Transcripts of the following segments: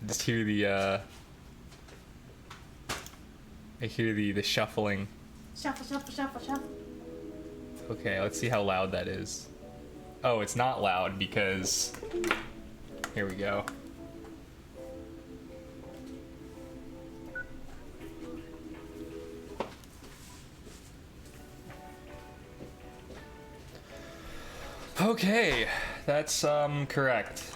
Just hear the I hear the shuffling. Shuffle, shuffle, shuffle, shuffle. Okay, let's see how loud that is. Oh, it's not loud because... Here we go. Okay, that's correct.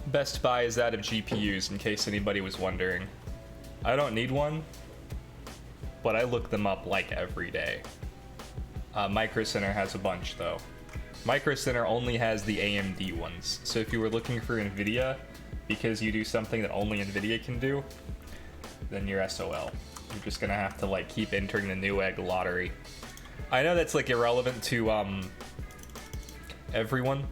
Best Buy is out of GPUs, in case anybody was wondering. I don't need one, but I look them up like every day. Micro Center has a bunch though. Micro Center only has the AMD ones, so if you were looking for NVIDIA, because you do something that only NVIDIA can do, then you're SOL. You're just gonna have to like keep entering the Newegg lottery. I know that's like irrelevant to everyone,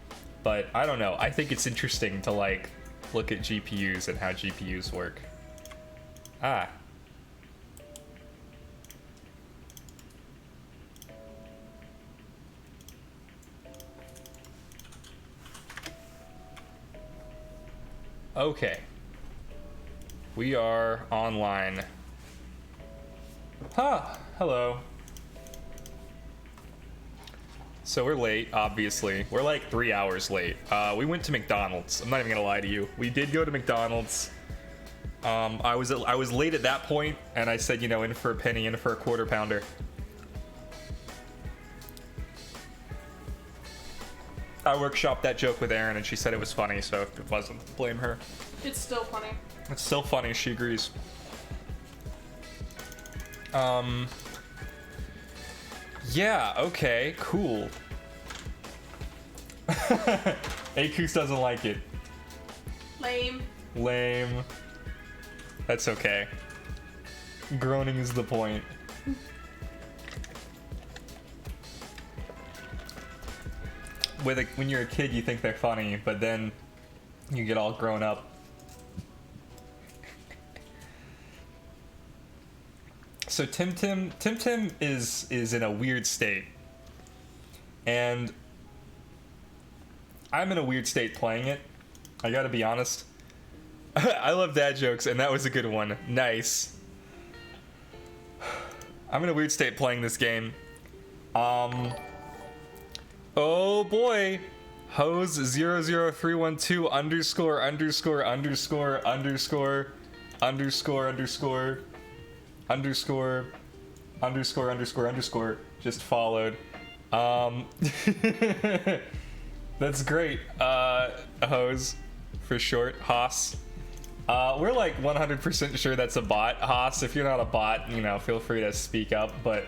but I don't know. I think it's interesting to like look at GPUs and how GPUs work. Ah. Okay. We are online. Ah, hello. So we're late, obviously. We're like 3 hours late. We went to McDonald's. I'm not even gonna lie to you. We did go to McDonald's. I was late at that point, and I said, you know, in for a penny, in for a quarter pounder. I workshopped that joke with Erin, and she said it was funny, so if it wasn't, blame her. It's still funny. It's still funny, she agrees. Yeah, okay, cool. Akus doesn't like it. Lame. Lame. That's okay. Groaning is the point. When you're a kid, you think they're funny, but then you get all grown up. So Temtem is in a weird state, and I'm in a weird state playing it. I gotta be honest. I love dad jokes, and that was a good one. Nice. I'm in a weird state playing this game. Oh boy, hose00312 underscore underscore underscore underscore underscore underscore underscore underscore underscore underscore just followed. That's great. Hose for short. Haas. We're like 100% sure that's a bot. Haas, if you're not a bot, you know, feel free to speak up. But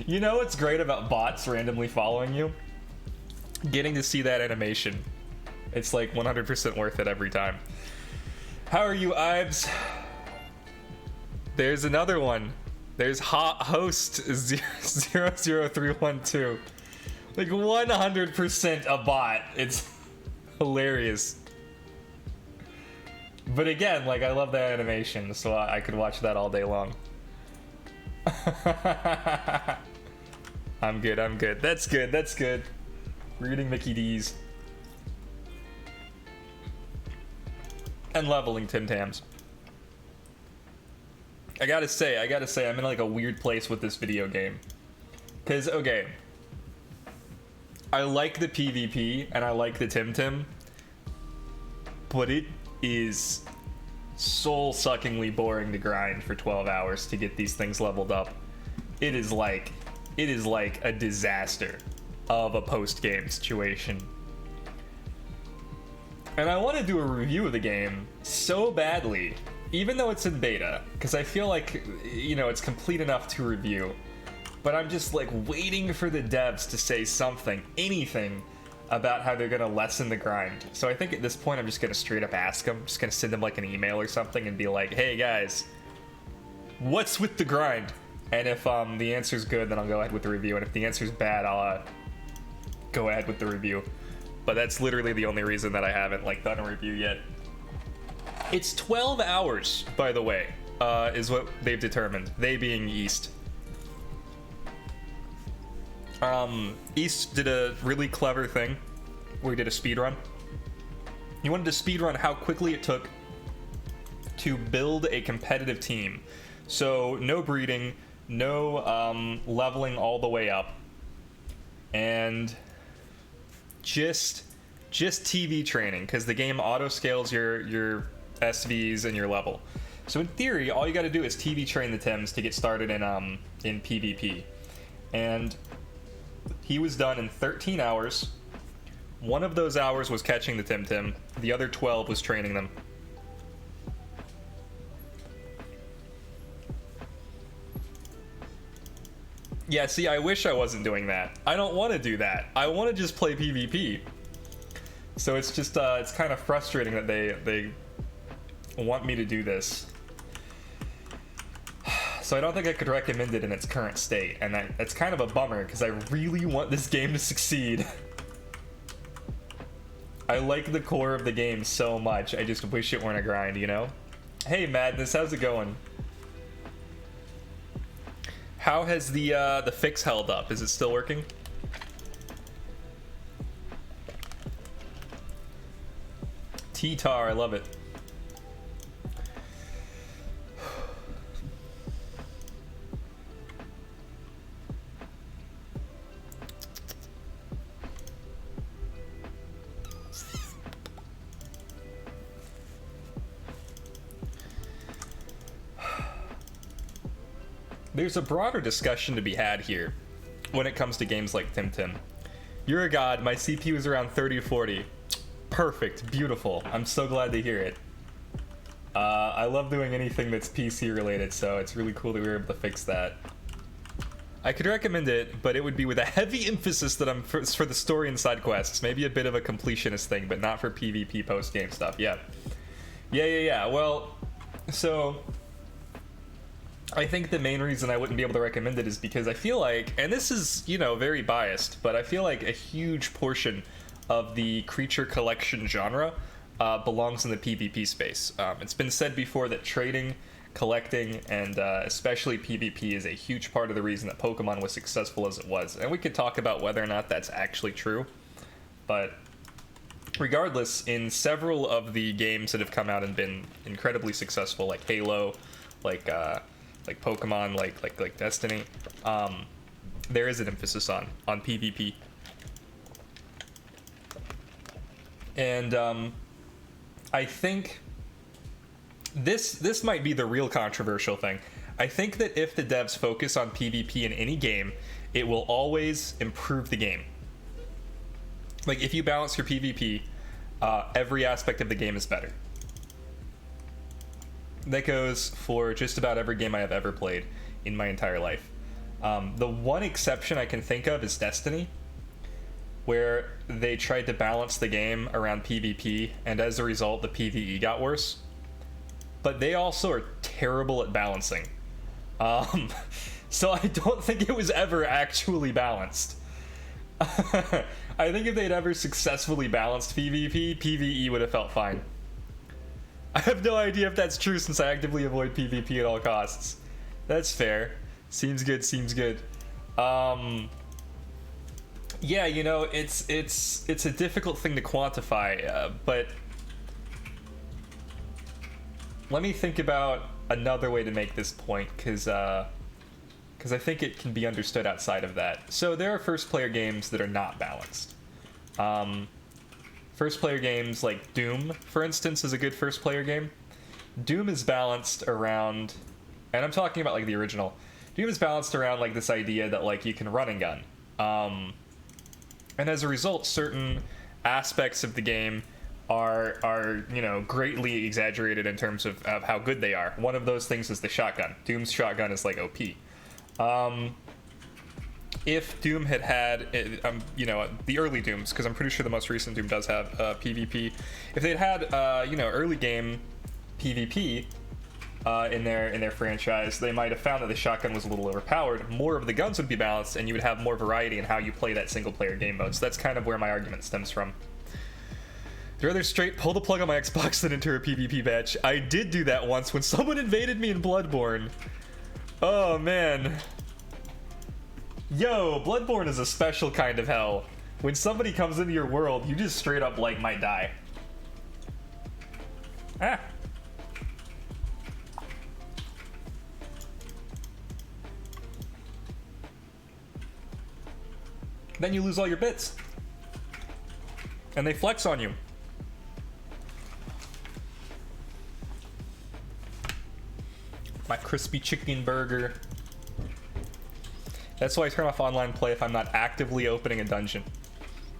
you know what's great about bots randomly following you? Getting to see that animation. It's like 100% worth it every time. How are you, Ibs? There's another one. There's host 00312. Like 100% a bot. It's hilarious. But again, like I love that animation, so I could watch that all day long. I'm good, I'm good. That's good, that's good. Reading Mickey D's. And leveling Tim Tams. I gotta say, I'm in like a weird place with this video game. Cause, okay. I like the PvP and I like the Temtem. But it is soul-suckingly boring to grind for 12 hours to get these things leveled up. It is like a disaster of a post-game situation. And I want to do a review of the game so badly, even though it's in beta, because I feel like, you know, it's complete enough to review. But I'm just like waiting for the devs to say something, anything, about how they're gonna lessen the grind. So I think at this point I'm just gonna straight up ask them, just gonna send them like an email or something and be like, hey guys, what's with the grind? And if the answer's good, then I'll go ahead with the review, and if the answer's bad, I'll go ahead with the review. but that's literally the only reason that I haven't like done a review yet. It's 12 hours, by the way, is what they've determined. They being East. East did a really clever thing where he did a speed run. He wanted to speed run how quickly it took to build a competitive team. So no breeding, no leveling all the way up, and just TV training, because the game auto scales your SVs and your level. So in theory, all you got to do is TV train the Tems to get started in PvP, and he was done in 13 hours. One of those hours was catching the Temtem. The other 12 was training them. Yeah, see, I wish I wasn't doing that. I don't want to do that. I want to just play PvP. So it's just, it's kind of frustrating that they want me to do this. So I don't think I could recommend it in its current state, and that's kind of a bummer, because I really want this game to succeed. I like the core of the game so much, I just wish it weren't a grind, you know? Hey Madness, how's it going? How has the fix held up? Is it still working? T-Tar, I love it. There's a broader discussion to be had here when it comes to games like Temtem. You're a god, my CPU is around 3040. Perfect, beautiful. I'm so glad to hear it. I love doing anything that's PC related, so it's really cool that we were able to fix that. I could recommend it, but it would be with a heavy emphasis that I'm for the story and side quests. Maybe a bit of a completionist thing, but not for PvP post-game stuff. Yeah. Well, so I think the main reason I wouldn't be able to recommend it is because I feel like, and this is, you know, very biased, but I feel like a huge portion of the creature collection genre belongs in the PvP space. It's been said before that trading, collecting, and especially PvP is a huge part of the reason that Pokemon was successful as it was. And we could talk about whether or not that's actually true. But regardless, in several of the games that have come out and been incredibly successful, like Halo, like Pokemon, like Destiny, there is an emphasis on PvP. And I think this might be the real controversial thing. I think that if the devs focus on PvP in any game, it will always improve the game. Like, if you balance your PvP, every aspect of the game is better. That goes for just about every game I have ever played in my entire life. The one exception I can think of is Destiny, where they tried to balance the game around PvP, and as a result, the PvE got worse. But they also are terrible at balancing. So I don't think it was ever actually balanced. I think if they'd ever successfully balanced PvP, PvE would have felt fine. I have no idea if that's true since I actively avoid PvP at all costs. That's fair. Seems good, seems good. Yeah, you know, it's a difficult thing to quantify, but let me think about another way to make this point, because I think it can be understood outside of that. So there are first-player games that are not balanced. First-player games like Doom, for instance, is a good first-player game. Doom is balanced around, and I'm talking about like the original. Doom is balanced around like this idea that like you can run and gun, and as a result, certain aspects of the game are you know, greatly exaggerated in terms of how good they are. One of those things is the shotgun. Doom's shotgun is like OP. If Doom had you know, the early Dooms, because I'm pretty sure the most recent Doom does have PvP. If they'd had you know, early game PvP in their franchise, they might have found that the shotgun was a little overpowered. More of the guns would be balanced, and you would have more variety in how you play that single player game mode. So that's kind of where my argument stems from. rather straight pull the plug on my Xbox than enter a PvP match. I did do that once when someone invaded me in Bloodborne. Oh, man. Yo, Bloodborne is a special kind of hell. When somebody comes into your world, you just straight up, like, might die. Ah. Then you lose all your bits. And they flex on you. My crispy chicken burger. That's why I turn off online play if I'm not actively opening a dungeon.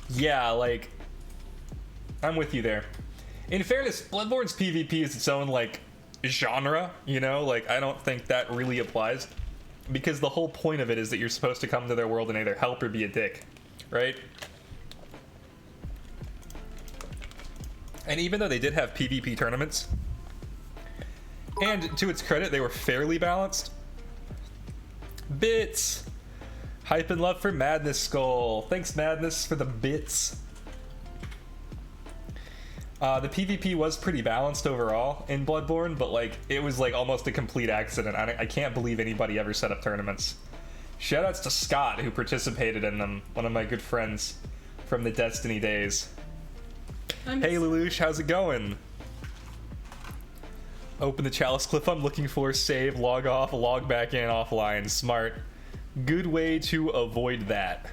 Yeah, like, I'm with you there. In fairness, Bloodborne's PvP is its own, like, genre, you know? Like, I don't think that really applies. Because the whole point of it is that you're supposed to come to their world and either help or be a dick, right? And even though they did have PvP tournaments, and to its credit, they were fairly balanced. Bits! Hype and love for Madness Skull. Thanks, Madness, for the bits. The PvP was pretty balanced overall in Bloodborne, but like it was like almost a complete accident. I can't believe anybody ever set up tournaments. Shoutouts to Scott, who participated in them, one of my good friends from the Destiny days. Hey Lelouch, how's it going? Open the Chalice Cliff I'm looking for, save, log off, log back in, offline. Smart. Good way to avoid that.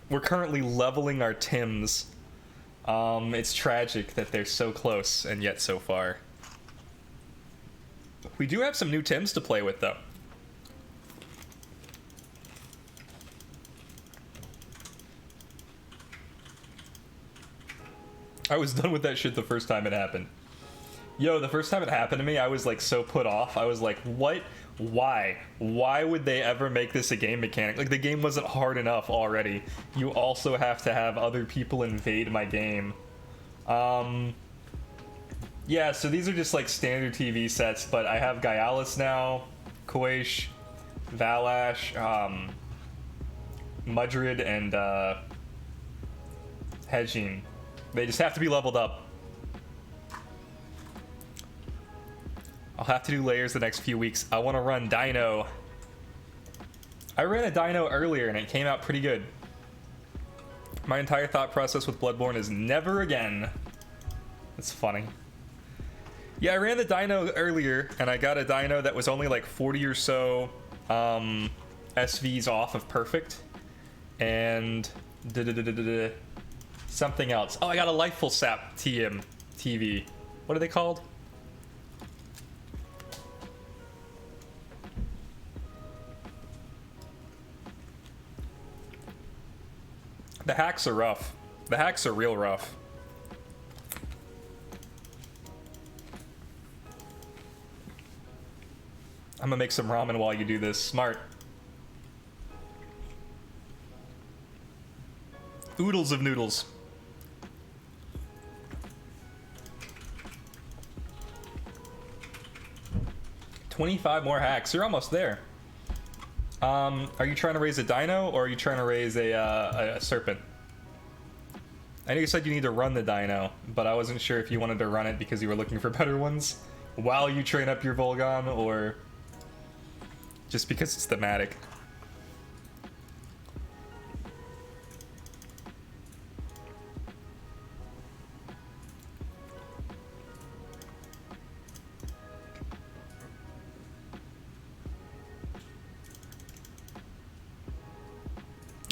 We're currently leveling our Tims. It's tragic that they're so close and yet so far. We do have some new Tims to play with, though. I was done with that shit the first time it happened. Yo, the first time it happened to me, I was like so put off. I was like, what? Why? Why would they ever make this a game mechanic? Like, the game wasn't hard enough already. You also have to have other people invade my game. Yeah, so these are just like standard TV sets, but I have Gaialis now, Koish, Valash, Mudrid, and Hejin. They just have to be leveled up. I'll have to do layers the next few weeks. I want to run Dino. I ran a Dino earlier and it came out pretty good. My entire thought process with Bloodborne is never again. It's funny. Yeah, I ran the Dino earlier and I got a Dino that was only like 40 or so SVs off of perfect. And something else. Oh, I got a Lifeful Sap TM TV. What are they called? The hacks are rough. The hacks are real rough. I'm gonna make some ramen while you do this. Smart. Oodles of noodles. $25 more hacks. You're almost there. Are you trying to raise a dino or are you trying to raise a serpent? I know you said you need to run the dino, but I wasn't sure if you wanted to run it because you were looking for better ones while you train up your Volgon or just because it's thematic.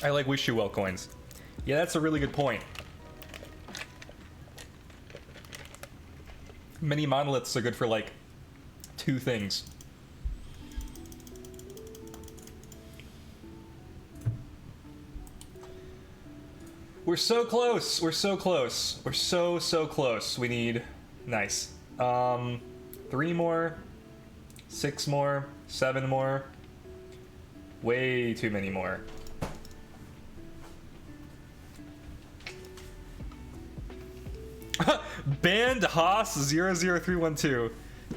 I like Wish You Well coins. Yeah, that's a really good point. Many monoliths are good for like 2 things. We're so close. We're so close. We're so close. We need nice. 3 more, 6 more, 7 more. Way too many more. Banned Haas00312.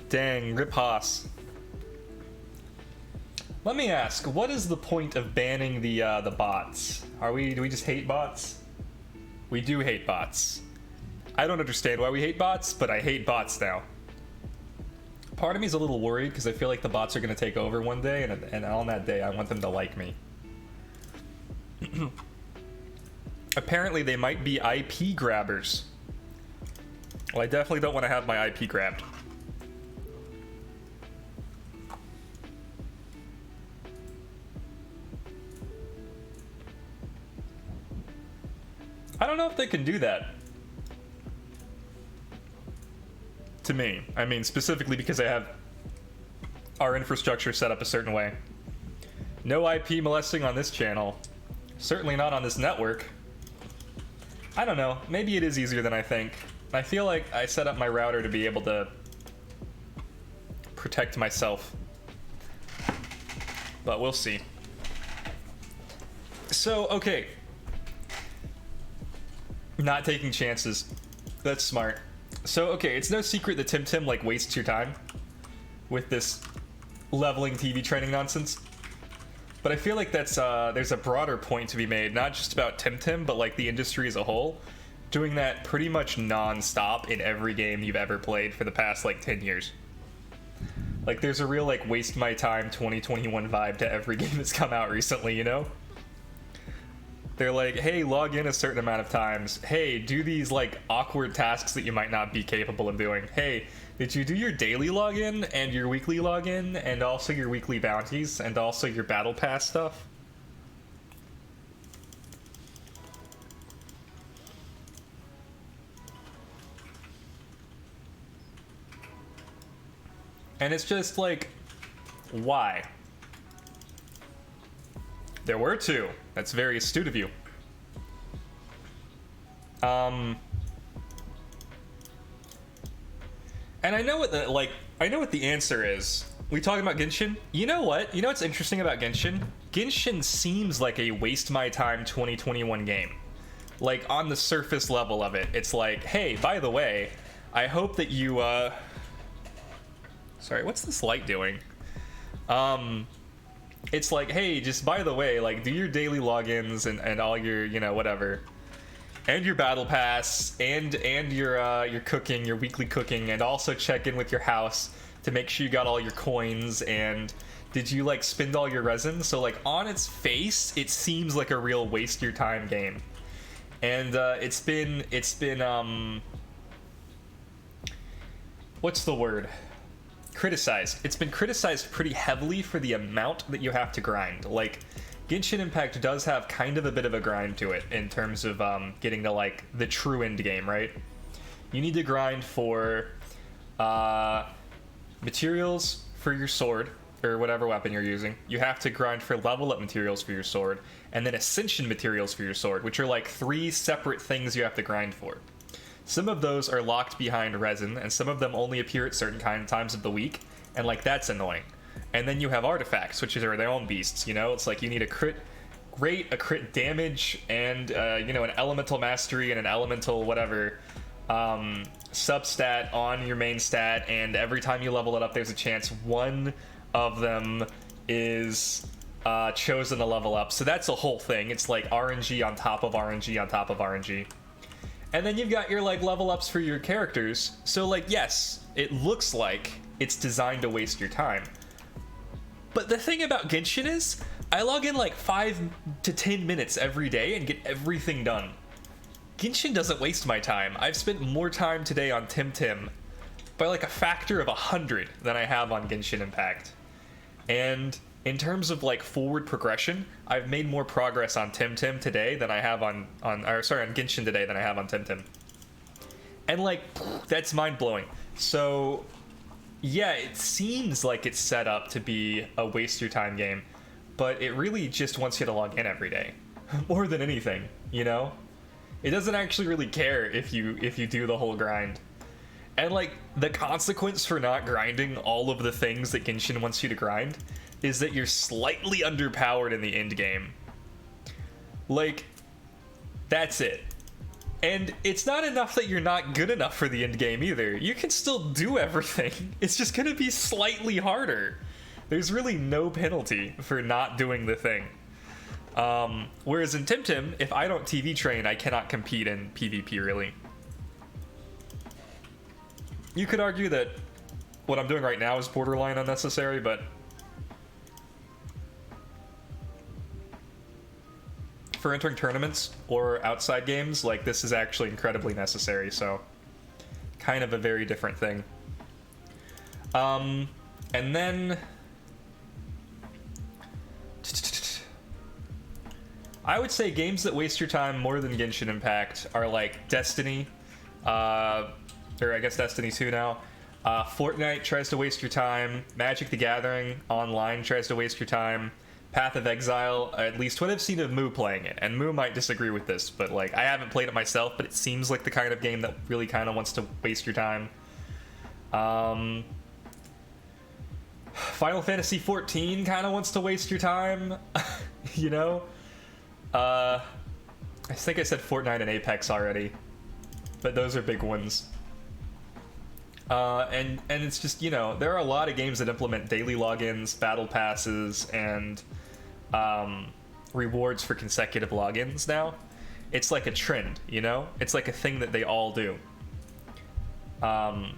Dang, rip Haas. Let me ask, what is the point of banning the bots? Do we just hate bots? We do hate bots. I don't understand why we hate bots, but I hate bots now. Part of me is a little worried because I feel like the bots are going to take over one day, and on that day, I want them to like me. Apparently, they might be IP grabbers. Well, I definitely don't want to have my IP grabbed. I don't know if they can do that. To me. I mean, specifically because I have our infrastructure set up a certain way. No IP molesting on this channel. Certainly not on this network. I don't know. Maybe it is easier than I think. I feel like I set up my router to be able to protect myself. But we'll see. So, okay. Not taking chances. That's smart. So, okay, it's no secret that Temtem, like, wastes your time with this leveling TV training nonsense. But I feel like that's, there's a broader point to be made, not just about Temtem, but, like, the industry as a whole, doing that pretty much non-stop in every game you've ever played for the past, like, 10 years. Like, there's a real, like, waste my time 2021 vibe to every game that's come out recently, you know? They're like, hey, log in a certain amount of times. Hey, do these, like, awkward tasks that you might not be capable of doing. Hey, did you do your daily login and your weekly login and also your weekly bounties and also your battle pass stuff? And it's just like, why? There were two. That's very astute of you. And I know what the, like, I know what the answer is. We talking about Genshin? You know what? You know what's interesting about Genshin? Genshin seems like a waste my time 2021 game. Like, on the surface level of it, it's like, hey, by the way, I hope that you, sorry, what's this light doing? It's like, hey, just by the way, like, do your daily logins and all your, you know, whatever. And your battle pass, and your cooking, your weekly cooking, and also check in with your house to make sure you got all your coins, and did you, like, spend all your resin? So, like, on its face, it seems like a real waste your time game. And, it's been, what's the word? Criticized. It's been criticized pretty heavily for the amount that you have to grind. Like, Genshin Impact does have kind of a bit of a grind to it in terms of getting to, like, the true end game, right? You need to grind for materials for your sword, or whatever weapon you're using. You have to grind for level up materials for your sword, and then ascension materials for your sword, which are like 3 separate things you have to grind for. Some of those are locked behind resin, and some of them only appear at certain times of the week, and, like, that's annoying. And then you have artifacts, which are their own beasts, you know? It's like you need a crit rate, a crit damage, and, you know, an elemental mastery and an elemental whatever substat on your main stat, and every time you level it up, there's a chance one of them is chosen to level up. So that's a whole thing. It's like RNG on top of RNG on top of RNG. And then you've got your, like, level ups for your characters. So, like, yes, it looks like it's designed to waste your time. But the thing about Genshin is, I log in like 5 to 10 minutes every day and get everything done. Genshin doesn't waste my time. I've spent more time today on Temtem by like a factor of 100 than I have on Genshin Impact. And in terms of, like, forward progression, I've made more progress on Temtem today than I have on Genshin today than I have on Temtem. And, like, that's mind-blowing. So, yeah, it seems like it's set up to be a waste your time game, but it really just wants you to log in every day. More than anything, you know? It doesn't actually really care if you do the whole grind. And, like, the consequence for not grinding all of the things that Genshin wants you to grind is that you're slightly underpowered in the end game. Like, that's it. And it's not enough that you're not good enough for the end game either. You can still do everything. It's just gonna be slightly harder. There's really no penalty for not doing the thing. Whereas in Temtem, if I don't TV train, I cannot compete in PvP, really. You could argue that what I'm doing right now is borderline unnecessary, but for entering tournaments or outside games, like, this is actually incredibly necessary, so kind of a very different thing. And then I would say games that waste your time more than Genshin Impact are like Destiny, or I guess Destiny 2 now. Fortnite tries to waste your time. Magic the Gathering Online tries to waste your time. Path of Exile, at least what I've seen of Moo playing it, and Moo might disagree with this, but like, I haven't played it myself, but it seems like the kind of game that really kind of wants to waste your time. Final Fantasy 14 kind of wants to waste your time, you know? I think I said Fortnite and Apex already, but those are big ones. And it's just, you know, there are a lot of games that implement daily logins, battle passes, and rewards for consecutive logins now. It's like a trend, you know? It's like a thing that they all do. And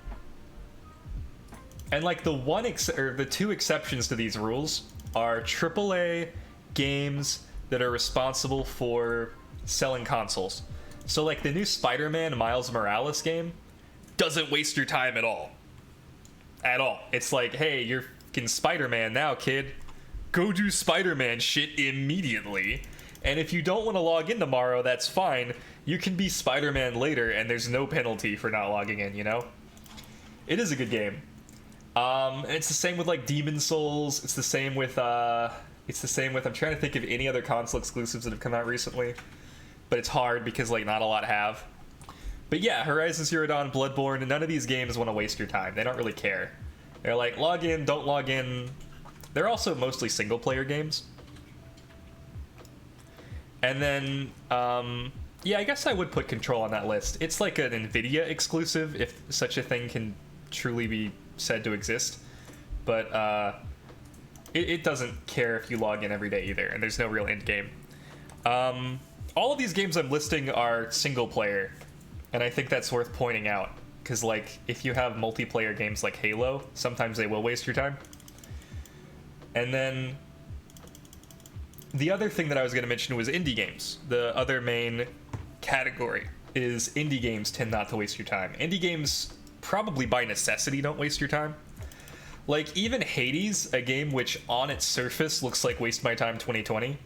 like the two exceptions to these rules are AAA games that are responsible for selling consoles. So like the new Spider-Man Miles Morales game doesn't waste your time at all. At all. It's like, hey, you're fucking Spider-Man now, kid. Go do Spider-Man shit immediately. And if you don't want to log in tomorrow, that's fine. You can be Spider-Man later, and there's no penalty for not logging in, you know? It is a good game. And it's the same with like Demon Souls. It's the same with I'm trying to think of any other console exclusives that have come out recently. But it's hard because like not a lot have. But yeah, Horizon Zero Dawn, Bloodborne, none of these games want to waste your time. They don't really care. They're like, log in, don't log in. They're also mostly single player games. And then, yeah, I guess I would put Control on that list. It's like an Nvidia exclusive, if such a thing can truly be said to exist. But it doesn't care if you log in every day either, and there's no real end game. All of these games I'm listing are single player, and I think that's worth pointing out. Because, like, if you have multiplayer games like Halo, sometimes they will waste your time. And then the other thing that I was going to mention was indie games. The other main category is indie games tend not to waste your time. Indie games probably by necessity don't waste your time. Like, even Hades, a game which on its surface looks like Waste My Time 2020,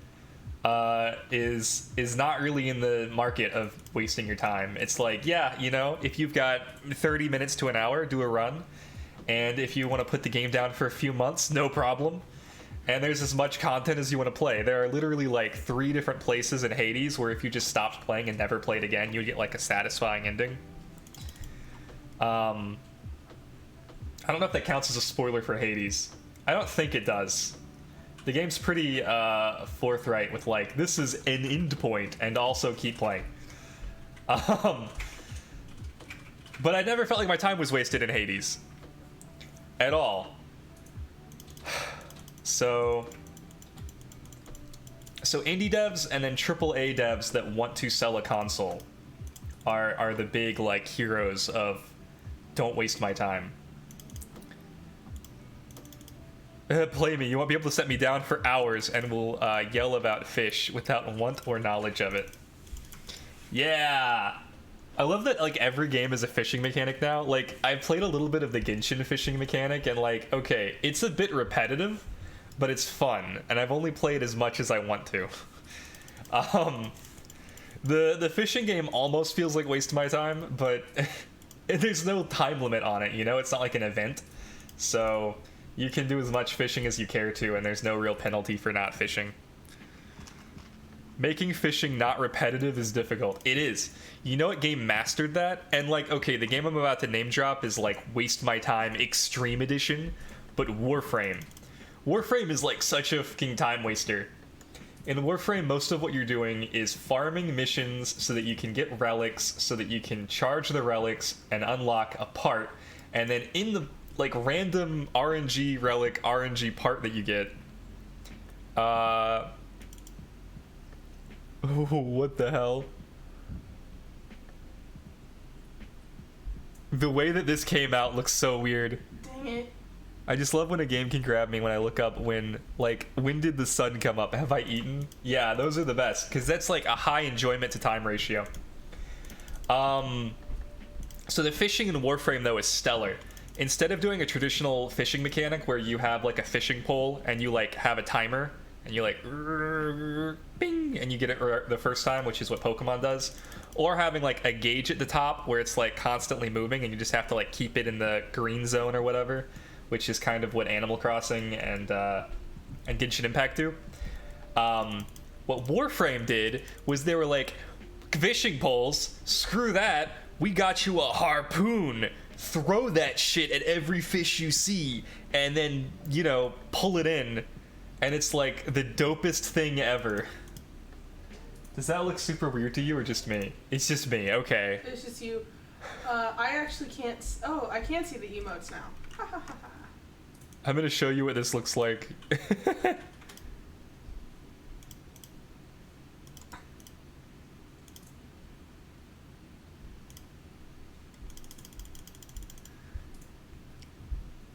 is not really in the market of wasting your time. It's like, yeah, you know, if you've got 30 minutes to an hour, do a run. And if you want to put the game down for a few months, no problem. And there's as much content as you want to play. There are literally like 3 different places in Hades where if you just stopped playing and never played again, you would get like a satisfying ending. I don't know if that counts as a spoiler for Hades. I don't think it does. The game's pretty forthright with like, this is an end point and also keep playing. But I never felt like my time was wasted in Hades. At all. So indie devs and then AAA devs that want to sell a console are the big like heroes of don't waste my time. Play me. You won't be able to set me down for hours and will yell about fish without want or knowledge of it. Yeah. I love that like every game is a fishing mechanic now. Like I've played a little bit of the Genshin fishing mechanic and like, okay, it's a bit repetitive, but it's fun, and I've only played as much as I want to. The fishing game almost feels like waste of my time, but there's no time limit on it, you know? It's not like an event. So you can do as much fishing as you care to, and there's no real penalty for not fishing. Making fishing not repetitive is difficult. It is. You know what game mastered that? And like, okay, the game I'm about to name drop is like Waste My Time Extreme Edition, but Warframe. Warframe is like such a fucking time waster. In Warframe, most of what you're doing is farming missions so that you can get relics, so that you can charge the relics and unlock a part, and then in the like random RNG relic RNG part that you get, Oh, what the hell? The way that this came out looks so weird. Dang it. I just love when a game can grab me when I look up when did the sun come up? Have I eaten? Yeah, those are the best because that's like a high enjoyment to time ratio. So the fishing in Warframe though is stellar. Instead of doing a traditional fishing mechanic where you have like a fishing pole and you like have a timer and you like bing and you get it the first time, which is what Pokemon does, or having like a gauge at the top where it's like constantly moving and you just have to like keep it in the green zone or whatever, which is kind of what Animal Crossing and Genshin Impact do. What Warframe did was they were like, fishing poles, screw that, we got you a harpoon, throw that shit at every fish you see and then, you know, pull it in, and it's like the dopest thing ever. Does that look super weird to you or just me? It's just me, okay. It's just you. I actually can't. Oh, I can see the emotes now. I'm gonna show you what this looks like.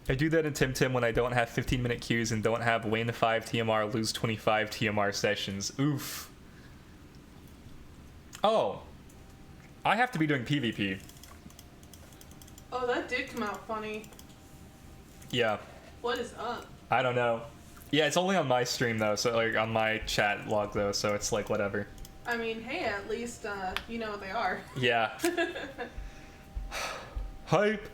I do that in Temtem when I don't have 15-minute queues and don't have win 5 TMR, lose 25 TMR sessions. Oof. Oh. I have to be doing PvP. Oh, that did come out funny. Yeah. What is up? I don't know. Yeah, it's only on my stream though, so like on my chat log though, so it's like whatever. I mean, hey, at least you know what they are. Yeah. Hype.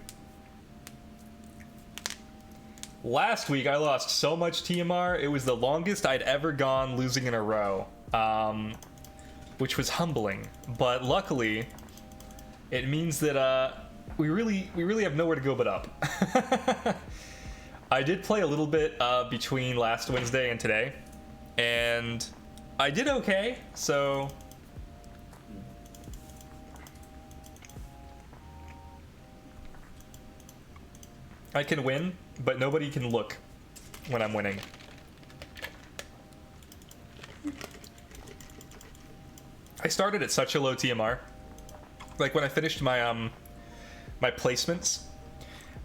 Last week I lost so much TMR, it was the longest I'd ever gone losing in a row, which was humbling. But luckily, it means that we really have nowhere to go but up. I did play a little bit between last Wednesday and today, and I did okay. So I can win, but nobody can look when I'm winning. I started at such a low TMR. Like when I finished my my placements,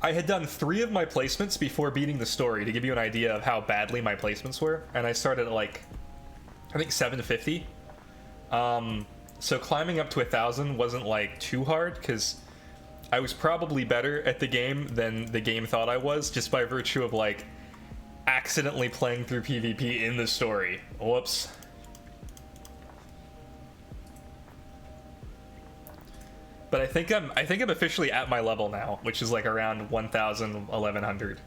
I had done 3 of my placements before beating the story to give you an idea of how badly my placements were, and I started at like I think 750. So climbing up to 1,000 wasn't like too hard because I was probably better at the game than the game thought I was, just by virtue of like accidentally playing through PvP in the story. Whoops. But I think I'm officially at my level now, which is like around 1,000, 1,100.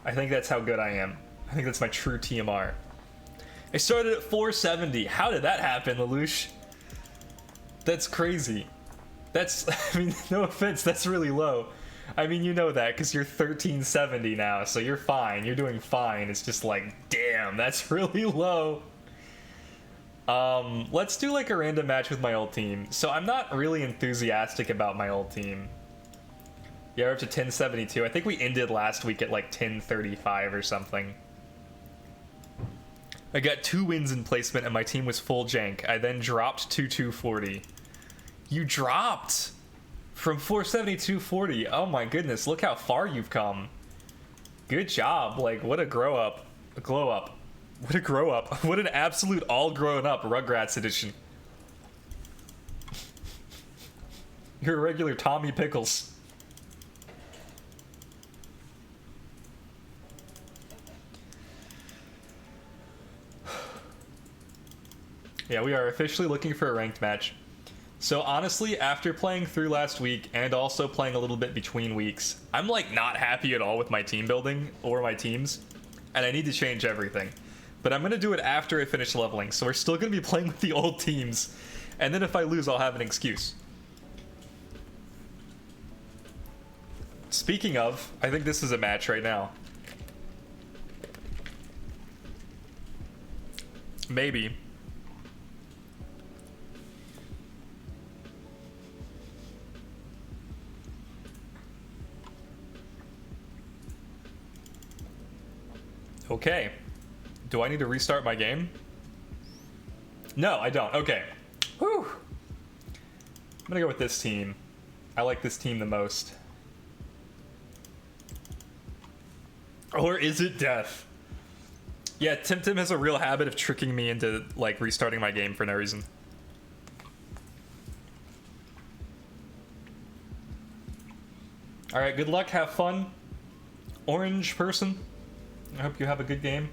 I think that's how good I am. I think that's my true TMR. I started at 470. How did that happen, Lelouch? That's crazy. That's, I mean, no offense, that's really low. I mean, you know that because you're 1370 now, so you're fine. You're doing fine. It's just like, damn, that's really low. Let's do like a random match with my old team. So I'm not really enthusiastic about my old team. Yeah, we're up to 1072. I think we ended last week at like 1035 or something. I got 2 wins in placement and my team was full jank. I then dropped to 240. You dropped from 470 to 240. Oh my goodness, look how far you've come. Good job. Like, what a grow up. A glow up. What a grow up. What an absolute all grown up Rugrats edition. You're a regular Tommy Pickles. Yeah, we are officially looking for a ranked match. So honestly, after playing through last week and also playing a little bit between weeks, I'm like not happy at all with my team building or my teams, and I need to change everything. But I'm gonna do it after I finish leveling, so we're still gonna be playing with the old teams, and then if I lose, I'll have an excuse. Speaking of, I think this is a match right now. Maybe. Okay. Do I need to restart my game? No, I don't. Okay. Whew. I'm gonna go with this team. I like this team the most. Or is it death? Yeah, Temtem has a real habit of tricking me into, like, restarting my game for no reason. Alright, good luck, have fun. Orange person, I hope you have a good game.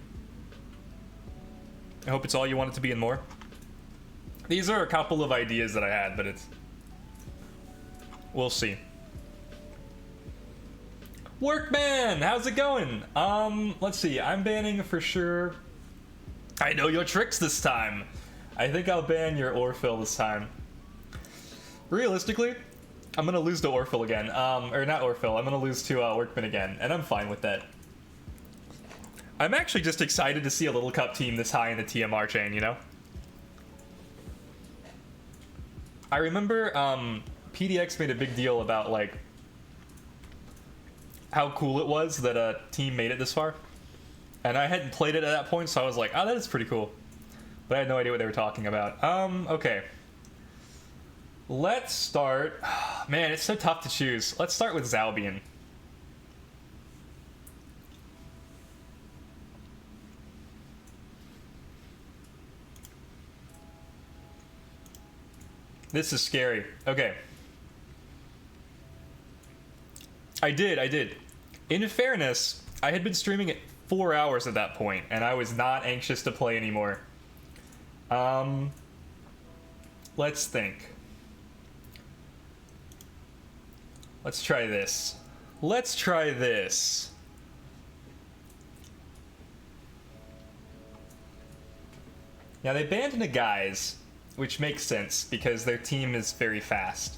I hope it's all you want it to be and more. These are a couple of ideas that I had, but it's... we'll see. Workman, how's it going? Let's see, I'm banning for sure. I know your tricks this time. I think I'll ban your Orphill this time. Realistically, I'm gonna lose to Orphill again. Or not Orphill, I'm gonna lose to Workman again, and I'm fine with that. I'm actually just excited to see a Little Cup team this high in the TMR chain, you know? I remember, PDX made a big deal about, like, how cool it was that a team made it this far. And I hadn't played it at that point, so I was like, oh, that is pretty cool. But I had no idea what they were talking about. Okay. Let's start... man, it's so tough to choose. Let's start with Zalbian. This is scary. Okay. I did. In fairness, I had been streaming it 4 hours at that point, and I was not anxious to play anymore. Let's think. Let's try this. Let's try this. Now, they banned Nagai's, which makes sense, because their team is very fast.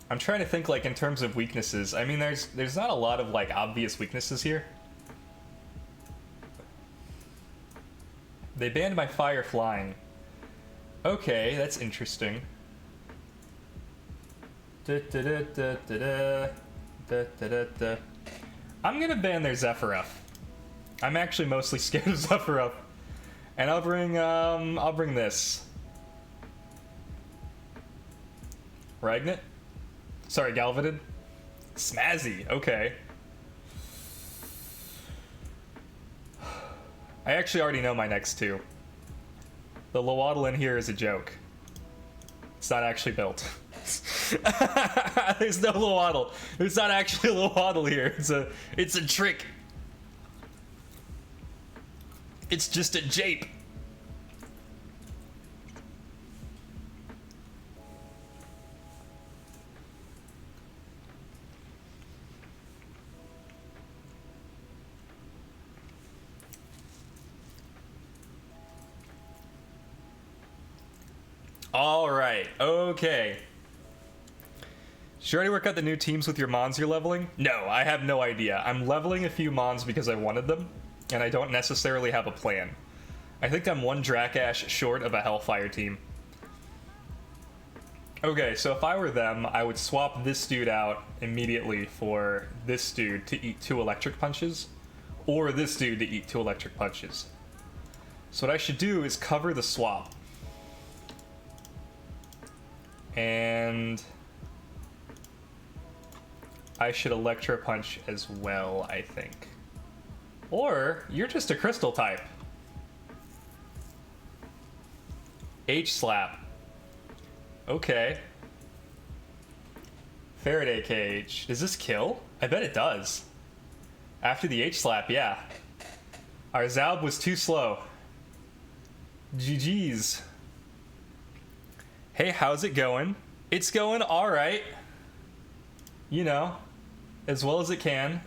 I'm trying to think, like, in terms of weaknesses. I mean, there's not a lot of, like, obvious weaknesses here. They banned my fire flying. Okay, that's interesting. I'm gonna ban their Zephyruff. I'm actually mostly scared of Zephyruff. And I'll bring this. Ragnet? Sorry, Galvadid? Smazzy, okay. I actually already know my next two. The Lowaddle in here is a joke. It's not actually built. There's no Lowaddle. There's not actually a Lowaddle here. It's a trick. It's just a jape. All right, okay. Did you already work out the new teams with your mons you're leveling? No, I have no idea. I'm leveling a few mons because I wanted them, and I don't necessarily have a plan. I think I'm one Drakash short of a Hellfire team. Okay, so if I were them, I would swap this dude out immediately for this dude to eat 2 electric punches, or this dude to eat 2 electric punches. So what I should do is cover the swap. And I should Electro Punch as well, I think. Or you're just a crystal type. H-Slap. Okay. Faraday Cage. Does this kill? I bet it does. After the H-Slap, yeah. Our Zalb was too slow. GG's. Hey, how's it going? It's going alright. You know, as well as it can.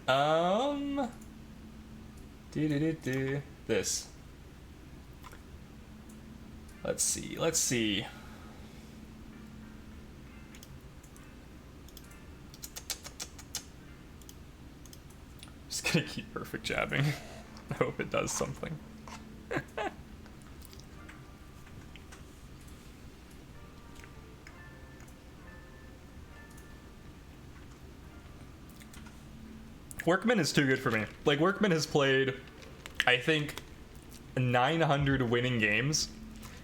This. Let's see. Just gonna keep perfect jabbing. I hope it does something. Workman is too good for me. Like, Workman has played I think 900 winning games.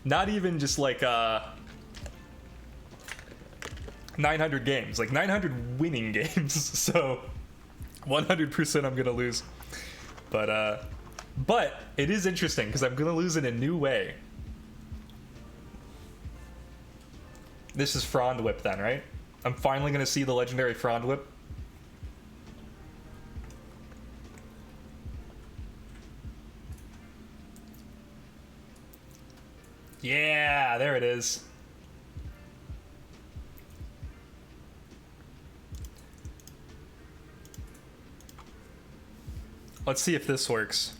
Not even just like 900 games, like 900 winning games. So 100% I'm gonna lose. But it is interesting because I'm gonna lose in a new way. This is Frond Whip then, right? I'm finally gonna see the legendary Frond Whip. Yeah, there it is. Let's see if this works.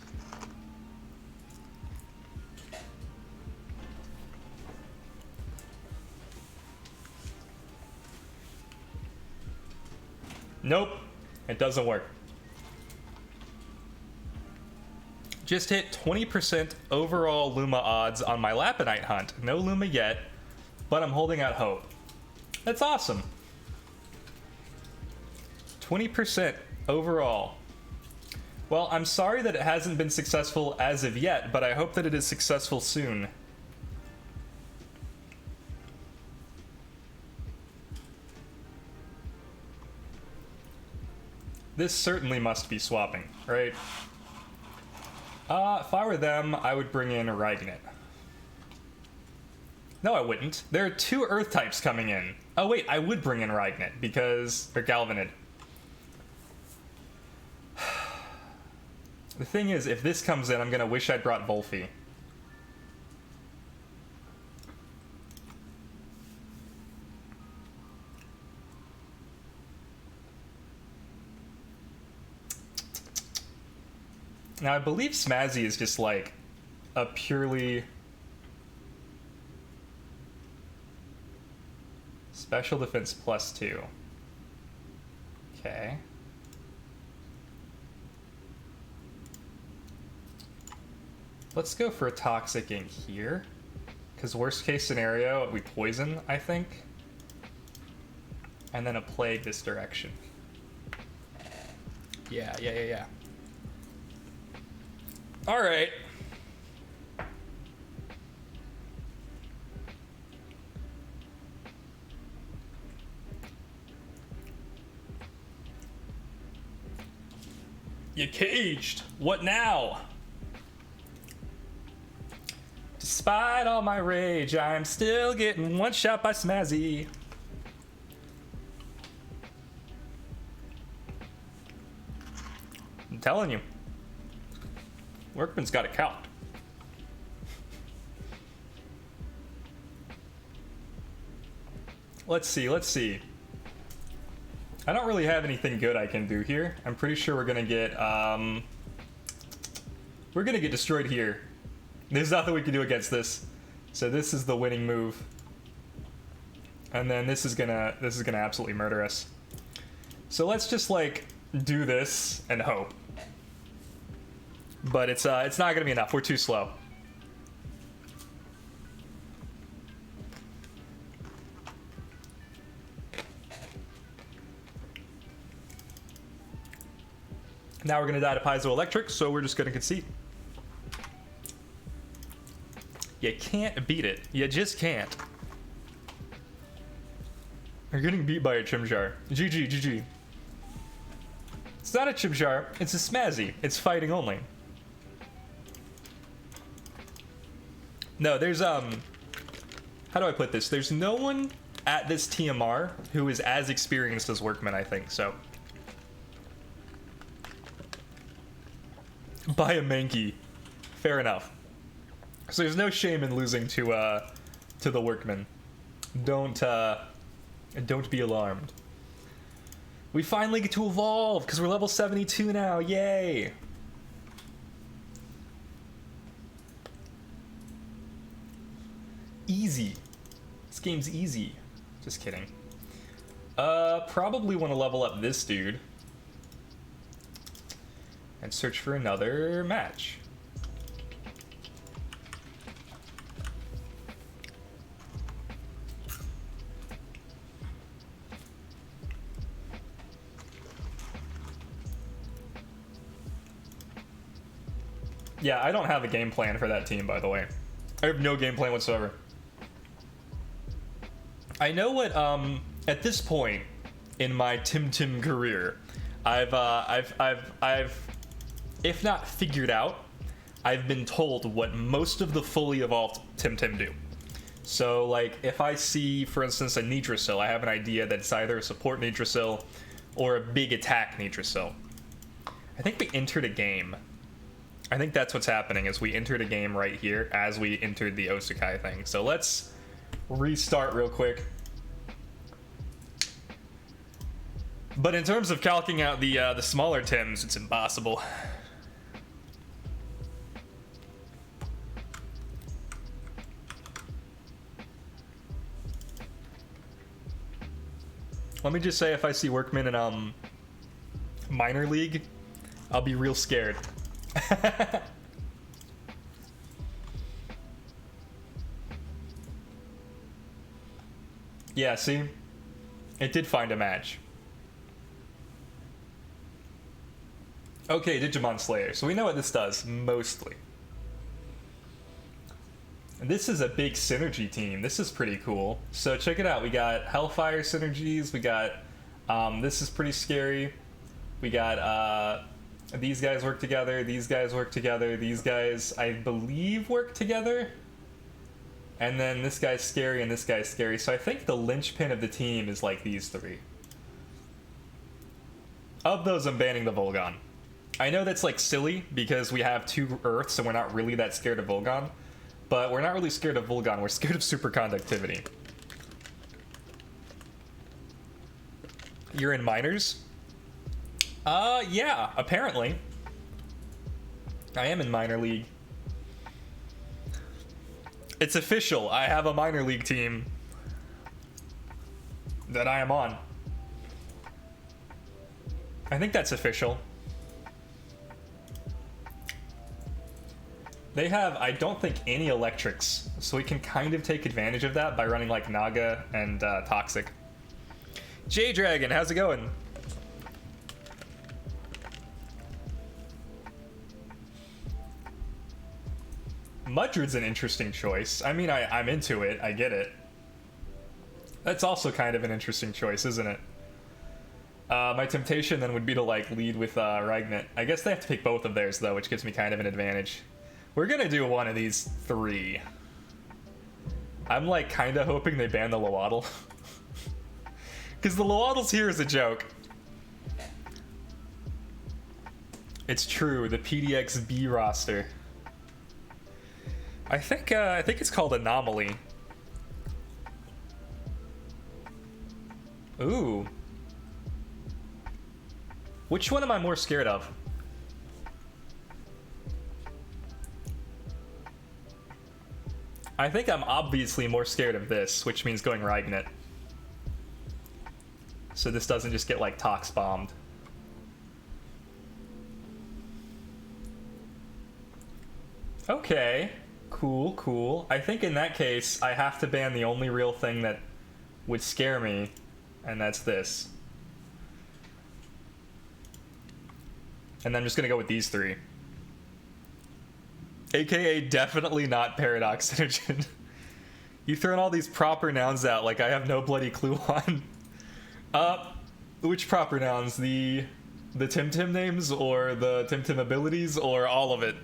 Nope, it doesn't work. Just hit 20% overall Luma odds on my Lapunite hunt. No Luma yet, but I'm holding out hope. That's awesome. 20% overall. Well, I'm sorry that it hasn't been successful as of yet, but I hope that it is successful soon. This certainly must be swapping, right? If I were them, I would bring in Ragnet. No, I wouldn't. There are 2 Earth types coming in. Oh wait, I would bring in Ragnet because they're Galvanid. The thing is, if this comes in, I'm gonna wish I'd brought Volphy. Now, I believe Smazzy is just like a purely special defense +2. Okay. Let's go for a Toxic Ink here. Because worst case scenario, we poison, I think. And then a Plague this direction. Yeah. Alright. You caged! What now? Despite all my rage, I'm still getting one shot by Smazzy. I'm telling you. Workman's got it count. Let's see. I don't really have anything good I can do here. I'm pretty sure we're gonna get destroyed here. There's nothing we can do against this. So this is the winning move. And then this is gonna absolutely murder us. So let's just like do this and hope. But it's not gonna be enough. We're too slow. Now we're gonna die to Piezoelectric, so we're just gonna concede. You can't beat it. You just can't. You're getting beat by a Chimchar. GG. It's not a Chimchar, it's a Smazzy. It's fighting only. No, there's how do I put this? There's no one at this TMR who is as experienced as Workman, I think, so. By a Mankey. Fair enough. So there's no shame in losing to the Workman. Don't be alarmed. We finally get to evolve because we're level 72 now. Yay! Easy. This game's easy. Just kidding. Probably want to level up this dude and search for another match. Yeah, I don't have a game plan for that team, by the way. I have no game plan whatsoever. I know what, at this point in my Temtem career, I've, if not figured out, I've been told what most of the fully evolved Temtem do. So, like, if I see, for instance, a Nitrosil, I have an idea that it's either a support Nitrosil or a big attack Nitrosil. I think we entered a game. I think that's what's happening, is we entered a game right here as we entered the Osukai thing. So let's restart real quick. But in terms of calcing out the smaller Tims, it's impossible. Let me just say, if I see Workman in minor league, I'll be real scared. Yeah, see? It did find a match. Okay, Digimon Slayer. So we know what this does, mostly. And this is a big synergy team. This is pretty cool. So check it out. We got Hellfire synergies. We got, this is pretty scary. We got, these guys work together. These guys work together. These guys, I believe, work together. And then this guy's scary and this guy's scary. So I think the linchpin of the team is like these three. Of those, I'm banning the Volgon. I know that's like silly because we have 2 Earths and we're not really that scared of Volgon. But we're not really scared of Volgon, we're scared of superconductivity. You're in minors? Yeah, apparently. I am in minor league. It's official, I have a minor league team that I am on. I think that's official. They have, I don't think, any electrics, so we can kind of take advantage of that by running like Naga and Toxic. J-Dragon, how's it going? Mudred's an interesting choice. I mean, I'm into it, I get it. That's also kind of an interesting choice, isn't it? My temptation then would be to like lead with Ragnet. I guess they have to pick both of theirs though, which gives me kind of an advantage. We're gonna do one of these 3. I'm like kind of hoping they ban the Lowaddle. Because the Lowaddle's here as a joke. It's true, the PDXB roster. I think it's called Anomaly. Ooh. Which one am I more scared of? I think I'm obviously more scared of this, which means going Ragnet. So this doesn't just get like Tox bombed. Okay, cool, cool. I think in that case, I have to ban the only real thing that would scare me, and that's this. And then I'm just gonna go with these 3. AKA definitely not Paradox Synergen. You throwing all these proper nouns out like I have no bloody clue on. Which proper nouns? The Temtem names or the Temtem abilities or all of it?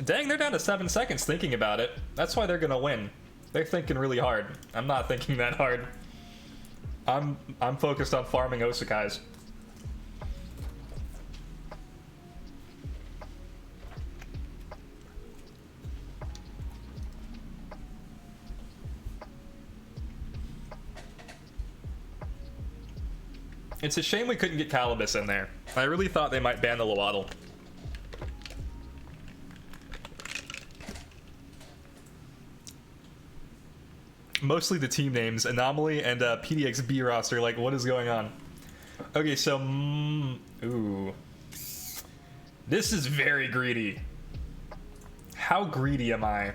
Dang, they're down to 7 seconds thinking about it. That's why they're gonna win. They're thinking really hard. I'm not thinking that hard. I'm focused on farming Osukais. It's a shame we couldn't get Calibus in there. I really thought they might ban the Lowaddle. Mostly the team names, Anomaly and PDXB roster, like what is going on? Okay, so, ooh. This is very greedy. How greedy am I?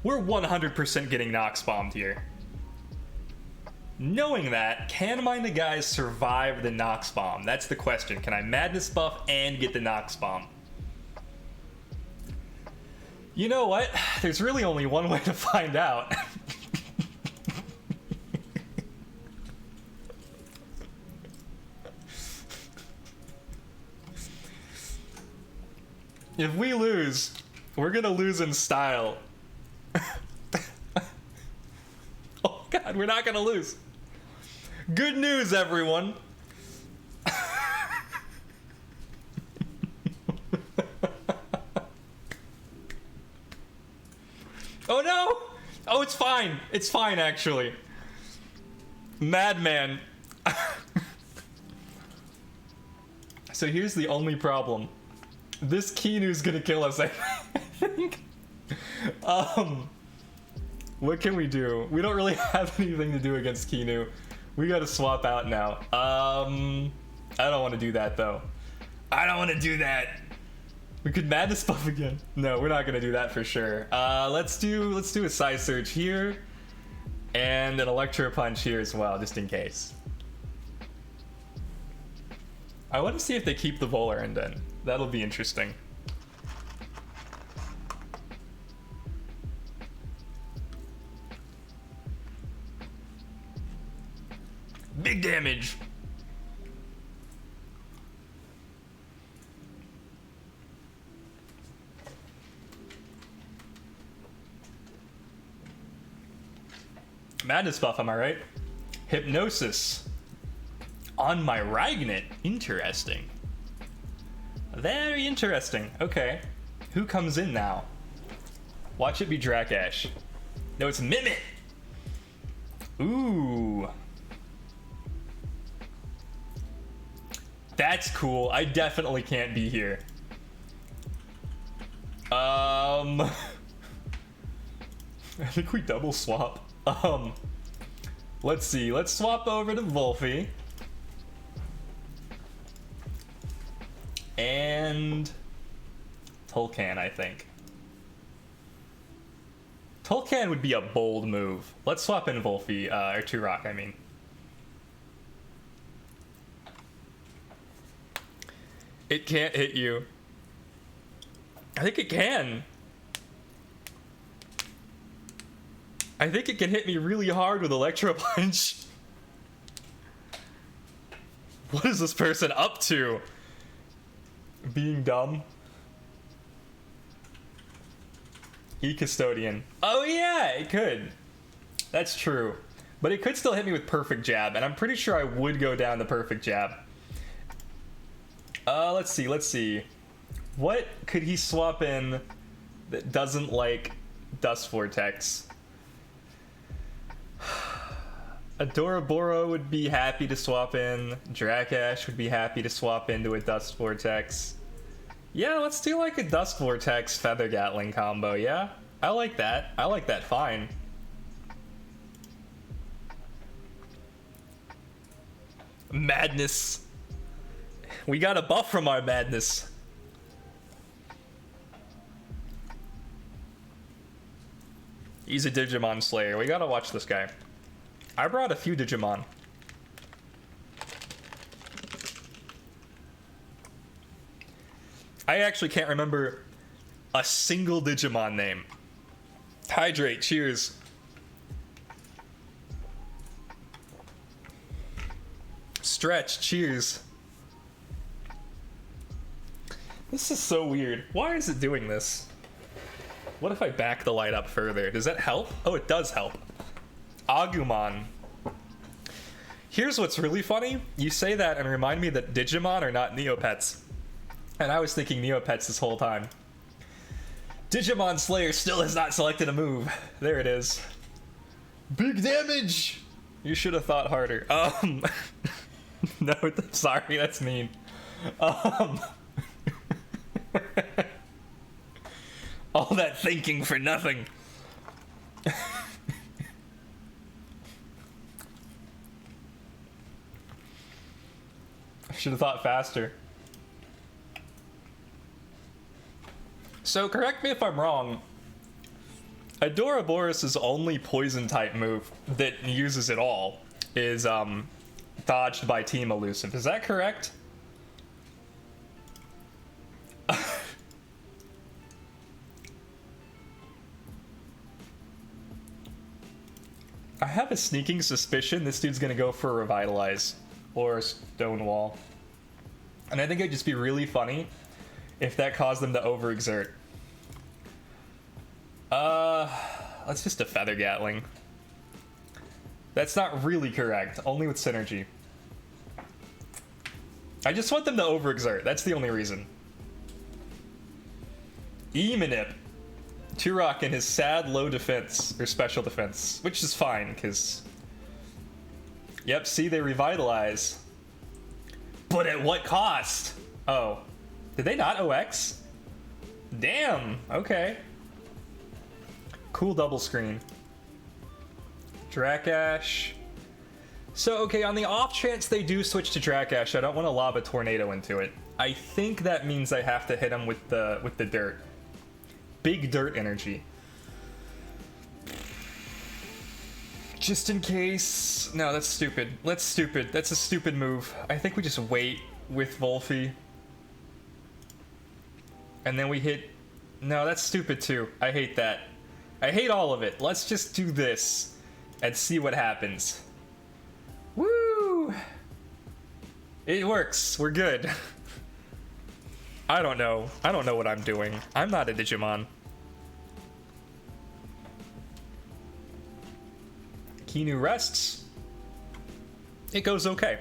We're 100% getting Nox bombed here. Knowing that, can my Nagais survive the Nox bomb? That's the question. Can I Madness buff and get the Nox bomb? You know what? There's really only one way to find out. If we lose, we're gonna lose in style. Oh god, we're not gonna lose. Good news, everyone. Oh no! Oh, it's fine. It's fine, actually. Madman. So here's the only problem. This Kinu's gonna kill us, I think. What can we do? We don't really have anything to do against Kinu. We gotta swap out now. I don't want to do that, though. I don't want to do that. We could Madness buff again. No, we're not gonna do that for sure. Let's do a Psy Surge here, and an Electro Punch here as well, just in case. I want to see if they keep the Volar Indent. That'll be interesting. Big damage. Madness buff, am I right? Hypnosis on my Ragnet. Interesting. Very interesting. Okay. Who comes in now? Watch it be Drakash. No, it's Mimit. Ooh. That's cool. I definitely can't be here. I think we double swap. Let's see. Let's swap over to Volphy. And Tulkan, I think. Tulkan would be a bold move. Let's swap in Volphy, or Turok, I mean. It can't hit you. I think it can. I think it can hit me really hard with Electro Punch. What is this person up to? Being dumb. E-Custodian. Oh yeah, it could. That's true. But it could still hit me with Perfect Jab, and I'm pretty sure I would go down the Perfect Jab. Let's see. What could he swap in that doesn't like Dust Vortex? Adoraboro would be happy to swap in. Drakash would be happy to swap into a Dust Vortex. Yeah, let's do like a Dust Vortex Feather Gatling combo, yeah? I like that. I like that fine. Madness. We got a buff from our madness. He's a Digimon Slayer. We gotta watch this guy. I brought a few Digimon. I actually can't remember a single Digimon name. Hydrate, cheers. Stretch, cheers. This is so weird. Why is it doing this? What if I back the light up further? Does that help? Oh, it does help. Agumon. Here's what's really funny. You say that and remind me that Digimon are not Neopets. And I was thinking Neopets this whole time. Digimon Slayer still has not selected a move. There it is. Big damage! You should have thought harder. No, sorry, that's mean. All that thinking for nothing. I should have thought faster. So correct me if I'm wrong. Adoraboros' only poison type move that uses it all is dodged by Team Elusive. Is that correct? I have a sneaking suspicion this dude's gonna go for a Revitalize or a Stonewall. And I think it'd just be really funny if that caused them to overexert. Let's just a Feather Gatling. That's not really correct, only with synergy. I just want them to overexert, that's the only reason. Emanip. Turok and his sad low defense, or special defense, which is fine, because... Yep, see, they revitalize. But at what cost? Oh. Did they not OX? Damn, okay. Cool double screen. Drakash. So, okay, on the off chance they do switch to Drakash, I don't want to lob a Tornado into it. I think that means I have to hit him with the dirt. Big dirt energy. Just in case. No, that's stupid. That's stupid. That's a stupid move. I think we just wait with Volphy. And then we hit... No, that's stupid too. I hate that. I hate all of it. Let's just do this and see what happens. Woo! It works. We're good. I don't know. I don't know what I'm doing. I'm not a Digimon. Kinu rests. It goes okay.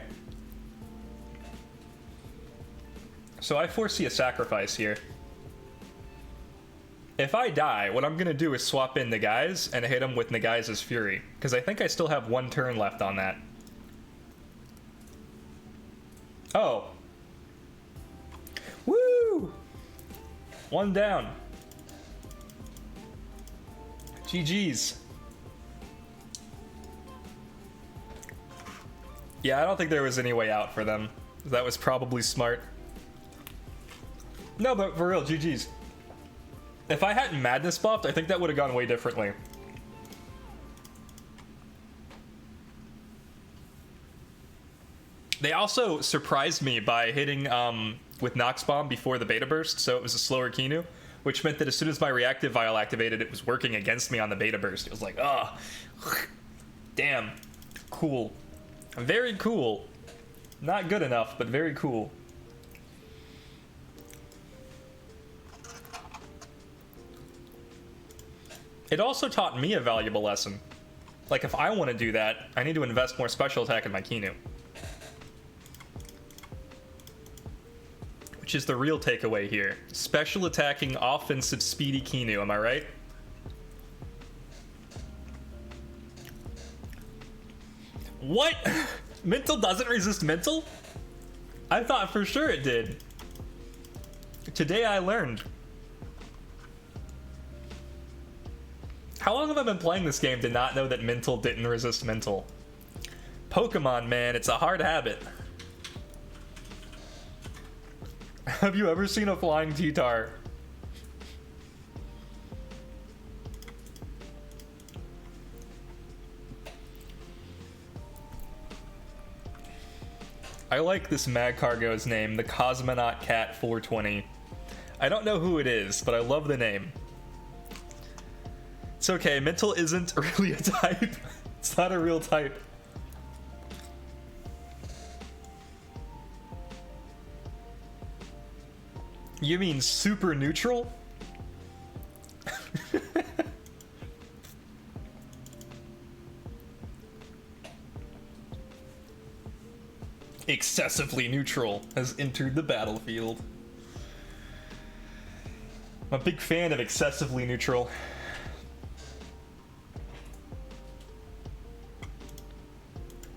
So I foresee a sacrifice here. If I die, what I'm gonna do is swap in Nagai's and hit him with Nagai's Fury, because I think I still have one turn left on that. Oh. Woo! One down. GG's. Yeah, I don't think there was any way out for them. That was probably smart. No, but for real, GG's. If I hadn't Madness buffed, I think that would have gone way differently. They also surprised me by hitting with Nox Bomb before the beta burst, so it was a slower Kinu, which meant that as soon as my reactive vial activated, it was working against me on the beta burst. It was like, ah, damn, cool. Very cool. Not good enough, but very cool. It also taught me a valuable lesson. Like, if I want to do that, I need to invest more special attack in my Kinu. Which is the real takeaway here. Special attacking, offensive, speedy Kinu, am I right? What? Mental doesn't resist mental? I thought for sure it did. Today I learned. How long have I been playing this game to not know that mental didn't resist mental? Pokemon, man, it's a hard habit. Have you ever seen a flying T-Tar? I like this Mag Cargo's name, the Cosmonaut Cat 420. I don't know who it is, but I love the name. It's okay, mental isn't really a type. It's not a real type. You mean super neutral? Excessively neutral has entered the battlefield. I'm a big fan of excessively neutral.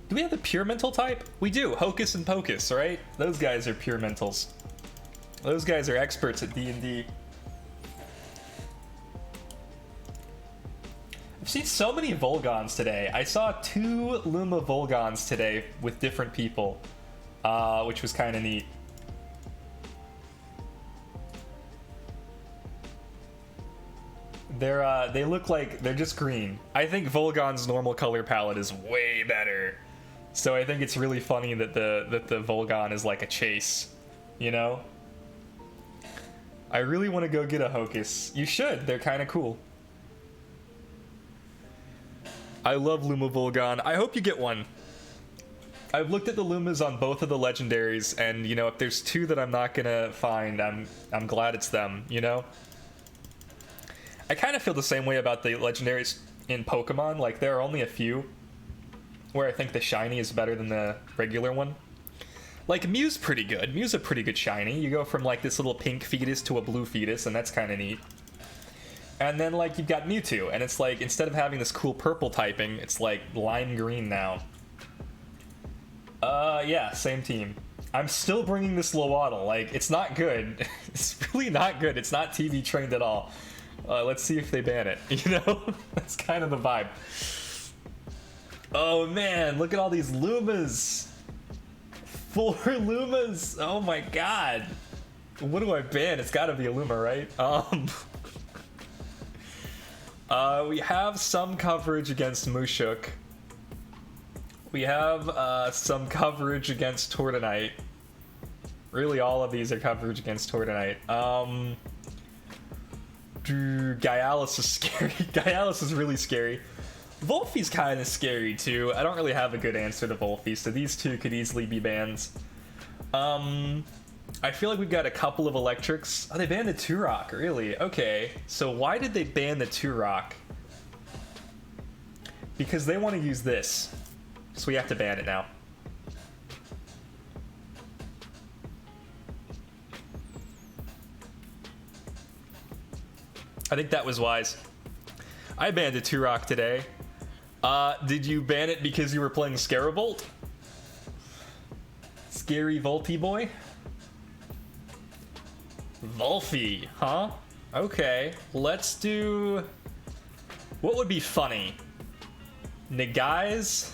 Do we have the pure mental type? We do. Hocus and Pocus, right? Those guys are pure mentals. Those guys are experts at D&D. I've seen so many Volgons today. I saw 2 Luma Volgons today with different people, which was kind of neat. They look like they're just green. I think Volgon's normal color palette is way better. So I think it's really funny that the Volgon is like a chase, you know? I really want to go get a Hocus. You should, they're kind of cool. I love Luma Volgon. I hope you get one. I've looked at the Lumas on both of the legendaries, and you know, if there's two that I'm not gonna find, I'm glad it's them, you know? I kind of feel the same way about the legendaries in Pokemon. Like, there are only a few where I think the shiny is better than the regular one. Like, Mew's pretty good. Mew's a pretty good shiny. You go from, like, this little pink fetus to a blue fetus, and that's kind of neat. And then, like, you've got Mewtwo, and it's like, instead of having this cool purple typing, it's, like, lime green now. Yeah, same team. I'm still bringing this Lowaddle. Like, it's not good. It's really not good. It's not TV trained at all. Let's see if they ban it, you know? That's kind of the vibe. Oh, man, look at all these Lumas. 4 Lumas. Oh, my God. What do I ban? It's got to be a Luma, right? We have some coverage against Mushuk. We have some coverage against Tortonite. Really, all of these are coverage against Tortonite. Gaialis is scary. Gaialis is really scary. Volphy's kind of scary, too. I don't really have a good answer to Volphy, so these two could easily be bans. I feel like we've got a couple of electrics. Oh, they banned the Turok, really? Okay, so why did they ban the Turok? Because they want to use this. So we have to ban it now. I think that was wise. I banned a Turok today. Did you ban it because you were playing Scarabolt? Scary Volty boy? Volphy, huh? Okay, let's do... What would be funny? Nagai's?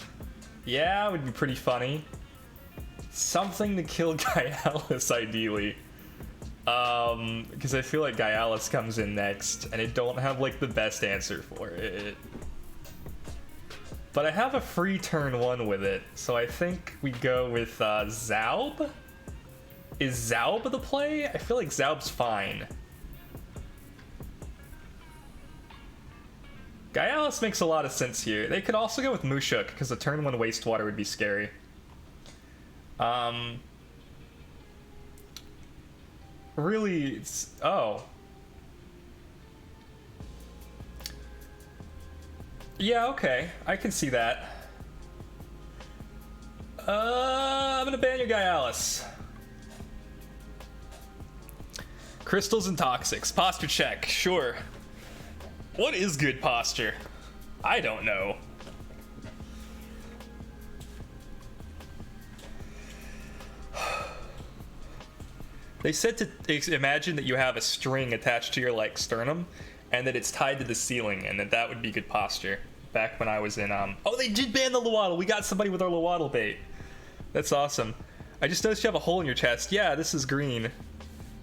Yeah, would be pretty funny. Something to kill Gaialis, ideally. Because I feel like Gaialis comes in next, and I don't have, like, the best answer for it. But I have a free turn 1 with it, so I think we go with, Zaub? Is Zaub the play? I feel like Zaub's fine. Gaialis makes a lot of sense here. They could also go with Mushuk, because the turn 1 Wastewater would be scary. Really, it's... Oh. Yeah, okay. I can see that. I'm gonna ban your Gaialis. Crystals and Toxics. Posture check, sure. What is good posture? I don't know. They said to imagine that you have a string attached to your, like, sternum, and that it's tied to the ceiling, and that would be good posture. Back when I was in, Oh, they did ban the Lowaddle! We got somebody with our Lowaddle bait. That's awesome. I just noticed you have a hole in your chest. Yeah, this is green.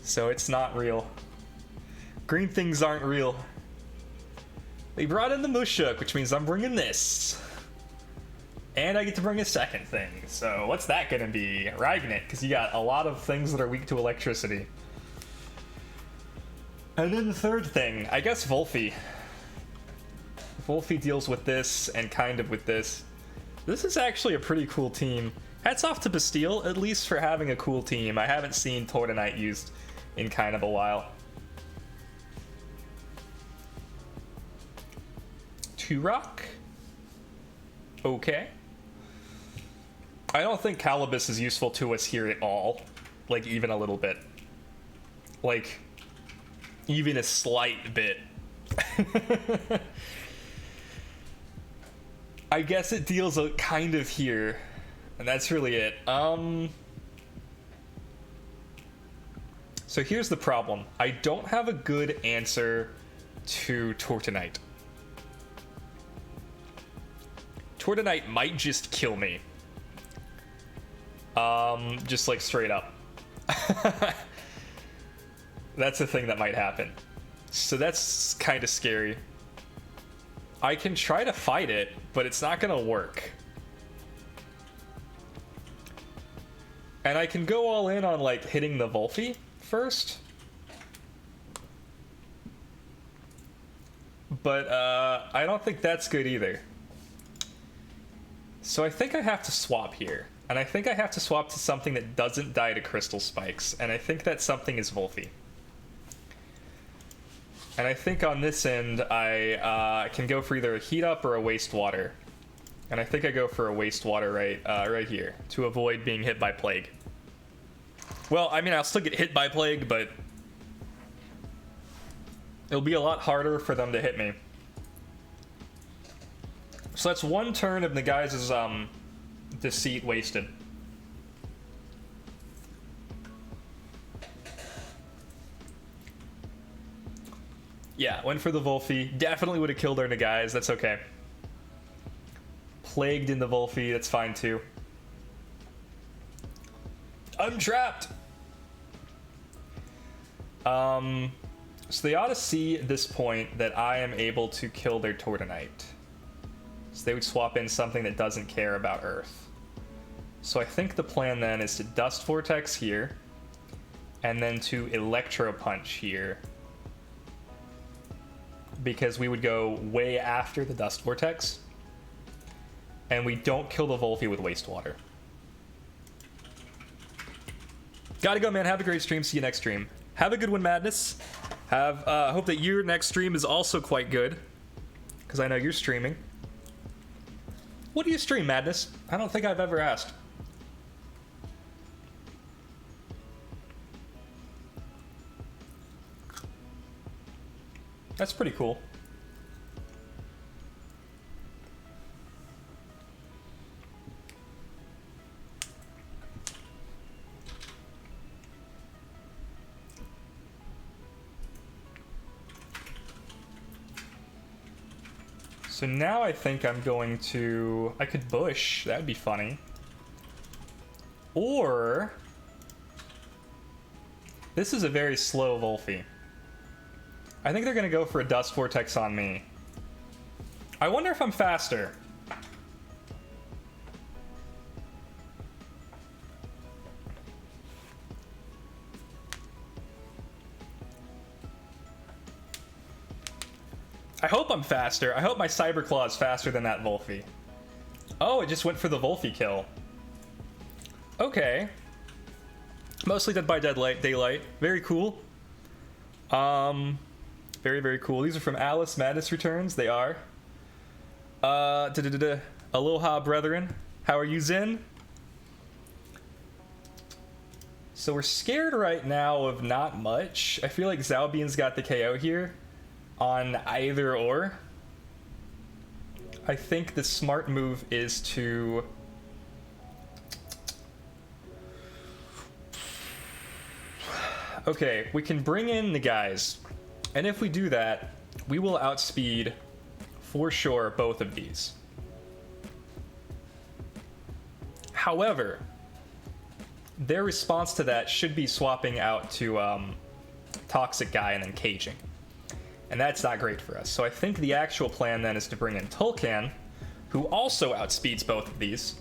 So it's not real. Green things aren't real. They brought in the Mushuk, which means I'm bringing this. And I get to bring a second thing. So what's that gonna be? Ragnit, because you got a lot of things that are weak to electricity. And then the third thing, I guess Volphy. Volphy deals with this and kind of with this. This is actually a pretty cool team. Hats off to Bastille, at least for having a cool team. I haven't seen Tortonite used in kind of a while. Turok? Okay. I don't think Calibus is useful to us here at all. Like, even a little bit. Like, even a slight bit. I guess it deals a kind of here. And that's really it. So here's the problem. I don't have a good answer to Tortonite. Tortonite might just kill me. Just like straight up. That's a thing that might happen. So that's kind of scary. I can try to fight it, but it's not gonna work. And I can go all in on like hitting the Volphy first. But I don't think that's good either. So I think I have to swap here. And I think I have to swap to something that doesn't die to crystal spikes. And I think that something is Volphy. And I think on this end, I can go for either a heat up or a waste water. And I think I go for a waste water right here to avoid being hit by plague. Well, I mean, I'll still get hit by plague, but it'll be a lot harder for them to hit me. So that's one turn of Nagai's Deceit wasted. Yeah, went for the Volphy. Definitely would have killed our Nagai's. That's okay. Plagued in the Volphy. That's fine too. I'm trapped. So they ought to see at this point that I am able to kill their Tortonite. So they would swap in something that doesn't care about Earth. So I think the plan then is to Dust Vortex here, and then to Electro Punch here. Because we would go way after the Dust Vortex. And we don't kill the Volphy with Wastewater. Gotta go, man. Have a great stream. See you next stream. Have a good one, Madness. Hope that your next stream is also quite good. Because I know you're streaming. What do you stream, Madness? I don't think I've ever asked. That's pretty cool. So now I think I'm going to... I could bush. That would be funny. Or... This is a very slow Volphy. I think they're going to go for a Dust Vortex on me. I wonder if I'm faster. I hope I'm faster. I hope my Cyber Claw is faster than that Volphy. Oh, it just went for the Volphy kill. Okay. Mostly dead by daylight. Very cool. Very, very cool. These are from Alice Madness Returns. They are. Aloha, brethren. How are you, Zen? So we're scared right now of not much. I feel like Zalbian's got the KO here on either or. I think the smart move is to... Okay, we can bring in the guys. And if we do that, we will outspeed, for sure, both of these. However, their response to that should be swapping out to Toxic Guy and then caging. And that's not great for us. So I think the actual plan then is to bring in Tulkan, who also outspeeds both of these,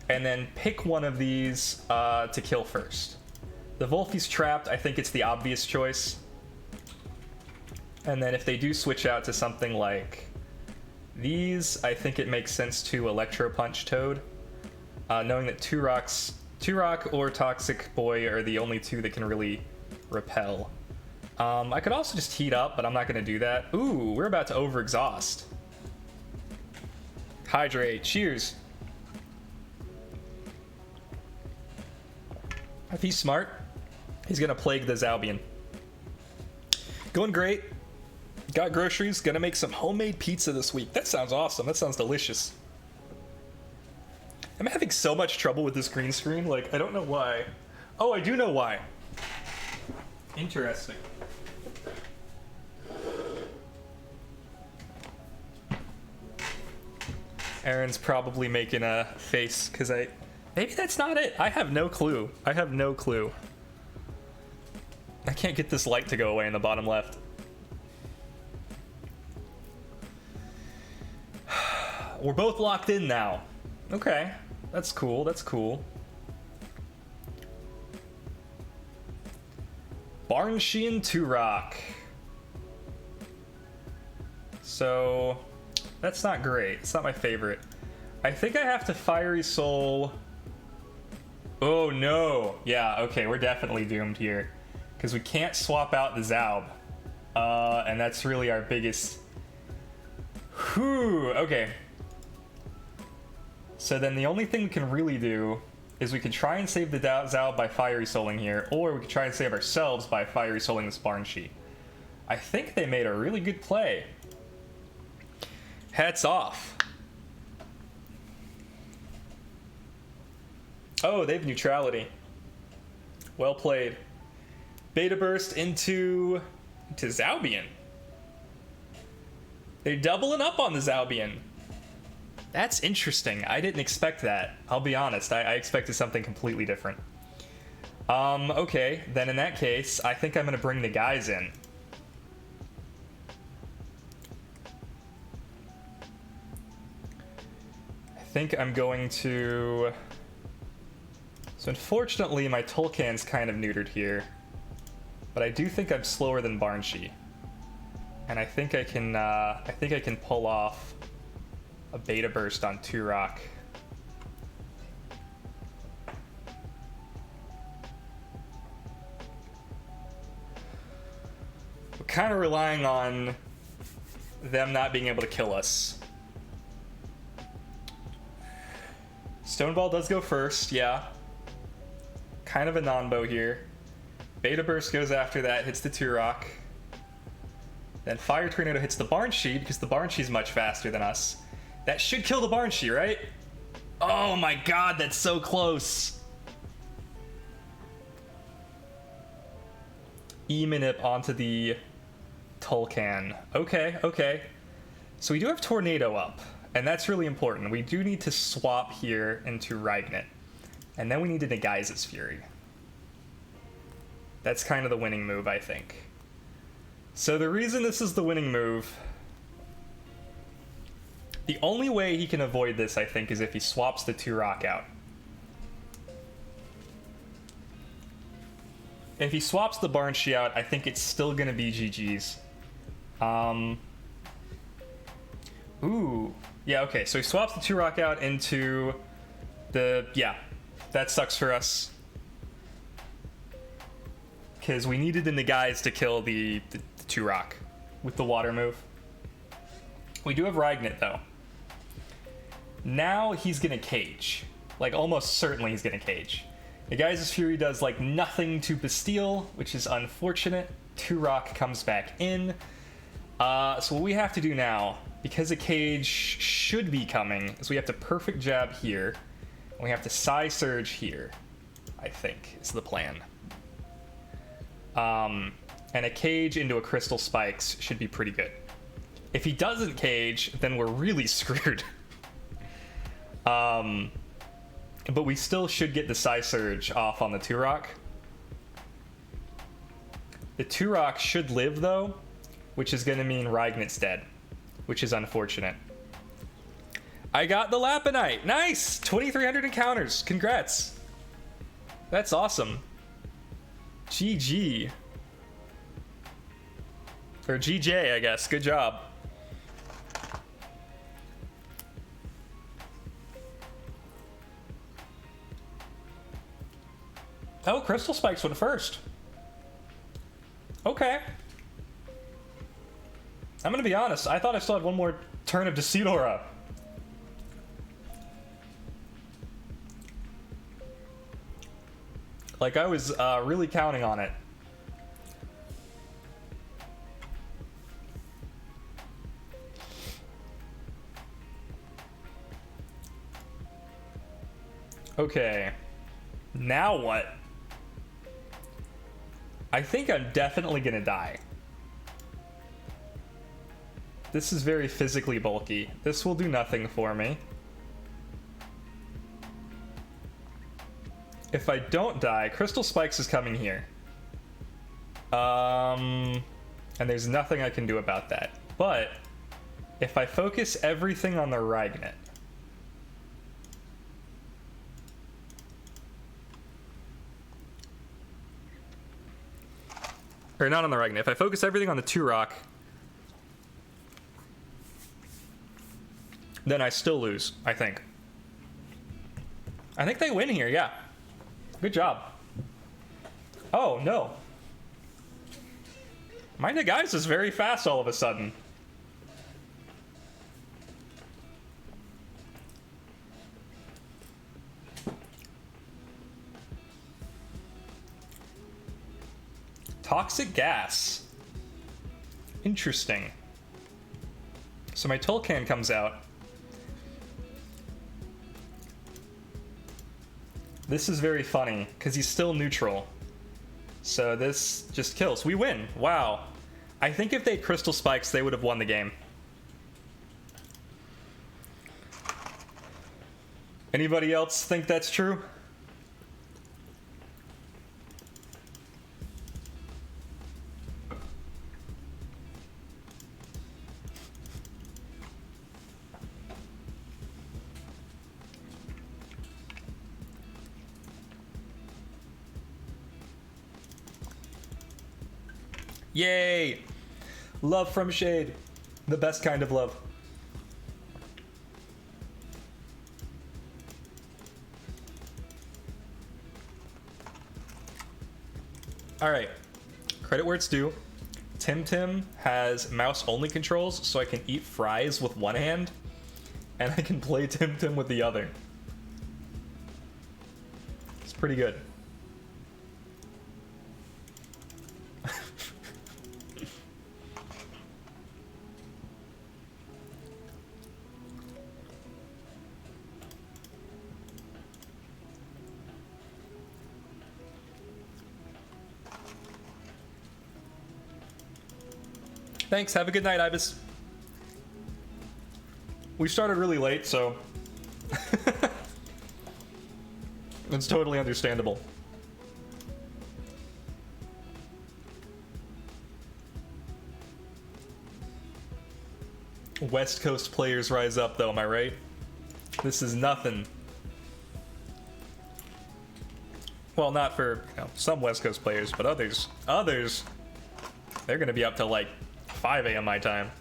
and then pick one of these to kill first. The Volphy's trapped. I think it's the obvious choice. And then if they do switch out to something like these, I think it makes sense to Electro Punch Toad, knowing that Turok or Toxic Boy are the only two that can really repel. I could also just heat up, but I'm not going to do that. Ooh, we're about to overexhaust. Hydrate. Cheers. If he's smart, he's going to plague the Zalbian. Going great. Got groceries. Gonna make some homemade pizza this week. That sounds awesome. That sounds delicious. I'm having so much trouble with this green screen. Like, I don't know why. Oh, I do know why. Interesting. Aaron's probably making a face because maybe that's not it. I have no clue. I have no clue. I can't get this light to go away in the bottom left. We're both locked in now. Okay, that's cool, that's cool. Barnshe and Turok. So, that's not great. It's not my favorite. I think I have to Fiery Soul. Oh no. Yeah, okay, we're definitely doomed here. Because we can't swap out the Zaub. And that's really our biggest... Whew, okay. So then the only thing we can really do is we could try and save the Zaub by Fiery Souling here, or we could try and save ourselves by Fiery Souling this Barnshe. I think they made a really good play. Hats off. Oh, they have neutrality. Well played. Beta Burst into Zaubian. They're doubling up on the Zaubian. That's interesting. I didn't expect that. I'll be honest. I expected something completely different. Okay. Then in that case, I think I'm going to bring the guys in. I think I'm going to... So unfortunately, my Tolkien's kind of neutered here. But I do think I'm slower than Barnshe. And I think I can pull off a Beta Burst on Turok. We're kind of relying on them not being able to kill us. Stoneball does go first, yeah. Kind of a non-bow here. Beta Burst goes after that, hits the Turok. Then Fire Tornado hits the Barnshe, because the Barnshe's much faster than us. That should kill the Barnshe, right? Oh my god, that's so close! E-Manip onto the Tolkien. Okay, okay. So we do have Tornado up, and that's really important. We do need to swap here into Ragnet. And then we need to Nagai's Fury. That's kind of the winning move, I think. So the reason this is the winning move... The only way he can avoid this, I think, is if he swaps the Turok out. If he swaps the Barnshe out, I think it's still going to be GG's. Ooh. Yeah, okay, so he swaps the Turok out into the... Yeah, that sucks for us. Because we needed the Nagai's to kill the Turok with the water move. We do have Ragnet, though. Now he's gonna cage. Like, almost certainly he's gonna cage. Nagai's Fury does, like, nothing to Bastille, which is unfortunate. Turok comes back in. So what we have to do now, because a cage should be coming, is we have to perfect jab here. And we have to Psy Surge here, I think, is the plan. And a cage into a Crystal Spikes should be pretty good. If he doesn't cage, then we're really screwed. But we still should get the Psy Surge off on the Turok. The Turok should live, though, which is going to mean Ragnet's dead, which is unfortunate. I got the Lapunite. Nice! 2,300 encounters. Congrats. That's awesome. GG. Or GJ, I guess. Good job. Oh, Crystal Spikes went first. Okay. I'm gonna be honest, I thought I still had one more turn of Decidora. Like, I was really counting on it. Okay. Now what? I think I'm definitely gonna die. This is very physically bulky. This will do nothing for me. If I don't die, Crystal Spikes is coming here. And there's nothing I can do about that. But if I focus everything on the Ragnet, Or not on the Ragna. If I focus everything on the Turok, then I still lose, I think. I think they win here, yeah. Good job. Oh, no. My Nagai's is very fast all of a sudden. Toxic gas. Interesting. So my Tulkan comes out. This is very funny, because he's still neutral. So this just kills. We win. Wow. I think if they had Crystal Spikes, they would have won the game. Anybody else think that's true? Yay! Love from Shade. The best kind of love. Alright. Credit where it's due. Temtem has mouse-only controls, so I can eat fries with one hand, and I can play Temtem with the other. It's pretty good. Thanks, have a good night, Ibis. We started really late, so it's totally understandable. West Coast players rise up, though, am I right? This is nothing. Well, not for some West Coast players, but others, they're gonna be up till like 5 a.m. my time.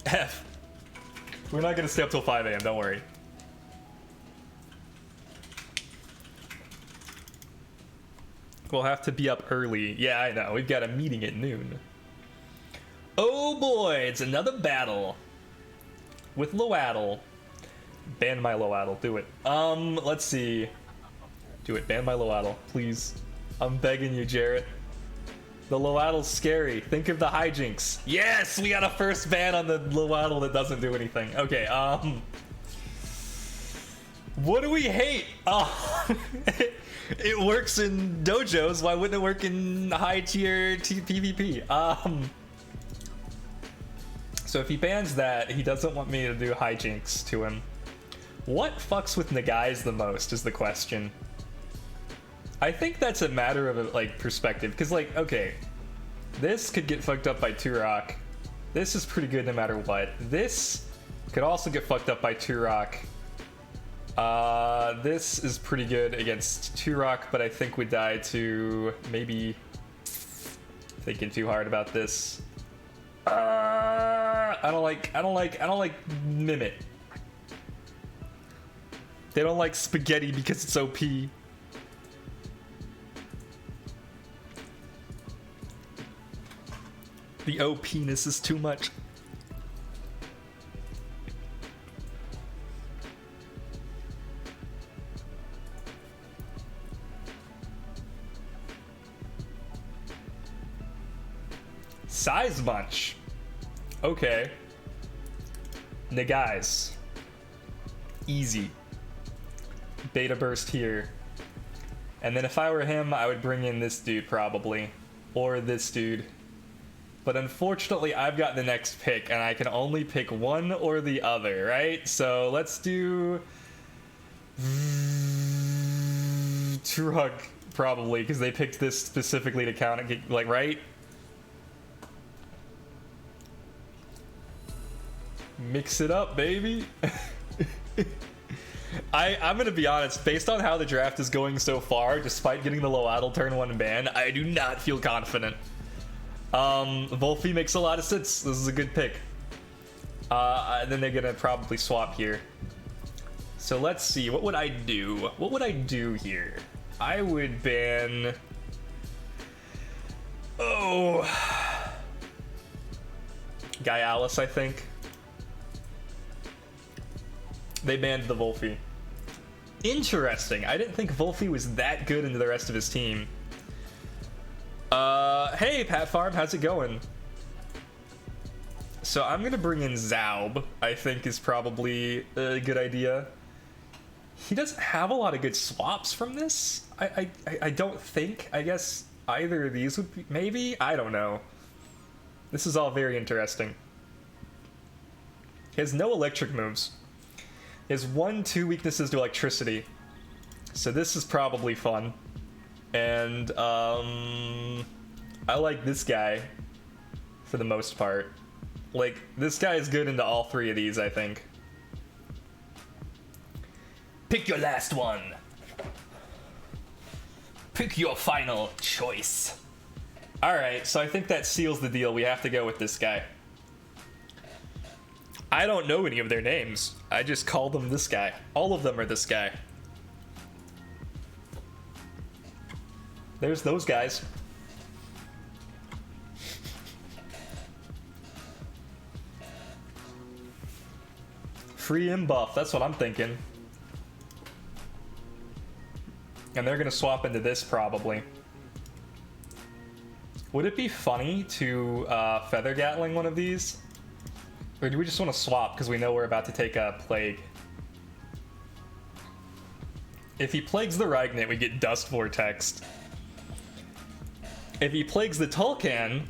F. We're not gonna stay up till 5 a.m., don't worry. We'll have to be up early. Yeah, I know. We've got a meeting at noon. Oh boy, it's another battle. With Loaddle. Ban my Loaddle, do it. Let's see. Do it, ban my Loaddle, please. I'm begging you, Jarrett. The Loaddle's scary. Think of the hijinks. Yes, we got a first ban on the Loaddle that doesn't do anything. Okay, what do we hate? Oh, it works in dojos. Why wouldn't it work in high tier PvP? So if he bans that, he doesn't want me to do hijinks to him. What fucks with Nagai's the most is the question. I think that's a matter of like perspective, because like, okay, this could get fucked up by Turok. This is pretty good no matter what. This could also get fucked up by Turok. This is pretty good against Turok, but I think we die to maybe thinking too hard about this. I don't like Mimit. They don't like spaghetti because it's OP. The OP-ness is too much. Size bunch. Okay. Nagai's. Easy. Beta burst here. And then if I were him, I would bring in this dude probably. Or this dude. But unfortunately, I've got the next pick, and I can only pick one or the other, right? So let's do Turok probably, because they picked this specifically to count it, like, right? Mix it up, baby. I'm gonna be honest, based on how the draft is going so far, despite getting the Loaddle turn 1 ban, I do not feel confident. Wolfie makes a lot of sense. This is a good pick. Then they're gonna probably swap here. So let's see, what would I do? What would I do here? I would ban... Oh... Guy Alice, I think. They banned the Wolfie. Interesting. I didn't think Wolfie was that good into the rest of his team. Hey, Pat Farm, how's it going? So I'm gonna bring in Zaub, I think is probably a good idea. He doesn't have a lot of good swaps from this. I don't think. I guess either of these would be, maybe? I don't know. This is all very interesting. He has no electric moves. He has 1-2 weaknesses to electricity. So this is probably fun. And I like this guy for the most part. Like, this guy is good into all 3 of these, I think. Pick your last one. Pick your final choice. Alright, so I think that seals the deal. We have to go with this guy. I don't know any of their names. I just call them this guy. All of them are this guy. There's those guys. Free imbuff, that's what I'm thinking. And they're gonna swap into this probably. Would it be funny to Feather Gatling one of these? Or do we just want to swap because we know we're about to take a Plague? If he Plagues the Ragnit, we get Dust Vortexed. If he Plagues the Tulkan,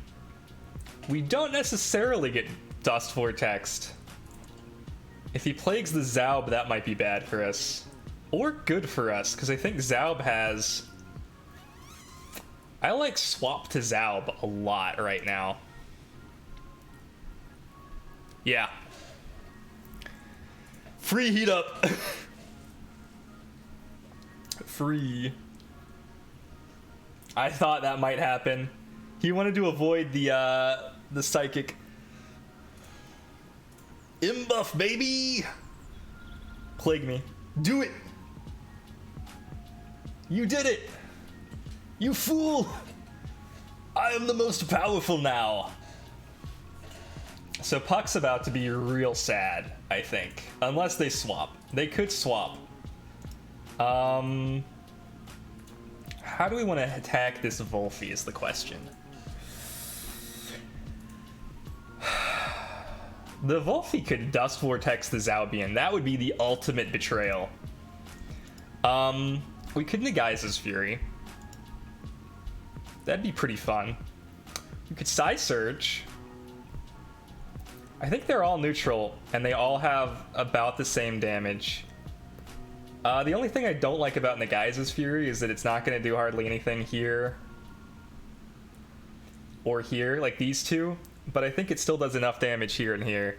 we don't necessarily get Dust Vortexed. If he Plagues the Zaub, that might be bad for us. Or good for us, because I think Zaub has... I like swap to Zaub a lot right now. Yeah. Free heat up. Free. I thought that might happen. He wanted to avoid the psychic. Imbuff, baby. Plague me. Do it. You did it. You fool. I am the most powerful now. So Puck's about to be real sad, I think. Unless they swap. They could swap. How do we want to attack this Wolfie is the question. The Wolfie could Dust Vortex the Zaubian. That would be the ultimate betrayal. We could Nagai's Fury. That'd be pretty fun. We could Psy Surge. I think they're all neutral, and they all have about the same damage. The only thing I don't like about Nagai's Fury is that it's not going to do hardly anything here. Or here, like these two. But I think it still does enough damage here and here.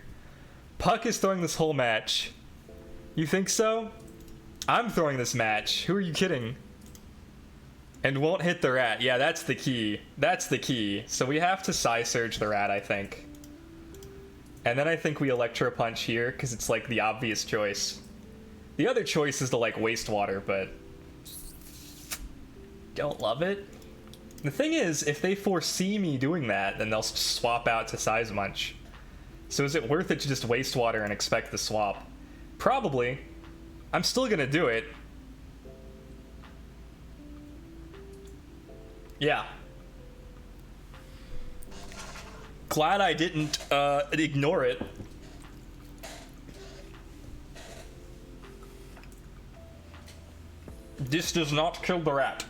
Puck is throwing this whole match. You think so? I'm throwing this match. Who are you kidding? And won't hit the rat. Yeah, that's the key. That's the key. So we have to Psy Surge the rat, I think. And then I think we Electro Punch here, because it's like the obvious choice. The other choice is to like Wastewater, but... don't love it. The thing is, if they foresee me doing that, then they'll swap out to Size Munch. So is it worth it to just Wastewater and expect the swap? Probably. I'm still gonna do it. Yeah. Glad I didn't ignore it. This does not kill the rat.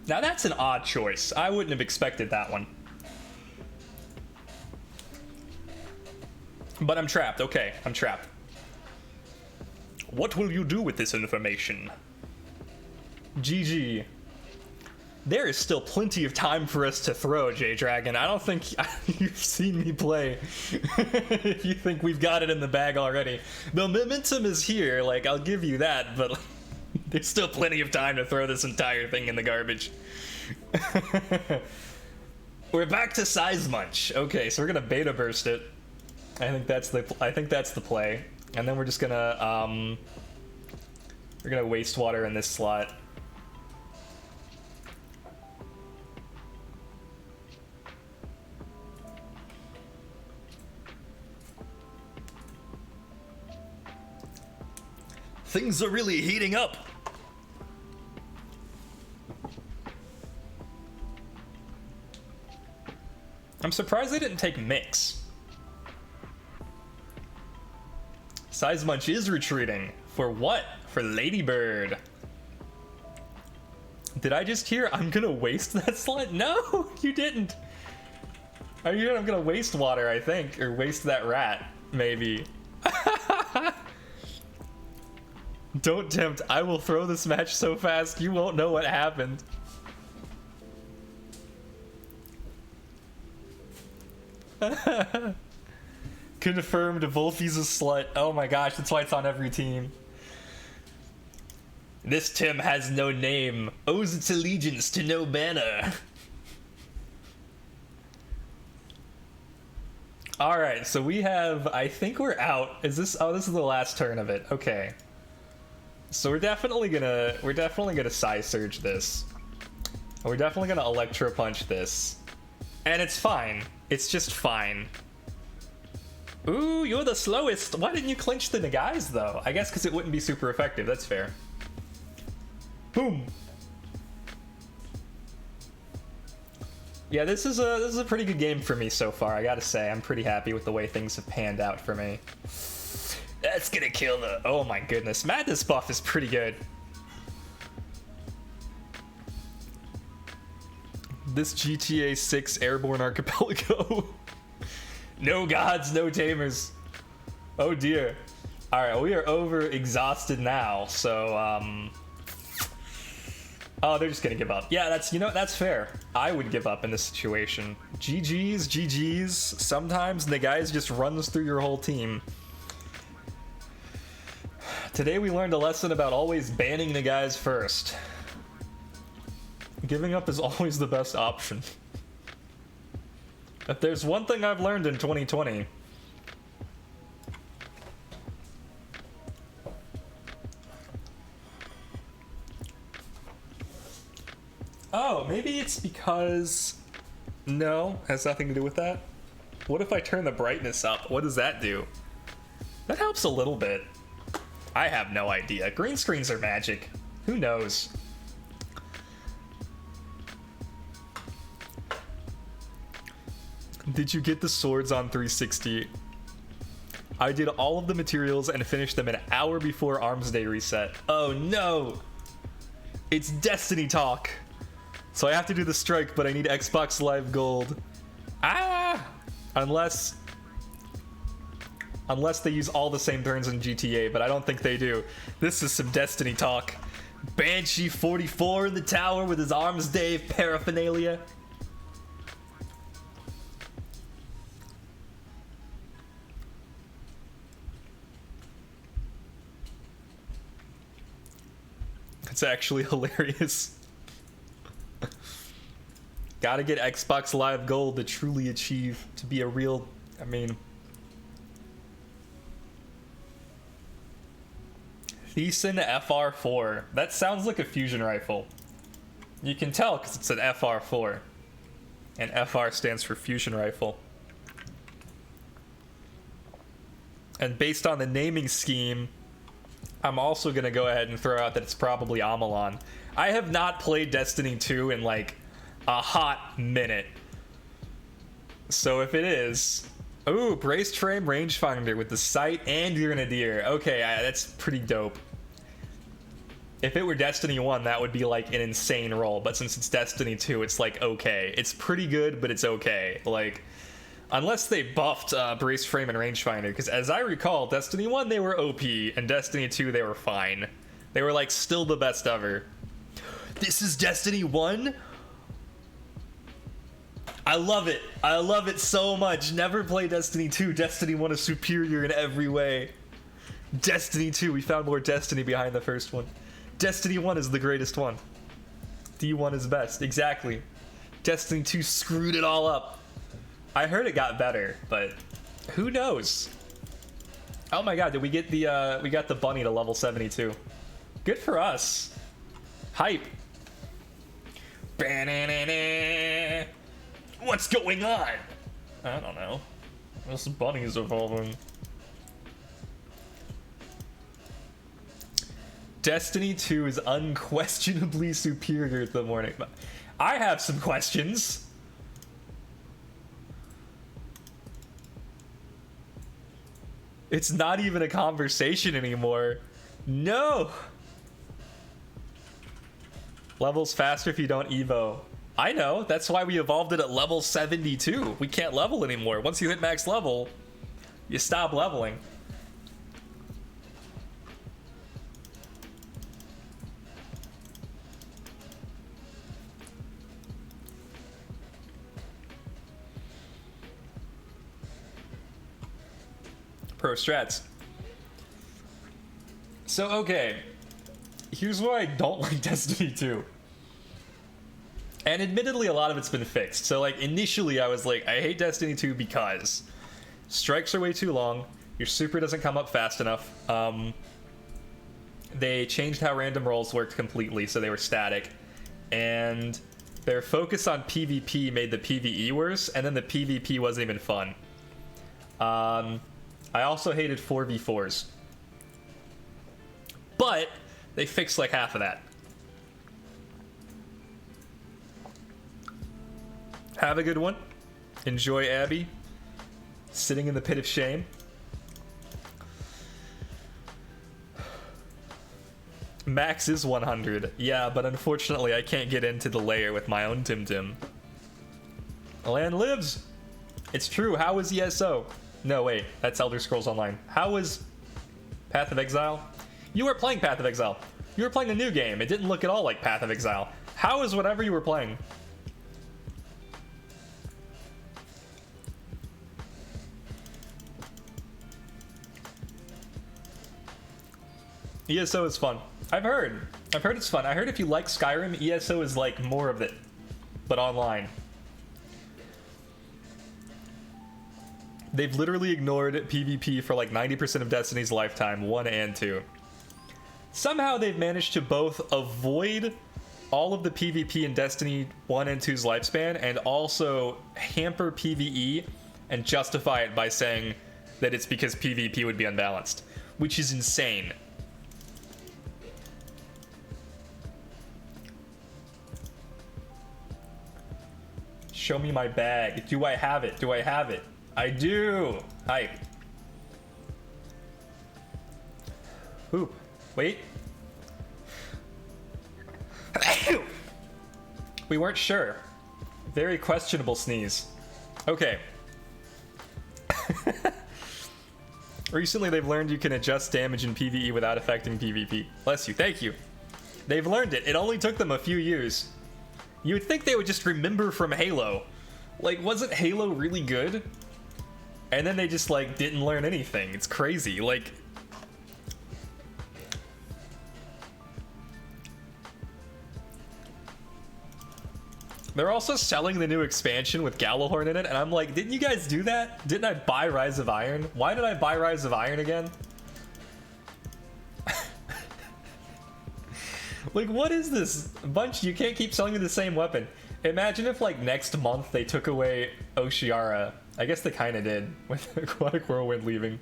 Now that's an odd choice. I wouldn't have expected that one. But I'm trapped. Okay, I'm trapped. What will you do with this information? GG. There is still plenty of time for us to throw, J-Dragon. I don't think you've seen me play. You think we've got it in the bag already. The momentum is here, like, I'll give you that, but there's still plenty of time to throw this entire thing in the garbage. We're back to Size Munch. Okay, so we're gonna beta burst it. I think that's the play. And then we're just gonna, we're gonna waste water in this slot. Things are really heating up. I'm surprised they didn't take Mix. Size Munch is retreating. For what? For Ladybird. Did I just hear I'm gonna waste that slot? No, you didn't. I hear I'm gonna waste water, I think. Or waste that rat, maybe. Don't tempt. I will throw this match so fast you won't know what happened. Confirmed, Wolfie's a slut. Oh my gosh, that's why it's on every team. This Tim has no name, owes its allegiance to no banner. Alright, so we have, I think we're out. Is this, oh, this is the last turn of it. Okay. So we're definitely gonna Psy Surge this. We're definitely gonna Electro Punch this. And it's fine. It's just fine. Ooh, you're the slowest. Why didn't you clinch the Nagais though? I guess because it wouldn't be super effective. That's fair. Boom. Yeah, this is a pretty good game for me so far. I gotta say, I'm pretty happy with the way things have panned out for me. That's gonna kill the... Oh my goodness. Madness buff is pretty good. This GTA 6 Airborne Archipelago. No gods, no tamers. Oh dear. Alright, we are over exhausted now, so, oh, they're just gonna give up. Yeah, that's, you know, that's fair. I would give up in this situation. GG's, GG's. Sometimes the guys just runs through your whole team. Today we learned a lesson about always banning the guys first. Giving up is always the best option. If there's one thing I've learned in 2020... Oh, maybe it's because... No, has nothing to do with that. What if I turn the brightness up? What does that do? That helps a little bit. I have no idea. Green screens are magic. Who knows? Did you get the swords on 360? I did all of the materials and finished them an hour before Arms Day reset. Oh no! It's Destiny talk! So I have to do the strike, but I need Xbox Live Gold. Ah! Unless they use all the same turns in GTA, but I don't think they do. This is some Destiny talk. Banshee 44 in the tower with his Arms Day paraphernalia. It's actually hilarious. Gotta get Xbox Live Gold to truly achieve, to be a real, I mean... Thiessen FR4. That sounds like a fusion rifle. You can tell because it's an FR4. And FR stands for fusion rifle. And based on the naming scheme, I'm also gonna go ahead and throw out that it's probably Amalon. I have not played Destiny 2 in like a hot minute. So if it is... Ooh, braced frame rangefinder with the sight and grenadier. Okay, that's pretty dope. If it were Destiny 1, that would be like an insane roll. But since it's Destiny 2, it's like okay. It's pretty good, but it's okay. Like, unless they buffed braced frame and rangefinder. Because as I recall, Destiny 1, they were OP. And Destiny 2, they were fine. They were like still the best ever. This is Destiny 1? I love it. I love it so much. Never play Destiny 2. Destiny 1 is superior in every way. Destiny 2, we found more Destiny behind the first one. Destiny 1 is the greatest one. D1 is best, exactly. Destiny 2 screwed it all up. I heard it got better, but who knows? Oh my god, did we get the, we got the bunny to level 72. Good for us. Hype. What's going on? I don't know. This bunny is evolving. Destiny 2 is unquestionably superior to the morning. I have some questions. It's not even a conversation anymore. No. Levels faster if you don't evo. I know, that's why we evolved it at level 72. We can't level anymore. Once you hit max level, you stop leveling. Pro strats. So, okay. Here's why I don't like Destiny 2. And admittedly, a lot of it's been fixed. So, like, initially I was like, I hate Destiny 2 because strikes are way too long. Your super doesn't come up fast enough. They changed how random rolls worked completely, so they were static. And their focus on PvP made the PvE worse, and then the PvP wasn't even fun. I also hated 4v4s. But they fixed like half of that. Have a good one. Enjoy Abby. Sitting in the pit of shame. Max is 100. Yeah, but unfortunately I can't get into the layer with my own Temtem. Land lives. It's true. How is ESO? No, wait. That's Elder Scrolls Online. How is Path of Exile? You were playing Path of Exile. You were playing a new game. It didn't look at all like Path of Exile. How is whatever you were playing? ESO is fun. I've heard it's fun. I heard if you like Skyrim, ESO is like more of it, but online. They've literally ignored PvP for like 90% of Destiny's lifetime, 1 and 2. Somehow they've managed to both avoid all of the PvP in Destiny 1 and 2's lifespan and also hamper PvE and justify it by saying that it's because PvP would be unbalanced, which is insane. Show me my bag. Do I have it? Do I have it? I do. Hype. Oop. Wait. We weren't sure. Very questionable sneeze. Okay. Recently, they've learned you can adjust damage in PvE without affecting PvP. Bless you. Thank you. They've learned it. It only took them a few years. You would think they would just remember from Halo. Like, wasn't Halo really good? And then they just, like, didn't learn anything. It's crazy. Like... They're also selling the new expansion with Gallahorn in it, and I'm like, didn't you guys do that? Didn't I buy Rise of Iron? Why did I buy Rise of Iron again? Like, what is this? Bunch, you can't keep selling me the same weapon. Imagine if, like, next month they took away Oshiara. I guess they kind of did, with Aquatic Whirlwind leaving.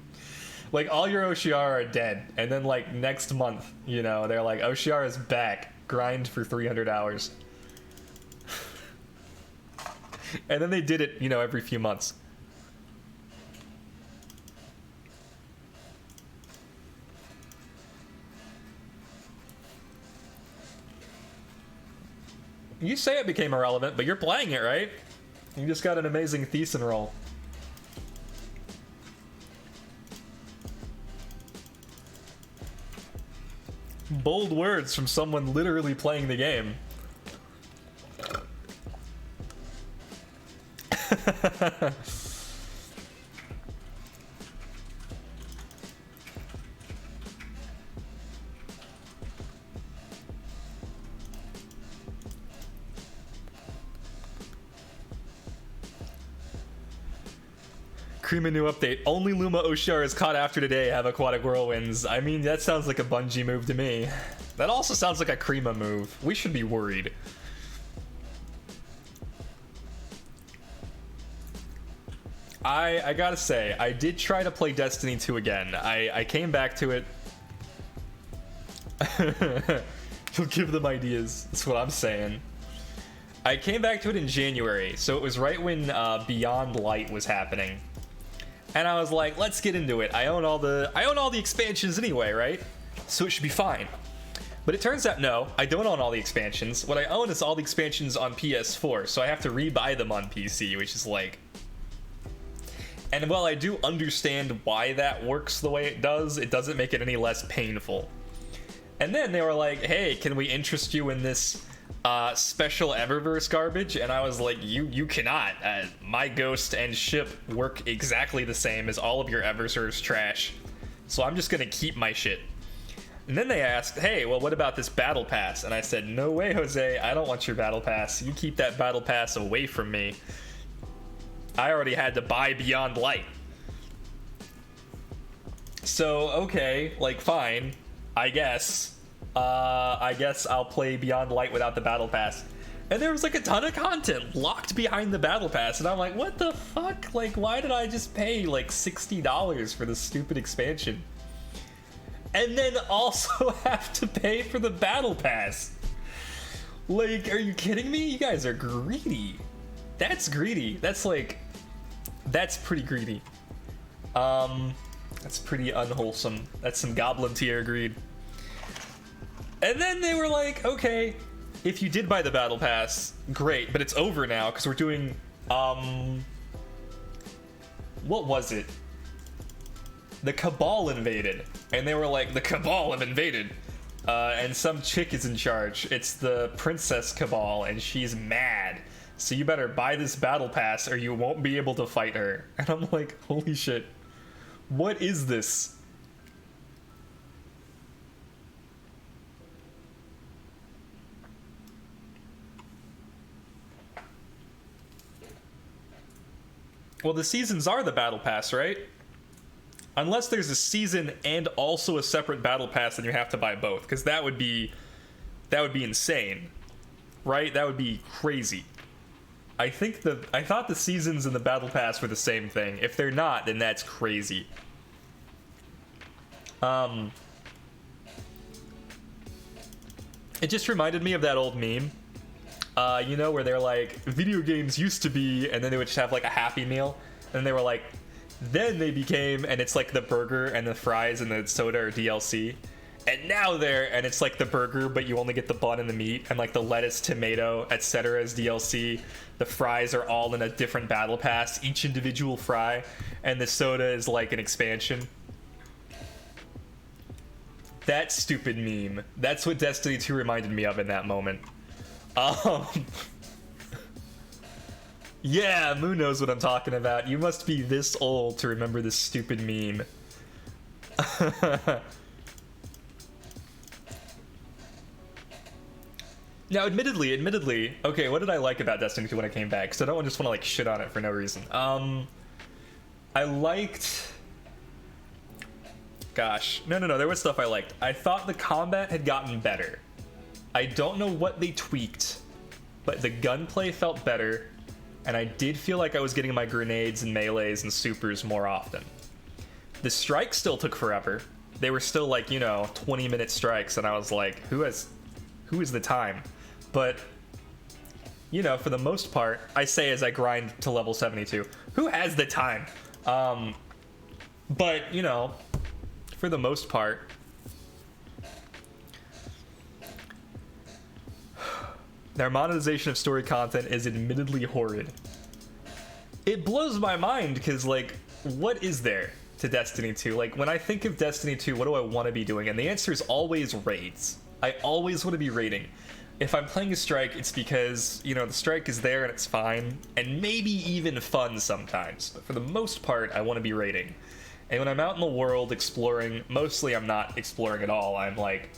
Like, all your Oshiara are dead, and then, like, next month, you know, they're like, Oshiara's back. Grind for 300 hours. And then they did it, you know, every few months. You say it became irrelevant, but you're playing it, right? You just got an amazing Thiessen roll. Bold words from someone literally playing the game. Cream a new update. Only Luma Oshiars caught after today have aquatic whirlwinds. I mean, that sounds like a Bungie move to me. That also sounds like a Krima move. We should be worried. I gotta say, I did try to play Destiny 2 again. I came back to it. You'll give them ideas. That's what I'm saying. I came back to it in January, so it was right when Beyond Light was happening. And I was like, let's get into it. I own all the expansions anyway, right? So it should be fine. But it turns out no, I don't own all the expansions. What I own is all the expansions on PS4, so I have to rebuy them on PC, which is like... And while I do understand why that works the way it doesn't make it any less painful. And then they were like, hey, can we interest you in this special Eververse garbage? And I was like, you cannot. My Ghost and ship work exactly the same as all of your Eververse trash. So I'm just gonna keep my shit. And then they asked, hey, well, what about this battle pass? And I said, no way, Jose, I don't want your battle pass. You keep that battle pass away from me. I already had to buy Beyond Light. So, okay, like, fine, I guess. I guess I'll play Beyond Light without the battle pass. And there was like a ton of content locked behind the battle pass, and I'm like, what the fuck? Like, why did I just pay like $60 for this stupid expansion? And then also have to pay for the battle pass. Like, are you kidding me? You guys are greedy. That's greedy. That's like, that's pretty greedy. That's pretty unwholesome. That's some goblin tier greed. And then they were like, okay, if you did buy the battle pass, great, but it's over now because we're doing, what was it? The Cabal invaded. And they were like, the Cabal have invaded. And some chick is in charge. It's the Princess Cabal, and she's mad. So you better buy this battle pass or you won't be able to fight her. And I'm like, holy shit. What is this? Well, the seasons are the battle pass, right? Unless there's a season and also a separate battle pass, then you have to buy both, because that would be insane, right? That would be crazy. I thought the seasons and the battle pass were the same thing. If they're not, then that's crazy. It just reminded me of that old meme. You know, where they're like, video games used to be, and then they would just have like a Happy Meal, and they were like, then they became, and it's like the burger and the fries and the soda are DLC, and now and it's like the burger, but you only get the bun and the meat, and like the lettuce, tomato, etc. is DLC. The fries are all in a different battle pass, each individual fry, and the soda is like an expansion. That stupid meme. That's what Destiny 2 reminded me of in that moment. Yeah, Moo knows what I'm talking about. You must be this old to remember this stupid meme. Now, admittedly, okay, what did I like about Destiny 2 when I came back? Because I don't just want to, like, shit on it for no reason. I liked... Gosh, no, there was stuff I liked. I thought the combat had gotten better. I don't know what they tweaked, but the gunplay felt better, and I did feel like I was getting my grenades and melees and supers more often. The strikes still took forever. They were still like, 20-minute strikes, and I was like, who is the time? But, for the most part, I say as I grind to level 72, who has the time? But, for the most part, their monetization of story content is admittedly horrid. It blows my mind because, like, what is there to Destiny 2? Like, when I think of Destiny 2, what do I want to be doing? And the answer is always raids. I always want to be raiding. if I'm playing a strike, it's because, you know, the strike is there and it's fine, and maybe even fun sometimes. But for the most part, I want to be raiding. And when I'm out in the world exploring, mostly I'm not exploring at all. I'm like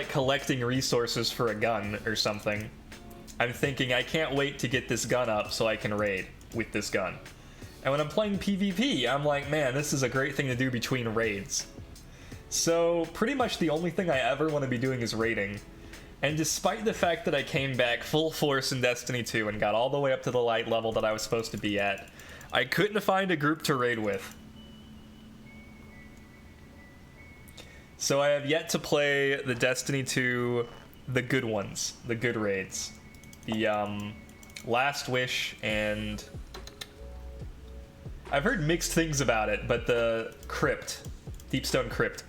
collecting resources for a gun or something. I'm thinking I can't wait to get this gun up so I can raid with this gun. And when I'm playing PvP, I'm like, man, this is a great thing to do between raids. So pretty much the only thing I ever want to be doing is raiding. And despite the fact that I came back full force in Destiny 2 and got all the way up to the light level that I was supposed to be at, I couldn't find a group to raid with. So I have yet to play the Destiny 2, the good ones, the good raids. The Last Wish, and I've heard mixed things about it, but the Crypt, Deepstone Crypt.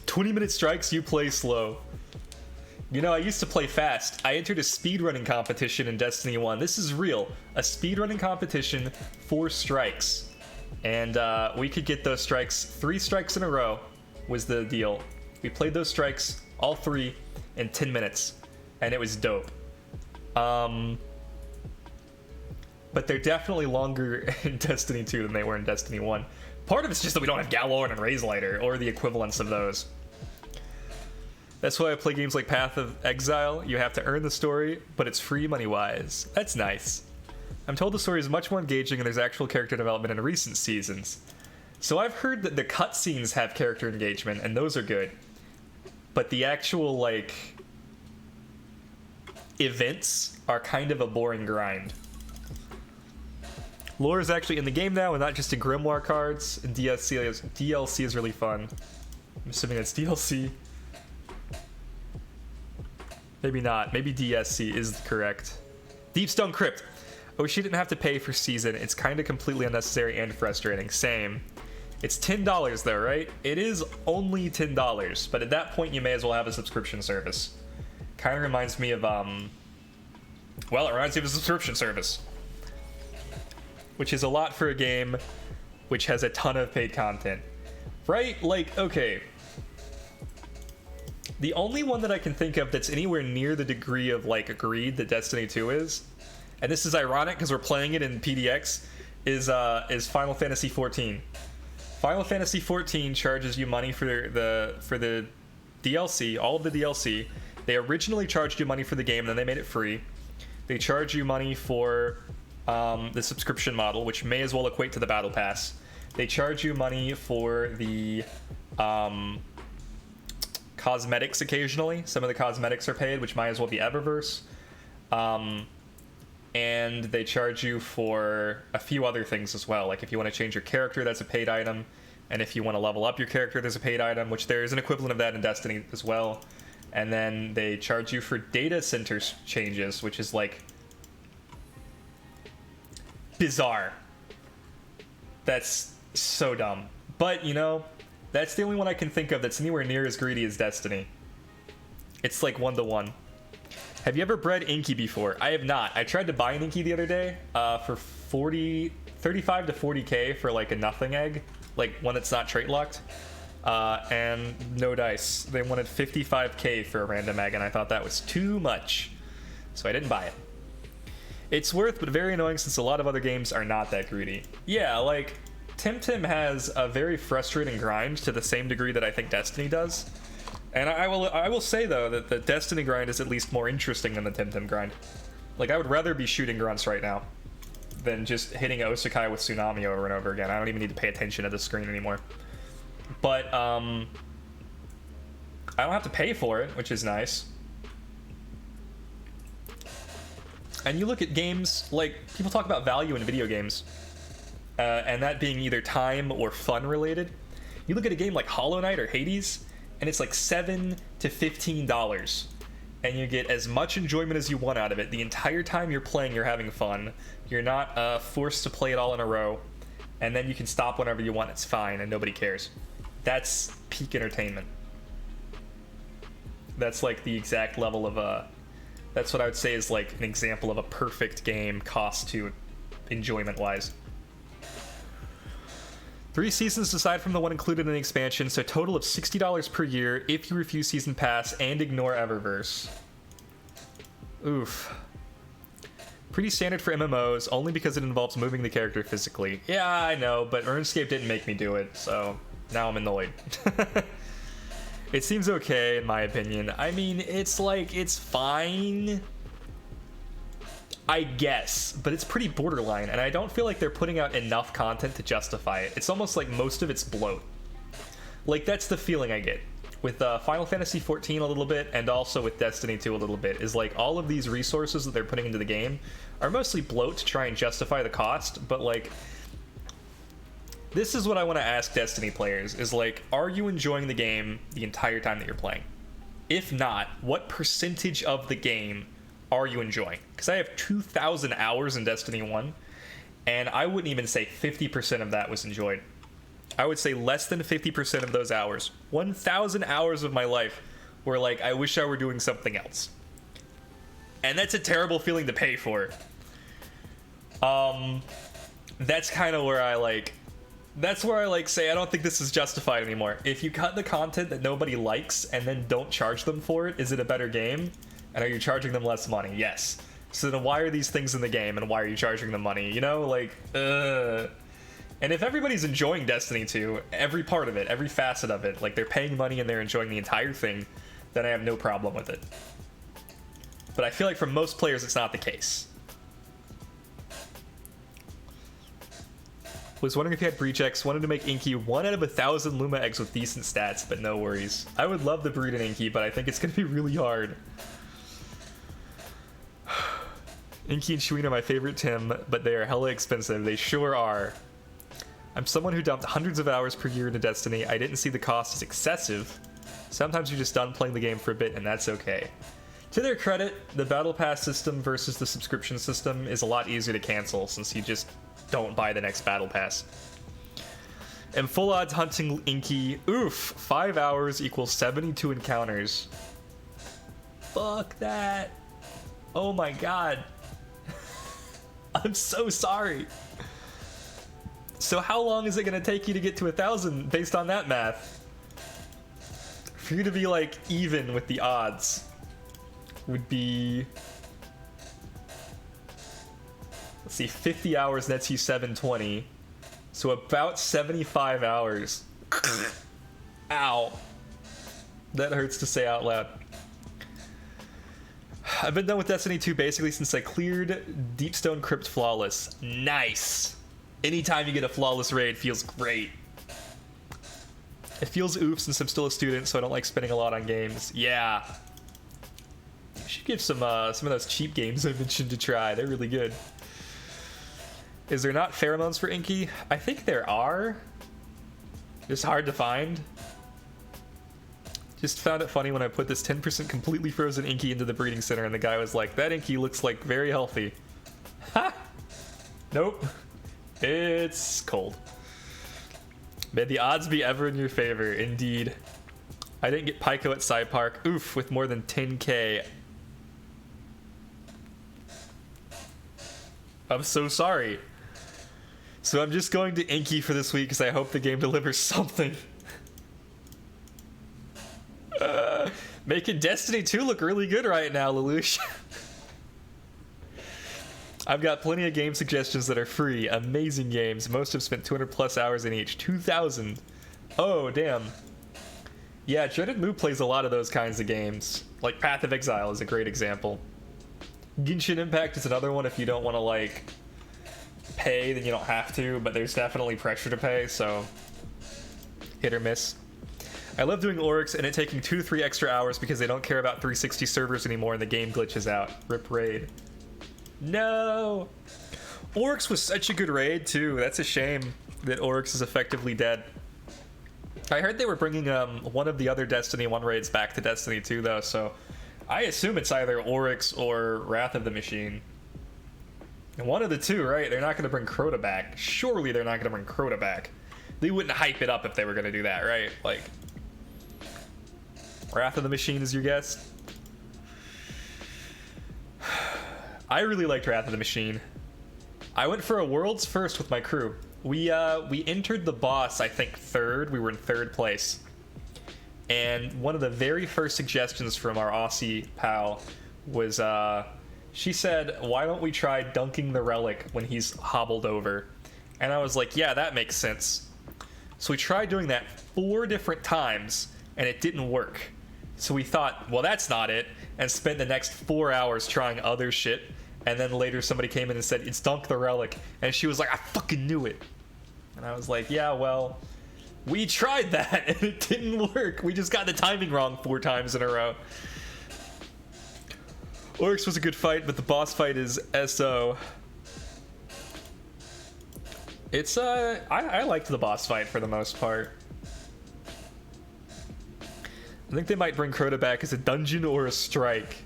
20-minute strikes, you play slow. You know, I used to play fast. I entered a speedrunning competition in Destiny 1. This is real. A speedrunning competition for strikes. And we could get those strikes, 3 strikes in a row was the deal. We played those strikes, all 3, in 10 minutes. And it was dope. But they're definitely longer in Destiny 2 than they were in Destiny 1. Part of it's just that we don't have Galorn and Razelighter, or the equivalents of those. That's why I play games like Path of Exile. You have to earn the story, but it's free money-wise. That's nice. I'm told the story is much more engaging and there's actual character development in recent seasons. So I've heard that the cutscenes have character engagement, and those are good. But the actual, like, events are kind of a boring grind. Lore is actually in the game now, and not just in Grimoire cards. And DLC is really fun. I'm assuming that's DLC. Maybe not. Maybe DSC is correct. Deepstone Crypt. I wish you didn't have to pay for season. It's kind of completely unnecessary and frustrating. Same. It's $10 though, right? It is only $10, but at that point you may as well have a subscription service. Kind of reminds me of, well, it reminds me of a subscription service. Which is a lot for a game which has a ton of paid content. Right? Like, okay. The only one that I can think of that's anywhere near the degree of, like, greed that Destiny 2 is, and this is ironic because we're playing it in PDX, is Final Fantasy XIV. Final Fantasy XIV charges you money for the DLC, all of the DLC. They originally charged you money for the game, then they made it free. They charge you money for the subscription model, which may as well equate to the Battle Pass. They charge you money for the cosmetics occasionally. Some of the cosmetics are paid, which might as well be Eververse. And they charge you for a few other things as well. Like if you want to change your character, that's a paid item. And if you want to level up your character, there's a paid item, which there is an equivalent of that in Destiny as well. And then they charge you for data center changes, which is like bizarre. That's so dumb. But, you know, that's the only one I can think of that's anywhere near as greedy as Destiny. It's like 1-to-1. Have you ever bred Inky before? I have not. I tried to buy an Inky the other day for 35 to 40k for like a nothing egg, like one that's not trait locked, and no dice. They wanted 55k for a random egg, and I thought that was too much, so I didn't buy it. It's worth, but very annoying since a lot of other games are not that greedy. Yeah, like Temtem has a very frustrating grind to the same degree that I think Destiny does. And I will say though that the Destiny grind is at least more interesting than the Temtem grind. Like I would rather be shooting grunts right now than just hitting Osakai with Tsunami over and over again. I don't even need to pay attention to the screen anymore. But I don't have to pay for it, which is nice. And you look at games, like people talk about value in video games, and that being either time or fun related. You look at a game like Hollow Knight or Hades, and it's like $7 to $15, and you get as much enjoyment as you want out of it. The entire time you're playing, you're having fun. You're not forced to play it all in a row, and then you can stop whenever you want. It's fine, and nobody cares. That's peak entertainment. That's like the exact level of that's what I would say is like an example of a perfect game cost to enjoyment-wise. 3 seasons aside from the one included in the expansion, so a total of $60 per year if you refuse Season Pass and ignore Eververse. Oof. Pretty standard for MMOs, only because it involves moving the character physically. Yeah, I know, but RuneScape didn't make me do it, so now I'm annoyed. It seems okay, in my opinion. I mean, it's like, it's fine, I guess, but it's pretty borderline, and I don't feel like they're putting out enough content to justify it. It's almost like most of it's bloat. Like, that's the feeling I get. With Final Fantasy XIV a little bit, and also with Destiny 2 a little bit, is like all of these resources that they're putting into the game are mostly bloat to try and justify the cost, but like, this is what I want to ask Destiny players, is like, are you enjoying the game the entire time that you're playing? If not, what percentage of the game are you enjoying? Because I have 2,000 hours in Destiny 1, and I wouldn't even say 50% of that was enjoyed. I would say less than 50% of those hours, 1,000 hours of my life, were like, I wish I were doing something else. And that's a terrible feeling to pay for. That's kind of where I like, that's where I like say I don't think this is justified anymore. If you cut the content that nobody likes and then don't charge them for it, is it a better game? And are you charging them less money? Yes. So then why are these things in the game and why are you charging them money? You know, like, And if everybody's enjoying Destiny 2, every part of it, every facet of it, like they're paying money and they're enjoying the entire thing, then I have no problem with it. But I feel like for most players, it's not the case. Was wondering if you had Breach X, wanted to make Inky 1 out of 1,000 Luma eggs with decent stats, but no worries. I would love to breed an Inky, but I think it's going to be really hard. Inky and Shuin are my favorite Tim, but they are hella expensive. They sure are. I'm someone who dumped hundreds of hours per year into Destiny. I didn't see the cost as excessive. Sometimes you're just done playing the game for a bit, and that's okay. To their credit, the Battle Pass system versus the subscription system is a lot easier to cancel since you just don't buy the next Battle Pass. And full odds hunting Inky, oof, 5 hours equals 72 encounters. Fuck that. Oh my god. I'm so sorry. So how long is it gonna take you to get to 1,000 based on that math? For you to be like even with the odds would be, let's see, 50 hours nets you 720. So about 75 hours. Ow. That hurts to say out loud. I've been done with Destiny 2 basically since I cleared Deepstone Crypt flawless. Nice. Anytime you get a flawless raid feels great. It feels oof since I'm still a student, so I don't like spending a lot on games. Yeah. You should give some of those cheap games I mentioned to try. They're really good. Is there not pheromones for Inky? I think there are. Just hard to find. Just found it funny when I put this 10% completely frozen Inky into the breeding center and the guy was like, that Inky looks like very healthy. Ha! Nope. It's cold. May the odds be ever in your favor, indeed. I didn't get Pyko at Side Park. Oof, with more than 10k. I'm so sorry. So I'm just going to Inky for this week because I hope the game delivers something. Making Destiny 2 look really good right now, Lelouch. I've got plenty of game suggestions that are free. Amazing games. Most have spent 200 plus hours in each. 2,000. Oh, damn. Yeah, Dreaded Moo plays a lot of those kinds of games. Like Path of Exile is a great example. Genshin Impact is another one if you don't want to, like, pay, then you don't have to, but there's definitely pressure to pay, so hit or miss. I love doing Oryx and it taking 2 to 3 extra hours because they don't care about 360 servers anymore and the game glitches out. Rip raid. No! Oryx was such a good raid too. That's a shame that Oryx is effectively dead. I heard they were bringing one of the other Destiny 1 raids back to Destiny 2 though, so I assume it's either Oryx or Wrath of the Machine. And one of the two, right? They're not going to bring Crota back. Surely they're not going to bring Crota back. They wouldn't hype it up if they were going to do that, right? Like, Wrath of the Machine is your guess? I really liked Wrath of the Machine. I went for a world's first with my crew. We entered the boss, I think, third. We were in third place. And one of the very first suggestions from our Aussie pal was, she said, why don't we try dunking the relic when he's hobbled over? And I was like, yeah, that makes sense. So we tried doing that 4 different times, and it didn't work. So we thought, well, that's not it, and spent the next 4 hours trying other shit. And then later somebody came in and said, it's dunk the relic. And she was like, I fucking knew it. And I was like, yeah, well, we tried that, and it didn't work. We just got the timing wrong 4 times in a row. Oryx was a good fight, but the boss fight is SO. It's, I liked the boss fight for the most part. I think they might bring Crota back as a dungeon or a strike.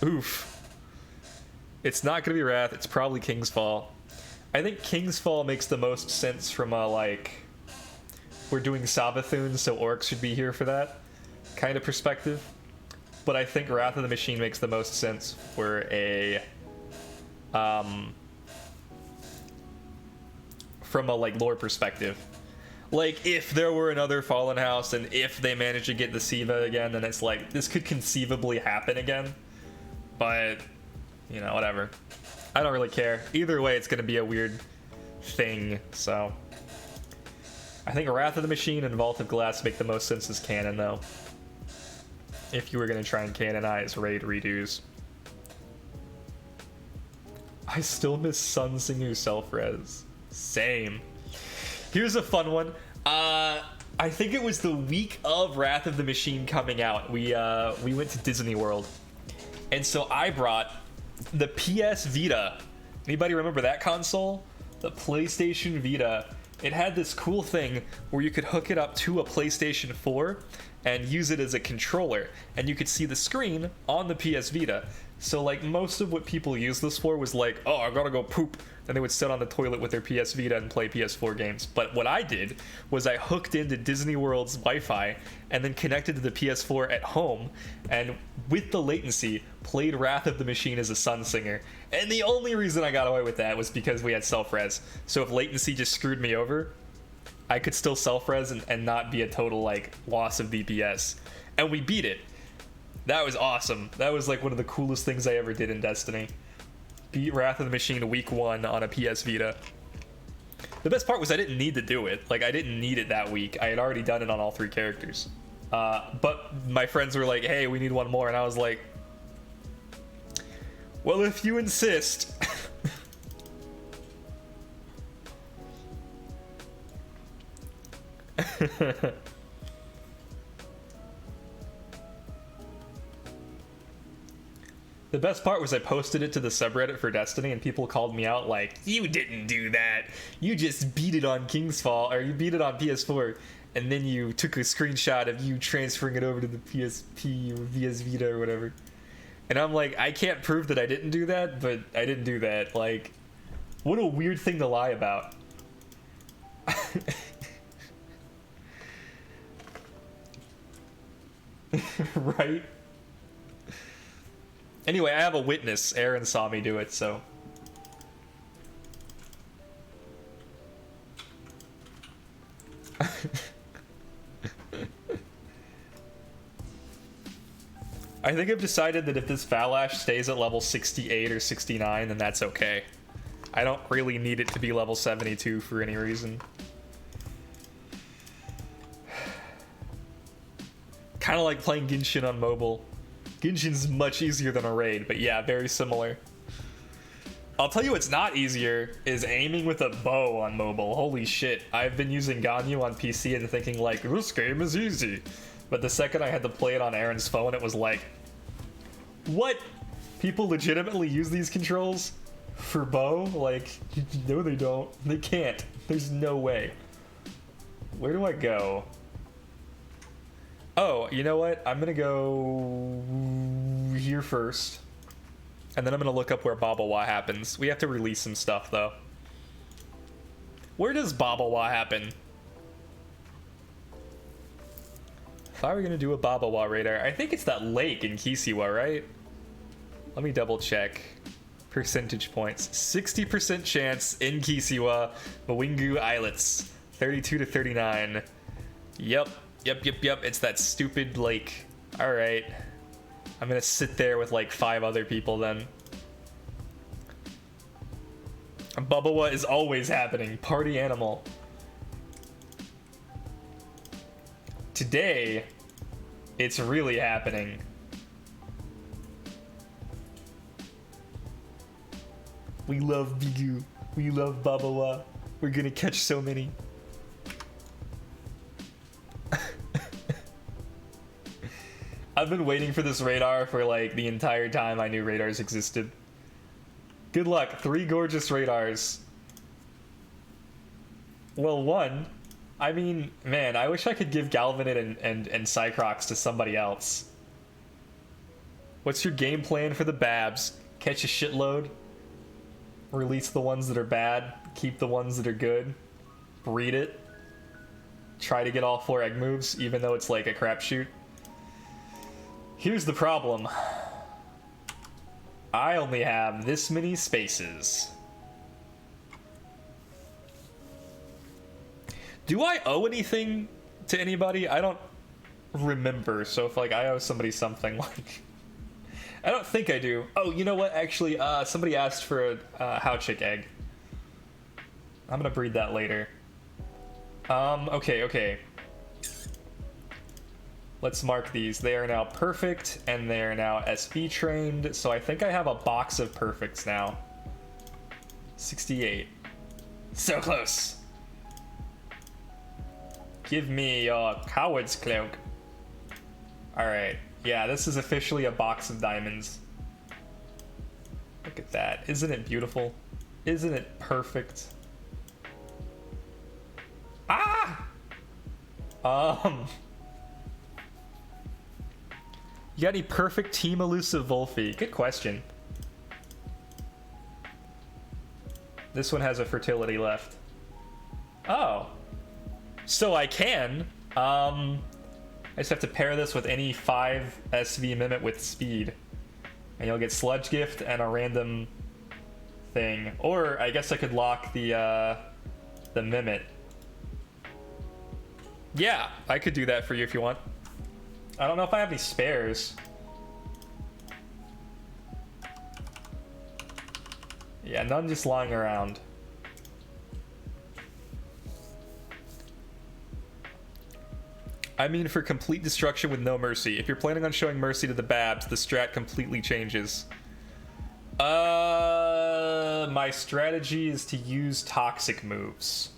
Oof. It's not going to be Wrath, it's probably King's Fall. I think King's Fall makes the most sense from a, like, we're doing Sabathun, so Oryx should be here for that kind of perspective. But I think Wrath of the Machine makes the most sense for a, from a, like, lore perspective. Like, if there were another Fallen House, and if they managed to get the Siva again, then it's like, this could conceivably happen again. But, you know, whatever. I don't really care. Either way, it's going to be a weird thing, so. I think Wrath of the Machine and Vault of Glass make the most sense as canon, though. If you were going to try and canonize raid redos. I still miss Sun Singer self-res. Same. Here's a fun one. I think it was the week of Wrath of the Machine coming out. We went to Disney World. And so I brought the PS Vita. Anybody remember that console? The PlayStation Vita. It had this cool thing where you could hook it up to a PlayStation 4 and use it as a controller, and you could see the screen on the PS Vita. So, like, most of what people use this for was like, oh, I gotta go poop. Then they would sit on the toilet with their PS Vita and play PS4 games. But what I did was I hooked into Disney World's Wi-Fi and then connected to the PS4 at home, and with the latency, played Wrath of the Machine as a Sun Singer. And the only reason I got away with that was because we had self-res. So if latency just screwed me over, I could still self-res and not be a total, like, loss of DPS. And we beat it. That was awesome. That was, like, one of the coolest things I ever did in Destiny. Beat Wrath of the Machine week 1 on a PS Vita. The best part was I didn't need to do it. Like, I didn't need it that week. I had already done it on all 3 characters. But my friends were like, hey, we need one more. And I was like, well, if you insist. The best part was I posted it to the subreddit for Destiny, and people called me out like, you didn't do that. You just beat it on King's Fall, or you beat it on PS4, and then you took a screenshot of you transferring it over to the PSP or PS Vita or whatever. And I'm like, I can't prove that I didn't do that, but I didn't do that. Like, what a weird thing to lie about. Right? Anyway, I have a witness. Aaron saw me do it, so. I think I've decided that if this Valash stays at level 68 or 69, then that's okay. I don't really need it to be level 72 for any reason. Kind of like playing Genshin on mobile. Genshin's much easier than a raid, but yeah, very similar. I'll tell you what's not easier is aiming with a bow on mobile. Holy shit. I've been using Ganyu on PC and thinking like, this game is easy. But the second I had to play it on Aaron's phone, it was like, what? People legitimately use these controls for bow? Like, no they don't. They can't. There's no way. Where do I go? Oh, you know what? I'm gonna go here first. And then I'm gonna look up where Babawa happens. We have to release some stuff, though. Where does Babawa happen? If I were gonna do a Babawa radar, I think it's that lake in Kisiwa, right? Let me double check. percentage points. 60% chance in Kisiwa, Mawingu Islets. 32 to 39. Yep. It's that stupid lake. All right. I'm gonna sit there with like 5 other people then. Babawa is always happening. Party animal. Today, it's really happening. We love Bigu. We love Babawa. We're gonna catch so many. I've been waiting for this radar for like the entire time I knew radars existed. Good luck. 3 gorgeous radars. Well, 1. I mean, man, I wish I could give Galvanite and Cycrox to somebody else. What's your game plan for the Babs? Catch a shitload? Release the ones that are bad? Keep the ones that are good? Breed it? Try to get all 4 egg moves, even though it's like a crapshoot? Here's the problem. I only have this many spaces. Do I owe anything to anybody? I don't remember. So if like I owe somebody something, like I don't think I do. Oh, you know what? Actually, somebody asked for a Howchick egg. I'm gonna breed that later. Okay. Let's mark these. They are now perfect, and they are now SB trained. So I think I have a box of perfects now. 68. So close. Give me your coward's cloak. Alright. Yeah, this is officially a box of diamonds. Look at that. Isn't it beautiful? Isn't it perfect? Ah! You got any perfect Team Elusive Volphy? Good question. This one has a fertility left. Oh. So I can. I just have to pair this with any 5 SV Mimit with speed. And you'll get Sludge Gift and a random thing. Or I guess I could lock the Mimit. Yeah, I could do that for you if you want. I don't know if I have any spares. Yeah, none just lying around. I mean, for complete destruction with no mercy. If you're planning on showing mercy to the Babs, the strat completely changes. My strategy is to use toxic moves.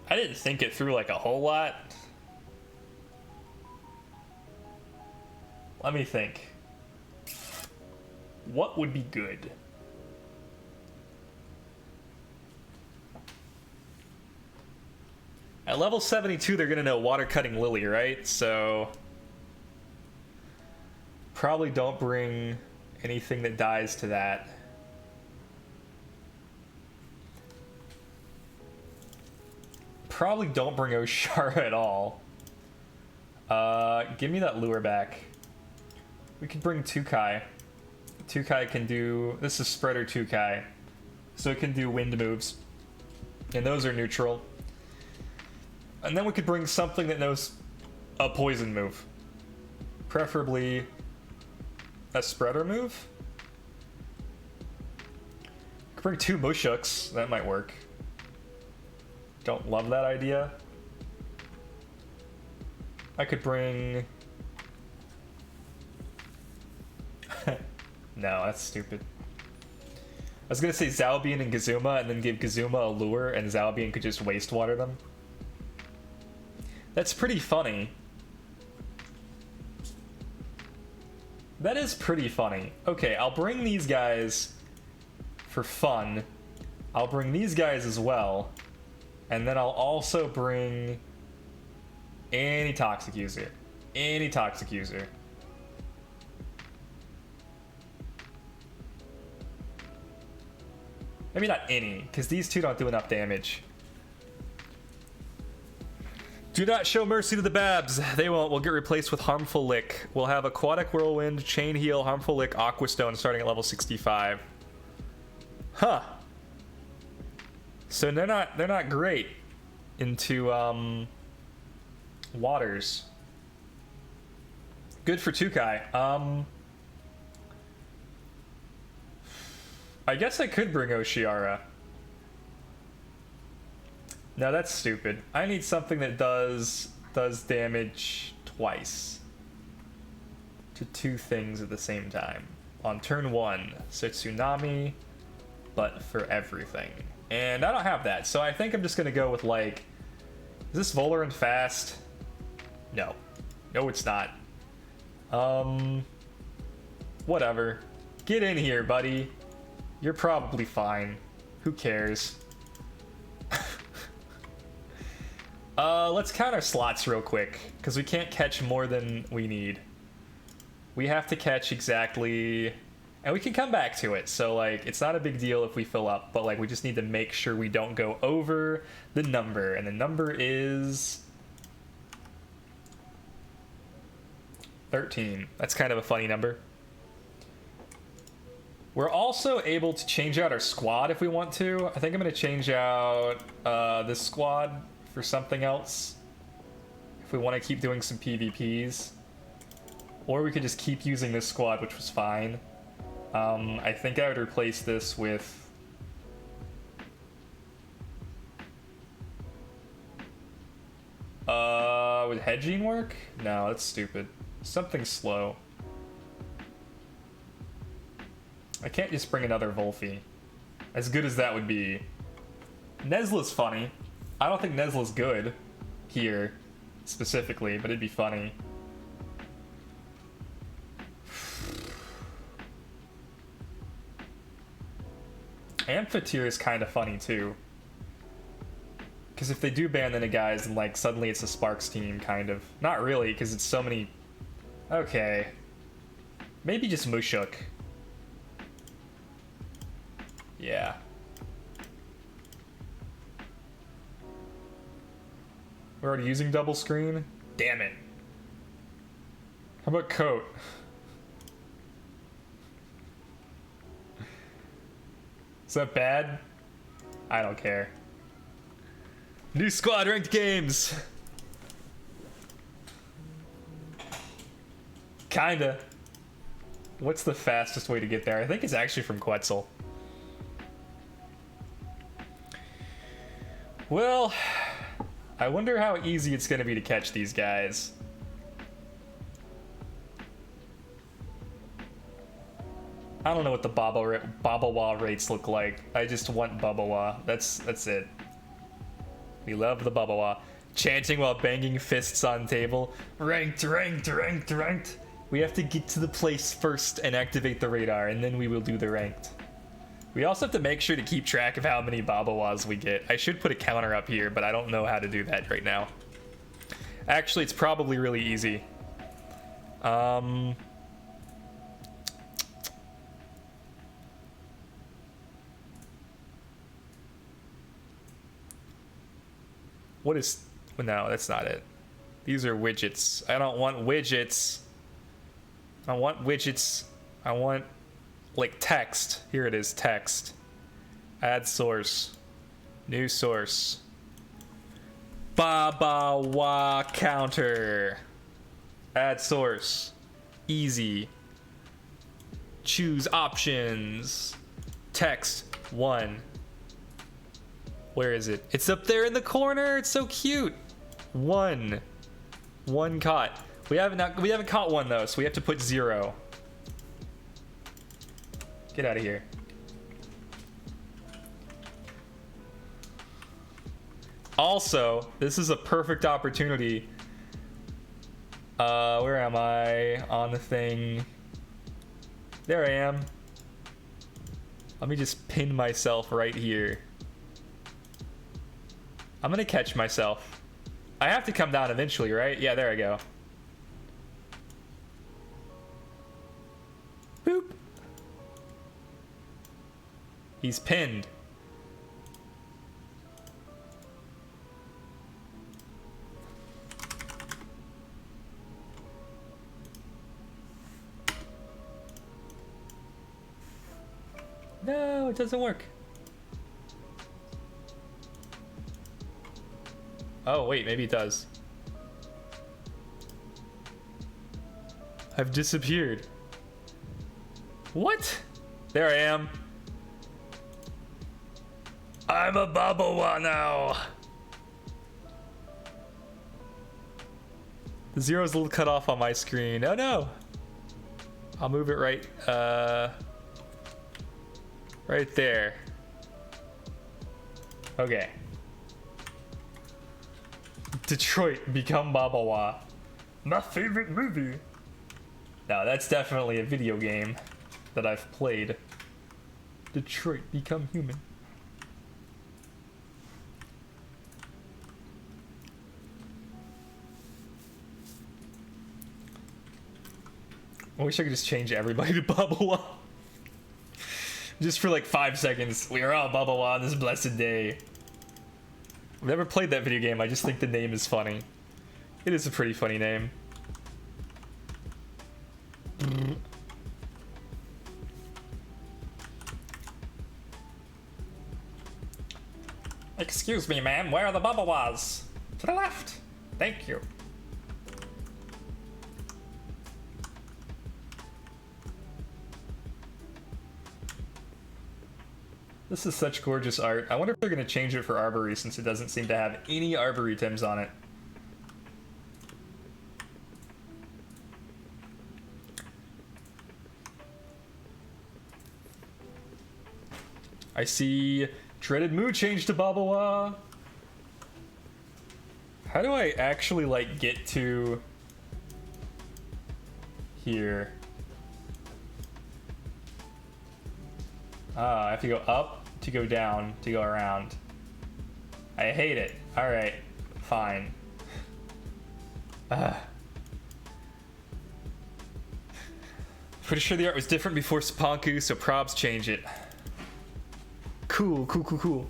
I didn't think it through like a whole lot. Let me think. What would be good? At level 72, they're gonna know Water Cutting Lily, right? So probably don't bring anything that dies to that. Probably don't bring Oshara at all. Give me that lure back. We could bring Tukai. Tukai can do... This is Spreader Tukai. So it can do wind moves. And those are neutral. And then we could bring something that knows a poison move. Preferably a spreader move. Could bring 2 Mushuks. That might work. Don't love that idea. I could bring... No, that's stupid. I was gonna say Zalbian and Gazuma and then give Gazuma a lure and Zalbian could just wastewater them. That's pretty funny. That is pretty funny. Okay, I'll bring these guys for fun. I'll bring these guys as well. And then I'll also bring any toxic user. Any toxic user. Maybe not any, because these 2 don't do enough damage. Do not show mercy to the Babs. They won't. We'll get replaced with Harmful Lick. We'll have Aquatic Whirlwind, Chain Heal, Harmful Lick, Aqua Stone starting at level 65. Huh. So they're not great into waters. Good for Tukai. I guess I could bring Oshiara. No, that's stupid. I need something that does damage twice to two things at the same time on turn 1. So Tsunami, but for everything. And I don't have that, so I think I'm just gonna go with like, is this Volerant fast? No. No, it's not. Whatever. Get in here, buddy. You're probably fine. Who cares? Let's count our slots real quick, because we can't catch more than we need. We have to catch exactly... And we can come back to it, so like, it's not a big deal if we fill up, but like, we just need to make sure we don't go over the number, and the number is... 13. That's kind of a funny number. We're also able to change out our squad if we want to. I think I'm going to change out this squad for something else if we want to keep doing some PvPs. Or we could just keep using this squad, which was fine. I think I would replace this with... would hedging work? No, that's stupid. Something slow. I can't just bring another Volphy. As good as that would be. Nezla's funny. I don't think Nezla's good here, specifically, but it'd be funny. Amphitheater is kind of funny, too. Because if they do ban then a guys, then like suddenly it's a Sparks team, kind of. Not really, because it's so many... Okay. Maybe just Mushuk. Yeah. We're already using double screen? Damn it. How about coat? Is that bad? I don't care. New squad ranked games! Kinda. What's the fastest way to get there? I think it's actually from Quetzal. Well, I wonder how easy it's gonna be to catch these guys. I don't know what the Babawa rates look like. I just want Babawa. That's it. We love the Babawa. Chanting while banging fists on table. Ranked, ranked, ranked, ranked. We have to get to the place first and activate the radar, and then we will do the ranked. We also have to make sure to keep track of how many Babawas we get. I should put a counter up here, but I don't know how to do that right now. Actually, it's probably really easy. What is... No, that's not it. These are widgets. I don't want widgets. I want widgets. I want, like, text. Here it is, text. Add source. New source. Babawa counter. Add source. Easy. Choose options. Text 1. Where is it? It's up there in the corner. It's so cute. 1 caught. We haven't caught one though, so we have to put 0. Get out of here. Also, this is a perfect opportunity. Where am I on the thing? There I am. Let me just pin myself right here. I'm gonna catch myself. I have to come down eventually, right? Yeah, there I go. Boop. He's pinned. No, it doesn't work. Oh, wait, maybe it does. I've disappeared. What? There I am. I'm a Babawa now. The zero's a little cut off on my screen. Oh no. I'll move it right there. Okay. Detroit, become Babawa. My favorite movie. Now that's definitely a video game that I've played. Detroit, become human. I wish I could just change everybody to Babawa. Just for like 5 seconds. We are all Babawa on this blessed day. I've never played that video game. I just think the name is funny. It is a pretty funny name. Excuse me, ma'am. Where are the Babawas? To the left. Thank you. This is such gorgeous art. I wonder if they're going to change it for Arbory since it doesn't seem to have any Arboretums on it. I see Dreaded Moo change to Babawa. How do I actually like get to here? I have to go up to go down to go around. I hate it. All right, fine. Pretty sure the art was different before Spanku, so probs change it. Cool, cool, cool, cool.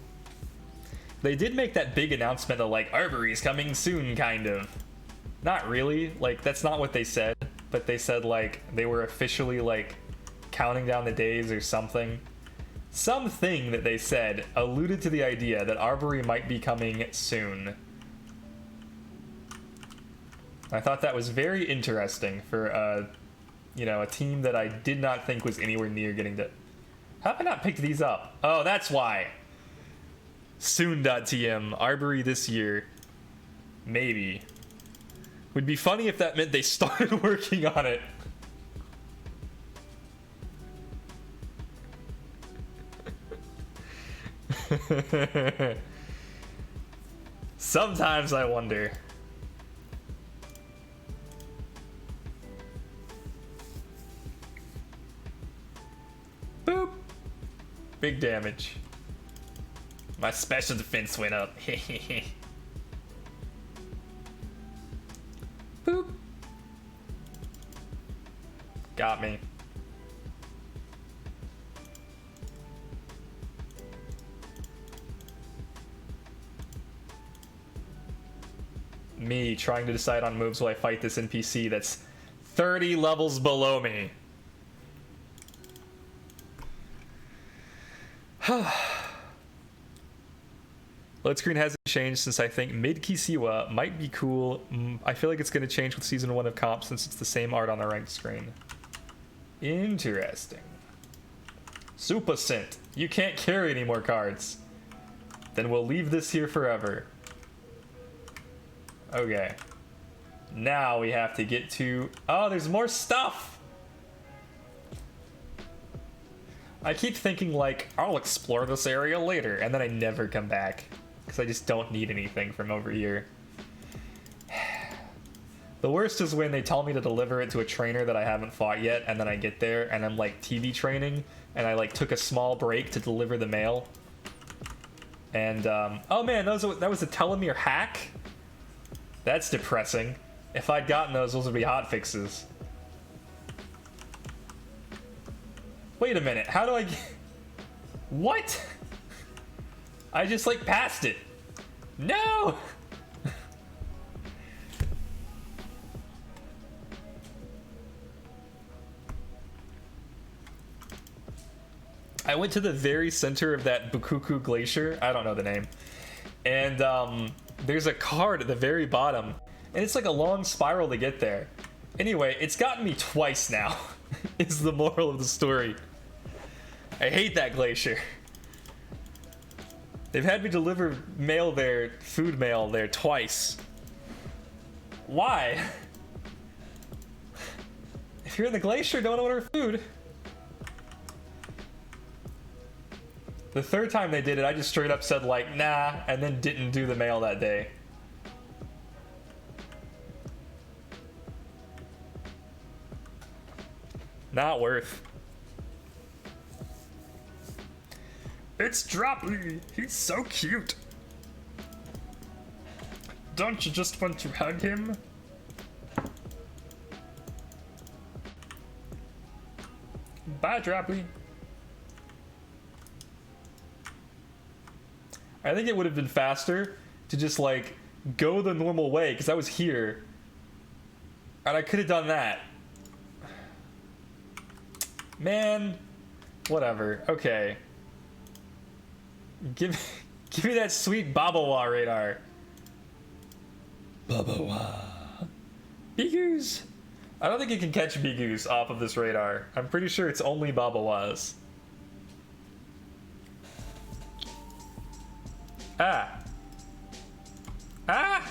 They did make that big announcement of like Arbory's coming soon, kind of. Not really. Like that's not what they said, but they said like they were officially like counting down the days or something. Something that they said alluded to the idea that Arbory might be coming soon. I thought that was very interesting for you know, a team that I did not think was anywhere near getting to. How have I not picked these up? Oh, that's why. Soon.tm, Arbory this year. Maybe. Would be funny if that meant they started working on it. Sometimes I wonder. Boop. Big damage. My special defense went up. Boop. Got me. Me trying to decide on moves while I fight this NPC that's 30 levels below me. Load screen hasn't changed since I think mid Kisiwa might be cool. I feel like it's going to change with season 1 of comp since it's the same art on the ranked screen. Interesting. Super Sent. You can't carry any more cards. Then we'll leave this here forever. Okay. Now we have to get to... Oh, there's more stuff! I keep thinking, like, I'll explore this area later, and then I never come back. Because I just don't need anything from over here. The worst is when they tell me to deliver it to a trainer that I haven't fought yet, and then I get there, and I'm, like, TV training, and I, like, took a small break to deliver the mail. And, oh man, that was a telomere hack? That's depressing. If I'd gotten those would be hotfixes. Wait a minute, how do I get... What? I just, like, passed it. No! I went to the very center of that Bukuku Glacier. I don't know the name. And there's a card at the very bottom. And it's like a long spiral to get there. Anyway, it's gotten me twice now, is the moral of the story. I hate that glacier. They've had me deliver mail there, food mail there, twice. Why? If you're in the glacier, don't order food. The third time they did it, I just straight up said like, nah, and then didn't do the mail that day. Not worth. It's Droppy. He's so cute. Don't you just want to hug him? Bye, Droppy. I think it would have been faster to just like go the normal way because I was here and I could have done that. Man, whatever. Okay. Give me that sweet Babawa radar. Babawa. Bigoos. I don't think you can catch Bigoos off of this radar. I'm pretty sure it's only Babawas. Ah. Ah!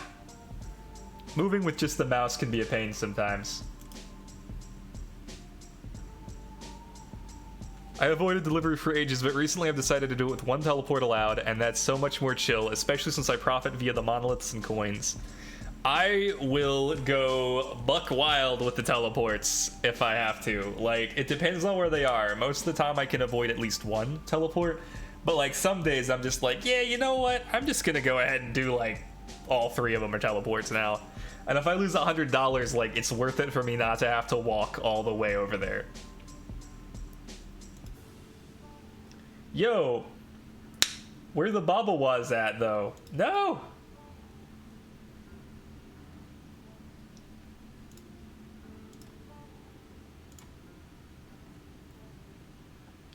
Moving with just the mouse can be a pain sometimes. I avoided delivery for ages, but recently I've decided to do it with one teleport allowed, and that's so much more chill, especially since I profit via the monoliths and coins. I will go buck wild with the teleports if I have to. Like, it depends on where they are. Most of the time I can avoid at least one teleport, but like some days I'm just like, yeah, you know what? I'm just gonna go ahead and do like all three of them are teleports now. And if I lose $100, like it's worth it for me not to have to walk all the way over there. Yo, where the Babawas at though? No!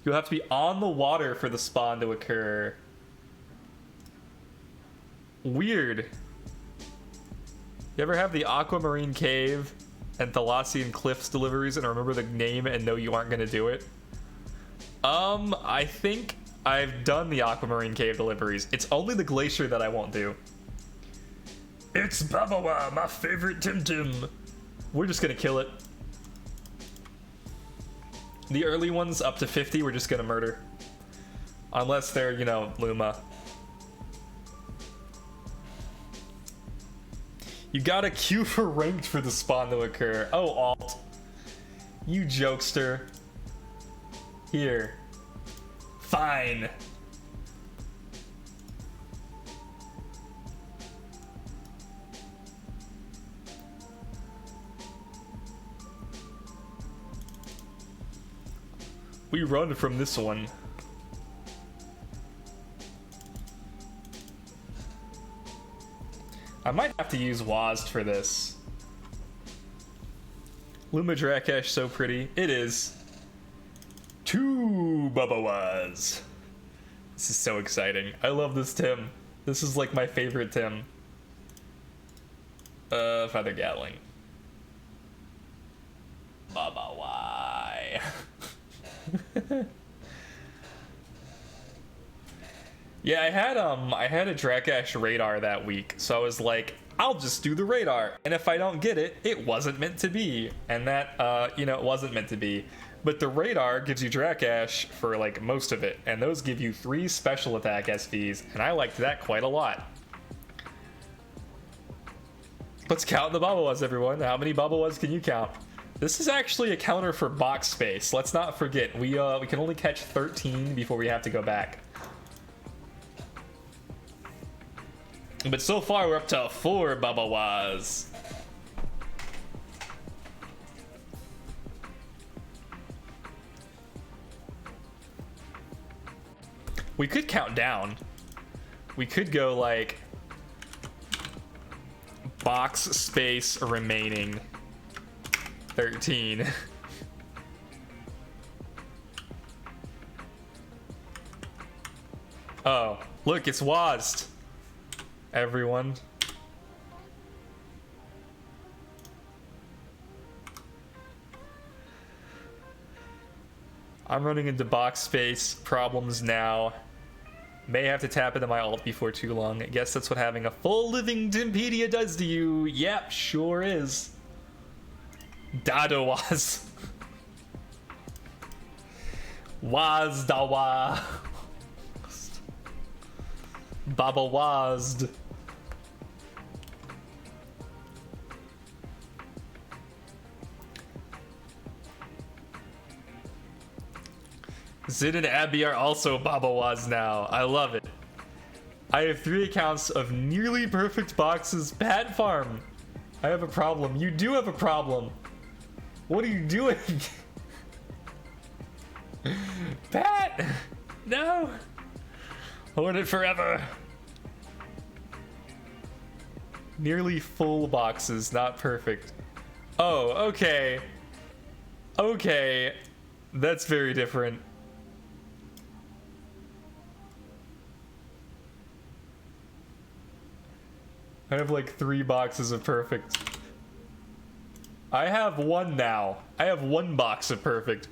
You'll have to be on the water for the spawn to occur. Weird. You ever have the Aquamarine Cave and Thalassian Cliffs deliveries and remember the name and know you aren't gonna do it? I think I've done the Aquamarine Cave deliveries. It's only the Glacier that I won't do. It's Babawa, my favorite Temtem. We're just gonna kill it. The early ones up to 50, we're just gonna murder. Unless they're, you know, Luma. You gotta queue for ranked for the spawn to occur. Oh, alt. You jokester. Here. Fine. We run from this one. I might have to use WASD for this. Luma Dracash, so pretty. It is. 2 Babawas. This is so exciting. I love this Tim. This is like my favorite Tim. Feather Gatling. Babawai. Yeah, I had a Drakash radar that week, so I was like, I'll just do the radar, and if I don't get it, it wasn't meant to be, and that, you know, it wasn't meant to be. But the radar gives you Drakash for like most of it, and those give you 3 special attack SVs, and I liked that quite a lot. Let's count the Babawas, everyone. How many Babawas can you count? This is actually a counter for box space. Let's not forget, we can only catch 13 before we have to go back. But so far, we're up to 4 Babawas. We could count down. We could go like box space remaining 13. Oh, look, it's WASD. Everyone. I'm running into box space problems now. May have to tap into my alt before too long. I guess that's what having a full living Timpedia does to you. Yep, sure is. Dadawaz. Wazdawa. Babawazd. Zid and Abby are also Babawaz now. I love it. I have 3 accounts of nearly perfect boxes. Pat Farm. I have a problem. You do have a problem. What are you doing? Pat! No! Hold it forever. Nearly full boxes, not perfect. Oh, okay. Okay. That's very different. I have like 3 boxes of perfect. I have 1 now. I have 1 box of perfect.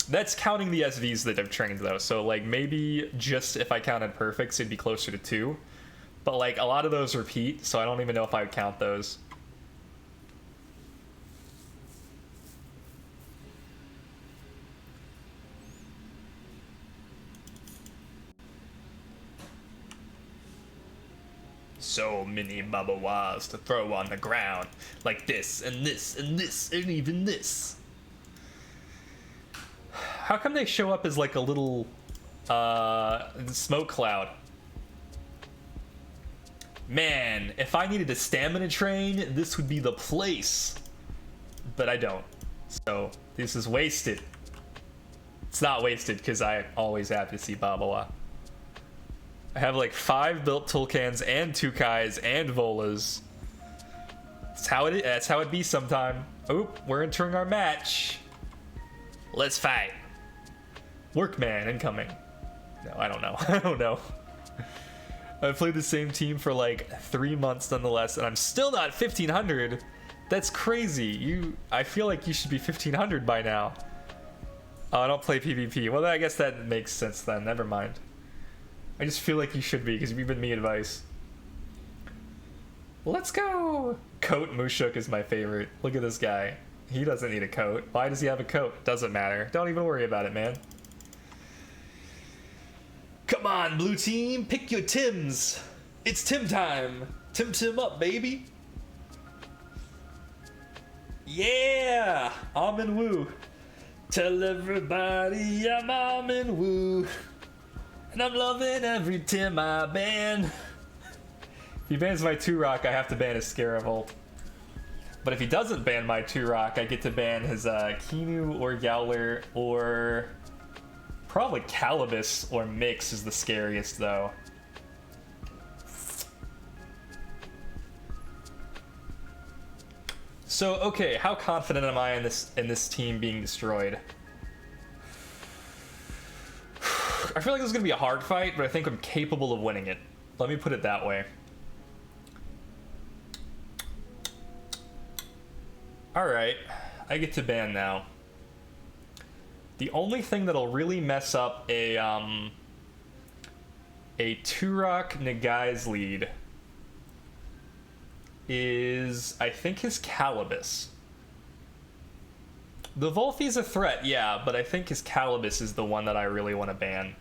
That's counting the SVs that I've trained though. So like maybe just if I counted perfects, it'd be closer to 2. But like a lot of those repeat, so I don't even know if I would count those. So many Babawas to throw on the ground. Like this, and this, and this, and even this. How come they show up as like a little smoke cloud? Man, if I needed a stamina train, this would be the place. But I don't. So this is wasted. It's not wasted because I always have to see Babawa. I have like 5 built Tulkans and Tukais and Volas. That's how it is. That's how it be sometime. Oop, we're entering our match. Let's fight. Workman incoming. No, I don't know. I don't know. I've played the same team for like 3 months nonetheless, and I'm still not 1500. That's crazy. I feel like you should be 1500 by now. Oh, I don't play PvP. Well, I guess that makes sense then. Never mind. I just feel like you should be because you've given me advice. Let's go! Coat Mushuk is my favorite. Look at this guy. He doesn't need a coat. Why does he have a coat? Doesn't matter. Don't even worry about it, man. Come on, blue team. Pick your Tims. It's Tim time. Tim up, baby. Yeah! Amin Woo. Tell everybody I'm Amin Woo. And I'm loving every Tim I ban. If he bans my 2-rock, I have to ban his Scaravolt. But if he doesn't ban my 2-rock, I get to ban his Kinu or Yowler or probably Calibus or Mix is the scariest though. So okay, how confident am I in this team being destroyed? I feel like this is gonna be a hard fight, but I think I'm capable of winning it. Let me put it that way. Alright, I get to ban now. The only thing that'll really mess up a 2-rock Nagai's lead is, I think, his Calibus. The Volfi's a threat, yeah, but I think his Calibus is the one that I really want to ban.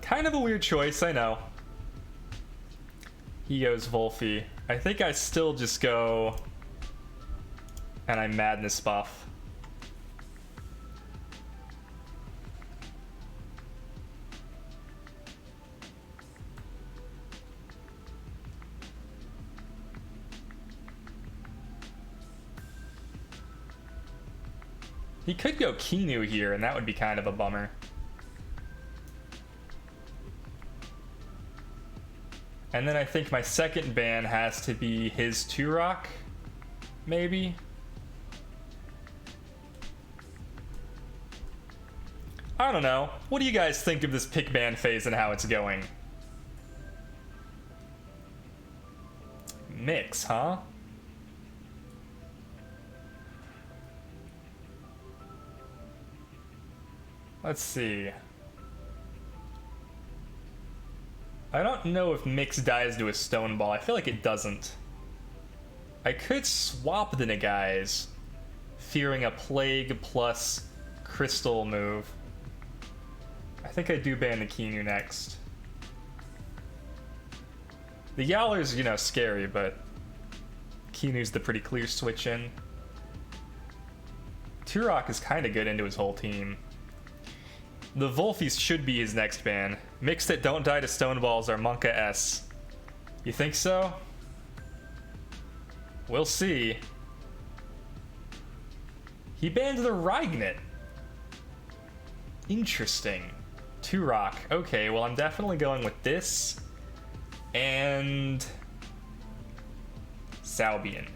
Kind of a weird choice, I know. He goes Volfi. I think I still just go and I Madness buff. He could go Kinu here, and that would be kind of a bummer. And then I think my second ban has to be his Turok, maybe? I don't know. What do you guys think of this pick ban phase and how it's going? Mix, huh? Let's see. I don't know if Mix dies to a stone ball. I feel like it doesn't. I could swap the Nagais, fearing a plague plus crystal move. I think I do ban the Kinu next. The Yowler's, you know, scary, but Kinu's the pretty clear switch in. Turok is kind of good into his whole team. The Wolfies should be his next ban. Mix that don't die to stone balls are Monka S. You think so? We'll see. He banned the Rygnet. Interesting. Turok. Okay, well I'm definitely going with this. And Saubian.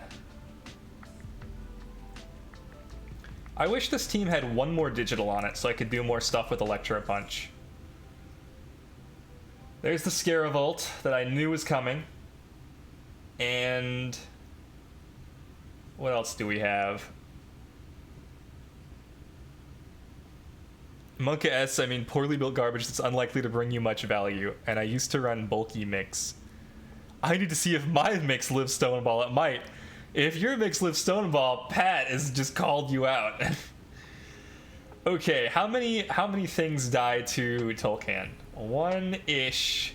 I wish this team had one more digital on it so I could do more stuff with Electro Punch. There's the Scaravolt that I knew was coming. And what else do we have? Monka S, I mean, poorly built garbage that's unlikely to bring you much value, and I used to run bulky Mix. I need to see if my Mix lives Stone Ball. It might. If your Mix lives Stone Ball, Pat has just called you out. Okay, how many things die to Tolkien? One-ish.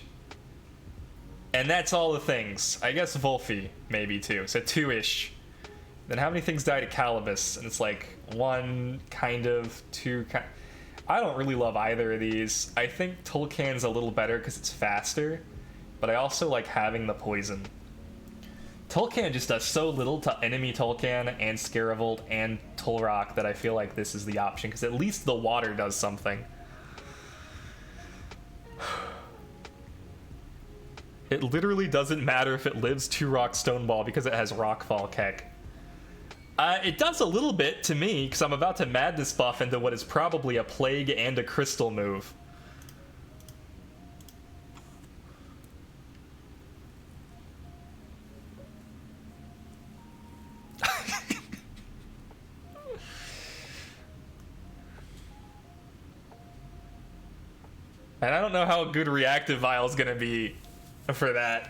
And that's all the things. I guess Wolfie, maybe too. So two-ish. Then how many things die to Calibus? And it's like one, kind of, two, kind. I don't really love either of these. I think Tolkien's a little better because it's faster, but I also like having the poison. Tolkien just does so little to enemy Tolkien and Scaravolt and Tolrock that I feel like this is the option, because at least the water does something. It literally doesn't matter if it lives Turok Stoneball because it has Rockfall Keck. It does a little bit to me, because I'm about to Madness buff into what is probably a Plague and a Crystal move. And I don't know how good Reactive Vial's gonna be for that.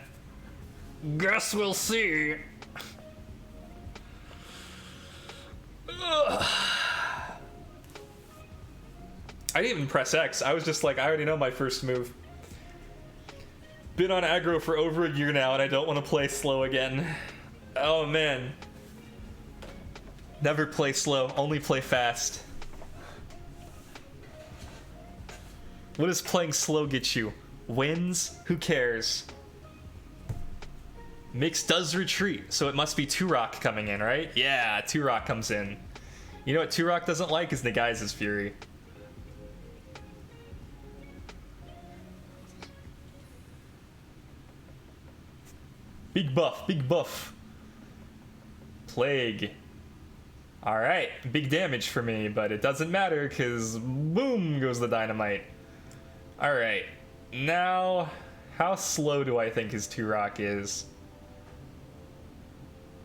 Guess we'll see. Ugh. I didn't even press X. I was just like, I already know my first move. Been on aggro for over a year now and I don't want to play slow again. Oh man. Never play slow, only play fast. What does playing slow get you? Wins? Who cares? Mix does retreat, so it must be Turok coming in, right? Yeah, Turok comes in. You know what Turok doesn't like is Nagai's Fury. Big buff, big buff. Plague. Alright, big damage for me, but it doesn't matter because boom goes the dynamite. Alright, now how slow do I think his Turok is?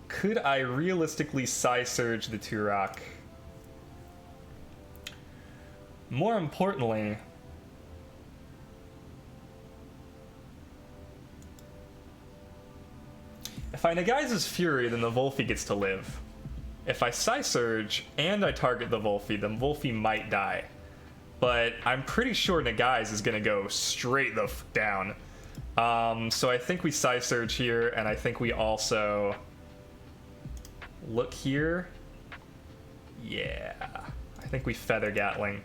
Could I realistically Psy-Surge the Turok? More importantly, if I Nagai's Fury, then the Wolfie gets to live. If I Psy-Surge and I target the Wolfie, then Wolfie might die. But I'm pretty sure Nagai's is gonna go straight the f down. So I think we Psy-Surge here, and I think we also look here. Yeah, I think we Feather Gatling.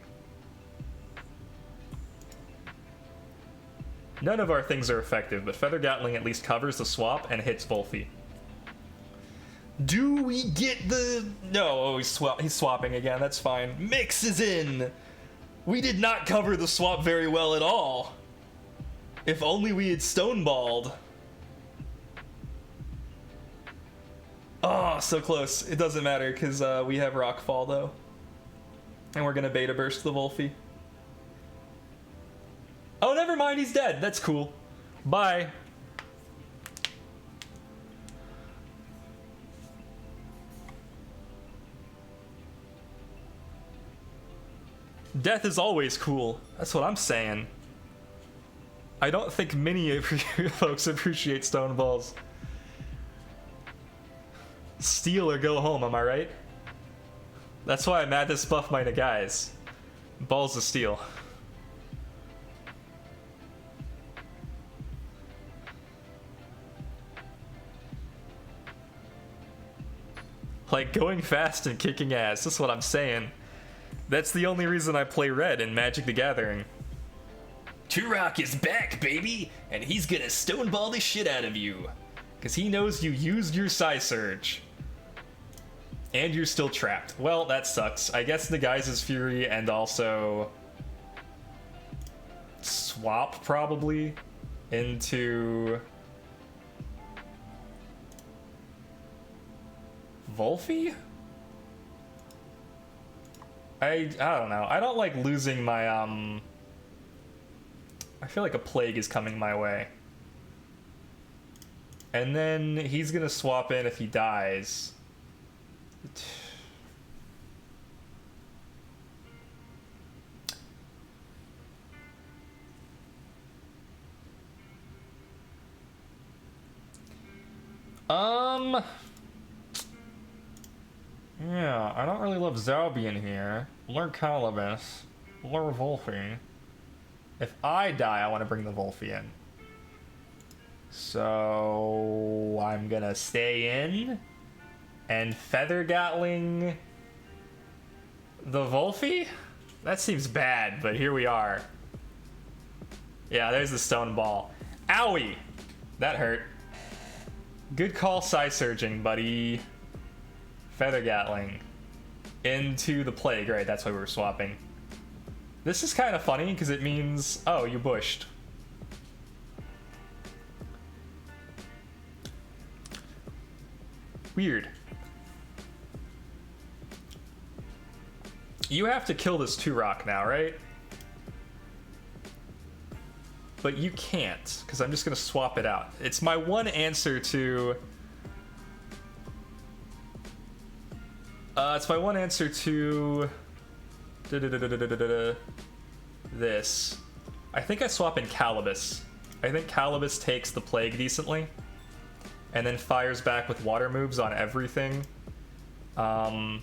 None of our things are effective, but Feather Gatling at least covers the swap and hits Wolfie. Do we get the... No, oh, he's swapping again, that's fine. Mix is in! We did not cover the swap very well at all. If only we had stoneballed. Oh, so close. It doesn't matter because we have Rockfall though. And we're gonna beta burst the Wolfie. Oh, never mind, he's dead. That's cool. Bye. Death is always cool. That's what I'm saying. I don't think many folks appreciate stone balls. Steal or go home, am I right? That's why I'm at this buff my guys. Balls of steel. Like going fast and kicking ass, that's what I'm saying. That's the only reason I play red in Magic the Gathering. Turok is back, baby! And he's gonna stoneball the shit out of you. Because he knows you used your Psy Surge. And you're still trapped. Well, that sucks. I guess the Guise's Fury and also swap probably into Wolfie? I don't know. I don't like losing my I feel like a plague is coming my way. And then he's gonna swap in if he dies. Yeah, I don't really love Zalby in here. Lure Calibus. Lure Wolfie. If I die, I want to bring the Wolfie in. So I'm gonna stay in and Feather Gatling the Wolfie? That seems bad, but here we are. Yeah, there's the stone ball. Owie! That hurt. Good call, Psy Surging, buddy. Feather Gatling into the Plague, right? That's why we were swapping. This is kind of funny because it means, oh, you bushed. Weird. You have to kill this Turok now, right? But you can't, because I'm just going to swap it out. It's my one answer to... it's my one answer to... this. I think I swap in Calibus. I think Calibus takes the Plague decently. And then fires back with water moves on everything. I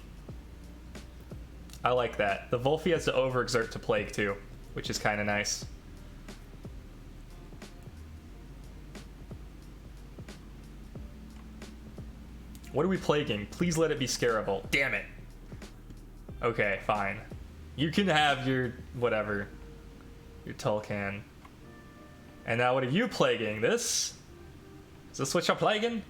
like that. The Wolfie has to overexert to Plague too, which is kind of nice. What are we plaguing? Please let it be Scarable. Damn it. Okay, fine. You can have your whatever. Your Tulkan. And now what are you plaguing? This? Is this what you're plaguing?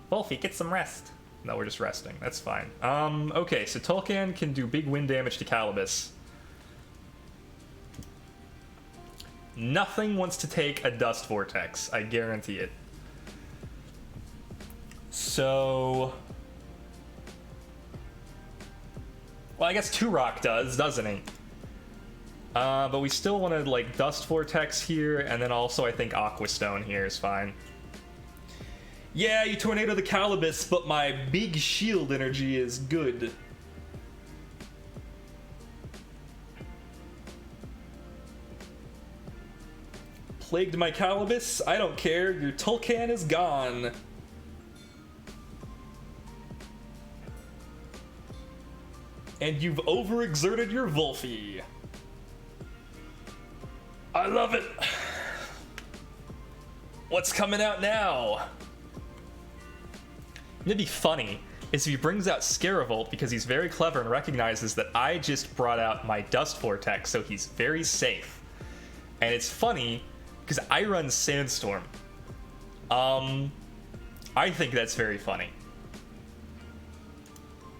Wolfie, get some rest. No, we're just resting. That's fine. Okay, so Tulkan can do big wind damage to Calibus. Nothing wants to take a Dust Vortex. I guarantee it. So... well, I guess Turok does, doesn't he? But we still want to, like, Dust Vortex here, and then also I think Aqua Stone here is fine. Yeah, you Tornado the Calibus, but my big shield energy is good. Plagued my Calibus? I don't care, your Tulkan is gone. And you've overexerted your Wolfie. I love it. What's coming out now? It'd be funny is if he brings out Scaravolt because he's very clever and recognizes that I just brought out my Dust Vortex, so he's very safe. And it's funny because I run Sandstorm. I think that's very funny.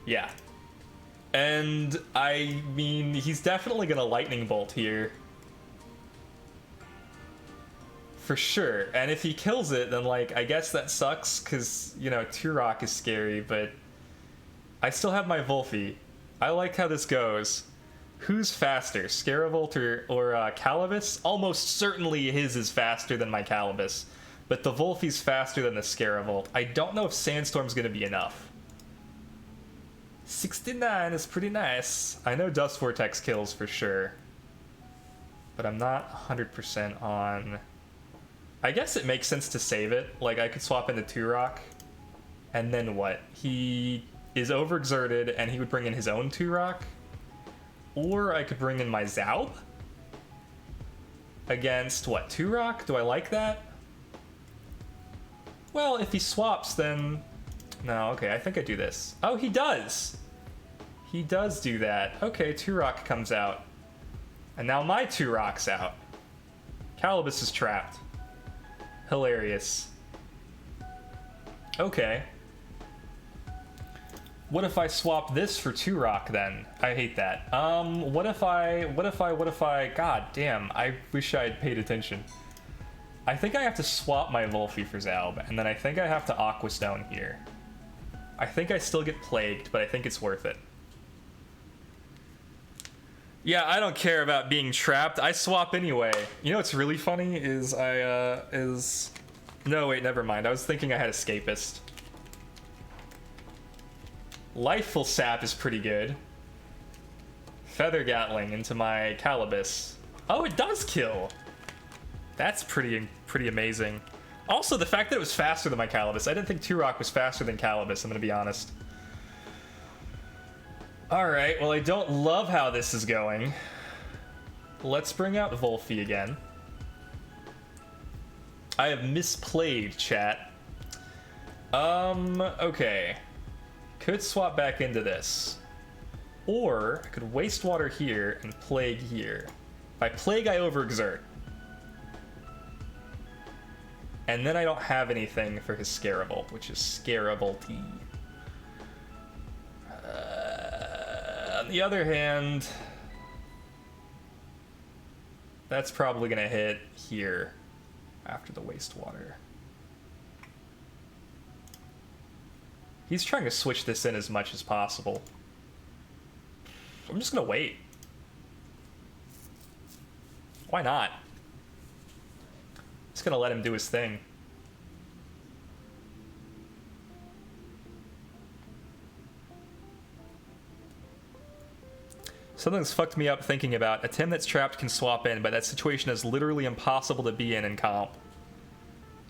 Yeah. And I mean, he's definitely gonna Lightning Bolt here. For sure. And if he kills it, then, like, I guess that sucks, because, you know, Turok is scary, but I still have my Volphy. I like how this goes. Who's faster, Scaravolt or Calibus? Almost certainly his is faster than my Calibus, but the Volphy's faster than the Scaravolt. I don't know if Sandstorm's going to be enough. 69 is pretty nice. I know Dust Vortex kills for sure, but I'm not 100% on... I guess it makes sense to save it. Like, I could swap into Turok, and then what? He is overexerted, and he would bring in his own Turok. Or I could bring in my Zaub against, what, Turok? Do I like that? Well, if he swaps, then... No, okay, I think I do this. Oh, he does! He does do that. Okay, Turok comes out. And now my Turok's out. Calibus is trapped. Hilarious. Okay. What if I swap this for Turok then? I hate that. What if I... God damn, I wish I had paid attention. I think I have to swap my Volphy for Zaub, and then I think I have to Aqua Stone here. I think I still get plagued, but I think it's worth it. Yeah, I don't care about being trapped. I swap anyway. You know what's really funny is No, wait, never mind. I was thinking I had Escapist. Lifeful Sap is pretty good. Feather Gatling into my Calibus. Oh, it does kill! That's pretty amazing. Also, the fact that it was faster than my Calibus. I didn't think Turok was faster than Calibus, I'm gonna be honest. Alright, well, I don't love how this is going. Let's bring out Volphy again. I have misplayed, chat. Okay. Could swap back into this. Or I could waste water here and plague here. By plague, I overexert. And then I don't have anything for his Scaravolt, which is Scaravolty. On the other hand, that's probably gonna hit here after the wastewater. He's trying to switch this in as much as possible. I'm just gonna wait. Why not? Just gonna let him do his thing. Something's fucked me up thinking about a Tim that's trapped can swap in, but that situation is literally impossible to be in comp.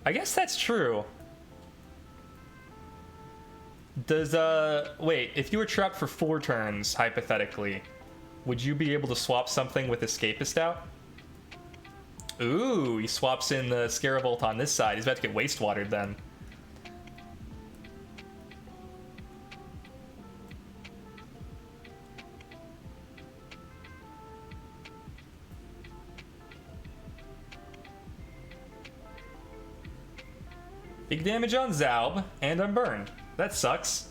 I guess that's true. Does, wait, if you were trapped for 4 turns, hypothetically, would you be able to swap something with Escapist out? Ooh, he swaps in the Scaravolt on this side. He's about to get wastewatered then. Big damage on Zaub, and I'm burned. That sucks.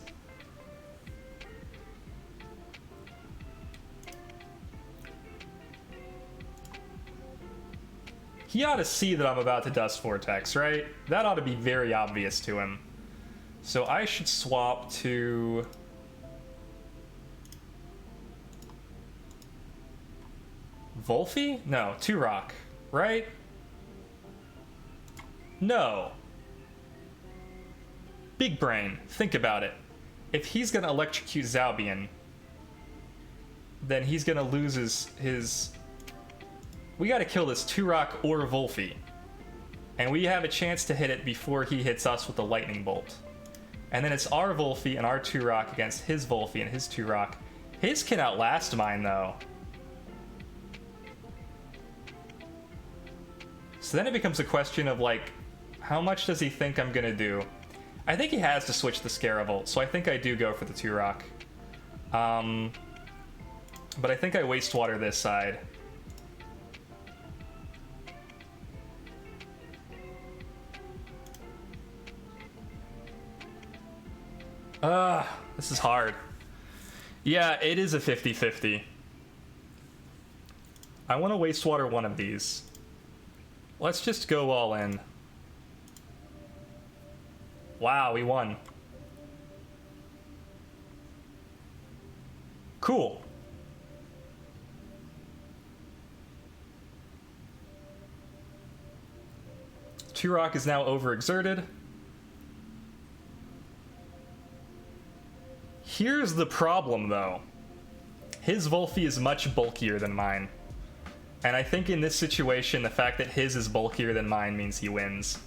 He ought to see that I'm about to Dust Vortex, right? That ought to be very obvious to him. So I should swap to... Volphy? No, Turok, right? No. Big brain, think about it. If he's gonna electrocute Zalbian, then he's gonna lose his... We gotta kill this Turok or Volphy. And we have a chance to hit it before he hits us with the Lightning Bolt. And then it's our Volphy and our Turok against his Volphy and his Turok. His can outlast mine, though. So then it becomes a question of, like, how much does he think I'm gonna do? I think he has to switch the Scaravolt, so I think I do go for the Turok. But I think I wastewater this side. This is hard. Yeah, it is a 50-50. I want to wastewater one of these. Let's just go all in. Wow, we won. Cool. Turok is now overexerted. Here's the problem, though. His Wolfie is much bulkier than mine. And I think in this situation, the fact that his is bulkier than mine means he wins.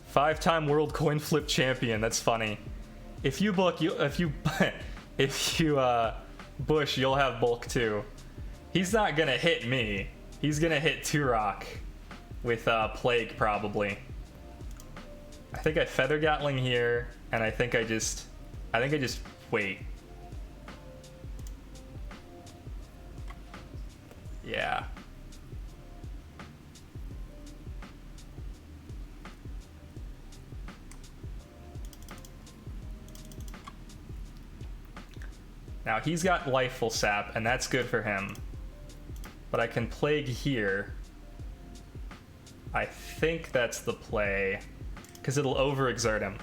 Five-time world coin flip champion. That's funny. If you bulk, if you bush, you'll have bulk too. He's not gonna hit me. He's gonna hit Turok with plague probably. I think I feather gatling here, and I think I just wait. Yeah. Now he's got Lifeful Sap, and that's good for him. But I can Plague here. I think that's the play, because it'll overexert him.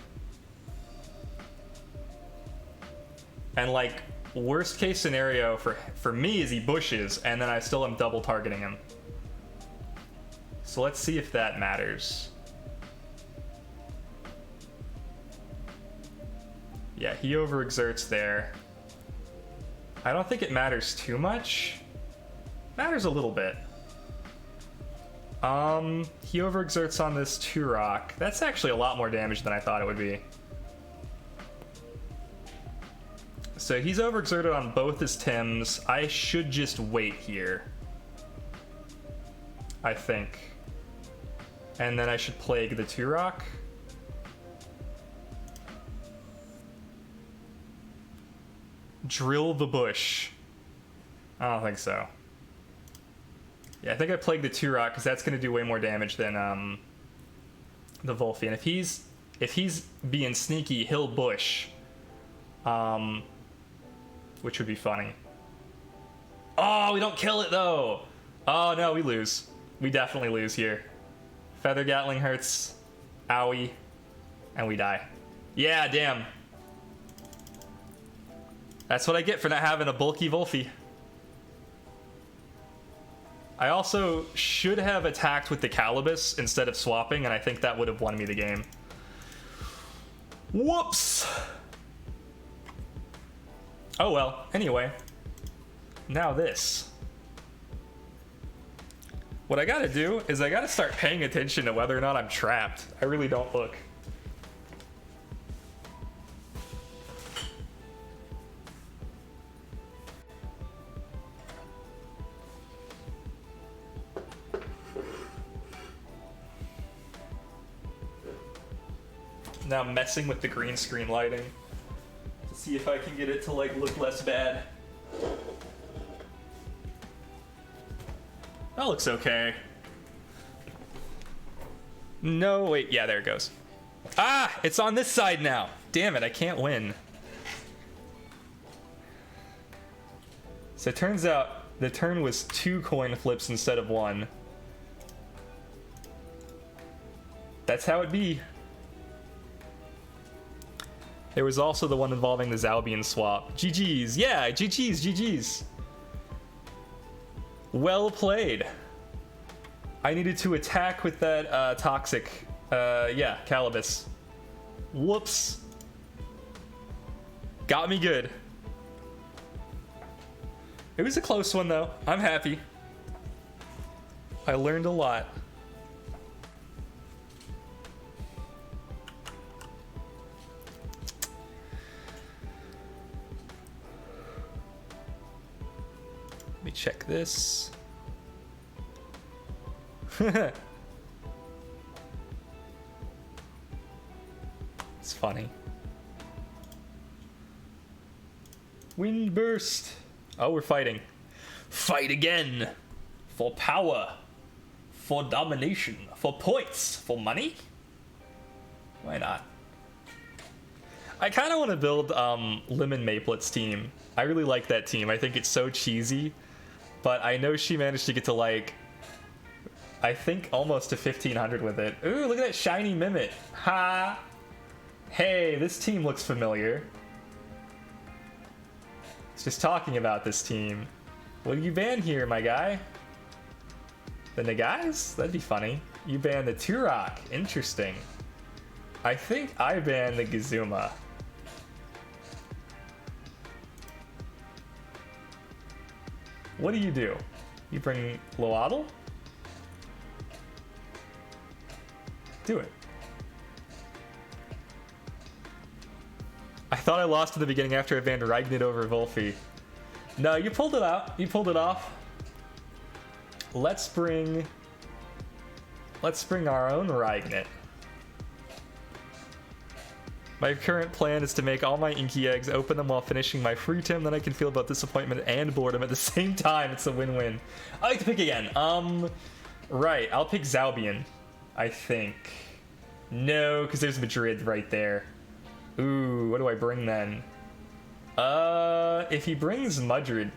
And like, worst case scenario for me is he bushes, and then I still am double targeting him. So let's see if that matters. Yeah, he overexerts there. I don't think it matters too much. Matters a little bit. He overexerts on this Turok. That's actually a lot more damage than I thought it would be. So he's overexerted on both his Tims. I should just wait here, I think. And then I should Plague the Turok. Drill the bush. I don't think so. Yeah, I think I Plague the Turok because that's going to do way more damage than the Wolfie. And if he's being sneaky, he'll bush. Which would be funny. Oh, we don't kill it though. Oh no, we lose. We definitely lose here. Feather Gatling hurts. Owie. And we die. Yeah, damn. That's what I get for not having a bulky Wolfie. I also should have attacked with the Calibus instead of swapping, and I think that would have won me the game. Whoops! Oh well, anyway. Now this. What I gotta do is I gotta start paying attention to whether or not I'm trapped. I really don't look. Now I'm messing with the green screen lighting to see if I can get it to like look less bad. That looks okay. No, wait, yeah, there it goes. Ah, it's on this side now. Damn it, I can't win. So it turns out the turn was 2 coin flips instead of 1. That's how it be. There was also the one involving the Zalbian swap. GG's, yeah, GG's. Well played. I needed to attack with that toxic, yeah, Calibus. Whoops. Got me good. It was a close one though. I'm happy. I learned a lot. Let me check this. It's funny. Wind burst. Oh, we're fighting. Fight again. For power. For domination. For points. For money? Why not? I kind of want to build Lemon Maplet's team. I really like that team. I think it's so cheesy. But I know she managed to get to, like, I think almost to 1500 with it. Ooh, look at that shiny Mimit. Ha! Hey, this team looks familiar. It's just talking about this team. What do you ban here, my guy? The Nagais? That'd be funny. You ban the Turok. Interesting. I think I ban the Gazuma. What do? You bring Loadle? Do it. I thought I lost in the beginning after I banned Reignit over Volfi. No, you pulled it out. You pulled it off. Let's bring our own Reignit. My current plan is to make all my Inky eggs, open them while finishing my free Tim, then I can feel both disappointment and boredom at the same time. It's a win-win. I like to pick again. Right, I'll pick Zalbian, I think. No, because there's Madrid right there. Ooh, what do I bring then? If he brings Madrid,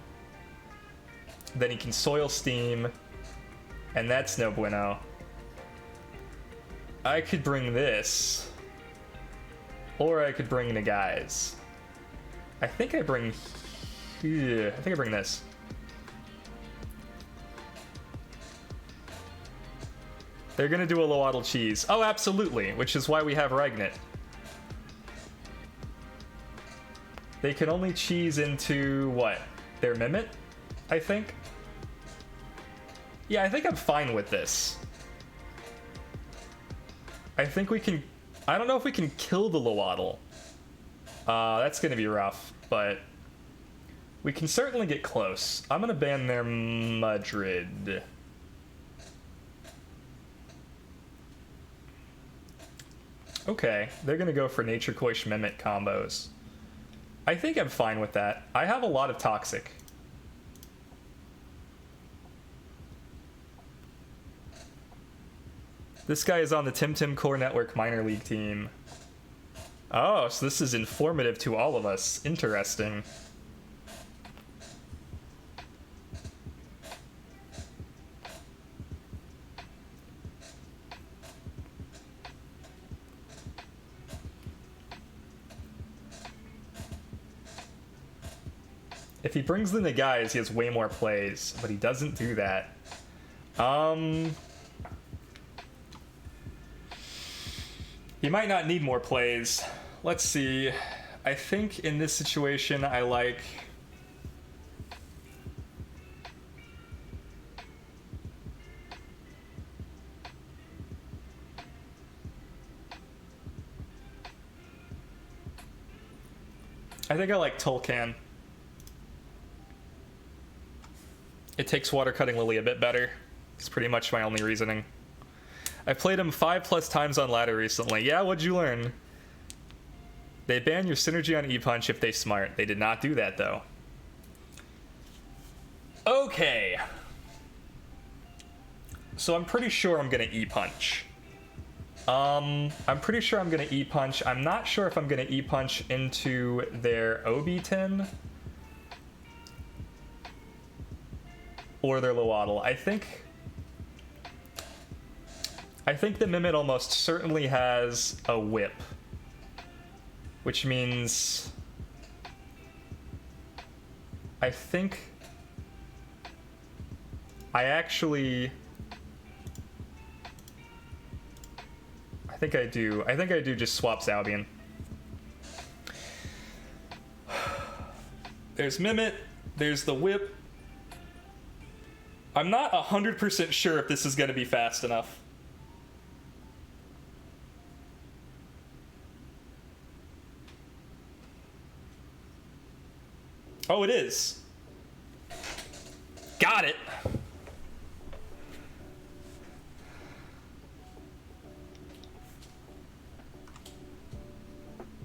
then he can Soil Steam, and that's no bueno. I could bring this. Or I could bring the guys. I think I bring... Yeah, I think I bring this. They're gonna do a Loadle cheese. Oh, absolutely, which is why we have Reignit. They can only cheese into, what? Their Mimit, I think? Yeah, I think I'm fine with this. I think we can... I don't know if we can kill the Loadle. That's gonna be rough, but we can certainly get close. I'm gonna ban their Madrid. Okay, they're gonna go for Nature Coish Mimit combos. I think I'm fine with that. I have a lot of Toxic. This guy is on the Temtem Core Network Minor League team. Oh, so this is informative to all of us. Interesting. If he brings in the guys, he has way more plays, but he doesn't do that. He might not need more plays. Let's see. I think in this situation, I like... I think I like Tulkan. It takes Water Cutting Lily a bit better. It's pretty much my only reasoning. I played him 5+ times on ladder recently. Yeah, what'd you learn? They ban your synergy on E-Punch if they smart. They did not do that, though. Okay. So I'm pretty sure I'm gonna E-Punch. I'm pretty sure I'm gonna E-Punch. I'm not sure if I'm gonna E-Punch into their Obi-Tin or their Loadle. I think the Mimit almost certainly has a whip, which means I think I do just swap Zalbian. There's Mimit, there's the whip. I'm not 100% sure if this is going to be fast enough. Oh, it is. Got it.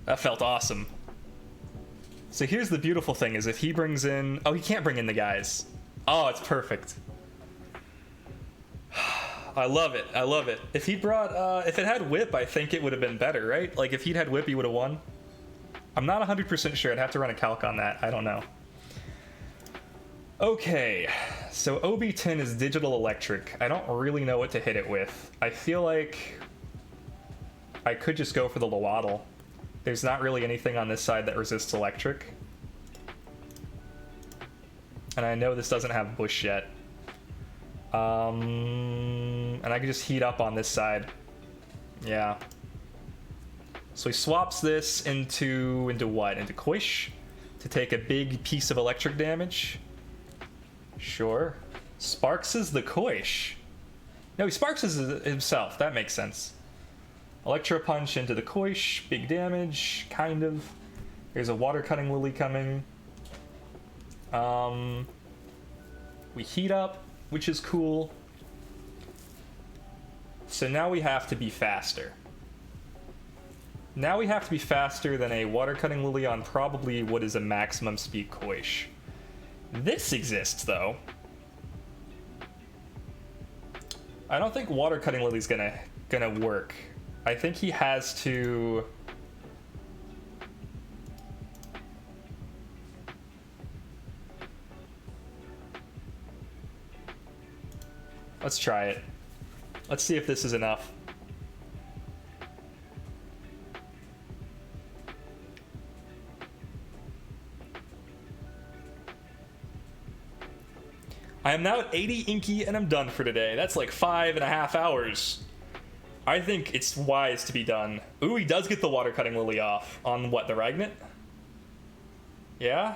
That felt awesome. So here's the beautiful thing is if he brings in... Oh, he can't bring in the guys. Oh, it's perfect. I love it. I love it. If he brought, if it had whip, I think it would have been better, right? Like, if he'd had whip, he would have won. I'm not 100% sure. I'd have to run a calc on that. I don't know. Okay, so OB10 is digital electric. I don't really know what to hit it with. I feel like I could just go for the Lowaddle. There's not really anything on this side that resists electric. And I know this doesn't have bush yet. And I can just heat up on this side. Yeah. So he swaps this into what? Into Quish to take a big piece of electric damage. Sure. Sparks is the Quish. No, he sparks himself. That makes sense. Electro Punch into the Quish. Big damage, kind of. There's a Water Cutting Lily coming. We heat up, which is cool. So now we have to be faster. Now we have to be faster than a Water Cutting Lily on probably what is a maximum speed Quish. This exists, though. I don't think Water Cutting Lily's gonna work. I think he has to... Let's try it. Let's see if this is enough. I am now at 80 Inky and I'm done for today. That's like 5.5 hours. I think it's wise to be done. Ooh, he does get the Water Cutting Lily off. On what, the Ragnat? Yeah?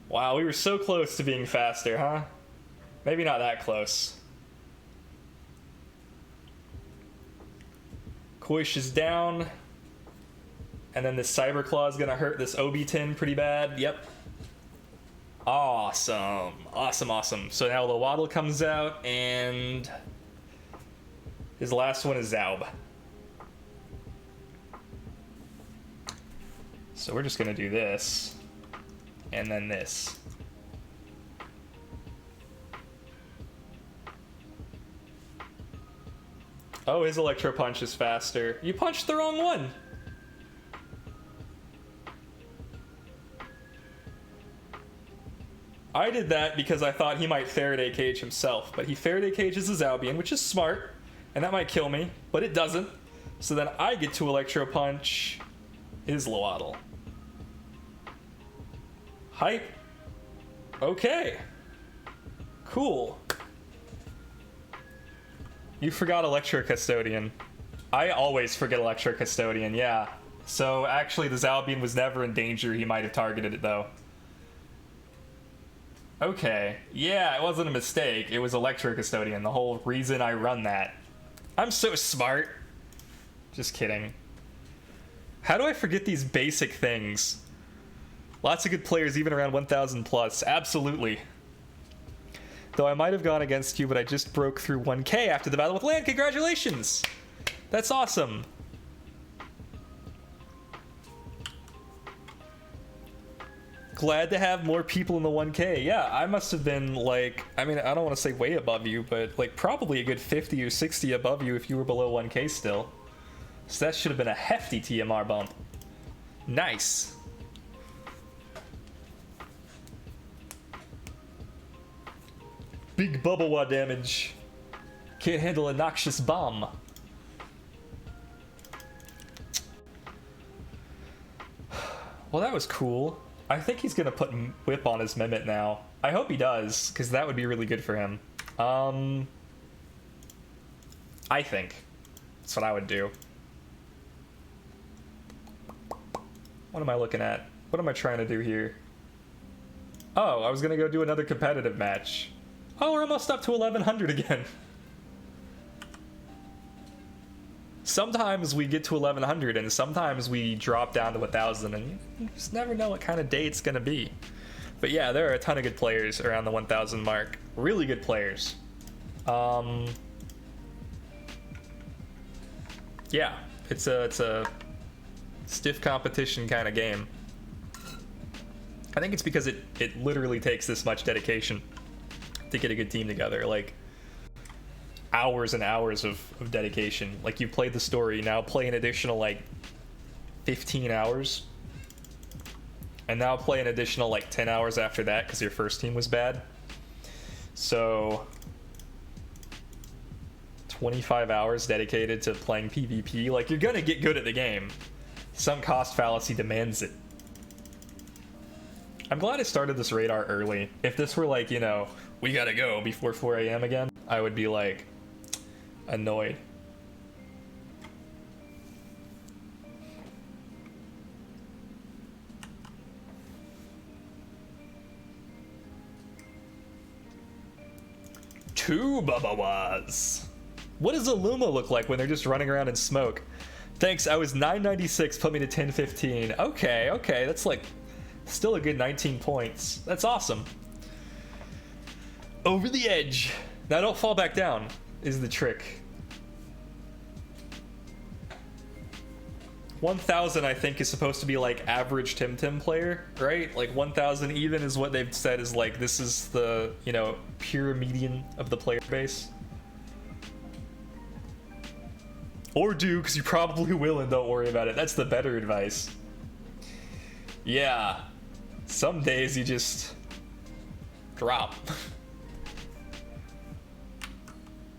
Wow, we were so close to being faster, huh? Maybe not that close. Quish is down. And then this Cyber Claw is gonna hurt this OB10 pretty bad. Yep. Awesome. Awesome, awesome. So now Lowaddle comes out, and his last one is Zaub. So we're just gonna do this, and then this. Oh, his Electro Punch is faster. You punched the wrong one. I did that because I thought he might Faraday Cage himself, but he Faraday Cages his Albion, which is smart, and that might kill me, but it doesn't. So then I get to Electro Punch his Lowaddle. Hype. Okay. Cool. You forgot Electro Custodian. I always forget Electro Custodian, yeah. So actually the Zalbian was never in danger. He might have targeted it though. Okay, yeah, it wasn't a mistake. It was Electro Custodian, the whole reason I run that. I'm so smart. Just kidding. How do I forget these basic things? Lots of good players, even around 1,000 plus. Absolutely. Though I might have gone against you, but I just broke through 1K after the battle with Land. Congratulations! That's awesome. Glad to have more people in the 1K. Yeah, I must have been like, I mean, I don't want to say way above you, but like probably a good 50 or 60 above you if you were below 1K still. So that should have been a hefty TMR bump. Nice. Big Babawa damage. Can't handle a noxious bomb. Well, that was cool. I think he's gonna put Whip on his Mimit now. I hope he does, because that would be really good for him. I think. That's what I would do. What am I looking at? What am I trying to do here? Oh, I was gonna go do another competitive match. Oh, we're almost up to 1100 again. Sometimes we get to 1100 and sometimes we drop down to 1000 and you just never know what kind of day it's gonna be. But yeah, there are a ton of good players around the 1000 mark. Really good players. Yeah, it's a stiff competition kind of game. I think it's because it literally takes this much dedication to get a good team together. Like, hours and hours of dedication. Like, you played the story, now play an additional, like, 15 hours. And now play an additional, like, 10 hours after that because your first team was bad. So 25 hours dedicated to playing PvP. Like, you're gonna get good at the game. Some cost fallacy demands it. I'm glad I started this radar early. If this were like, you know, we gotta go before 4 a.m. again, I would be like annoyed. Two Babawas. What does a Luma look like when they're just running around in smoke? Thanks, I was 996, put me to 1015. Okay, okay, that's like still a good 19 points. That's awesome. Over the edge. Now don't fall back down is the trick. 1000 I think is supposed to be like average Temtem player, right? Like 1000 even is what they've said is like this is the, you know, pure median of the player base. Or do, because you probably will and don't worry about it. That's the better advice. Yeah. Some days you just drop.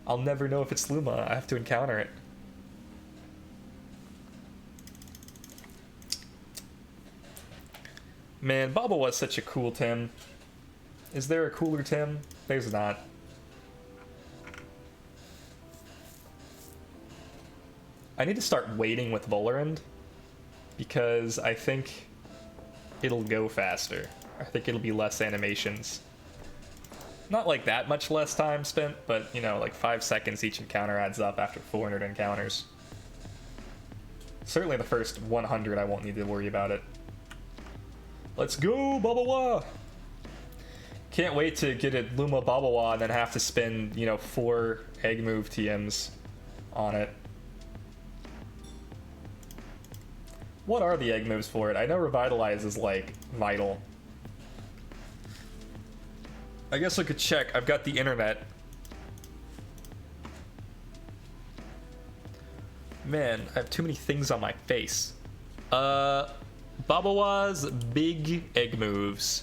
I'll never know if it's Luma. I have to encounter it. Man, Babawa was such a cool Tim. Is there a cooler Tim? There's not. I need to start waiting with Volerand because I think it'll go faster. I think it'll be less animations. Not like that much less time spent, but you know, like 5 seconds each encounter adds up after 400 encounters. Certainly the first 100 I won't need to worry about it. Let's go, Babawa! Can't wait to get a Luma Babawa and then have to spend, you know, 4 egg move TMs on it. What are the egg moves for it? I know Revitalize is like vital. I guess I could check. I've got the internet. Man, I have too many things on my face. Babawa's big egg moves.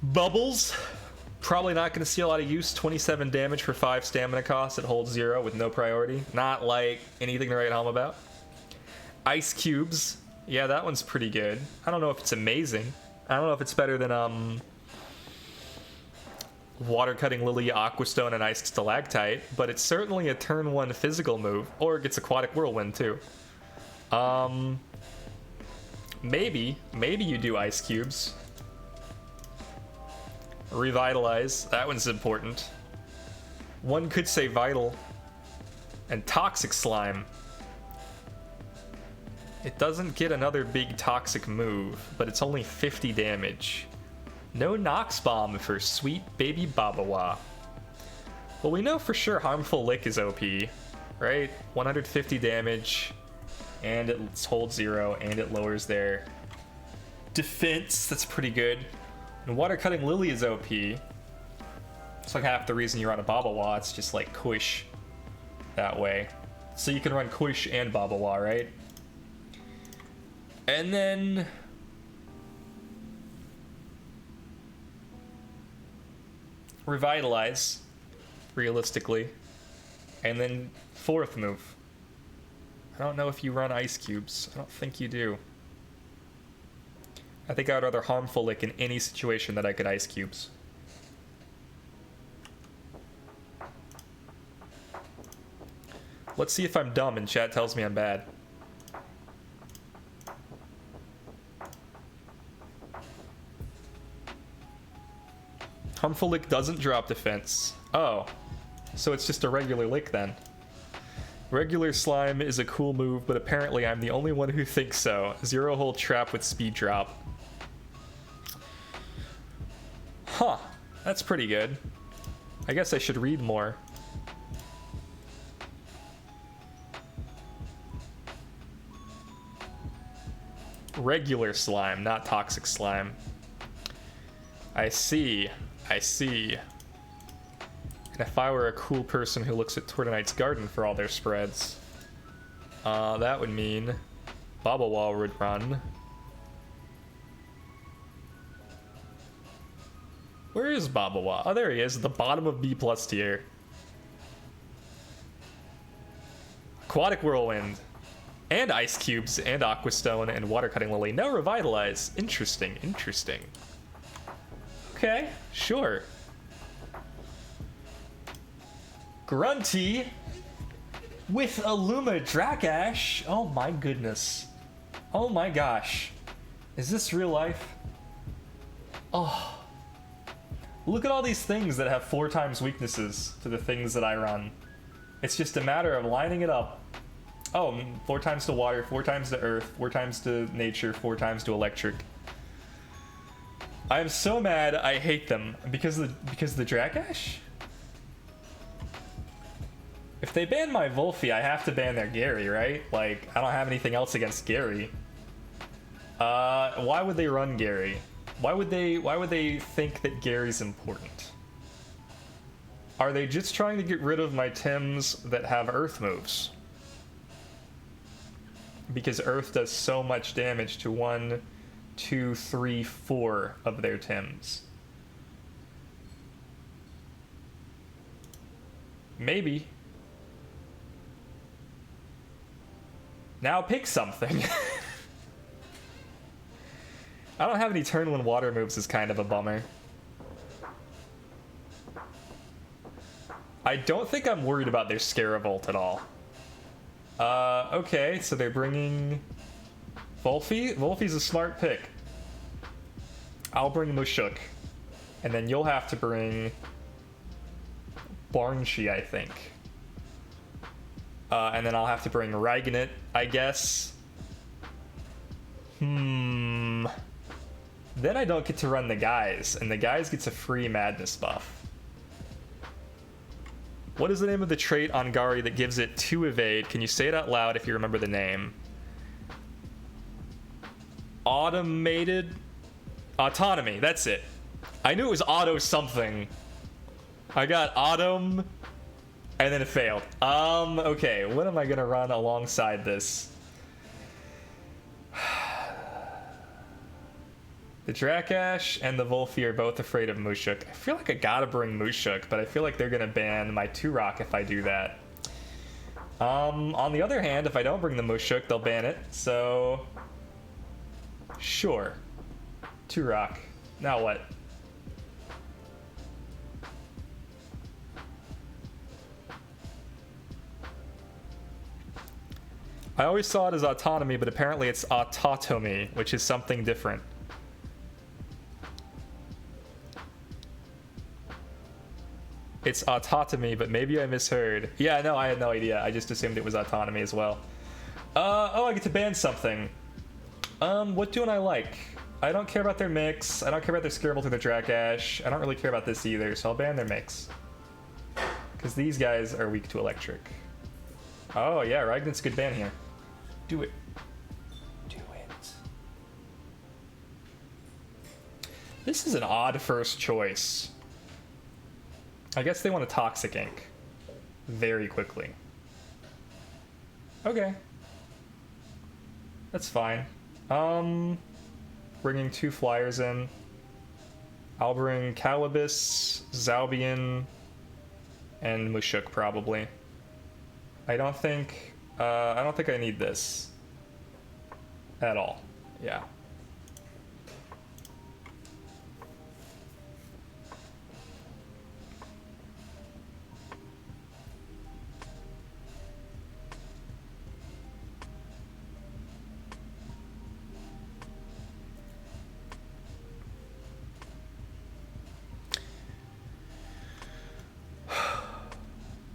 Bubbles. Probably not going to see a lot of use. 27 damage for 5 stamina cost. It holds 0 with no priority. Not like anything to write home about. Ice cubes. Yeah, that one's pretty good. I don't know if it's amazing. I don't know if it's better than Water Cutting Lily, Aquastone, and Ice Stalactite, but it's certainly a turn 1 physical move, or it gets Aquatic Whirlwind too. Maybe you do Ice Cubes. Revitalize, that one's important. One could say Vital. And Toxic Slime. It doesn't get another big toxic move, but it's only 50 damage. No Nox Bomb for sweet baby Babawa. Well, we know for sure Harmful Lick is OP, right? 150 damage, and it holds 0, and it lowers their defense. That's pretty good. And Water Cutting Lily is OP. It's like half the reason you run a Babawa. It's just like Kush that way. So you can run Kush and Babawa, right? And then Revitalize, realistically. And then 4th move. I don't know if you run Ice Cubes. I don't think you do. I think I would rather Harmful Lick in any situation that I could Ice Cubes. Let's see if I'm dumb and chat tells me I'm bad. Harmful Lick doesn't drop defense. Oh, so it's just a regular lick then. Regular Slime is a cool move, but apparently I'm the only one who thinks so. 0 Hole Trap with speed drop. Huh, that's pretty good. I guess I should read more. Regular Slime, not Toxic Slime. I see. I see. And if I were a cool person who looks at Tortonite's Garden for all their spreads, that would mean Babawa would run. Where is Babawa? Oh, there he is, at the bottom of B+ tier. Aquatic Whirlwind. And Ice Cubes, and Aquastone, and Water Cutting Lily. No Revitalize. Interesting, interesting. Okay, sure. Grunty with Illuma Drakash. Oh my goodness. Oh my gosh. Is this real life? Oh. Look at all these things that have 4 times weaknesses to the things that I run. It's just a matter of lining it up. Oh, 4 times to water, 4 times to earth, 4 times to nature, 4 times to electric. I am so mad. I hate them because of the Drakash. If they ban my Volphy, I have to ban their Gary, right? Like, I don't have anything else against Gary. Why would they run Gary? Why would they think that Gary's important? Are they just trying to get rid of my Tims that have Earth moves? Because Earth does so much damage to 1, 2, 3, 4 of their Tims. Maybe. Now pick something. I don't have any turn 1 water moves is kind of a bummer. I don't think I'm worried about their Scaravolt at all. Okay, so they're bringing Volphy. Volphy's a smart pick. I'll bring Mushuk. And then you'll have to bring Barnshee, I think. And then I'll have to bring Ragnit, I guess. Then I don't get to run the guys, and the guys gets a free madness buff. What is the name of the trait on Gary that gives it 2 evade? Can you say it out loud if you remember the name? Automated? Autonomy, that's it. I knew it was auto something. I got autumn, and then it failed. Okay, what am I gonna run alongside this? The Drakash and the Volphy are both afraid of Mushuk. I feel like I gotta bring Mushuk, but I feel like they're gonna ban my 2-rock if I do that. On the other hand, if I don't bring the Mushuk, they'll ban it, so... Sure. 2-rock. Now what? I always saw it as autonomy, but apparently it's autotomy, which is something different. It's autotomy, but maybe I misheard. Yeah, no, I had no idea. I just assumed it was autonomy as well. Oh, I get to ban something. What don't I like? I don't care about their mix. I don't care about their Scarable or their Drakash. I don't really care about this either, so I'll ban their mix. Because these guys are weak to electric. Oh, yeah, Ragnit's a good ban here. Do it. Do it. This is an odd first choice. I guess they want a Toxic Ink very quickly. Okay. That's fine. Bringing 2 flyers in. I'll bring Calibus, Zalbian, and Mushuk probably. I don't think I need this at all. Yeah.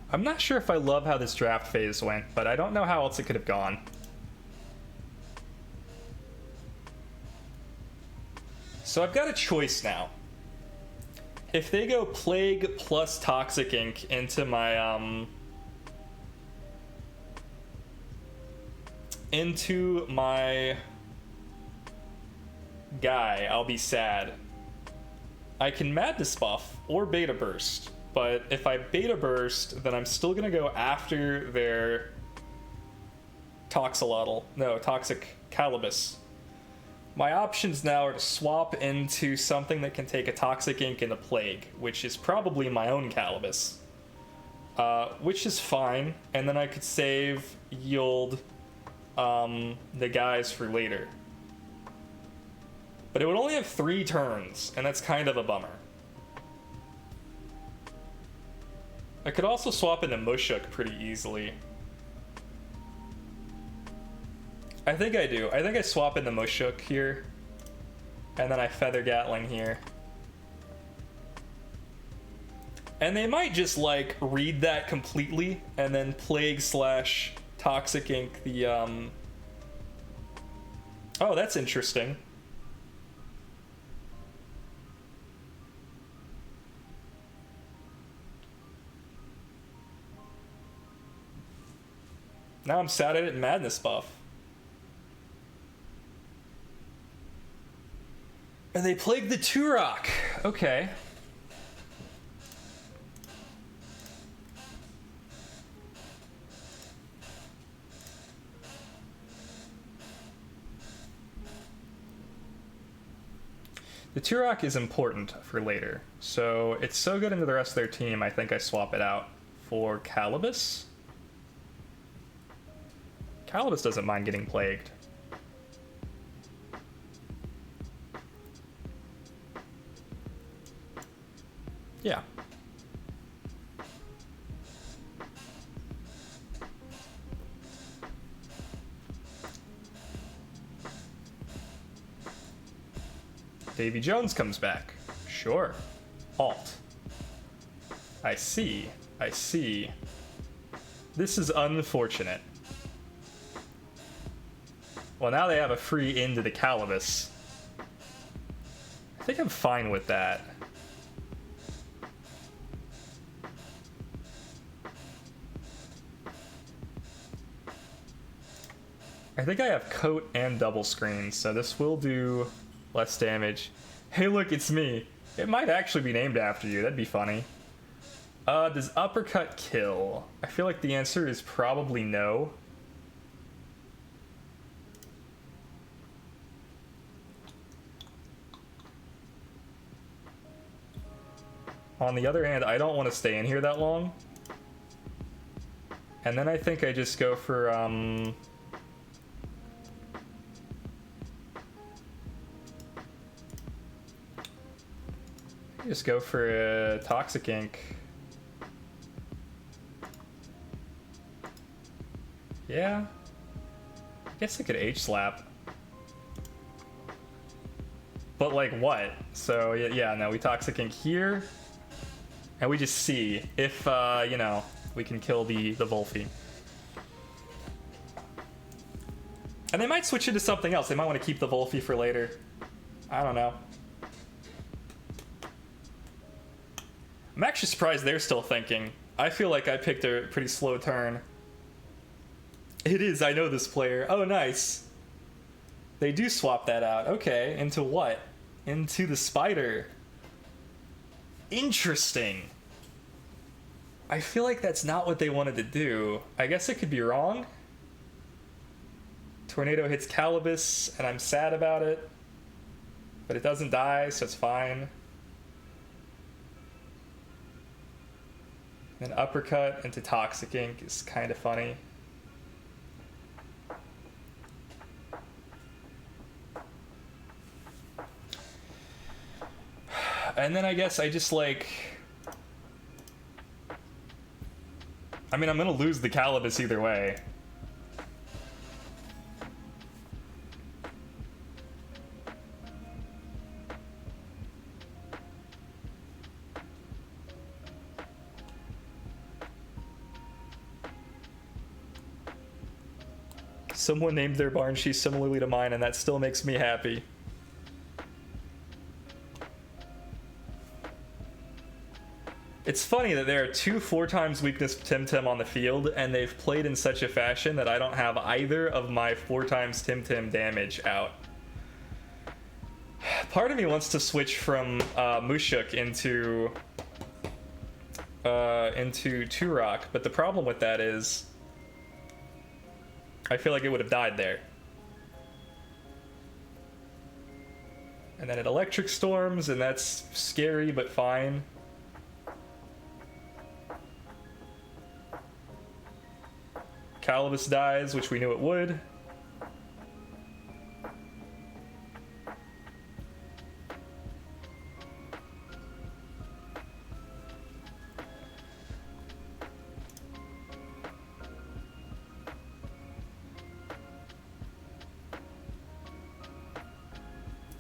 I'm not sure if I love how this draft phase went, but I don't know how else it could have gone. So I've got a choice now. If they go Plague plus Toxic Ink into my guy, I'll be sad. I can Madness buff or Beta Burst, but if I beta burst, then I'm still gonna go after their Toxic Calibus. My options now are to swap into something that can take a Toxic Ink and a Plague, which is probably my own Calibus. Which is fine, and then I could save yield the guys for later. But it would only have 3 turns, and that's kind of a bummer. I could also swap into Mushuk pretty easily. I think I do. I think I swap into Mushuk here, and then I Feather Gatling here. And they might just, like, read that completely, and then Plague / Toxic Ink the, Oh, that's interesting. Now I'm sad I didn't Madness buff. And they Plague the Turok. Okay. The Turok is important for later, so it's so good into the rest of their team, I think I swap it out for Calibus. Calibus doesn't mind getting plagued. Yeah. Davy Jones comes back. Sure. Alt. I see. I see. This is unfortunate. Well, now they have a free into the Calibus. I think I'm fine with that. I think I have coat and double screen, so this will do less damage. Hey, look, it's me. It might actually be named after you. That'd be funny. Does uppercut kill? I feel like the answer is probably no. On the other hand, I don't want to stay in here that long. And then I think I just go for, just go for a Toxic Ink. Yeah. I guess I could H-slap. But like what? So yeah, no, we Toxic Ink here. And we just see if, you know, we can kill the Volphy. And they might switch into something else. They might want to keep the Volphy for later. I don't know. I'm actually surprised they're still thinking. I feel like I picked a pretty slow turn. It is, I know this player. Oh, nice. They do swap that out. Okay, into what? Into the Spider. Interesting. I feel like that's not what they wanted to do. I guess it could be wrong. Tornado hits Calibus, and I'm sad about it. But it doesn't die, so it's fine. Then uppercut into Toxic Ink is kind of funny. And then I guess I just like... I mean, I'm gonna lose the Calibus either way. Someone named their barn sheath similarly to mine, and that still makes me happy. It's funny that there are 2 4x weakness Temtem on the field, and they've played in such a fashion that I don't have either of my 4x Temtem damage out. Part of me wants to switch from Mushuk into into Turok, but the problem with that is I feel like it would have died there. And then it electric storms, and that's scary but fine. Calibus dies, which we knew it would.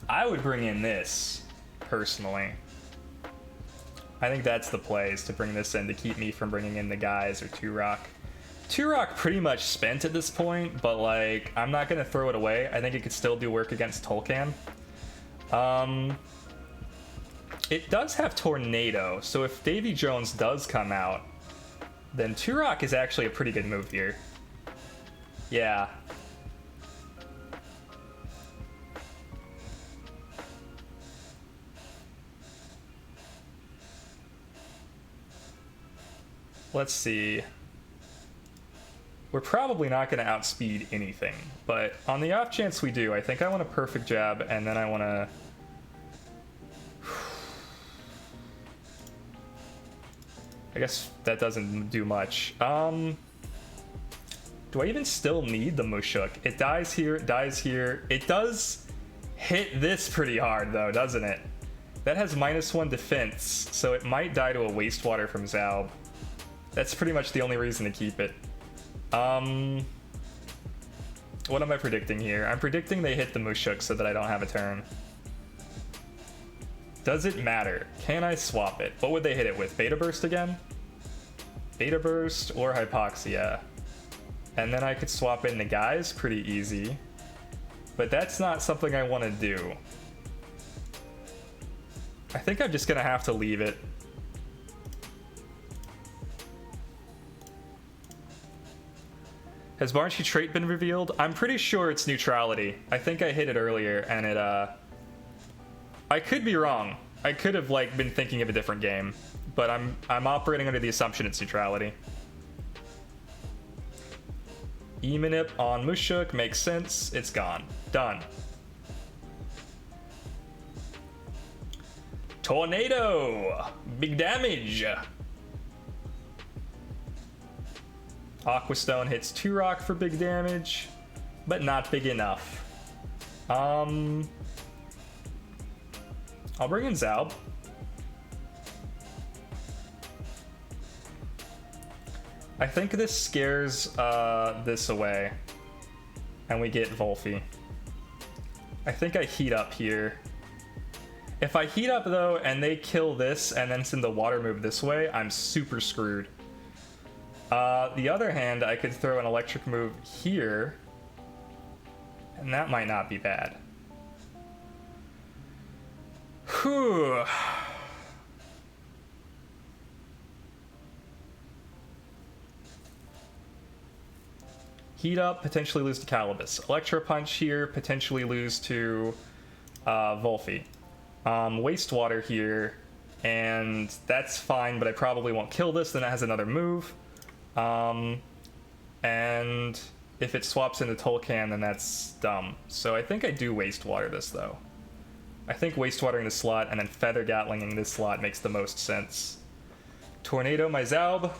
I would bring in this, personally. I think that's the play, is to bring this in to keep me from bringing in the guys or Turok. Turok pretty much spent at this point, but like, I'm not going to throw it away. I think it could still do work against Tolkien. It does have Tornado, so if Davy Jones does come out, then Turok is actually a pretty good move here. Yeah. Let's see. We're probably not going to outspeed anything, but on the off chance we do, I think I want a perfect jab, and then I want to... I guess that doesn't do much. Do I even still need the Mushuk? It dies here, it dies here. It does hit this pretty hard, though, doesn't it? That has -1 defense, so it might die to a Wastewater from Zaub. That's pretty much the only reason to keep it. What am I predicting here? I'm predicting they hit the Mushuk so that I don't have a turn. Does it matter? Can I swap it? What would they hit it with? Beta Burst again? Beta Burst or Hypoxia. And then I could swap in the guys pretty easy. But that's not something I want to do. I think I'm just going to have to leave it. Has Barnsey trait been revealed? I'm pretty sure it's neutrality. I think I hit it earlier and it, I could be wrong. I could have, like, been thinking of a different game. But I'm operating under the assumption it's neutrality. E-Manip on Mushuk makes sense. It's gone. Done. Tornado! Big damage! Aquastone hits Turok for big damage, but not big enough. I'll bring in Zaub. I think this scares this away, and we get Volphy. I think I heat up here. If I heat up though, and they kill this, and then send the water move this way, I'm super screwed. The other hand, I could throw an electric move here, and that might not be bad. Whew. Heat up, potentially lose to Calibus. Electro Punch here, potentially lose to Volphy. Wastewater here, and that's fine, but I probably won't kill this, then it has another move. And if it swaps into Tolkien, then that's dumb. So I think I do Wastewater this, though. I think Wastewatering the slot and then Feather Gatlinging this slot makes the most sense. Tornado my Zaub.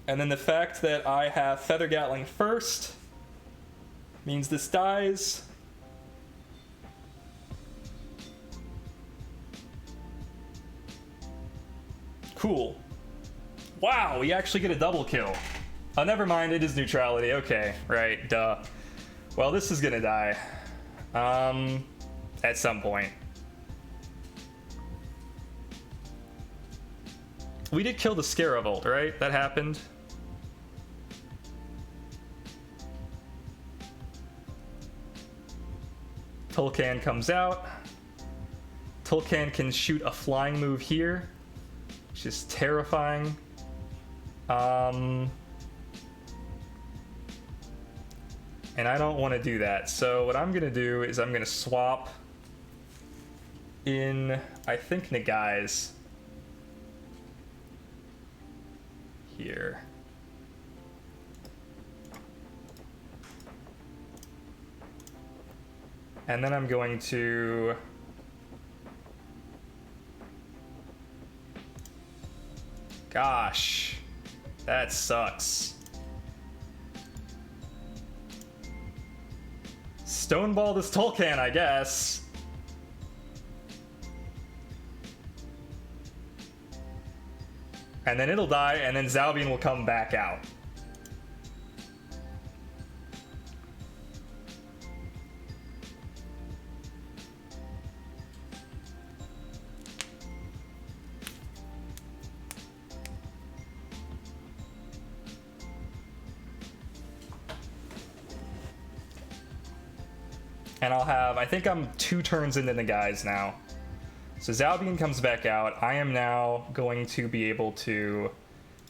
And then the fact that I have Feather Gatling first means this dies. Cool. Wow, we actually get a double kill. Oh, never mind, it is neutrality. Okay, right, duh. Well, this is gonna die. At some point. We did kill the Scaravolt, right? That happened. Tolkien comes out. Tolkien can shoot a flying move here, which is terrifying. And I don't want to do that. So what I'm going to do is I'm going to swap in, I think, Nagai's here. And then I'm going to... Gosh, that sucks. Stoneball this Tolkien, I guess. And then it'll die, and then Zalbian will come back out. And I'll have, I think I'm 2 turns into the guys now. So Zalbian comes back out. I am now going to be able to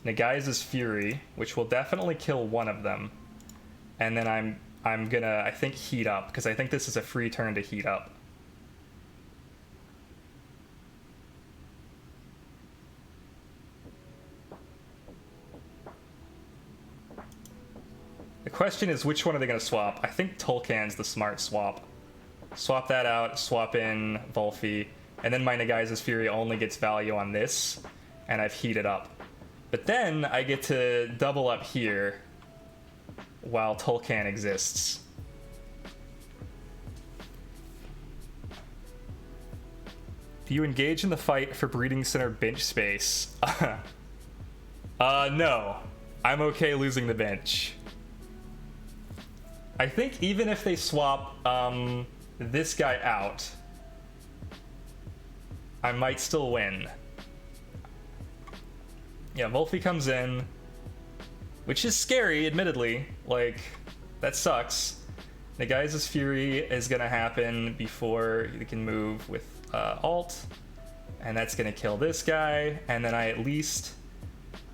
Nagai's Fury, which will definitely kill one of them. And then I'm gonna, I think, heat up, because I think this is a free turn to heat up. The question is, which one are they gonna swap? I think Tolkien's the smart swap. Swap that out, swap in Volfi. And then my Nagai's Fury only gets value on this, and I've heated up. But then I get to double up here while Tolkien exists. Do you engage in the fight for Breeding Center bench space? No. I'm okay losing the bench. I think even if they swap this guy out, I might still win. Yeah, Volfi comes in, which is scary, admittedly. Like, that sucks. The Nagai's Fury is gonna happen before you can move with alt, and that's gonna kill this guy, and then I at least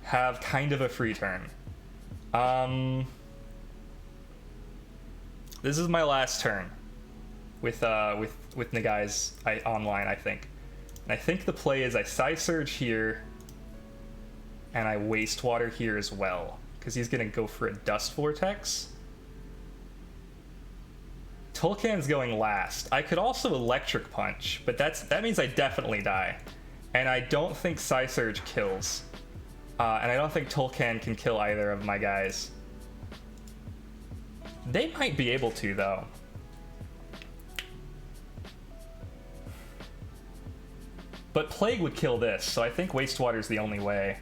have kind of a free turn. This is my last turn with Nagai's online, I think. And I think the play is I Psy Surge here, and I Wastewater here as well, because he's gonna go for a Dust Vortex. Tolkien's going last. I could also Electric Punch, but that means I definitely die. And I don't think Psy Surge kills. And I don't think Tolkien can kill either of my guys. They might be able to, though. But Plague would kill this, so I think Wastewater's the only way.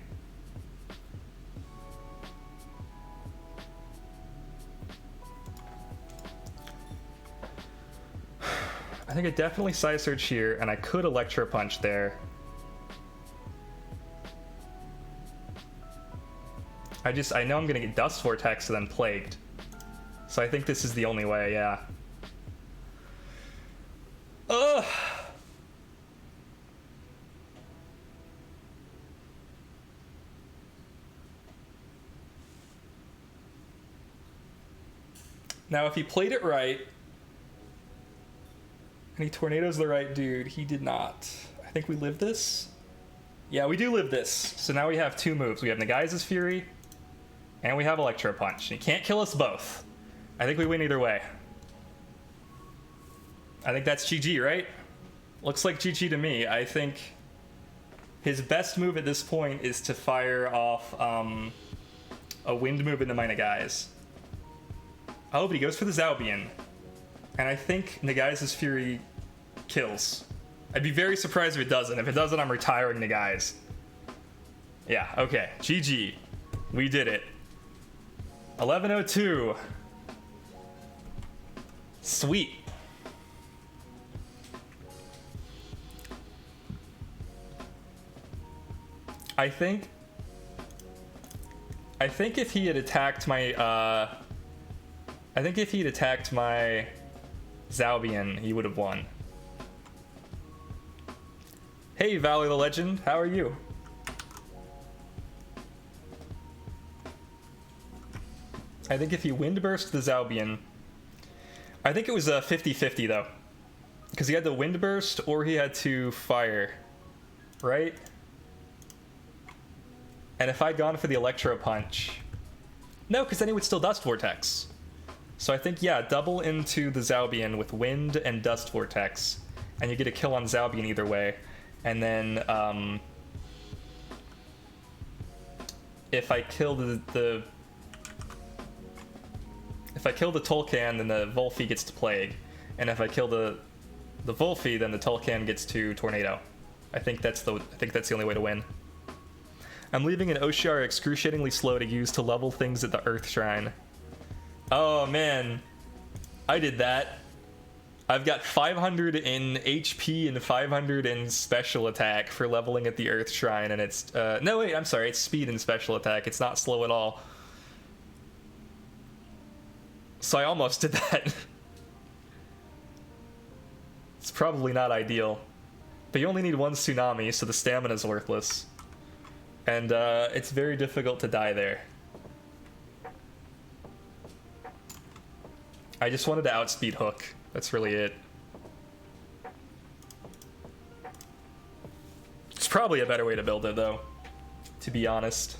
I think I definitely Psy Surge here, and I could Electro Punch there. I know I'm gonna get Dust Vortex and then Plagued. So I think this is the only way, yeah. Ugh! Now, if he played it right, and he tornadoes the right dude, he did not. I think we live this? Yeah, we do live this. So now we have 2 moves. We have Nagai's Fury, and we have Electro Punch. He can't kill us both. I think we win either way. I think that's GG, right? Looks like GG to me. I think his best move at this point is to fire off a wind move into my Nagai's. Oh, but he goes for the Zalbian. And I think Nagai's Fury kills. I'd be very surprised if it doesn't. If it doesn't, I'm retiring Nagai's. Yeah, okay. GG. We did it. 11:02. Sweet. I think if he had attacked my Zalbian, he would have won. Hey, Valley the Legend, how are you? I think if he Wind Burst the Zalbian, I think it was a 50-50 though. Because he had the wind burst or he had to fire, right? And if I'd gone for the electro punch, no, because then he would still dust vortex. So I think, yeah, double into the Zaubian with wind and dust vortex, and you get a kill on Zaubian either way. And then if I kill the Tulkan, then the Volphy gets to Plague, and if I kill the Volphy, then the Tulkan gets to Tornado. I think that's the only way to win. I'm leaving an Oshiara excruciatingly slow to use to level things at the Earth Shrine. Oh man, I did that. I've got 500 in HP and 500 in special attack for leveling at the Earth Shrine, and it's no wait, I'm sorry, it's speed and special attack. It's not slow at all. So I almost did that. It's probably not ideal, but you only need one tsunami, so the stamina's worthless, and it's very difficult to die there. I just wanted to outspeed Hook. That's really it. It's probably a better way to build it, though, to be honest.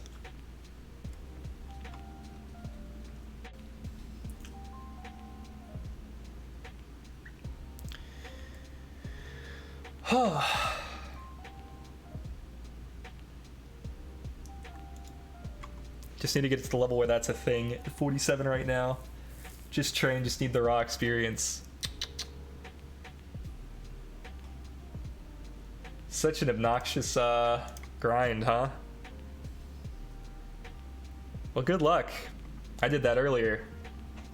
Just need to get to the level where that's a thing. At 47 right now. Just train, just need the raw experience. Such an obnoxious grind, huh? Well, good luck. I did that earlier.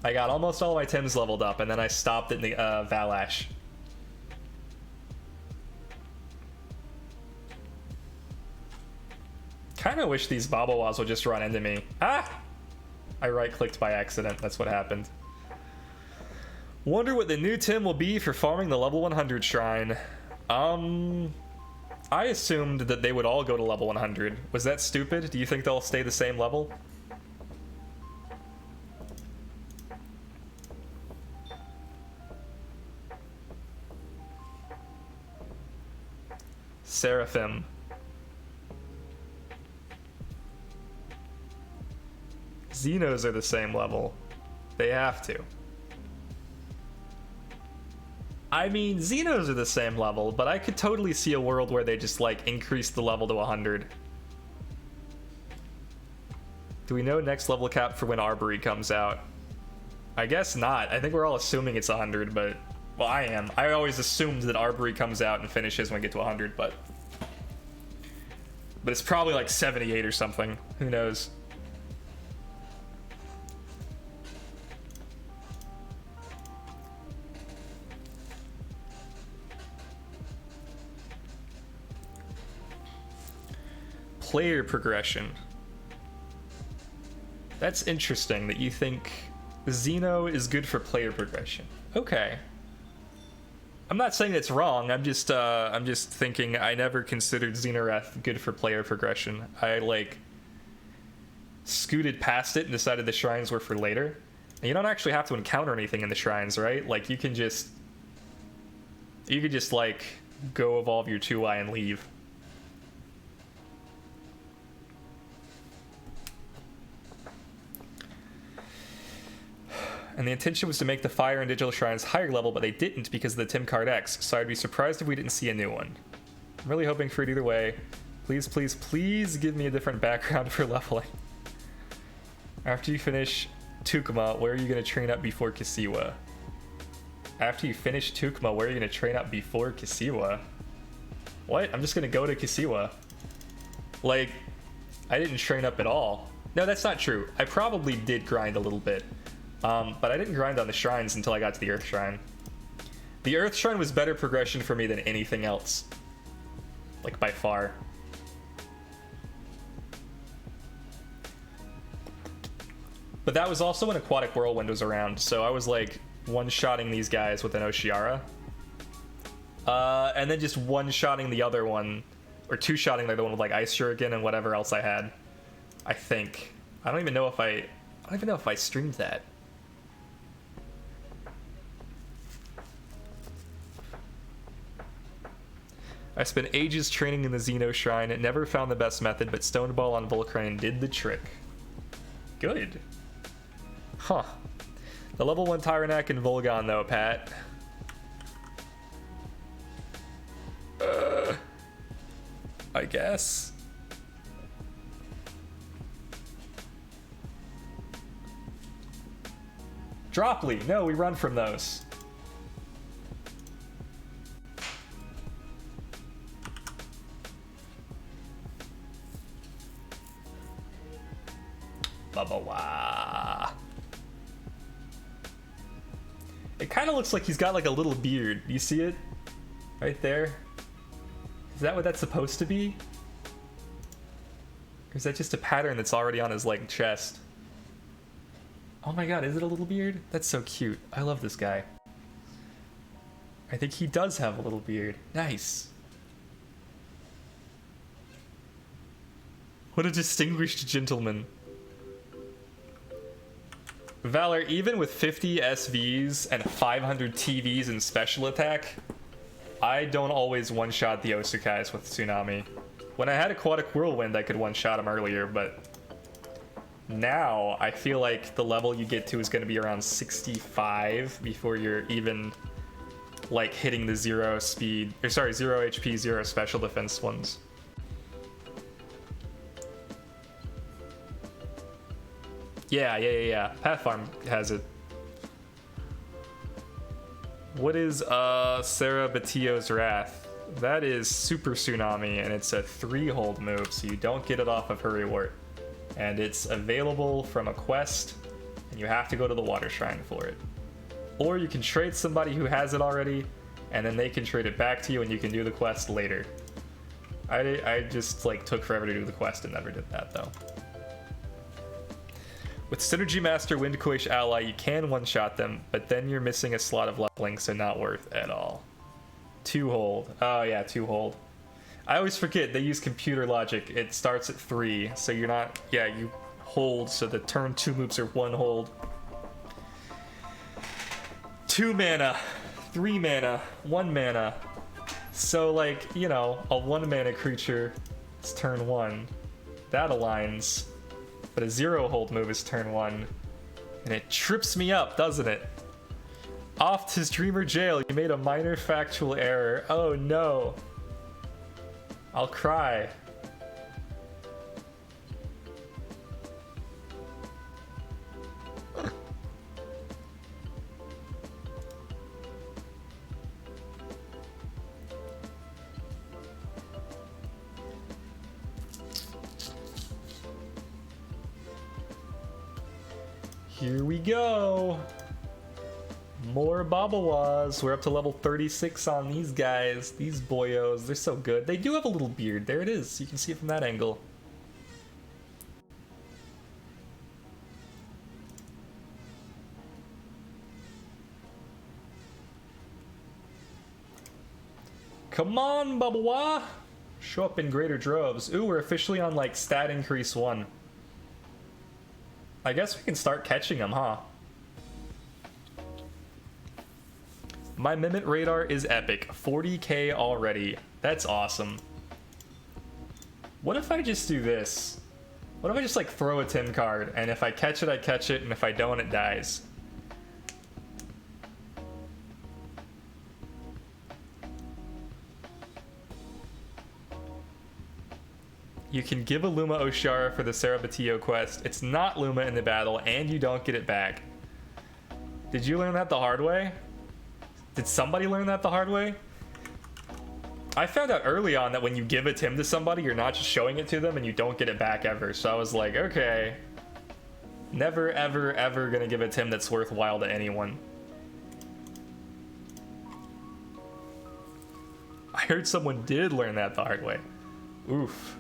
I got almost all my Tims leveled up, and then I stopped in the Valash. Kinda wish these Babawas would just run into me. Ah! I right-clicked by accident, that's what happened. Wonder what the new Tim will be for farming the level 100 shrine. I assumed that they would all go to level 100. Was that stupid? Do you think they'll stay the same level? Seraphim. Xenos are the same level. They have to. I mean, Xenos are the same level, but I could totally see a world where they just, like, increase the level to 100. Do we know next level cap for when Arbory comes out? I guess not. I think we're all assuming it's 100, but... Well, I am. I always assumed that Arbory comes out and finishes when we get to 100, but... But it's probably like 78 or something. Who knows? Player progression. That's interesting that you think Xeno is good for player progression. Okay. I'm not saying it's wrong. I'm just thinking I never considered Xenoreth good for player progression. I like scooted past it and decided the shrines were for later. And you don't actually have to encounter anything in the shrines, right? Like you could just like go evolve your 2i and leave. And the intention was to make the fire and digital shrines higher level, but they didn't because of the Tim Card X, so I'd be surprised if we didn't see a new one. I'm really hoping for it either way. Please, please, please give me a different background for leveling. After you finish Tukuma, where are you going to train up before Kisiwa? After you finish Tukuma, where are you going to train up before Kisiwa? What? I'm just going to go to Kisiwa. Like, I didn't train up at all. No, that's not true. I probably did grind a little bit. But I didn't grind on the shrines until I got to the Earth Shrine. The Earth Shrine was better progression for me than anything else. Like, by far. But that was also when Aquatic Whirlwind was around, so I was, like, one-shotting these guys with an Oshiara. And then just one-shotting the other one, or two-shotting the other one with, like, Ice Shuriken and whatever else I had. I think. I don't even know if I streamed that. I spent ages training in the Xeno Shrine and never found the best method, but Stone Ball on Volcarine did the trick. Good. Huh. The level 1 Tyrannac and Volgon though, Pat. I guess. Droply! No, we run from those. Babawa. It kind of looks like he's got like a little beard. You see it? Right there? Is that what that's supposed to be? Or is that just a pattern that's already on his like chest? Oh my god, is it a little beard? That's so cute. I love this guy. I think he does have a little beard. Nice. What a distinguished gentleman. Valor, even with 50 SVs and 500 TVs in special attack, I don't always one-shot the Osukais with Tsunami. When I had Aquatic Whirlwind, I could one-shot him earlier, but now I feel like the level you get to is going to be around 65 before you're even like hitting the 0 speed, or sorry, 0 HP, 0 special defense ones. Yeah. Pat Farm has it. What is Sarah Batillo's Wrath? That is Super Tsunami, and it's a 3-hold move, so you don't get it off of Hurry Wart. And it's available from a quest, and you have to go to the Water Shrine for it. Or you can trade somebody who has it already, and then they can trade it back to you, and you can do the quest later. I just like took forever to do the quest and never did that though. With Synergy Master Windquake Ally, you can one-shot them, but then you're missing a slot of leveling, so not worth at all. 2-hold. Oh yeah, 2-hold. I always forget they use computer logic. It starts at 3, so you're not... Yeah, you hold, so the turn 2 moves are 1 hold. 2 mana, 3 mana, 1 mana. So like, you know, a 1 mana creature is turn 1. That aligns. But a 0-hold move is turn 1. And it trips me up, doesn't it? Off to Dreamer Jail, you made a minor factual error. Oh no. I'll cry. Here we go. More Babawas. We're up to level 36 on these guys. These boyos, they're so good. They do have a little beard. There it is. You can see it from that angle. Come on, Babawa. Show up in greater droves. Ooh, we're officially on like stat increase 1. I guess we can start catching them, huh? My Mimit radar is epic. 40k already. That's awesome. What if I just do this? What if I just like throw a Tim card, and if I catch it, I catch it, and if I don't, it dies? You can give a Luma Oshara for the Sarabatillo quest. It's not Luma in the battle, and you don't get it back. Did you learn that the hard way? Did somebody learn that the hard way? I found out early on that when you give a Tim to somebody, you're not just showing it to them and you don't get it back ever. So I was like, okay. Never, ever, ever gonna give a Tim that's worthwhile to anyone. I heard someone did learn that the hard way. Oof.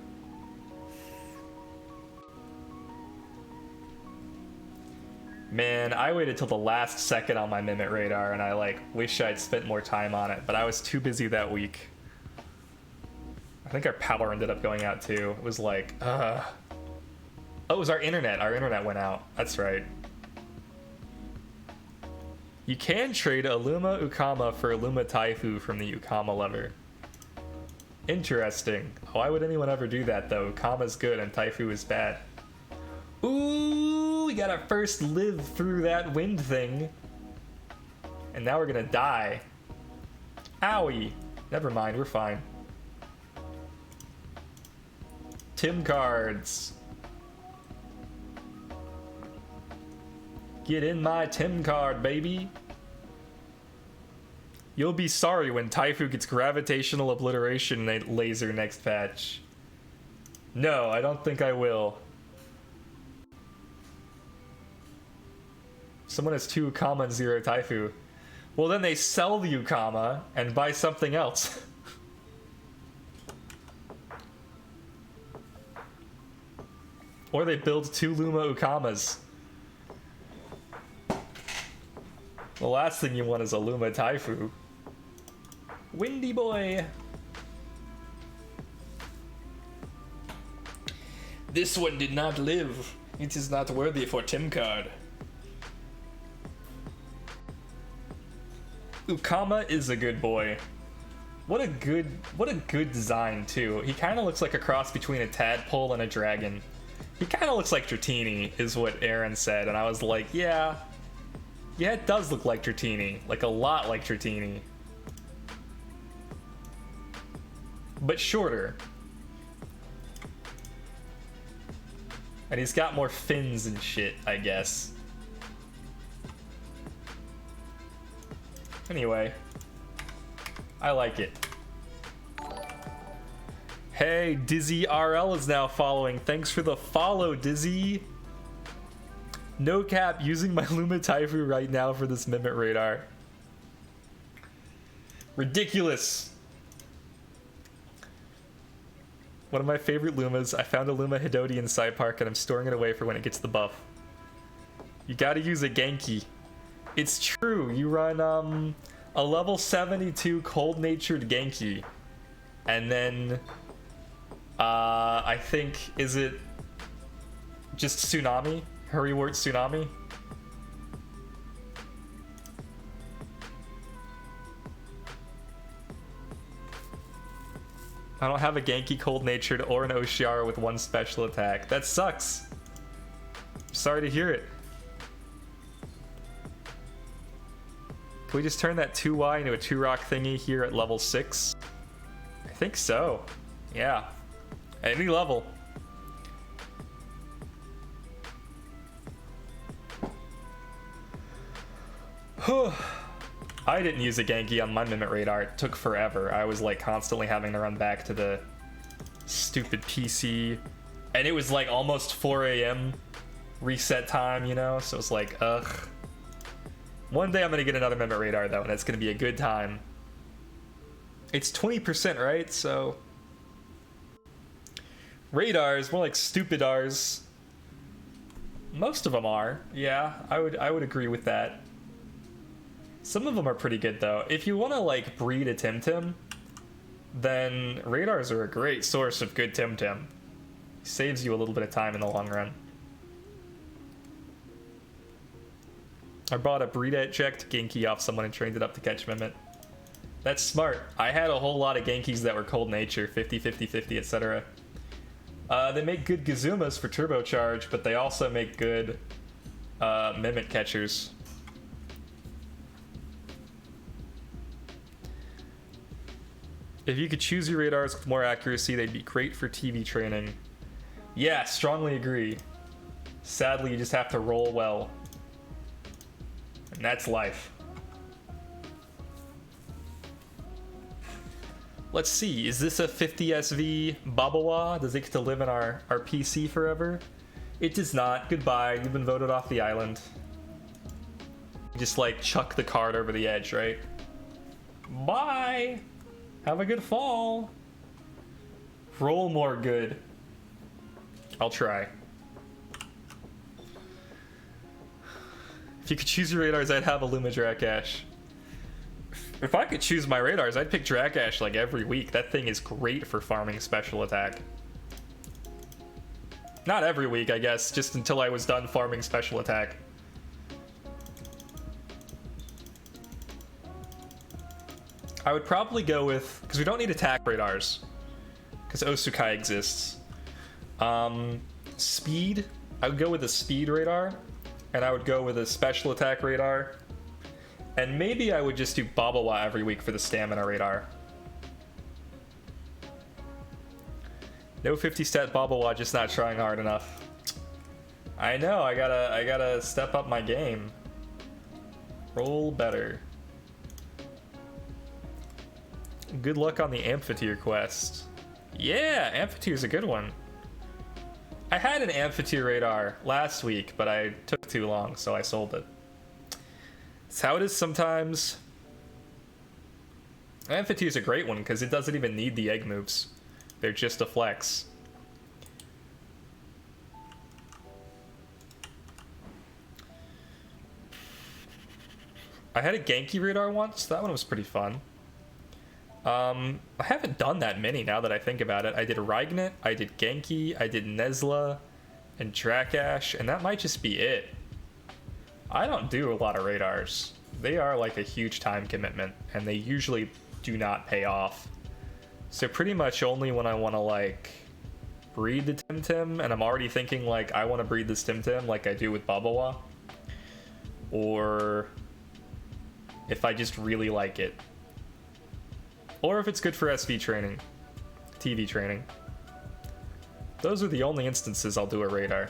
Man, I waited till the last second on my Mimit radar, and I like wish I'd spent more time on it, but I was too busy that week. I think our power ended up going out too. It was like, Oh, it was our internet. Our internet went out. That's right. You can trade a Luma Ukama for a Luma Taifu from the Ukama lever. Interesting. Why would anyone ever do that, though? Kama's good and Taifu is bad. Ooh, we gotta first live through that wind thing. And now we're gonna die. Owie. Never mind, we're fine. Tim cards. Get in my Tim card, baby. You'll be sorry when Taifu gets gravitational obliteration laser next patch. No, I don't think I will. Someone has 2 Ukama and 0 Taifu. Well, then they sell the Ukama and buy something else. Or they build 2 Luma Ukamas. The last thing you want is a Luma Taifu. Windy boy. This one did not live. It is not worthy for Tim card. Ukama is a good boy. What a good design too. He kind of looks like a cross between a tadpole and a dragon. He kind of looks like Dratini, is what Aaron said, and I was like, yeah, it does look like Dratini, like a lot like Dratini, but shorter. And he's got more fins and shit, I guess. Anyway, I like it. Hey, Dizzy RL is now following. Thanks for the follow, Dizzy. No cap, using my Luma Taifu right now for this Mimic Radar. Ridiculous. One of my favorite Lumas. I found a Luma Hidoti in Side Park and I'm storing it away for when it gets the buff. You gotta use a Genki. It's true, you run a level 72 cold-natured Genki. And then I think, is it just Tsunami? Hurrywart Tsunami? I don't have a Genki cold-natured or an Oshiara with 1 special attack. That sucks. Sorry to hear it. Can we just turn that 2Y into a 2-rock thingy here at level 6? I think so. Yeah. At any level. I didn't use a Genki on my Mimic Radar. It took forever. I was like constantly having to run back to the stupid PC. And it was like almost 4 a.m. reset time, you know? So it's like, ugh. One day I'm gonna get another Mimic Radar though, and it's gonna be a good time. It's 20%, right? So radars, more like stupidars. Most of them are. Yeah, I would agree with that. Some of them are pretty good though. If you want to like breed a Temtem, then radars are a great source of good Temtem. Saves you a little bit of time in the long run. I bought a breed checked Genki off someone and trained it up to catch Mimic. That's smart. I had a whole lot of Genkis that were cold nature, 50, 50, 50, etc. They make good Gazumas for turbocharge, but they also make good Mimic catchers. If you could choose your radars with more accuracy, they'd be great for TV training. Yeah, strongly agree. Sadly, you just have to roll well. And that's life. Let's see, is this a 50 SV Babawa? Does it get to live in our PC forever? It does not. Goodbye, you've been voted off the island. You just like chuck the card over the edge, right? Bye! Have a good fall. Roll more good. I'll try. If you could choose your radars, I'd have a Luma Drakash. If I could choose my radars, I'd pick Drakash like every week. That thing is great for farming special attack. Not every week, I guess, just until I was done farming special attack. I would probably go with, because we don't need attack radars. because Osukai exists. Speed, I would go with a speed radar, and I would go with a special attack radar, and maybe I would just do Babawa every week for the stamina radar. No 50 stat Babawa, just not trying hard enough. I know, I gotta step up my game. Roll better. Good luck on the Amphitheater quest. Yeah, Amphitheater's a good one. I had an Amphitheater radar last week, but I took too long, so I sold it. That's how it is sometimes. Amphitheater's a great one, because it doesn't even need the egg moves. They're just a flex. I had a Genki radar once. That one was pretty fun. I haven't done that many now that I think about it. I did Rygnet, I did Genki, I did Nezla, and Drakash, and that might just be it. I don't do a lot of radars. They are like a huge time commitment, and they usually do not pay off. So pretty much only when I want to like breed the Temtem, and I'm already thinking like I want to breed this Temtem like I do with Babawa, or if I just really like it. Or if it's good for SV training, TV training. Those are the only instances I'll do a radar.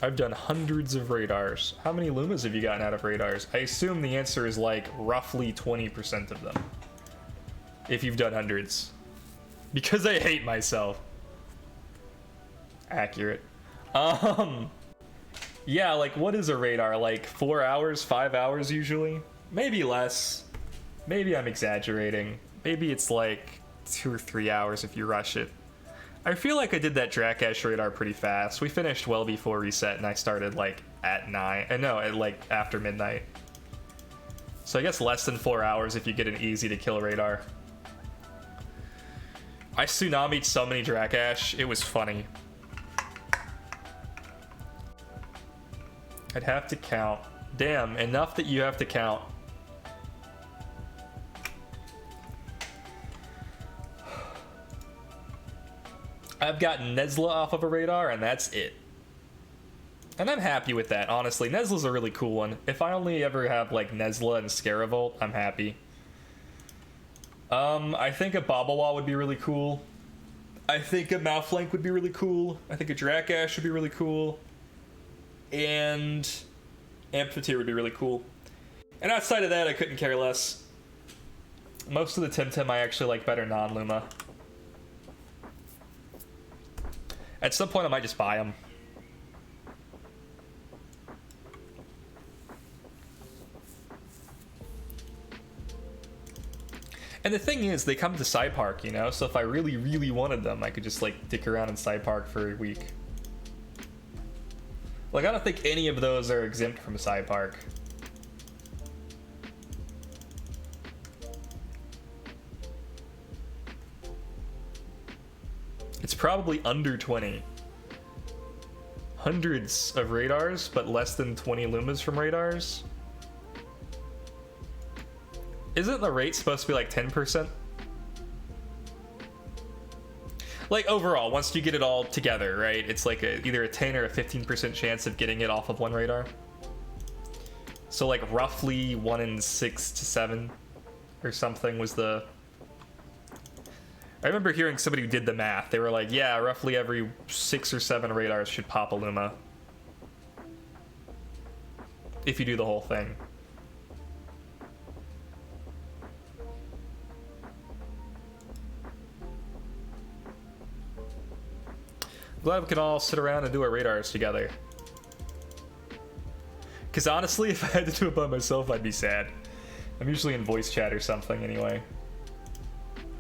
I've done hundreds of radars. How many Lumas have you gotten out of radars? I assume the answer is like roughly 20% of them. If you've done hundreds. Because I hate myself. Accurate. Yeah, like what is a radar? Like 4 hours, 5 hours usually? Maybe less. Maybe I'm exaggerating. Maybe it's like 2 or 3 hours if you rush it. I feel like I did that Drakash radar pretty fast. We finished well before reset and I started like at 9, at like after midnight. So I guess less than 4 hours if you get an easy to kill radar. I tsunami'd so many Drakash, it was funny. I'd have to count. Damn, enough that you have to count. I've gotten Nezla off of a radar, and that's it. And I'm happy with that, honestly. Nezla's a really cool one. If I only ever have, like, Nezla and Scaravolt, I'm happy. I think a Babawa would be really cool. I think a Malflank would be really cool. I think a Drakash would be really cool. And Amphitheater would be really cool. And outside of that, I couldn't care less. Most of the Temtem I actually like better non-Luma. At some point, I might just buy them. And the thing is, they come to Side Park, you know? So if I really, really wanted them, I could just, like, dick around in Side Park for a week. Like, I don't think any of those are exempt from Side Park. It's probably under 20. Hundreds of radars, but less than 20 Lumas from radars. Isn't the rate supposed to be like 10%? Like overall, once you get it all together, right? It's like either a 10 or a 15% chance of getting it off of one radar. So like roughly 1 in 6 to 7 or something was the... I remember hearing somebody who did the math. They were like, yeah, roughly every 6 or 7 radars should pop a Luma. If you do the whole thing. Glad we can all sit around and do our radars together. Because honestly, if I had to do it by myself, I'd be sad. I'm usually in voice chat or something anyway.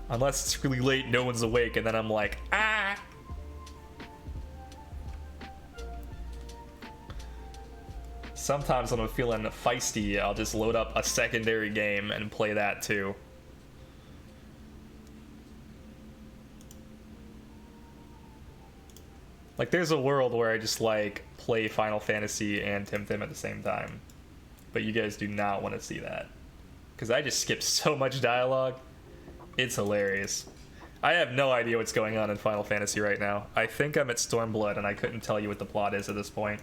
Unless it's really late, no one's awake, and then I'm like, ah! Sometimes when I'm feeling feisty, I'll just load up a secondary game and play that too. Like, there's a world where I just, like, play Final Fantasy and Temtem at the same time. But you guys do not want to see that. Because I just skip so much dialogue. It's hilarious. I have no idea what's going on in Final Fantasy right now. I think I'm at Stormblood, and I couldn't tell you what the plot is at this point.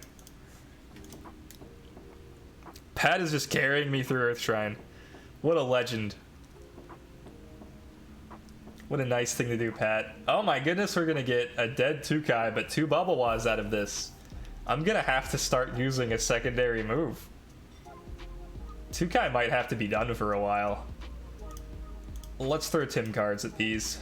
Pat is just carrying me through Earthshrine. What a legend. What a nice thing to do, Pat. Oh my goodness, we're gonna get a dead Tukai, but 2 Babawas out of this. I'm gonna have to start using a secondary move. Tukai might have to be done for a while. Let's throw Tim cards at these.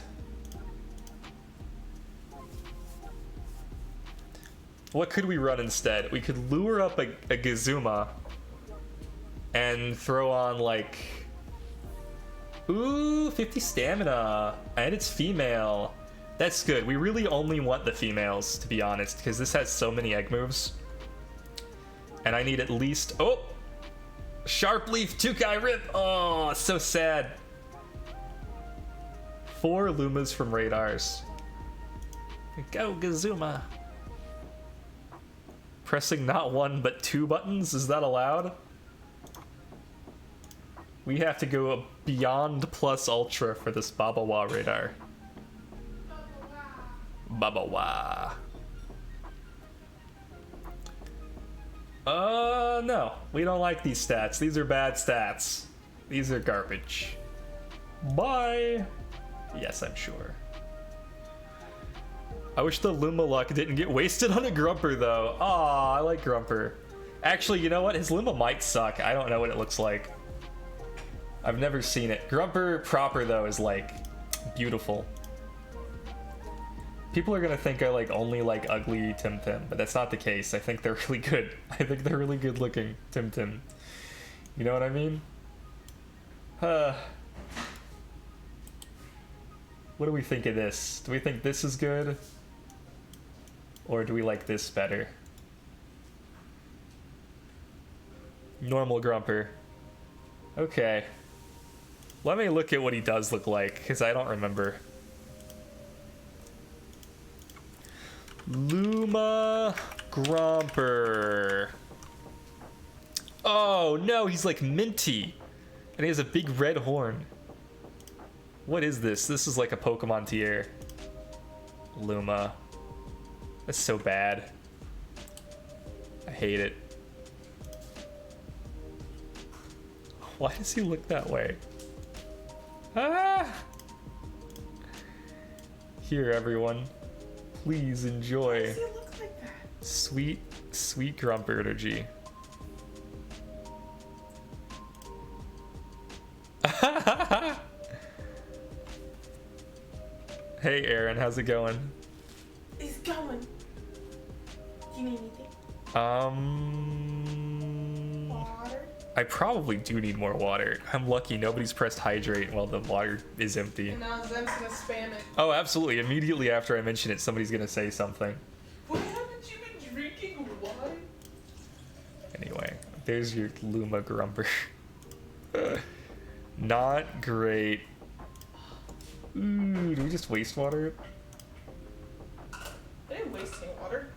What could we run instead? We could lure up a Gazuma and throw on, like... Ooh, 50 stamina. And it's female. That's good. We really only want the females, to be honest, because this has so many egg moves. And I need at least... Oh! Sharp Leaf, Tukai Rip! Oh, so sad. 4 Lumas from radars. Go, Gazuma. Pressing not 1 but 2 buttons? Is that allowed? We have to go beyond plus ultra for this Babawa radar. Babawa. No. We don't like these stats. These are bad stats. These are garbage. Bye! Yes, I'm sure. I wish the Luma luck didn't get wasted on a Grumper, though. Aw, I like Grumper. Actually, you know what? His Luma might suck. I don't know what it looks like. I've never seen it. Grumper proper, though, is, like, beautiful. People are gonna think I, like, only like ugly Temtem, but that's not the case. I think they're really good. I think they're really good looking Temtem. You know what I mean? What do we think of this? Do we think this is good? Or do we like this better? Normal Grumper. Okay. Let me look at what he does look like, because I don't remember. Luma Grumper. Oh no, he's like minty. And he has a big red horn. What is this? This is like a Pokemon tier. Luma. That's so bad. I hate it. Why does he look that way? Ah! Here, everyone. Please enjoy. Why does he look like that? Sweet, sweet Grumper energy. Hey Aaron, how's it going? It's going. Do you need anything? Water? I probably do need more water. I'm lucky nobody's pressed hydrate while the water is empty. And now Zem's gonna spam it. Oh, absolutely. Immediately after I mention it, somebody's gonna say something. Why haven't you been drinking water? Anyway, there's your Luma Grumper. Not great. Ooh, do we just waste water? I didn't waste any water.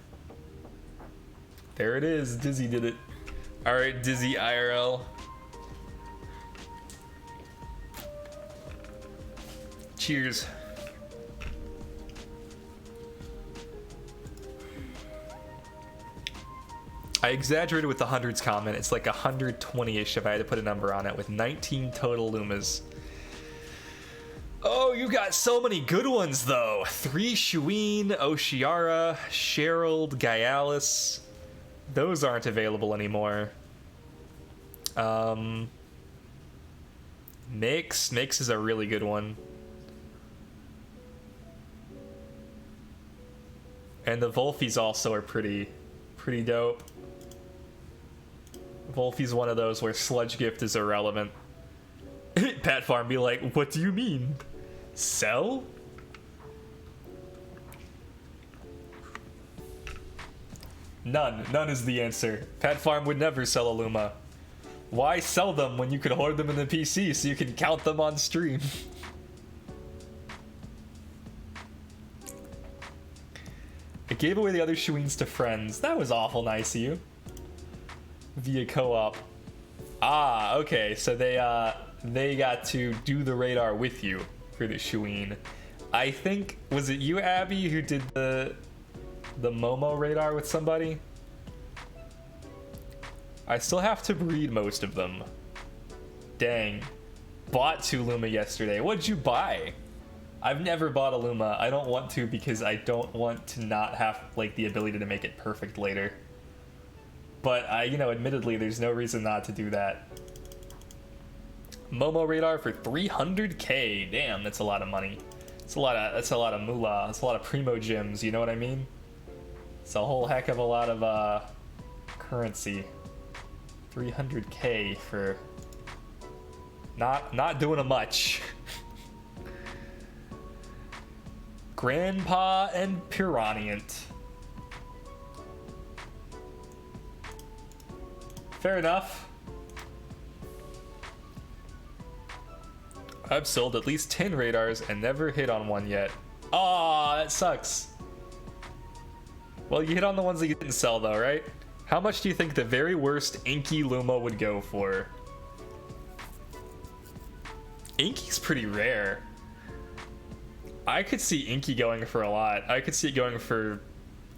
There it is. Dizzy did it. Alright, Dizzy IRL. Cheers. I exaggerated with the hundreds comment. It's like 120-ish if I had to put a number on it, with 19 total Lumas. Oh, you got so many good ones, though. 3 Shuin, Oshiara, Sherald, Gaialis. Those aren't available anymore. Mix is a really good one. And the Volfies also are pretty dope. Volfi's one of those where Sludge Gift is irrelevant. Pat Farm be like, what do you mean? Sell? None is the answer. Pat Farm would never sell a Luma. Why sell them when you could hoard them in the PC so you can count them on stream? gave away the other Shuins to friends. That was awful nice of you. Via co-op. Ah, okay, so they got to do the radar with you for the Shuin. I think, was it you, Abby, who did the Momo radar with somebody? I still have to breed most of them. Dang. Bought 2 Luma yesterday. What'd you buy? I've never bought a Luma. I don't want to because I don't want to not have like the ability to make it perfect later. But you know, admittedly, there's no reason not to do that. Momo radar for 300k. Damn, that's a lot of money. That's a lot of moolah. That's a lot of primo gems. You know what I mean? It's a whole heck of a lot of currency. 300k for not doing a much. Grandpa and Piraniant. Fair enough. I've sold at least 10 radars and never hit on one yet. Aw, that sucks. Well, you hit on the ones that you didn't sell though, right? How much do you think the very worst Inky Luma would go for? Inky's pretty rare. I could see Inky going for a lot. I could see it going for...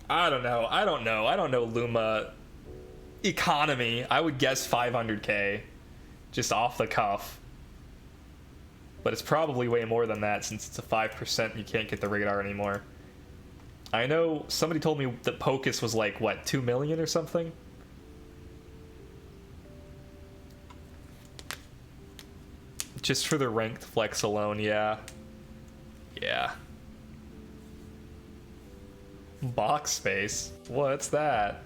I don't know Luma economy. I would guess 500k. Just off the cuff. But it's probably way more than that since it's a 5% you can't get the radar anymore. I know somebody told me that Pocus was like, what, 2 million or something? Just for the ranked flex alone, yeah. Yeah. Box space? What's that?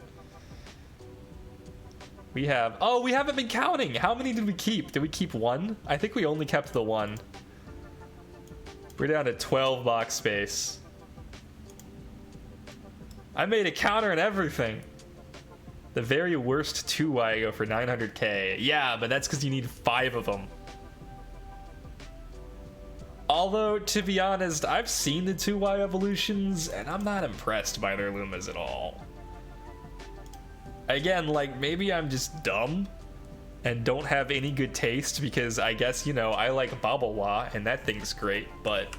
We have... Oh, we haven't been counting! How many did we keep? Did we keep 1? I think we only kept the 1. We're down to 12 box space. I made a counter and everything. The very worst 2Y go for 900k. Yeah, but that's because you need 5 of them. Although, to be honest, I've seen the 2Y evolutions, and I'm not impressed by their Lumas at all. Again, like, maybe I'm just dumb and don't have any good taste because I guess, you know, I like Babawa, and that thing's great, but...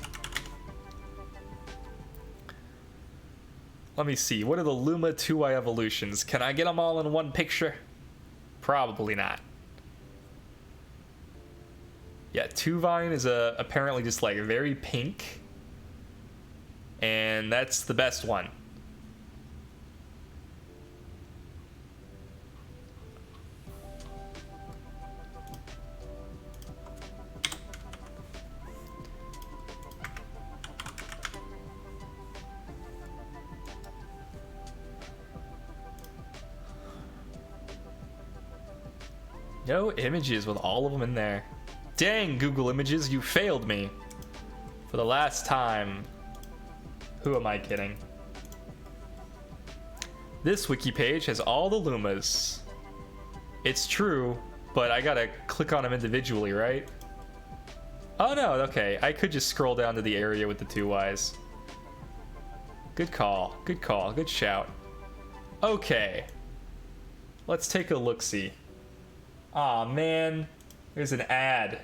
Let me see, what are the Luma 2Y evolutions? Can I get them all in one picture? Probably not. Yeah, Tuvine is apparently just like very pink. And that's the best one. No images with all of them in there. Dang, Google Images, you failed me. For the last time. Who am I kidding? This wiki page has all the Lumas. It's true, but I gotta click on them individually, right? Oh no, okay. I could just scroll down to the area with the 2Ys. Good call, good shout. Okay. Let's take a look-see. Aw, man. There's an ad.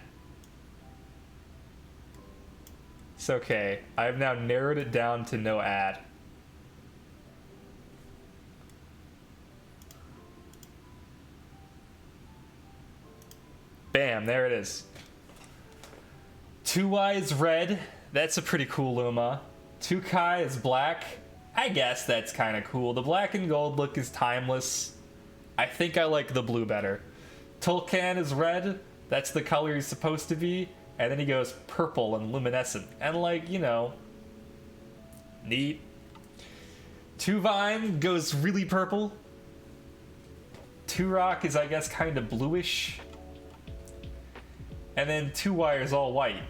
It's okay. I've now narrowed it down to no ad. Bam, there it is. 2Y is red. That's a pretty cool Luma. 2Kai is black. I guess that's kind of cool. The black and gold look is timeless. I think I like the blue better. Tulkan is red. That's the color he's supposed to be. And then he goes purple and luminescent. And like, you know, neat. Tuvine goes really purple. Turok is, I guess, kind of bluish. And then 2Y is all white.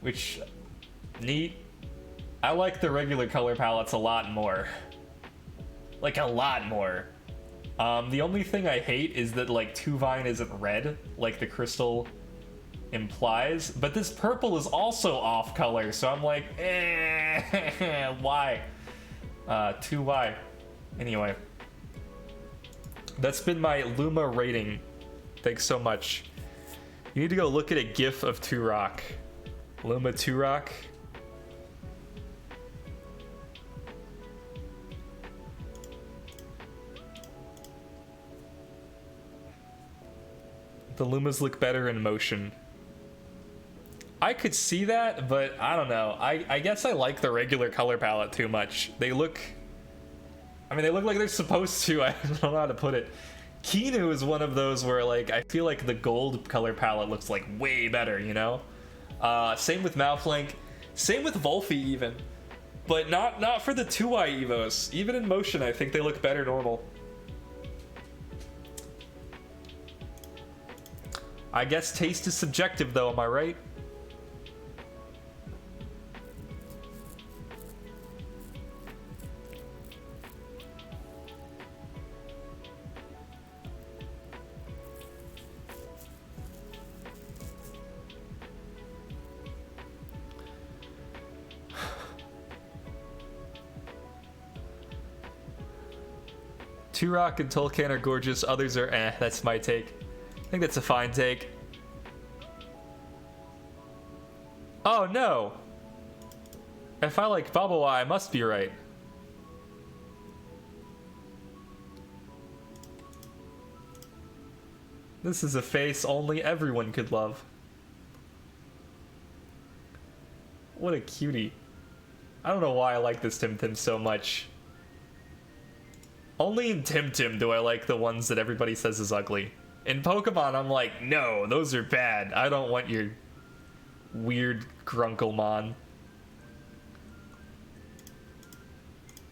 Which, neat. I like the regular color palettes a lot more. Like, a lot more. The only thing I hate is that, like, Tuvine isn't red, like the crystal implies. But this purple is also off color, so I'm like, why? 2Y. Anyway. That's been my Luma rating. Thanks so much. You need to go look at a GIF of Turok. Luma Turok. The Lumas look better in motion. I could see that, but I don't know. I guess I like the regular color palette too much. They look... I mean, they look like they're supposed to. I don't know how to put it. Kinu is one of those where, like, I feel like the gold color palette looks, like, way better, you know? Same with Malflink. Same with Volphy, even. But not for the 2Y Evos. Even in motion, I think they look better normal. I guess taste is subjective, though, am I right? Turok and Tolkien are gorgeous, others are eh, that's my take. I think that's a fine take. Oh no! If I like Babawa, I must be right. This is a face only everyone could love. What a cutie. I don't know why I like this Temtem so much. Only in Temtem do I like the ones that everybody says is ugly. In Pokemon, I'm like, no, those are bad. I don't want your weird Grunkelmon.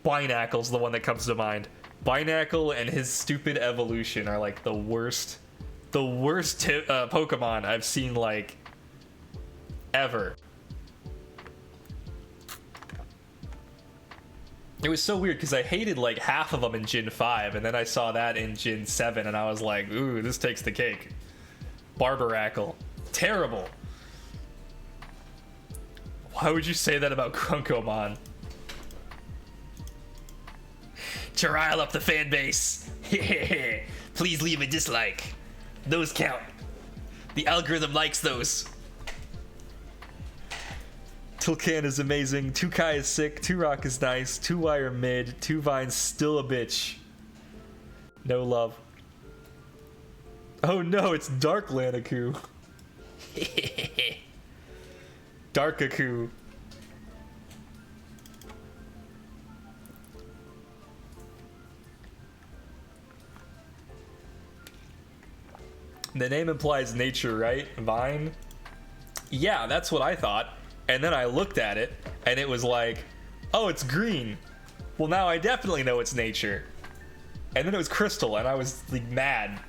Binackle's the one that comes to mind. Binackle and his stupid evolution are like the worst Pokemon I've seen, like, ever. It was so weird because I hated like half of them in Gen 5, and then I saw that in Gen 7, and I was like, ooh, this takes the cake. Barbarackle. Terrible. Why would you say that about Grunkomon? To rile up the fan base. Please leave a dislike. Those count. The algorithm likes those. Tulkan is amazing, 2Kai is sick, 2Rock is nice, 2Y are mid, 2Vine's still a bitch. No love. Oh no, it's Dark Lanaku. Darkaku. The name implies nature, right? Vine? Yeah, that's what I thought. And then I looked at it, and it was like, oh, it's green. Well, now I definitely know it's nature. And then it was crystal, and I was like mad.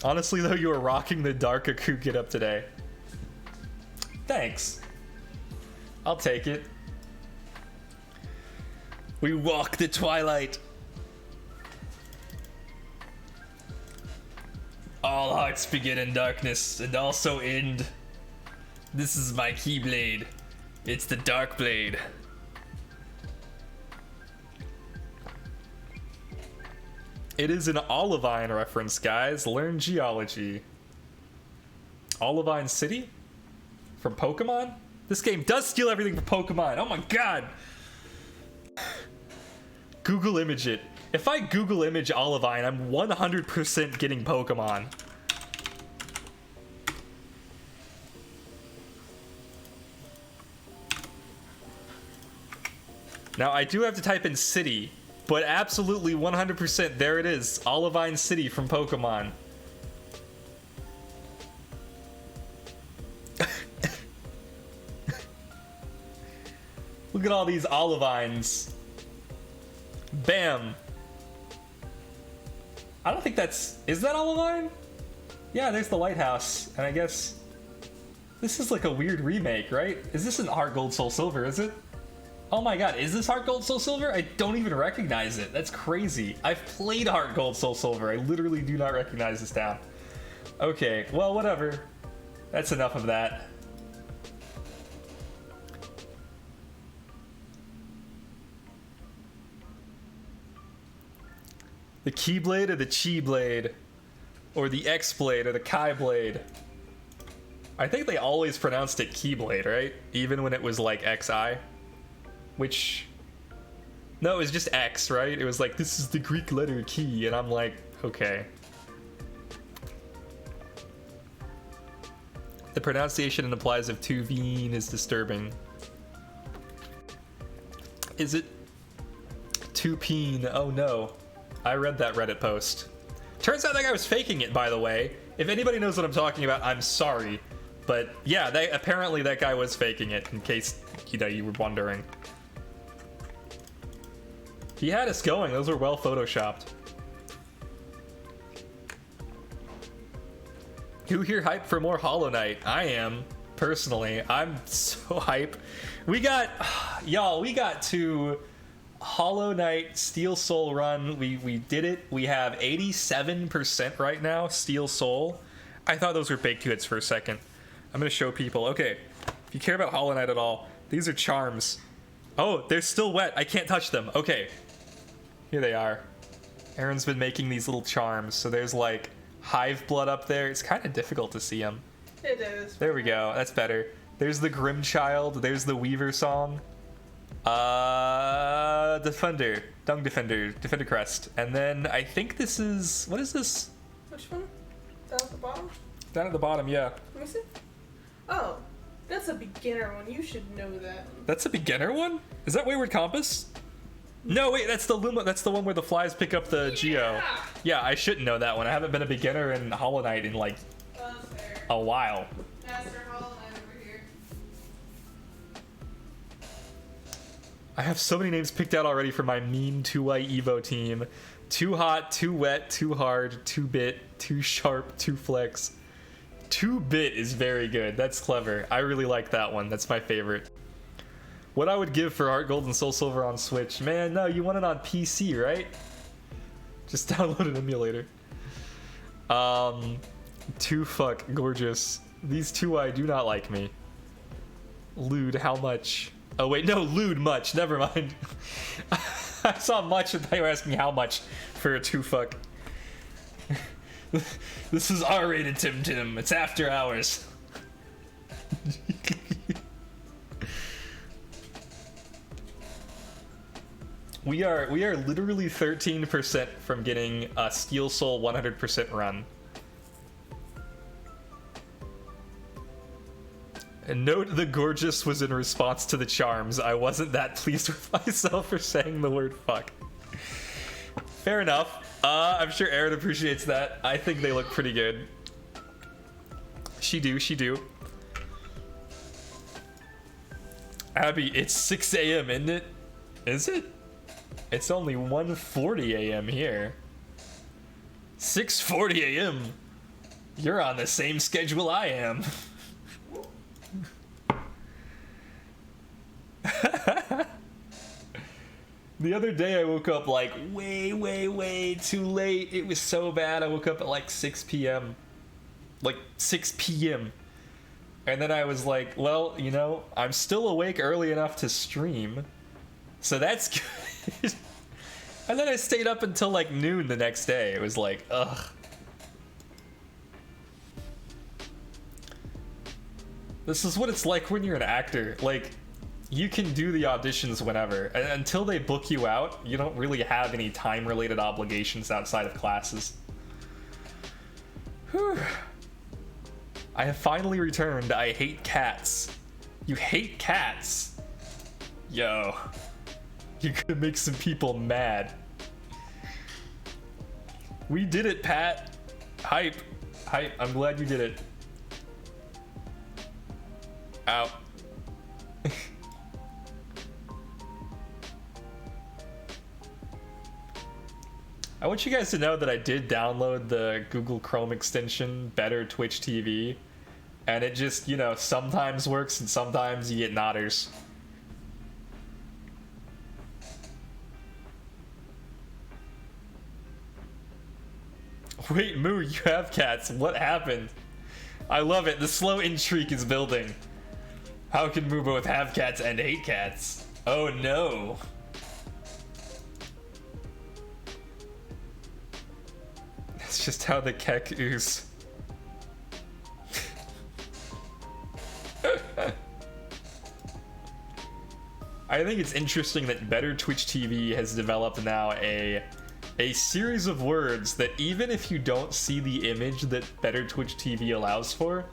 Honestly, though, you were rocking the Darkaku get up today. Thanks. I'll take it. We walk the twilight. All hearts begin in darkness and also end. This is my Keyblade. It's the Dark Blade. It is an Olivine reference, guys. Learn geology. Olivine City? From Pokemon? This game does steal everything from Pokemon. Oh my god. Google image it. If I Google image Olivine, I'm 100% getting Pokemon. Now, I do have to type in city, but absolutely 100% there it is. Olivine City from Pokemon. Look at all these Olivines. Bam. I don't think that's... Is that Olivine? Yeah, there's the lighthouse. And I guess... This is like a weird remake, right? Is this an Heart Gold Soul Silver, is it? Oh my god, is this Heart Gold Soul Silver? I don't even recognize it. That's crazy. I've played Heart Gold Soul Silver. I literally do not recognize this town. Okay, well, whatever. That's enough of that. The Keyblade or the Chi Blade? Or the X Blade or the Kai Blade? I think they always pronounced it Keyblade, right? Even when it was like XI. Which... No, it was just X, right? It was like, this is the Greek letter key, and I'm like, okay. The pronunciation and implies of Tuveen is disturbing. Is it Tupeen? Oh no. I read that Reddit post. Turns out that guy was faking it, by the way. If anybody knows what I'm talking about, I'm sorry. But yeah, apparently that guy was faking it, in case, you know, you were wondering. He had us going. Those were well photoshopped. Who here hyped for more Hollow Knight? I am, personally. I'm so hype. We got, y'all, we got to Hollow Knight Steel Soul run. We did it. We have 87% right now, Steel Soul. I thought those were baked goods for a second. I'm gonna show people. Okay, if you care about Hollow Knight at all, these are charms. Oh, they're still wet. I can't touch them. Okay, here they are. Aaron's been making these little charms. So there's like hive blood up there. It's kind of difficult to see them. It is. There we go. That's better. There's the Grim Child. There's the Weaver song. Defender. Dung Defender. Defender Crest. And then I think this is... What is this? Which one? Down at the bottom? Down at the bottom, yeah. Let me see. Oh, that's a beginner one. You should know that. That's a beginner one? Is that Wayward Compass? No, wait, that's the Luma. That's the one where the flies pick up the Geo. Yeah, I shouldn't know that one. I haven't been a beginner in Hollow Knight in like a while. Master Hollow Knight over here. I have so many names picked out already for my mean 2Y Evo team. Too hot, too wet, too hard, too bit, too sharp, too flex. 2-bit is very good. That's clever. I really like that one. That's my favorite. What I would give for Heart Gold and Soul Silver on Switch. Man, no, you want it on PC, right? Just download an emulator. Too fuck gorgeous. These 2i do not like me. Lewd, how much? Oh wait, no, lewd much. Never mind. I saw much and they were asking how much for a 2 fuck. This is R-rated Temtem. It's after hours. We are literally 13% from getting a Steel Soul 100% run. And note the gorgeous was in response to the charms. I wasn't that pleased with myself for saying the word fuck. Fair enough. I'm sure Aaron appreciates that. I think they look pretty good. She do. Abby, it's 6 a.m., isn't it? Is it? It's only 1:40 a.m. here. 6:40 a.m. You're on the same schedule I am. The other day I woke up like way too late. It was so bad. I woke up at like 6 p.m. Like 6 p.m. And then I was like, well, you know, I'm still awake early enough to stream. So that's good. And then I stayed up until like noon the next day. It was like, ugh. This is what it's like when you're an actor. Like, you can do the auditions whenever. Until they book you out, you don't really have any time-related obligations outside of classes. Whew. I have finally returned. I hate cats. You hate cats? Yo. You're gonna make some people mad. We did it, Pat. Hype. I'm glad you did it. Ow. I want you guys to know that I did download the Google Chrome extension, Better Twitch TV, and it just, you know, sometimes works and sometimes you get nodders. Wait, Moo, you have cats. What happened? I love it. The slow intrigue is building. How can Moo both have cats and hate cats? Oh no. That's just how the kek ooze. I think it's interesting that Better Twitch TV has developed now a series of words that even if you don't see the image that Better Twitch TV allows for,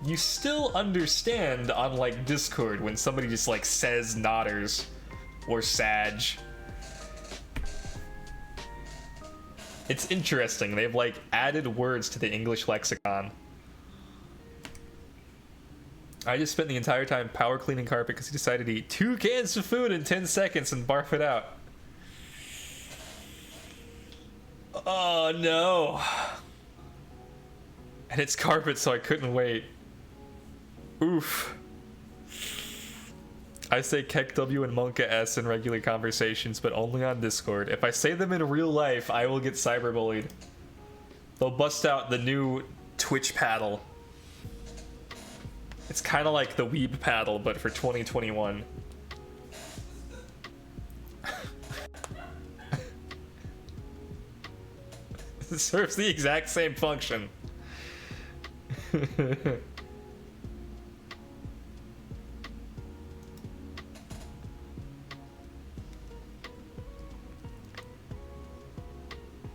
you still understand on like Discord when somebody just like says nodders or sag. It's interesting. They've like added words to the English lexicon. I just spent the entire time power cleaning carpet because he decided to eat 2 cans of food in 10 seconds and barf it out. Oh no. And it's carpet, so I couldn't wait. Oof. I say Kek W and Monka S in regular conversations, but only on Discord. If I say them in real life, I will get cyberbullied. They'll bust out the new Twitch paddle. It's kind of like the Weeb paddle, but for 2021. It serves the exact same function.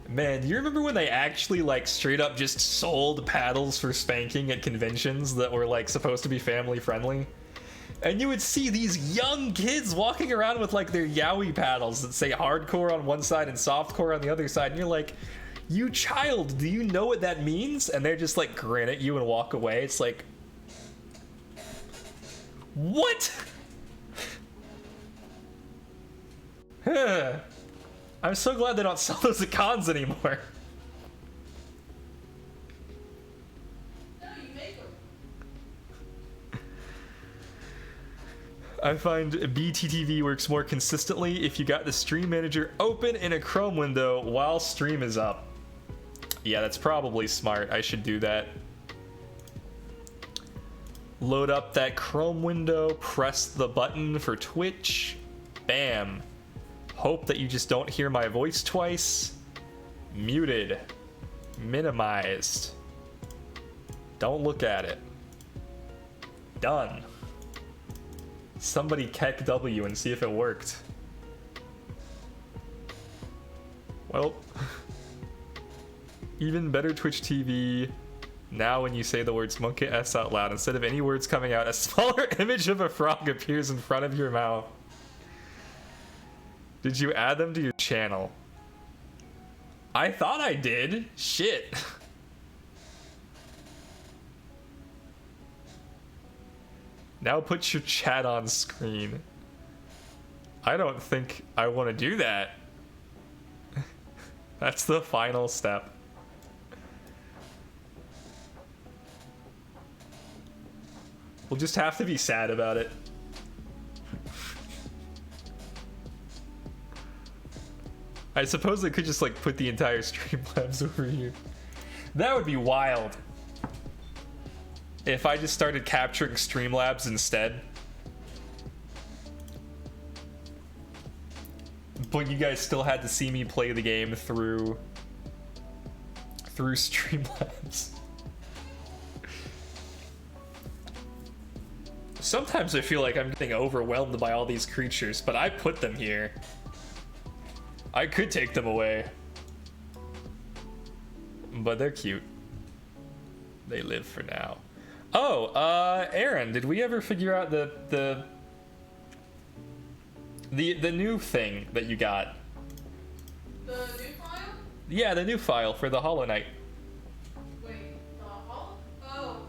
Man, do you remember when they actually like straight up just sold paddles for spanking at conventions that were like supposed to be family friendly? And you would see these young kids walking around with like their yaoi paddles that say hardcore on one side and softcore on the other side, and you're like, you child, do you know what that means? And they're just like grin at you and walk away. It's like, what? I'm so glad they don't sell those at cons anymore. No, you make them. I find BTTV works more consistently if you got the stream manager open in a Chrome window while stream is up. Yeah, that's probably smart. I should do that. Load up that Chrome window, press the button for Twitch. Bam. Hope that you just don't hear my voice twice. Muted. Minimized. Don't look at it. Done. Somebody Kek W and see if it worked. Well, even better Twitch TV. Now when you say the words Monkey S out loud, instead of any words coming out, a smaller image of a frog appears in front of your mouth. Did you add them to your channel? I thought I did. Shit. Now put your chat on screen. I don't think I want to do that. That's the final step. We'll just have to be sad about it. I suppose I could just like put the entire Streamlabs over here. That would be wild. If I just started capturing Streamlabs instead. But you guys still had to see me play the game through Streamlabs. Sometimes I feel like I'm getting overwhelmed by all these creatures, but I put them here. I could take them away. But they're cute. They live for now. Oh, Aaron, did we ever figure out the new thing that you got? The new file? Yeah, the new file for the Hollow Knight. Wait, the Hollow? Oh.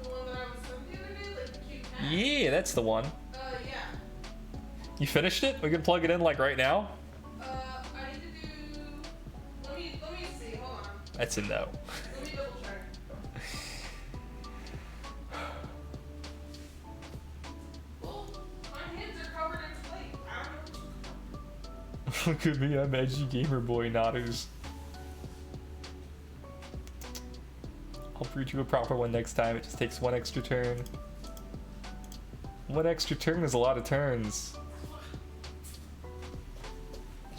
The one that I was sent the other day? Like the cute cat? Yeah, that's the one. Yeah. You finished it? We can plug it in like right now? I need to do... Let me see, hold on. That's a no. Let me double check. Well, my hands are covered in slate. I don't know. Look at me, I'm edgy gamer boy nodders. I'll breed you a proper one next time. It just takes one extra turn. One extra turn is a lot of turns.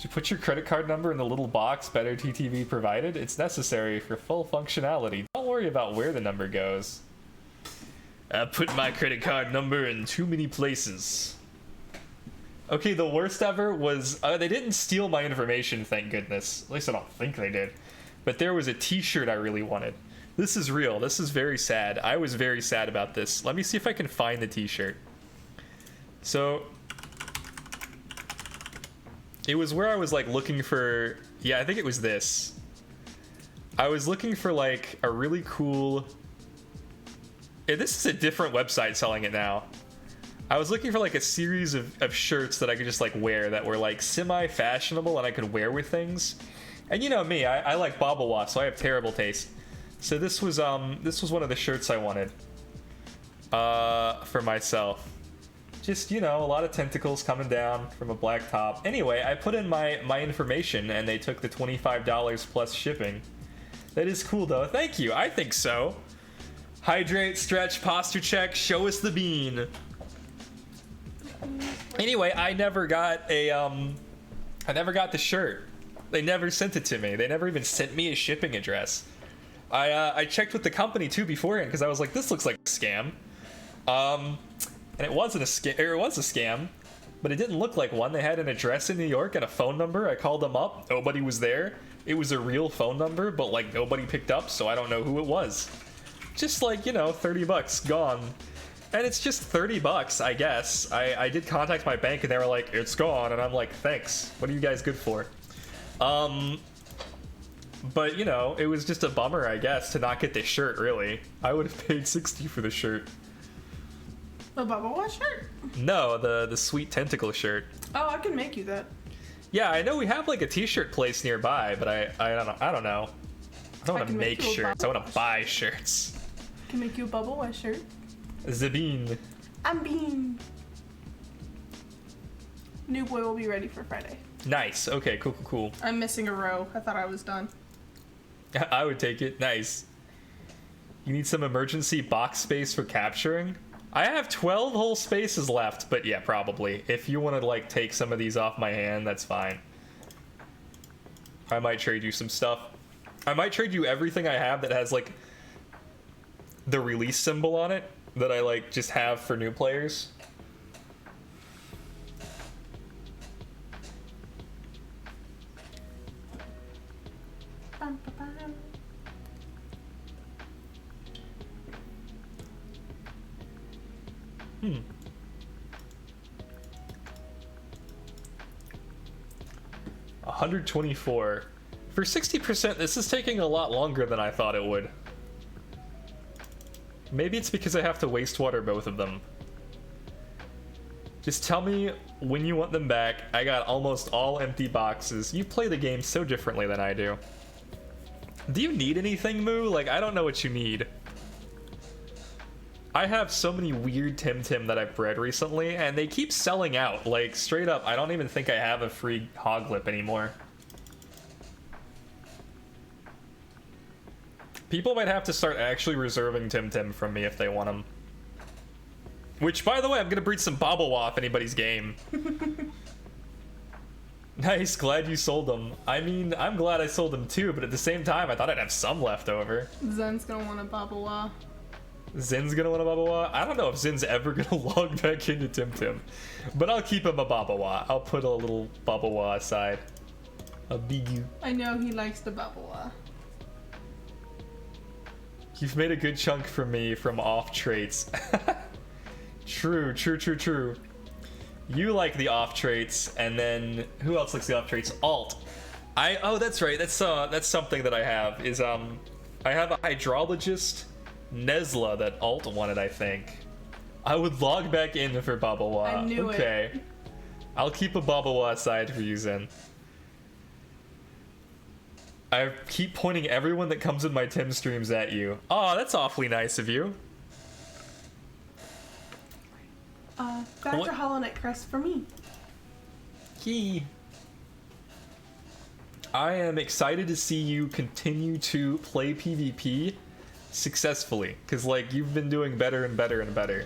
Did you put your credit card number in the little box better TTV provided? It's necessary for full functionality. Don't worry about where the number goes. I put my credit card number in too many places. Okay, the worst ever was, they didn't steal my information, thank goodness. At least I don't think they did. But there was a t-shirt I really wanted. This is real. This is very sad. I was very sad about this. Let me see if I can find the t-shirt. So, it was where I was like looking for, yeah, I think it was this. I was looking for like a really cool, this is a different website selling it now. I was looking for like a series of shirts that I could just like wear that were like semi-fashionable and I could wear with things. And you know me, I like Babawa, so I have terrible taste. So this was one of the shirts I wanted for myself. Just, you know, a lot of tentacles coming down from a black top. Anyway, I put in my information and they took the $25 plus shipping. That is cool though. Thank you. I think so. Hydrate, stretch, posture check, show us the bean. Anyway, I never got the shirt. They never sent it to me. They never even sent me a shipping address. I checked with the company too beforehand because I was like, this looks like a scam. And it wasn't a scam, or it was a scam, but it didn't look like one. They had an address in New York and a phone number. I called them up. Nobody was there. It was a real phone number, but like nobody picked up, so I don't know who it was. Just like, you know, 30 bucks gone. And it's just 30 bucks, I guess. I did contact my bank and they were like, it's gone. And I'm like, thanks. What are you guys good for? But, you know, it was just a bummer, I guess, to not get this shirt, really. I would have paid 60 for the shirt. The Babawa shirt? No, the sweet tentacle shirt. Oh, I can make you that. Yeah, I know we have like a t-shirt place nearby, but I don't know. I don't know. I don't want to make shirts. I want to buy shirts. I can make you a Babawa shirt. Zabine. I'm Bean. New boy will be ready for Friday. Nice. Okay, cool, cool, cool. I'm missing a row. I thought I was done. I would take it. Nice. You need some emergency box space for capturing? I have 12 whole spaces left, but yeah, probably. If you want to, like, take some of these off my hand, that's fine. I might trade you some stuff. I might trade you everything I have that has, like, the release symbol on it that I, like, just have for new players. Bum, ba, bum. Hmm. 124. For 60%, this is taking a lot longer than I thought it would. Maybe it's because I have to wastewater both of them. Just tell me when you want them back. I got almost all empty boxes. You play the game so differently than I do. Do you need anything, Moo? Like, I don't know what you need. I have so many weird Temtem that I've bred recently, and they keep selling out. Like, straight up, I don't even think I have a free hog lip anymore. People might have to start actually reserving Temtem from me if they want them. Which, by the way, I'm gonna breed some Babawa if anybody's game. Nice, glad you sold them. I mean, I'm glad I sold them too, but at the same time, I thought I'd have some left over. Zen's gonna want a Babawa. Zin's gonna want a Babawa? I don't know if Zin's ever gonna log back into Temtem. But I'll keep him a Babawa. I'll put a little Babawa aside. A bigu. I know he likes the Babawa. You've made a good chunk for me from off traits. True, true, true, true. You like the off traits, and then who else likes the off traits? Alt. Oh, that's right. That's something that I have. Is I have a hydrologist Nesla that Alt wanted, I think. I would log back in for Babawa. I knew okay. it. I'll keep a Babawa aside for you, Zen. I keep pointing everyone that comes in my Tim streams at you. Oh, that's awfully nice of you. Back to Hollow Knight Crest for me. Yee. I am excited to see you continue to play PvP successfully, because like you've been doing better and better and better.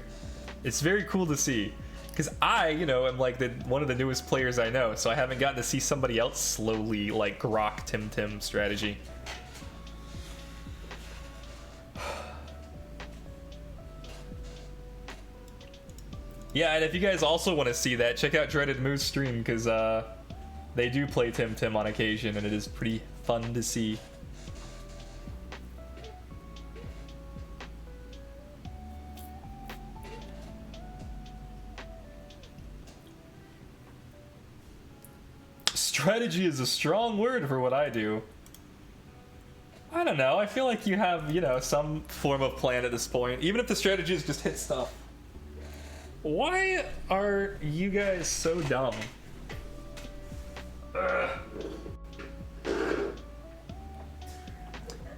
It's very cool to see. Because I, you know, am like one of the newest players I know, so I haven't gotten to see somebody else slowly like grok Temtem strategy. Yeah, and if you guys also want to see that, check out Dreaded Moose stream, because they do play Temtem on occasion, and it is pretty fun to see. Strategy is a strong word for what I do. I don't know, I feel like you have, you know, some form of plan at this point, even if the strategy is just hit stuff. Why are you guys so dumb?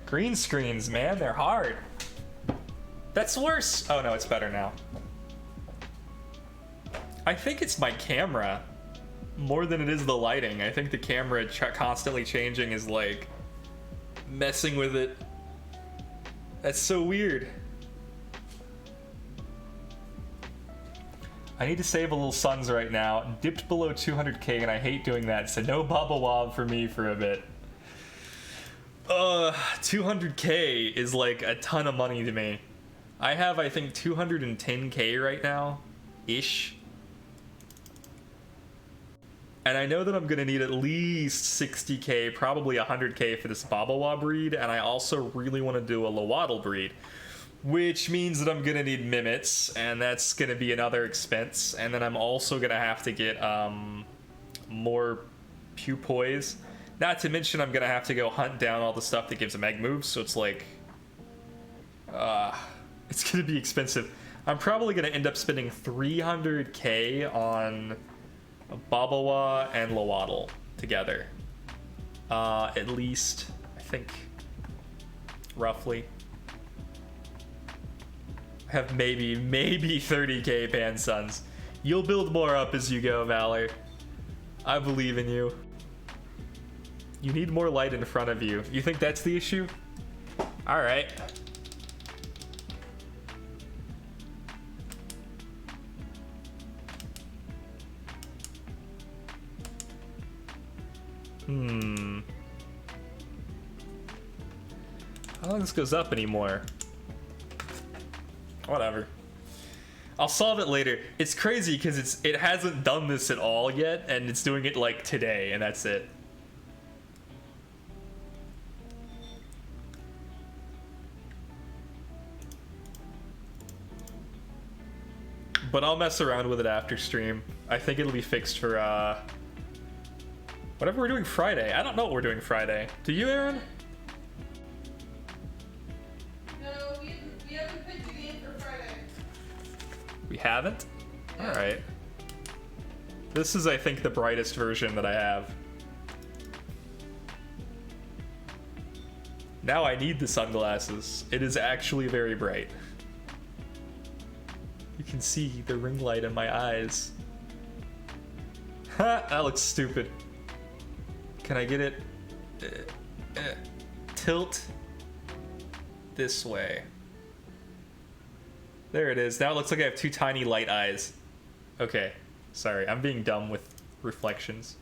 Green screens, man, they're hard. That's worse. Oh no, it's better now. I think it's my camera more than it is the lighting. I think the camera constantly changing is like messing with it. That's so weird. I need to save a little suns right now. Dipped below 200k and I hate doing that, so no Babawa for me for a bit. 200k is like a ton of money to me. I have, I think, 210k right now, ish. And I know that I'm gonna need at least 60k, probably 100k for this Babawa breed, and I also really want to do a Lowaddle breed, which means that I'm gonna need Mimits, and that's gonna be another expense. And then I'm also gonna have to get more Pupoys. Not to mention I'm gonna have to go hunt down all the stuff that gives them egg moves, so it's like, it's gonna be expensive. I'm probably gonna end up spending 300k on Babawa and Lowaddle together. At least, I think, roughly. I have maybe 30k Pan Suns. You'll build more up as you go, Valor. I believe in you. You need more light in front of you. You think that's the issue? All right. I don't think this goes up anymore. Whatever. I'll solve it later. It's crazy because it hasn't done this at all yet, and it's doing it like today, and that's it. But I'll mess around with it after stream. I think it'll be fixed for whatever we're doing Friday. I don't know what we're doing Friday. Do you, Aaron? No, we haven't picked the game for Friday. We haven't? Yeah. Alright. This is, I think, the brightest version that I have. Now I need the sunglasses. It is actually very bright. You can see the ring light in my eyes. Ha! That looks stupid. Can I get it? Tilt this way. There it is. Now it looks like I have two tiny light eyes. Okay. Sorry, I'm being dumb with reflections.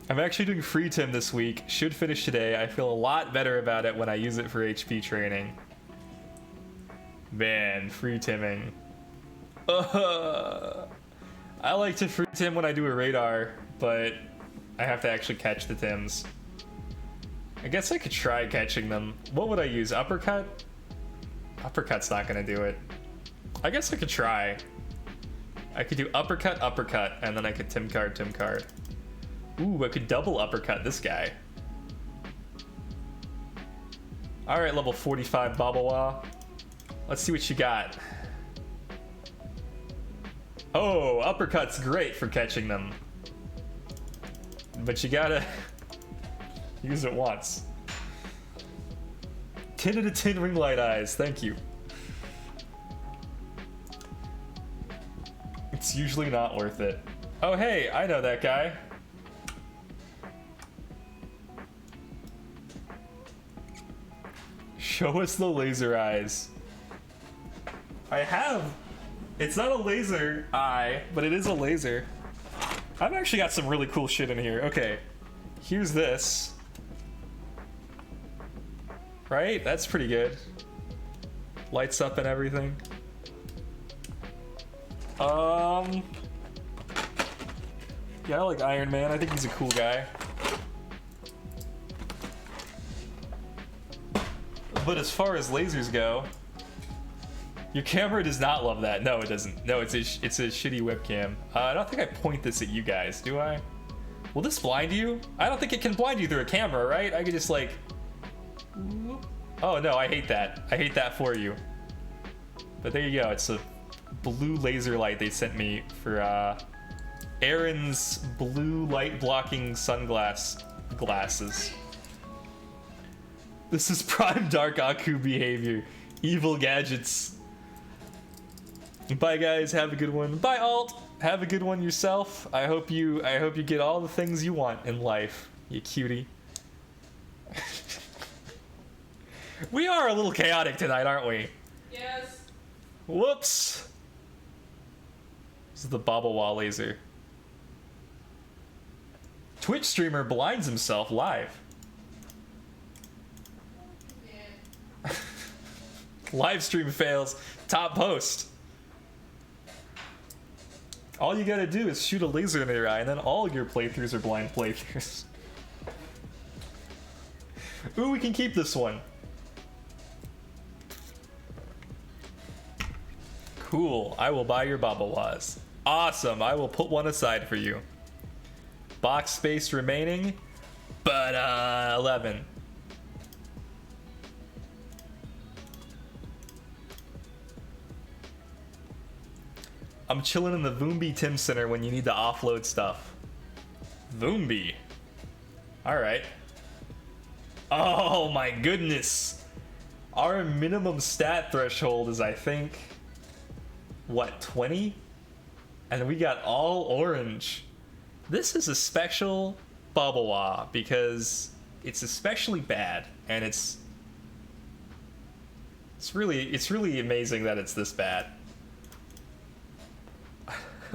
I'm actually doing free Tim this week. Should finish today. I feel a lot better about it when I use it for HP training. Man, free Timming. I like to free Tim when I do a radar, but I have to actually catch the Tims. I guess I could try catching them. What would I use? Uppercut? Uppercut's not gonna do it. I guess I could try. I could do uppercut, uppercut, and then I could Tim card, Tim card. Ooh, I could double uppercut this guy. Alright, level 45 Babawa. Let's see what you got. Oh, uppercut's great for catching them. But you gotta use it once. 10 out of 10 ring light eyes, thank you. It's usually not worth it. Oh hey, I know that guy. Show us the laser eyes. I have. It's not a laser eye, but it is a laser. I've actually got some really cool shit in here. Okay, here's this. Right? That's pretty good. Lights up and everything. Yeah, I like Iron Man. I think he's a cool guy. But as far as lasers go, your camera does not love that. No, it doesn't. No, it's a shitty webcam. I don't think I point this at you guys, do I? Will this blind you? I don't think it can blind you through a camera, right? I could just like... Oh no, I hate that. I hate that for you. But there you go. It's a blue laser light they sent me for Aaron's blue light blocking glasses. This is prime Dark Aku behavior. Evil gadgets. Bye guys, have a good one. Bye Alt, have a good one yourself. I hope you get all the things you want in life, you cutie. We are a little chaotic tonight, aren't we? Yes. Whoops. This is the Babawa laser. Twitch streamer blinds himself live. Yeah. Live stream fails. Top post. All you gotta do is shoot a laser in your eye, and then all your playthroughs are blind playthroughs. Ooh, we can keep this one. Cool. I will buy your Babawas. Awesome. I will put one aside for you. Box space remaining, but 11. I'm chilling in the Voombi Tim Center when you need to offload stuff. Voombi. Alright. Oh my goodness. Our minimum stat threshold is, I think, what, 20? And we got all orange. This is a special Babawa because it's especially bad, and it's really amazing that it's this bad.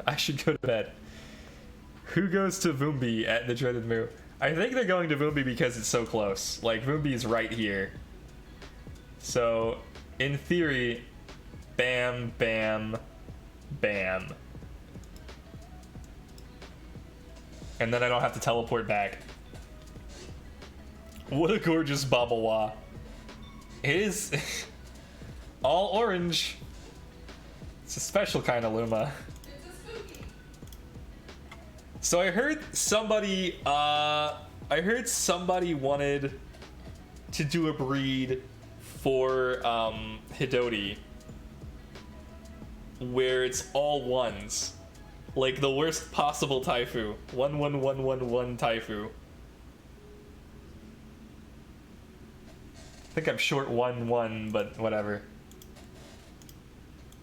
I should go to bed. Who goes to Voombi at the dreaded move? I think they're going to Voombi because it's so close. Like, Voombi is right here. So, in theory, bam, bam, bam. And then I don't have to teleport back. What a gorgeous Babawa. It is all orange. It's a special kind of Luma. So I heard somebody wanted to do a breed for Hidoti where it's all ones. Like the worst possible Taifu. 11111 Taifu. I think I'm short 1-1, but whatever.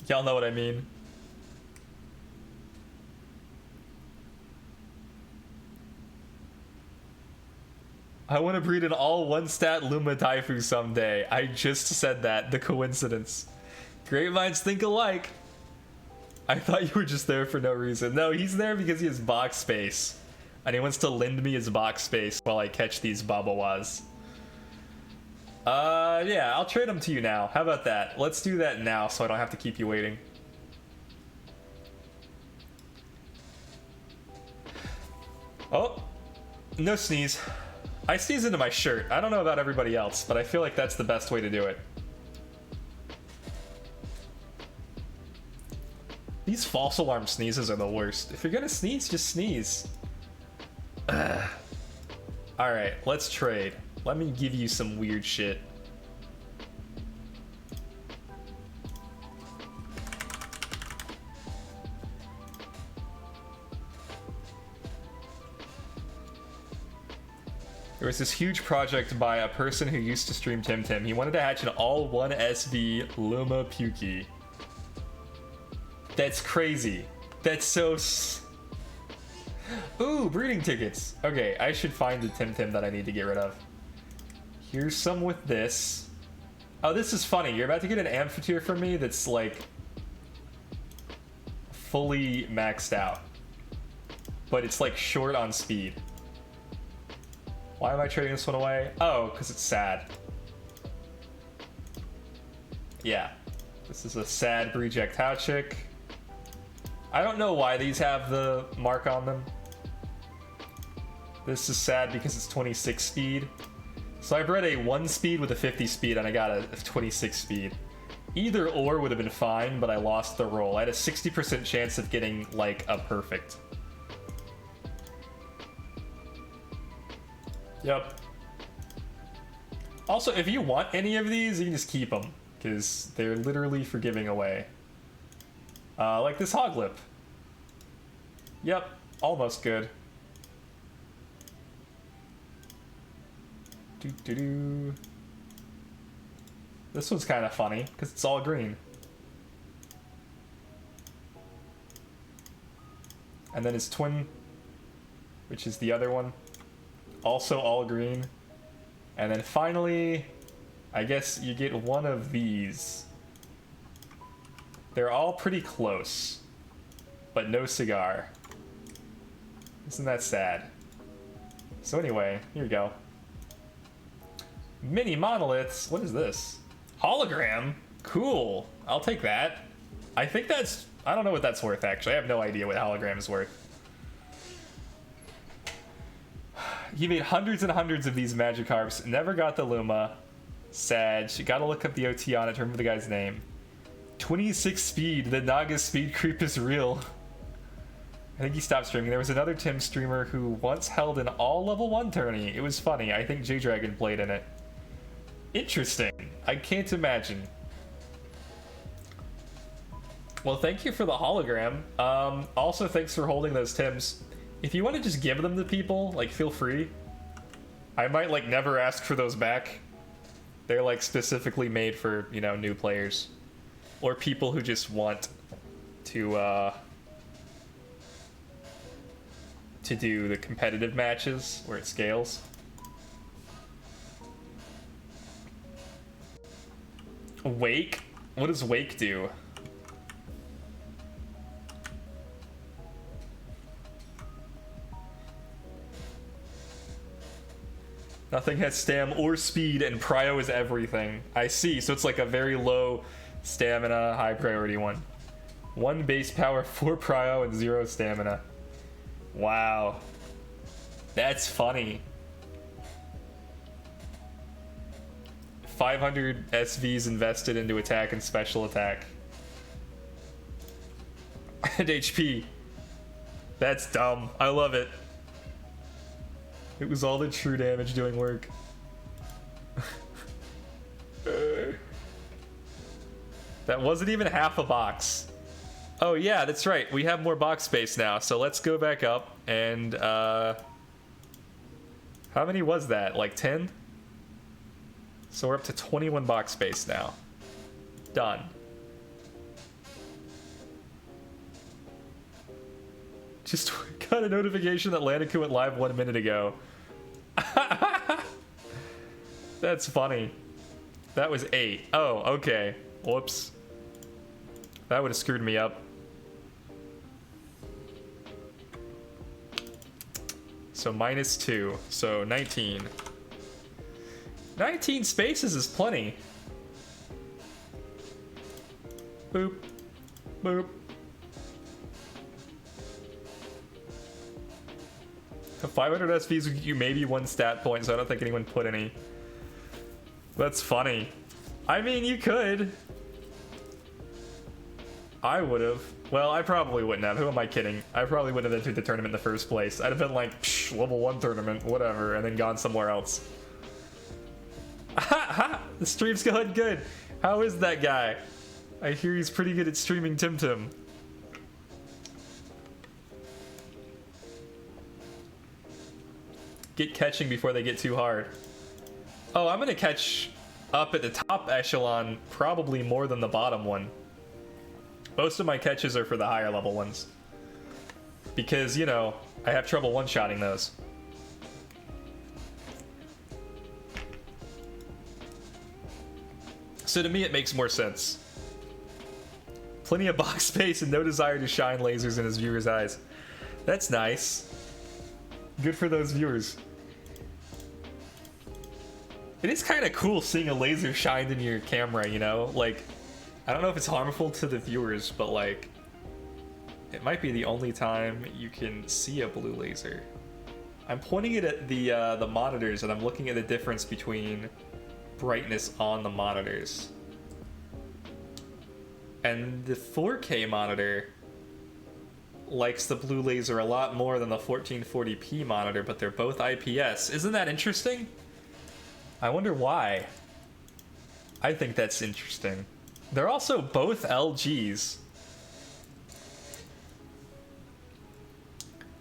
Y'all know what I mean. I want to breed an all one stat Luma Taifu someday. I just said that. The coincidence. Great minds think alike. I thought you were just there for no reason. No, he's there because he has box space. And he wants to lend me his box space while I catch these Babawas. Yeah, I'll trade them to you now. How about that? Let's do that now so I don't have to keep you waiting. Oh, no sneeze. I sneeze into my shirt. I don't know about everybody else, but I feel like that's the best way to do it. These false alarm sneezes are the worst. If you're gonna sneeze, just sneeze. Alright, let's trade. Let me give you some weird shit. There was this huge project by a person who used to stream Temtem. He wanted to hatch an all-1 SV Luma Pukey. That's crazy. That's so... Ooh, breeding tickets. Okay, I should find the Temtem that I need to get rid of. Here's some with this. Oh, this is funny. You're about to get an amphitheater from me that's like fully maxed out, but it's like short on speed. Why am I trading this one away? Oh, because it's sad. Yeah, this is a sad reject Howchick. I don't know why these have the mark on them. This is sad because it's 26 speed. So I bred a 1 speed with a 50 speed and I got a 26 speed. Either or would have been fine, but I lost the roll. I had a 60% chance of getting like a perfect. Yep. Also, if you want any of these, you can just keep them, because they're literally for giving away. Like this Hoglip. Yep, almost good. Doo-doo-doo. This one's kind of funny, because it's all green. And then his twin, which is the other one, also all green. And then finally, I guess you get one of these. They're all pretty close, but no cigar. Isn't that sad? So anyway, here you go. Mini monoliths. What is this? Hologram? Cool. I'll take that. I think that's... I don't know what that's worth, actually. I have no idea what hologram is worth. He made hundreds and hundreds of these Magikarps. Never got the Luma. Sad. You gotta look up the OT on it to remember the guy's name. 26 speed. The Naga speed creep is real. I think he stopped streaming. There was another Tim streamer who once held an all level 1 tourney. It was funny. I think J-Dragon played in it. Interesting. I can't imagine. Well, thank you for the hologram. Also, thanks for holding those Tims. If you want to just give them to people, like, feel free. I might, like, never ask for those back. They're, like, specifically made for, you know, new players. Or people who just want to do the competitive matches where it scales. Wake? What does Wake do? Nothing has stam or speed, and prio is everything. I see, so it's like a very low stamina, high priority one. 1 base power, 4 prio, and 0 stamina. Wow. That's funny. 500 SVs invested into attack and special attack. And HP. That's dumb. I love it. It was all the true damage doing work. That wasn't even half a box. Oh yeah, that's right. We have more box space now. So let's go back up and how many was that? Like 10? So we're up to 21 box space now. Done. Just got a notification that Landiku went live 1 minute ago. That's funny. That was 8. Oh, okay. Whoops. That would have screwed me up. So -2. So 19. 19 spaces is plenty. Boop. Boop. 500 SVs would give you maybe 1 stat point, so I don't think anyone put any. That's funny. I mean, you could. I would have. Well, I probably wouldn't have. Who am I kidding? I probably wouldn't have entered the tournament in the first place. I'd have been like, psh, level 1 tournament, whatever, and then gone somewhere else. The stream's going good. How is that guy? I hear he's pretty good at streaming Temtem. Get catching before they get too hard. Oh, I'm gonna catch up at the top echelon probably more than the bottom one. Most of my catches are for the higher level ones. Because, you know, I have trouble one-shotting those. So to me, it makes more sense. Plenty of box space and no desire to shine lasers in his viewers' eyes. That's nice. Good for those viewers. It is kind of cool seeing a laser shined in your camera, you know? Like, I don't know if it's harmful to the viewers, but like, it might be the only time you can see a blue laser. I'm pointing it at the monitors, and I'm looking at the difference between brightness on the monitors. And the 4K monitor likes the blue laser a lot more than the 1440p monitor, but they're both IPS. Isn't that interesting? I wonder why. I think that's interesting. They're also both LGs.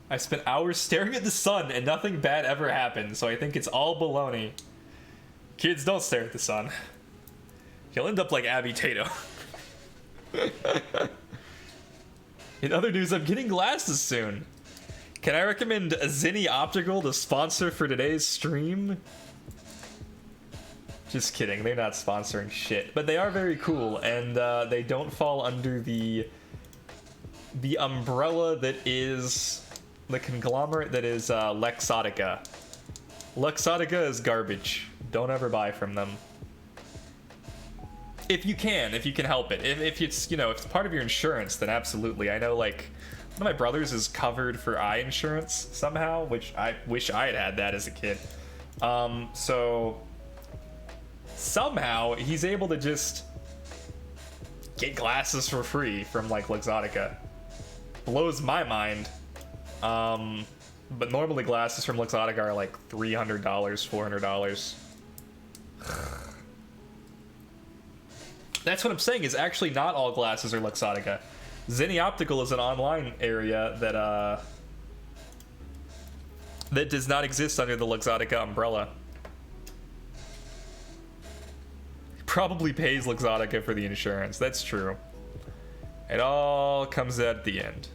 I spent hours staring at the sun and nothing bad ever happened, so I think it's all baloney. Kids, don't stare at the sun. You'll end up like Abby Tato. In other news, I'm getting glasses soon. Can I recommend Zinni Optical, the sponsor for today's stream? Just kidding, they're not sponsoring shit, but they are very cool, and they don't fall under the umbrella that is the conglomerate that is Luxottica. Luxottica is garbage. Don't ever buy from them. If you can help it. If it's, you know, if it's part of your insurance, then absolutely. I know, like, one of my brothers is covered for eye insurance somehow, which I wish I had had that as a kid. So somehow he's able to just get glasses for free from like Luxottica. Blows my mind. But normally glasses from Luxottica are like $300, $400. That's what I'm saying, is actually not all glasses are Luxottica. Zinni Optical is an online area that that does not exist under the Luxottica umbrella. Probably pays Luxottica for the insurance. That's true. It all comes out at the end.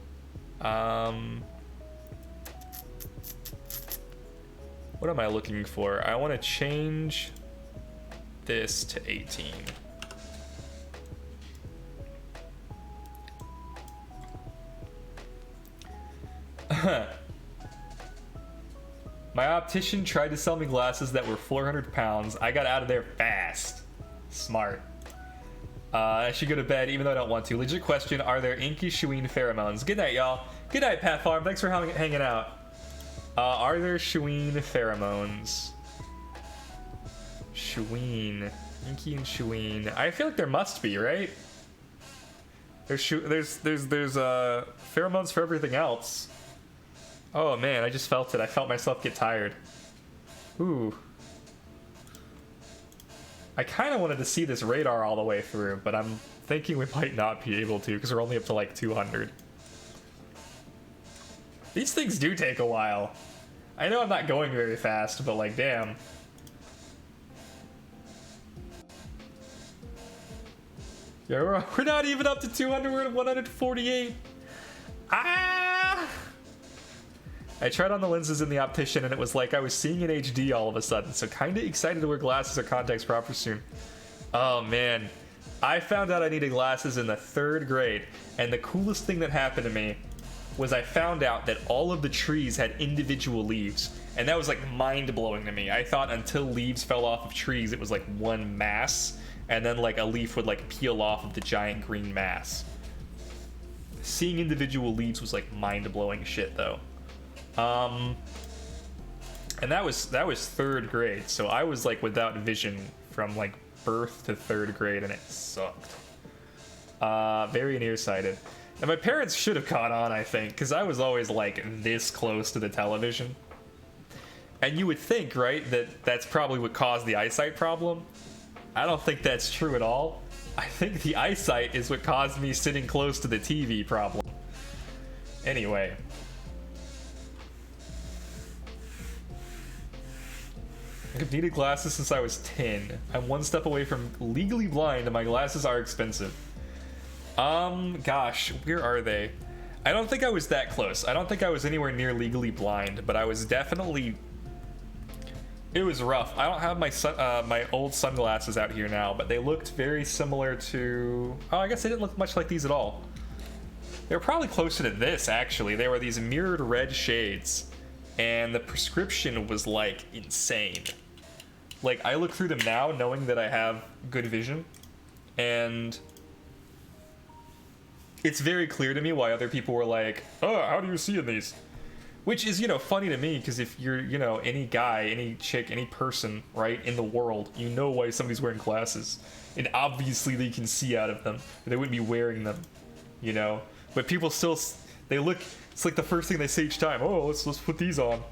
What am I looking for? I want to change this to 18. My optician tried to sell me glasses that were 400 pounds. I got out of there fast. Smart. I should go to bed even though I don't want to. Legit question, are there inky Shween pheromones? Good night, y'all. Good night, Pat Farm. Thanks for hanging out. Are there Shween pheromones? Shween. Inky and Shween. I feel like there must be, right? There's pheromones for everything else. Oh man, I just felt it. I felt myself get tired. Ooh. I kind of wanted to see this radar all the way through, but I'm thinking we might not be able to because we're only up to like 200. These things do take a while. I know I'm not going very fast, but like, damn. Yeah, we're not even up to 200, we're at 148. Ah! I tried on the lenses in the optician and it was like I was seeing in HD all of a sudden, so kinda excited to wear glasses or contacts proper soon. Oh man, I found out I needed glasses in the 3rd grade, and the coolest thing that happened to me was I found out that all of the trees had individual leaves, and that was like mind-blowing to me. I thought until leaves fell off of trees it was like one mass, and then like a leaf would like peel off of the giant green mass. Seeing individual leaves was like mind-blowing shit though. And that was 3rd grade, so I was like without vision from like birth to 3rd grade, and it sucked. Very nearsighted. And my parents should have caught on, I think, because I was always like this close to the television. And you would think, right, that that's probably what caused the eyesight problem. I don't think that's true at all. I think the eyesight is what caused me sitting close to the TV problem. Anyway. I've needed glasses since I was 10. I'm one step away from legally blind and my glasses are expensive. Gosh, where are they? I don't think I was that close. I don't think I was anywhere near legally blind, but I was definitely It was rough. I don't have my old sunglasses out here now, but they looked very similar to... Oh, I guess they didn't look much like these at all. They were probably closer to this, actually. They were these mirrored red shades, and the prescription was, like, insane. Like, I look through them now knowing that I have good vision, and it's very clear to me why other people were like, oh, how do you see in these? Which is, you know, funny to me, because if you're, you know, any guy, any chick, any person, right, in the world, you know why somebody's wearing glasses. And obviously they can see out of them. Or they wouldn't be wearing them, you know? But people still, they look, it's like the first thing they say each time, oh, let's put these on.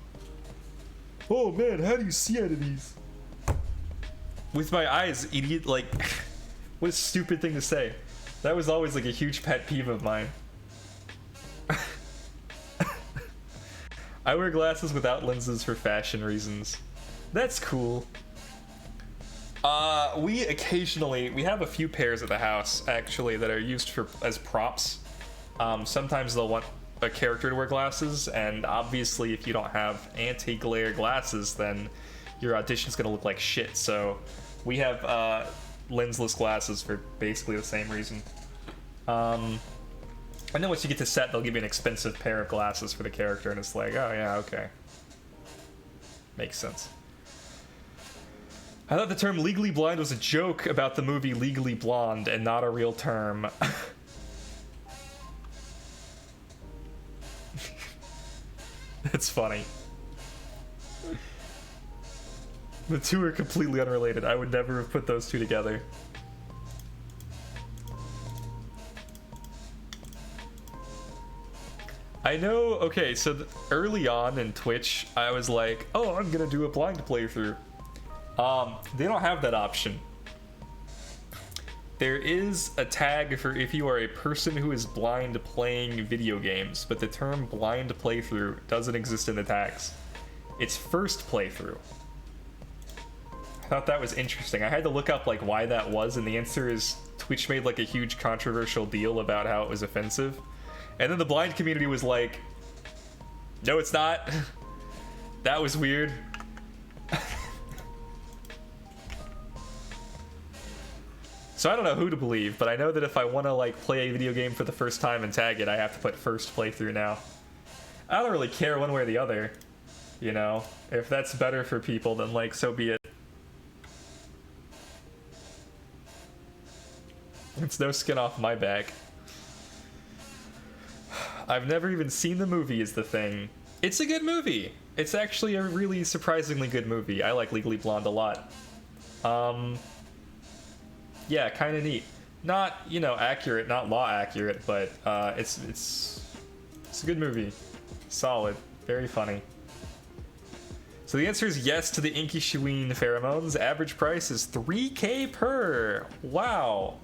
Oh man, how do you see out of these? With my eyes, idiot, like, what a stupid thing to say. That was always like a huge pet peeve of mine. I wear glasses without lenses for fashion reasons. That's cool. We have a few pairs at the house, actually, that are used as props. Sometimes they'll want a character to wear glasses, and obviously if you don't have anti-glare glasses, then your audition's gonna look like shit. So we have lensless glasses for basically the same reason. And then once you get to set, they'll give you an expensive pair of glasses for the character, and it's like, oh yeah, okay. Makes sense. I thought the term legally blind was a joke about the movie Legally Blonde and not a real term. It's funny. The two are completely unrelated. I would never have put those two together. I know, okay, so early on in Twitch, I was like, oh, I'm gonna do a blind playthrough. They don't have that option. There is a tag for if you are a person who is blind playing video games, but the term blind playthrough doesn't exist in the tags. It's first playthrough. I thought that was interesting. I had to look up like why that was, and the answer is Twitch made like a huge controversial deal about how it was offensive. And then the blind community was like, no, it's not. That was weird. So I don't know who to believe, but I know that if I want to like play a video game for the first time and tag it, I have to put first playthrough now. I don't really care one way or the other, you know? If that's better for people, then like, so be it. It's no skin off my back. I've never even seen the movie is the thing. It's a good movie. It's actually a really surprisingly good movie. I like Legally Blonde a lot. Yeah, kind of neat. Not, you know, accurate, not law accurate, but it's a good movie. Solid. Very funny. So the answer is yes to the Inky Shween pheromones. Average price is $3K per. Wow.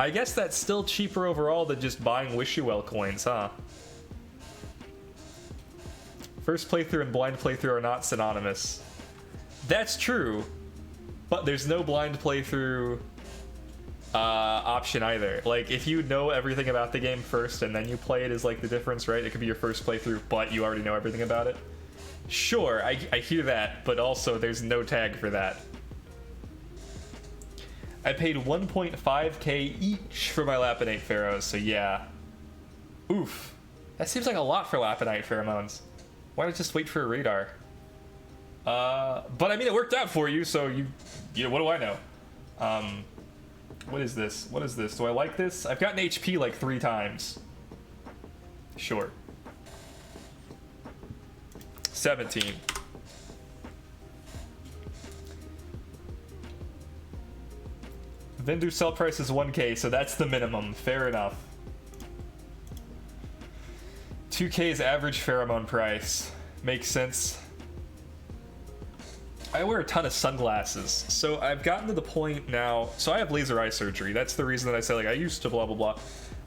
I guess that's still cheaper overall than just buying Wish-You-Well coins, huh? First playthrough and blind playthrough are not synonymous. That's true, but there's no blind playthrough option either. Like, if you know everything about the game first and then you play it is like the difference, right? It could be your first playthrough, but you already know everything about it. Sure, I hear that, but also there's no tag for that. I paid 1.5K each for my Lapinate Pharaohs, so yeah. Oof. That seems like a lot for Lapinate pheromones. Why not just wait for a radar? But I mean, it worked out for you, so you know, what do I know? What is this? What is this? Do I like this? I've gotten HP like 3 times. Sure. 17. Vendor sell price is 1K, so that's the minimum. Fair enough. 2K is average pheromone price. Makes sense. I wear a ton of sunglasses, so I've gotten to the point now. So I have laser eye surgery. That's the reason that I say like I used to blah blah blah.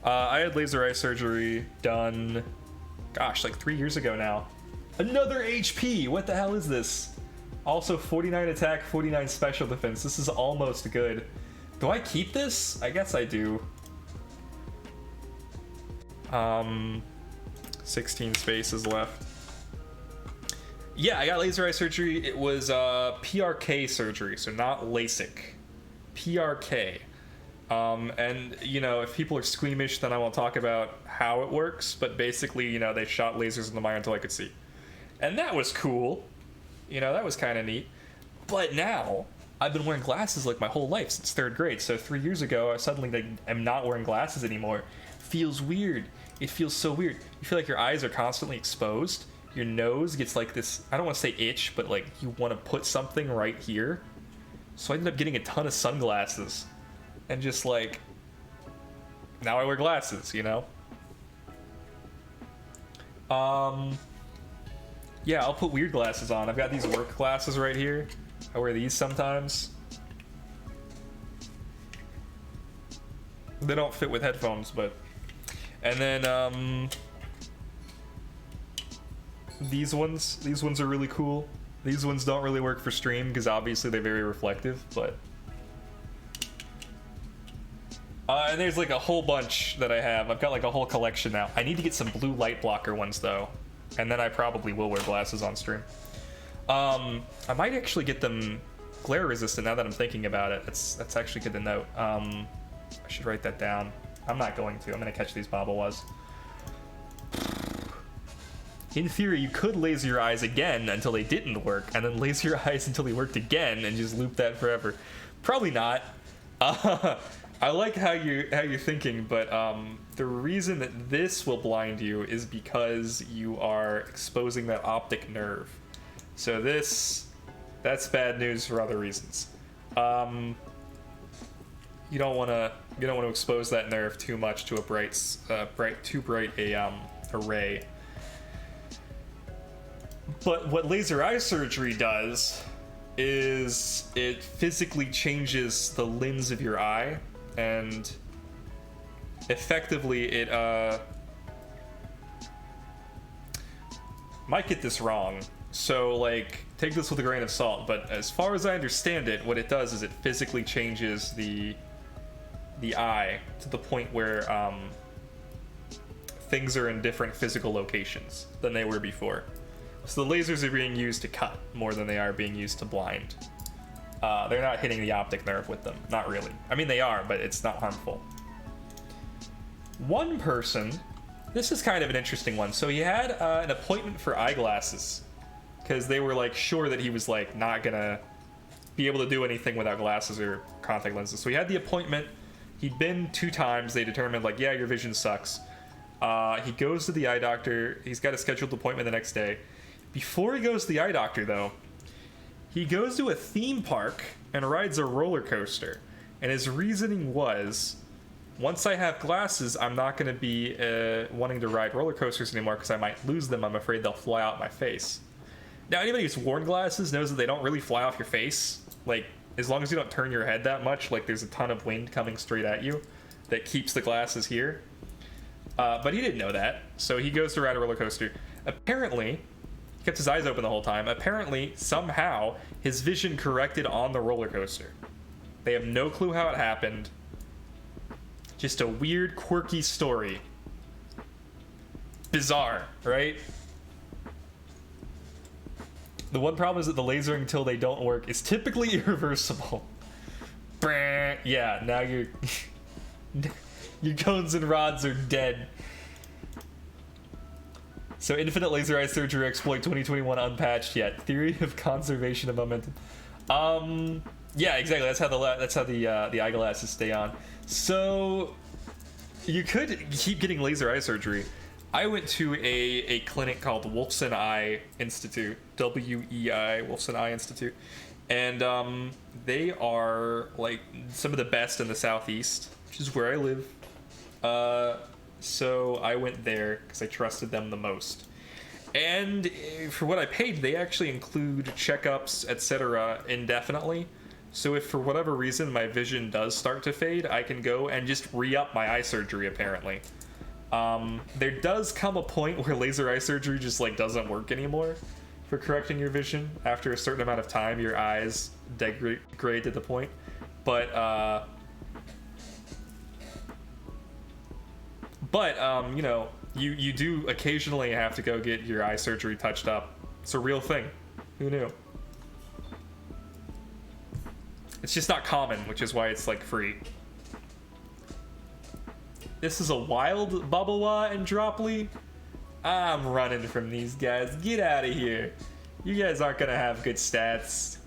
I had laser eye surgery done, gosh, like 3 years ago now. Another HP. What the hell is this? Also 49 attack, 49 special defense. This is almost good. Do I keep this? I guess I do. 16 spaces left. Yeah, I got laser eye surgery. It was PRK surgery, so not LASIK. PRK. And, you know, if people are squeamish, then I won't talk about how it works. But basically, you know, they shot lasers in the mind until I could see. And that was cool. You know, that was kind of neat. But now, I've been wearing glasses like my whole life since 3rd grade. So 3 years ago, I suddenly like, am not wearing glasses anymore. Feels weird. It feels so weird. You feel like your eyes are constantly exposed. Your nose gets like this, I don't want to say itch, but like you want to put something right here. So I ended up getting a ton of sunglasses. And just like, now I wear glasses, you know? Yeah, I'll put weird glasses on. I've got these work glasses right here. I wear these sometimes. They don't fit with headphones, but... And then, these ones are really cool. These ones don't really work for stream because obviously they're very reflective, but... and there's like a whole bunch that I have. I've got like a whole collection now. I need to get some blue light blocker ones though. And then I probably will wear glasses on stream. I might actually get them glare resistant now that I'm thinking about it. That's actually good to note. I should write that down. I'm not going to. I'm going to catch these Babawas. In theory, you could laser your eyes again until they didn't work, and then laser your eyes until they worked again, and just loop that forever. Probably not. I like how you're thinking, but the reason that this will blind you is because you are exposing that optic nerve. So that's bad news for other reasons. You don't want to expose that nerve too much to a too bright a ray. But what laser eye surgery does is it physically changes the lens of your eye, and effectively it might get this wrong, so like take this with a grain of salt, but as far as I understand it, what it does is it physically changes the eye to the point where things are in different physical locations than they were before. So the lasers are being used to cut more than they are being used to blind. They're not hitting the optic nerve with them. Not really. I mean, they are, but it's not harmful. One person, this is kind of an interesting one. So he had an appointment for eyeglasses because they were like sure that he was like not gonna be able to do anything without glasses or contact lenses. So he had the appointment. He'd been 2 times. They determined like, yeah, your vision sucks. He goes to the eye doctor. He's got a scheduled appointment the next day. Before he goes to the eye doctor, though, he goes to a theme park and rides a roller coaster. And his reasoning was, once I have glasses, I'm not going to be wanting to ride roller coasters anymore because I might lose them. I'm afraid they'll fly out my face. Now, anybody who's worn glasses knows that they don't really fly off your face. Like, as long as you don't turn your head that much, like there's a ton of wind coming straight at you that keeps the glasses here. But he didn't know that, so he goes to ride a roller coaster. Apparently... He kept his eyes open the whole time. Apparently, somehow, his vision corrected on the roller coaster. They have no clue how it happened. Just a weird, quirky story. Bizarre, right? The one problem is that the lasering until they don't work is typically irreversible. Yeah, now your cones and rods are dead. So infinite laser eye surgery exploit 2021 unpatched yet. Theory of conservation of momentum. Yeah, exactly. That's how the eyeglasses stay on. So you could keep getting laser eye surgery. I went to a clinic called Wolfson Eye Institute, WEI, Wolfson Eye Institute, and they are like some of the best in the Southeast, which is where I live. So I went there because I trusted them the most. And for what I paid, they actually include checkups, etc. indefinitely. So if for whatever reason my vision does start to fade, I can go and just re-up my eye surgery, apparently. There does come a point where laser eye surgery just like doesn't work anymore for correcting your vision. After a certain amount of time, your eyes degrade to the point. But you know, you do occasionally have to go get your eye surgery touched up It's a real thing. Who knew? It's just not common, which is why it's like free. This is a wild Babawa and Droply. I'm running from these guys. Get out of here. You guys aren't gonna have good stats.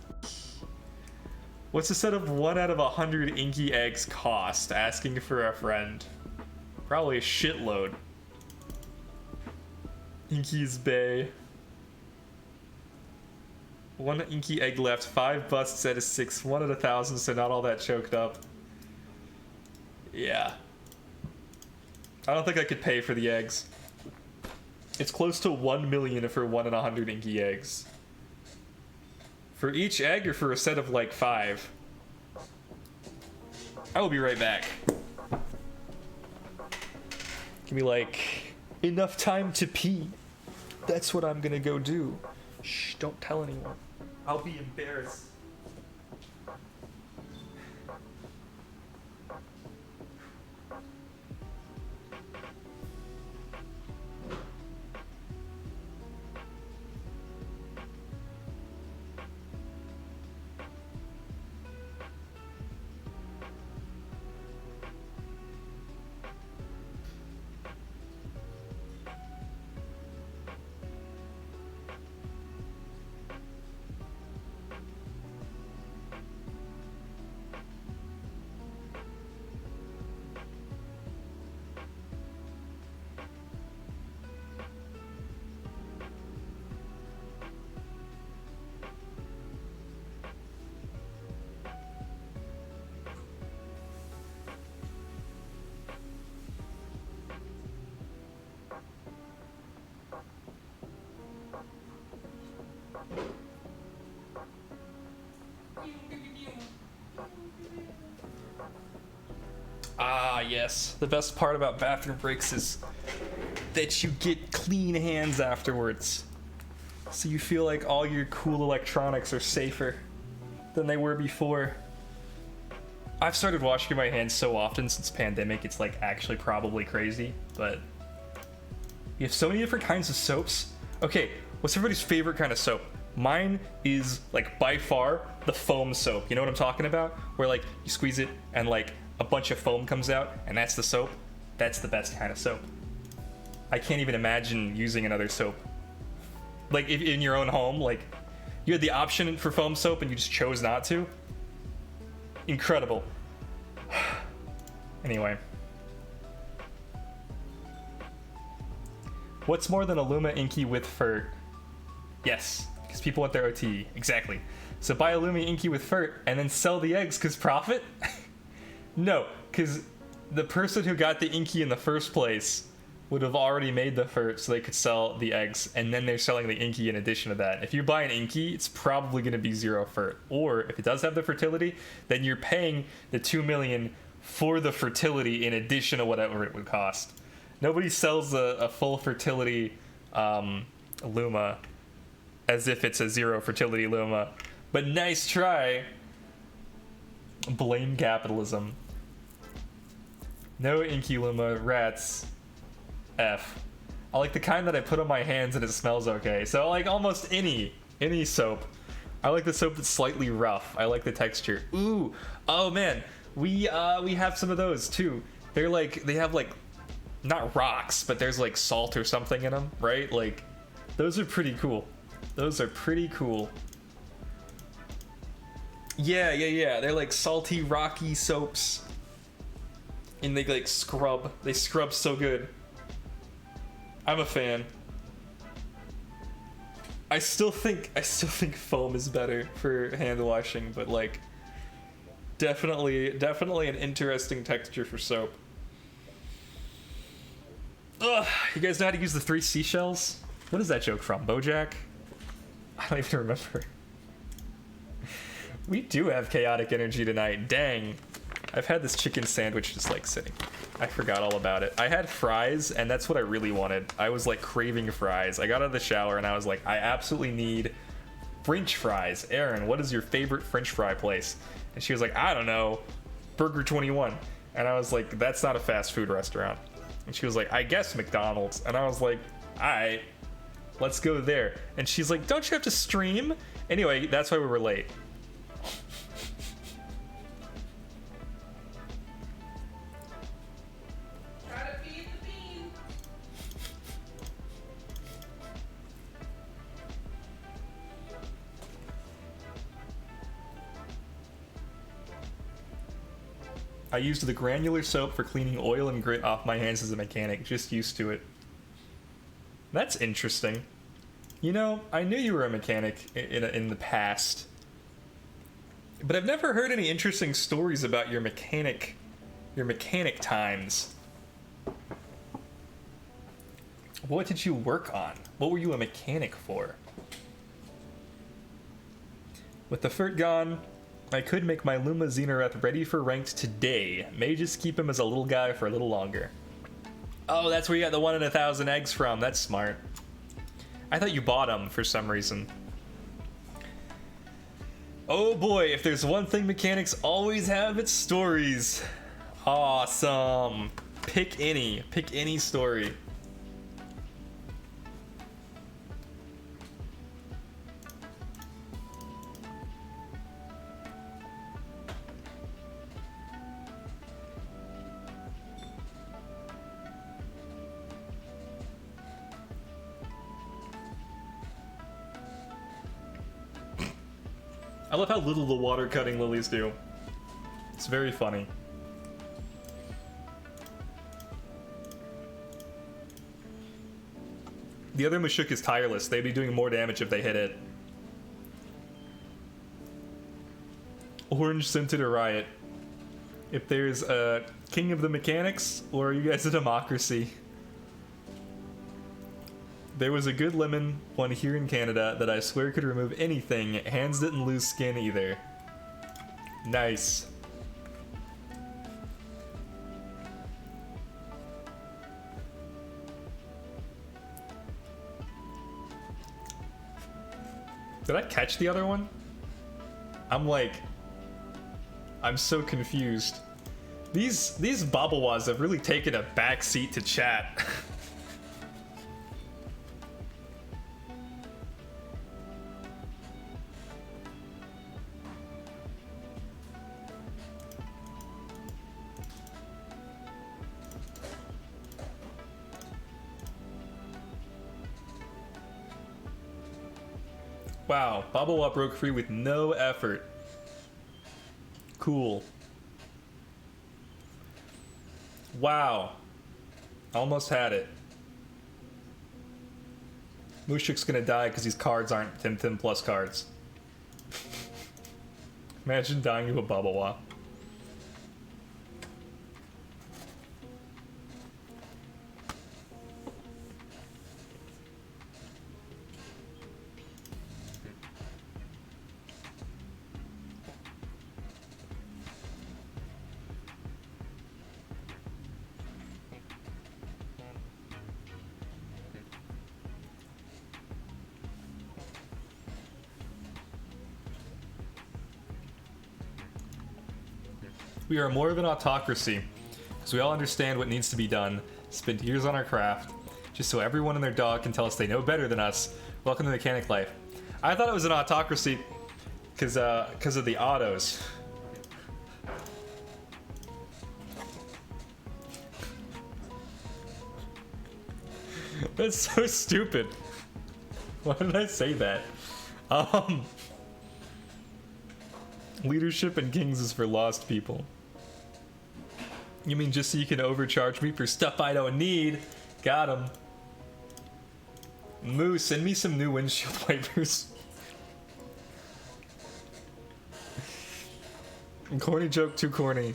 What's a set of 1 out of 100 inky eggs cost? Asking for a friend. Probably a shitload. Inky's Bay. 1 inky egg left. 5 busts out of 6. 1 out of 1,000, so not all that choked up. Yeah. I don't think I could pay for the eggs. It's close to 1 million for 1 in 100 inky eggs. For each egg or for a set of like 5? I will be right back. Give me like enough time to pee. That's what I'm gonna go do. Shh, don't tell anyone. I'll be embarrassed. Ah, yes. The best part about bathroom breaks is that you get clean hands afterwards. So you feel like all your cool electronics are safer than they were before. I've started washing my hands so often since pandemic, it's like actually probably crazy, but you have so many different kinds of soaps. Okay, what's everybody's favorite kind of soap? Mine is like by far the foam soap. You know what I'm talking about? Where like you squeeze it and like a bunch of foam comes out and that's the soap. That's the best kind of soap. I can't even imagine using another soap. Like if in your own home, like you had the option for foam soap and you just chose not to. Incredible. Anyway. What's more than a Luma Inky with FERT? Yes, because people want their OT. Exactly. So buy a Luma Inky with FERT and then sell the eggs because profit? No, because the person who got the Inky in the first place would have already made the FERT so they could sell the eggs, and then they're selling the Inky in addition to that. If you buy an Inky, it's probably going to be 0 FERT. Or if it does have the fertility, then you're paying the 2 million for the fertility in addition to whatever it would cost. Nobody sells a full fertility Luma as if it's a 0 fertility Luma. But nice try. Blame capitalism. No Inky Luma, rats. F. I like the kind that I put on my hands and it smells okay. So like almost any soap. I like the soap that's slightly rough. I like the texture. Ooh, oh man, we have some of those too. They're like, they have like, not rocks, but there's like salt or something in them, right? Like, those are pretty cool. Those are pretty cool. Yeah. They're like salty, rocky soaps. And they like scrub. They scrub so good. I'm a fan. I still think foam is better for hand washing, but like definitely an interesting texture for soap. Ugh, you guys know how to use the 3 seashells? What is that joke from? BoJack? I don't even remember. We do have chaotic energy tonight. Dang. I've had this chicken sandwich just like sitting. I forgot all about it. I had fries, and that's what I really wanted. I was like craving fries. I got out of the shower, and I was like, I absolutely need French fries. Erin, what is your favorite French fry place? And she was like, I don't know, Burger 21. And I was like, that's not a fast food restaurant. And she was like, I guess McDonald's. And I was like, alright. Let's go there. And she's like, don't you have to stream? Anyway, that's why we were late. Try to feed the bean. I used the granular soap for cleaning oil and grit off my hands as a mechanic. Just used to it. That's interesting. You know, I knew you were a mechanic in the past. But I've never heard any interesting stories about your mechanic times. What did you work on? What were you a mechanic for? With the Furt gone, I could make my Luma Xenoreth ready for ranked today. May just keep him as a little guy for a little longer. Oh, that's where you got the 1 in 1,000 eggs from. That's smart. I thought you bought them for some reason. Oh boy, if there's one thing mechanics always have, it's stories. Awesome. Pick any story. I love how little the water cutting lilies do. It's very funny. The other Mashuk is tireless. They'd be doing more damage if they hit it. Orange scented a riot. If there's a king of the mechanics, or are you guys a democracy? There was a good lemon one here in Canada that I swear could remove anything. Hands didn't lose skin either. Nice. Did I catch the other one? I'm so confused. These Babawas have really taken a back seat to chat. Wow, Babawa broke free with no effort. Cool. Wow. Almost had it. Mushuk's gonna die because these cards aren't Temtem plus cards. Imagine dying to a Babawa. We are more of an autocracy, because we all understand what needs to be done, spent years on our craft, just so everyone and their dog can tell us they know better than us. Welcome to mechanic life. I thought it was an autocracy because of the autos. That's so stupid. Why did I say that? Leadership and kings is for lost people. You mean just so you can overcharge me for stuff I don't need? Got him. Moo, send me some new windshield wipers. Corny joke, too corny.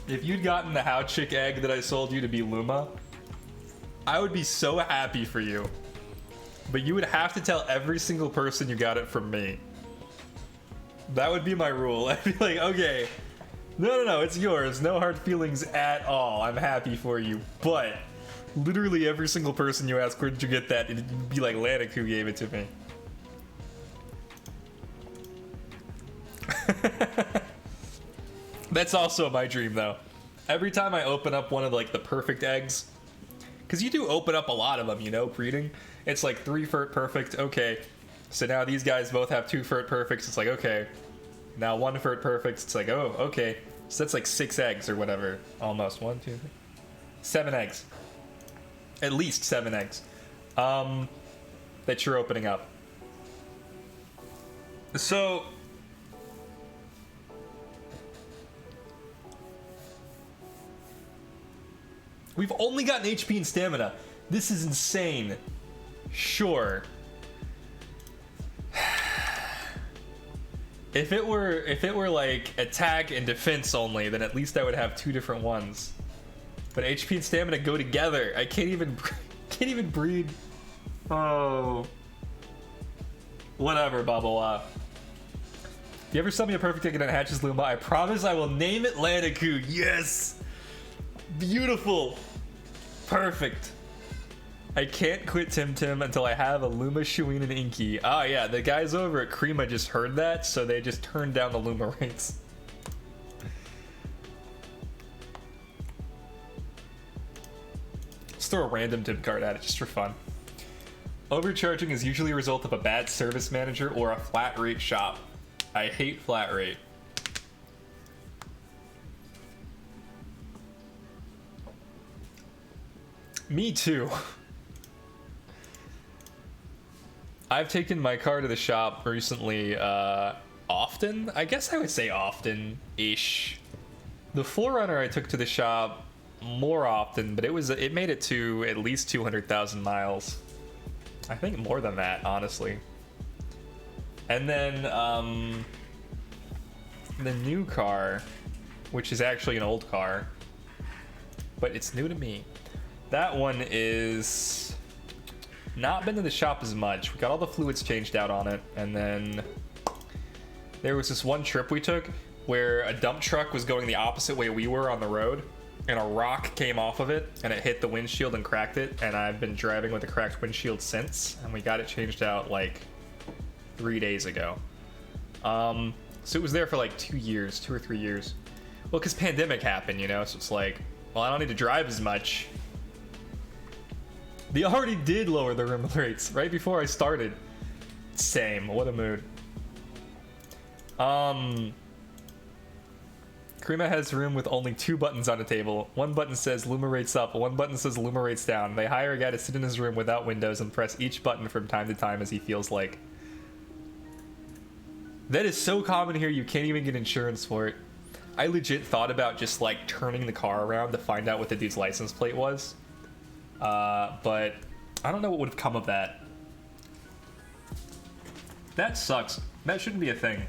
If you'd gotten the How Chick egg that I sold you to be Luma, I would be so happy for you. But you would have to tell every single person you got it from me. That would be my rule. I'd be like, okay, no, it's yours. No hard feelings at all. I'm happy for you. But Literally every single person you ask, where did you get that? It'd be like Lanik who gave it to me. That's also my dream though. Every time I open up one of like the perfect eggs, because you do open up a lot of them, you know, breeding. It's like 3 fert perfect, okay. So now these guys both have 2 fert perfects, it's like, okay. Now 1 fert perfect, it's like, oh, okay. So that's like 6 eggs or whatever. Almost. 1, 2, 3. 7 eggs. At least 7 eggs. That you're opening up. So we've only gotten HP and stamina. This is insane. Sure. If it were like attack and defense only, then at least I would have 2 different ones. But HP and stamina go together. I can't even breed. Oh. Whatever, Babawa. If you ever sell me a perfect egg and it hatches Luma, I promise I will name it Laniku. Yes! Beautiful. Perfect. I can't quit Temtem until I have a Luma, Shuin, and Inky. Oh yeah, the guys over at Krima just heard that, so they just turned down the Luma rates. Let's throw a random Tim card at it just for fun. Overcharging is usually a result of a bad service manager or a flat rate shop. I hate flat rate. Me too. I've taken my car to the shop recently, often? I guess I would say often-ish. The 4Runner I took to the shop more often, but it made it to at least 200,000 miles. I think more than that, honestly. And then, the new car, which is actually an old car, but it's new to me. That one is not been to the shop as much. We got all the fluids changed out on it, and then there was this one trip we took where a dump truck was going the opposite way we were on the road, and a rock came off of it, and it hit the windshield and cracked it, and I've been driving with a cracked windshield since, and we got it changed out like 3 days ago. So it was there for like 2 years, 2 or 3 years. Well, because pandemic happened, you know, so it's like, well, I don't need to drive as much. They already did lower the room rates right before I started. Same, what a mood. Krima has room with only 2 buttons on a table. One button says Luma rates up, one button says Luma rates down. They hire a guy to sit in his room without windows and press each button from time to time as he feels like. That is so common here, you can't even get insurance for it. I legit thought about just like turning the car around to find out what the dude's license plate was. But I don't know what would have come of that. That sucks. That shouldn't be a thing.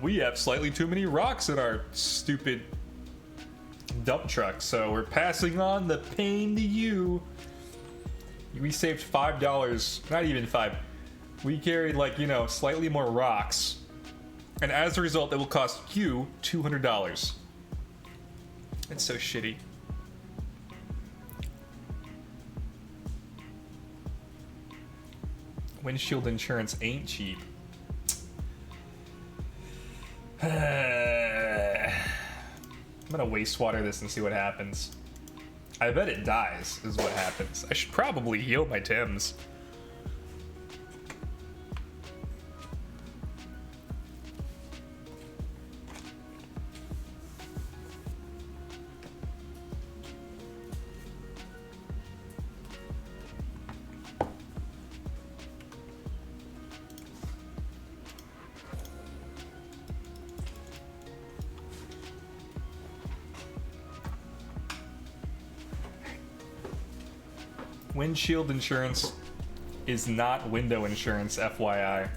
We have slightly too many rocks in our stupid dump truck, so we're passing on the pain to you. We saved $5, not even 5. We carried, like, you know, slightly more rocks, and as a result, it will cost you $200. It's so shitty. Windshield insurance ain't cheap. I'm gonna wastewater this and see what happens. I bet it dies, is what happens. I should probably heal my Tims. Windshield insurance is not window insurance, FYI.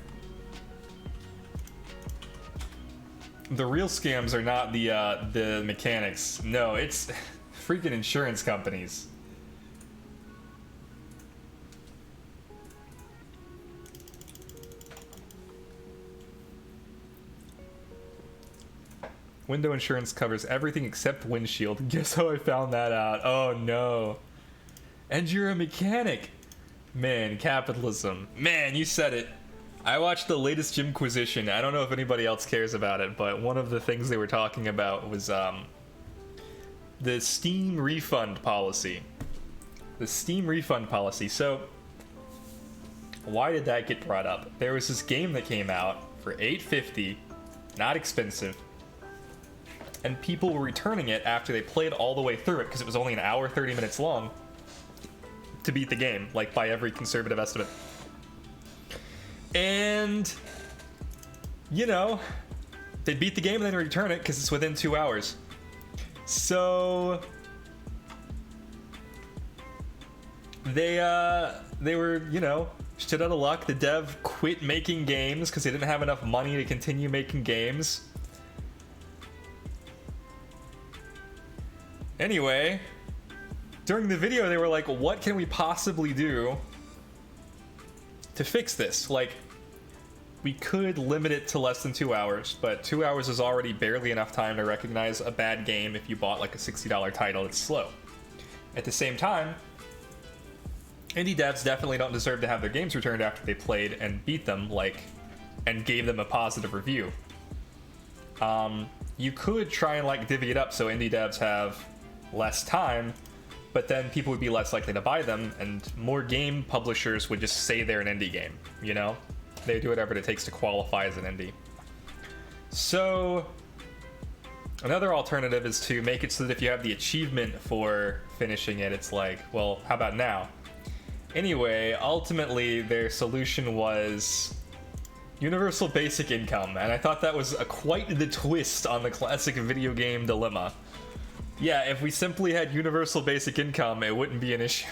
The real scams are not the mechanics. No, it's freaking insurance companies. Window insurance covers everything except windshield. Guess how I found that out? Oh no. And you're a mechanic. Man, capitalism. Man, you said it. I watched the latest Gymquisition. I don't know if anybody else cares about it, but one of the things they were talking about was the Steam refund policy. The Steam refund policy. So, why did that get brought up? There was this game that came out for $8.50, not expensive, and people were returning it after they played all the way through it because it was only an hour 30 minutes long to beat the game, like by every conservative estimate. And, you know, they beat the game and then return it because it's within 2 hours. So they were, you know, shit out of luck. The dev quit making games because they didn't have enough money to continue making games. Anyway, during the video they were like, what can we possibly do to fix this? Like, we could limit it to less than 2 hours, but 2 hours is already barely enough time to recognize a bad game if you bought like a $60 title. It's slow. At the same time, indie devs definitely don't deserve to have their games returned after they played and beat them, like, and gave them a positive review. You could try and like divvy it up so indie devs have less time, but then people would be less likely to buy them, and more game publishers would just say they're an indie game, you know? They do whatever it takes to qualify as an indie. So, another alternative is to make it so that if you have the achievement for finishing it, it's like, well, how about now? Anyway, ultimately, their solution was universal basic income, and I thought that was quite the twist on the classic video game dilemma. Yeah, if we simply had universal basic income, it wouldn't be an issue.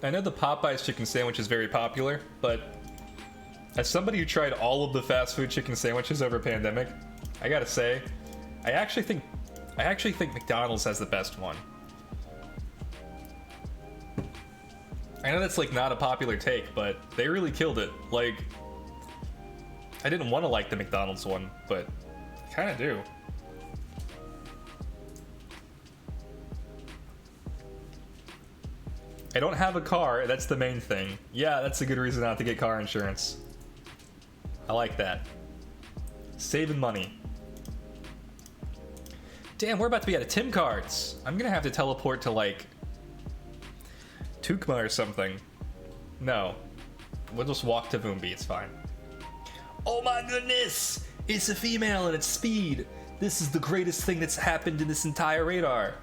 I know the Popeyes chicken sandwich is very popular, but as somebody who tried all of the fast food chicken sandwiches over pandemic, I gotta say, I actually think McDonald's has the best one. I know that's like not a popular take, but they really killed it. Like, I didn't want to like the McDonald's one, but I kind of do. I don't have a car, that's the main thing. Yeah, that's a good reason not to get car insurance. I like that. Saving money. Damn, we're about to be out of Tim cards. I'm gonna have to teleport to like Tukma or something. No. We'll just walk to Voombi, it's fine. Oh my goodness! It's a female and it's speed! This is the greatest thing that's happened in this entire radar.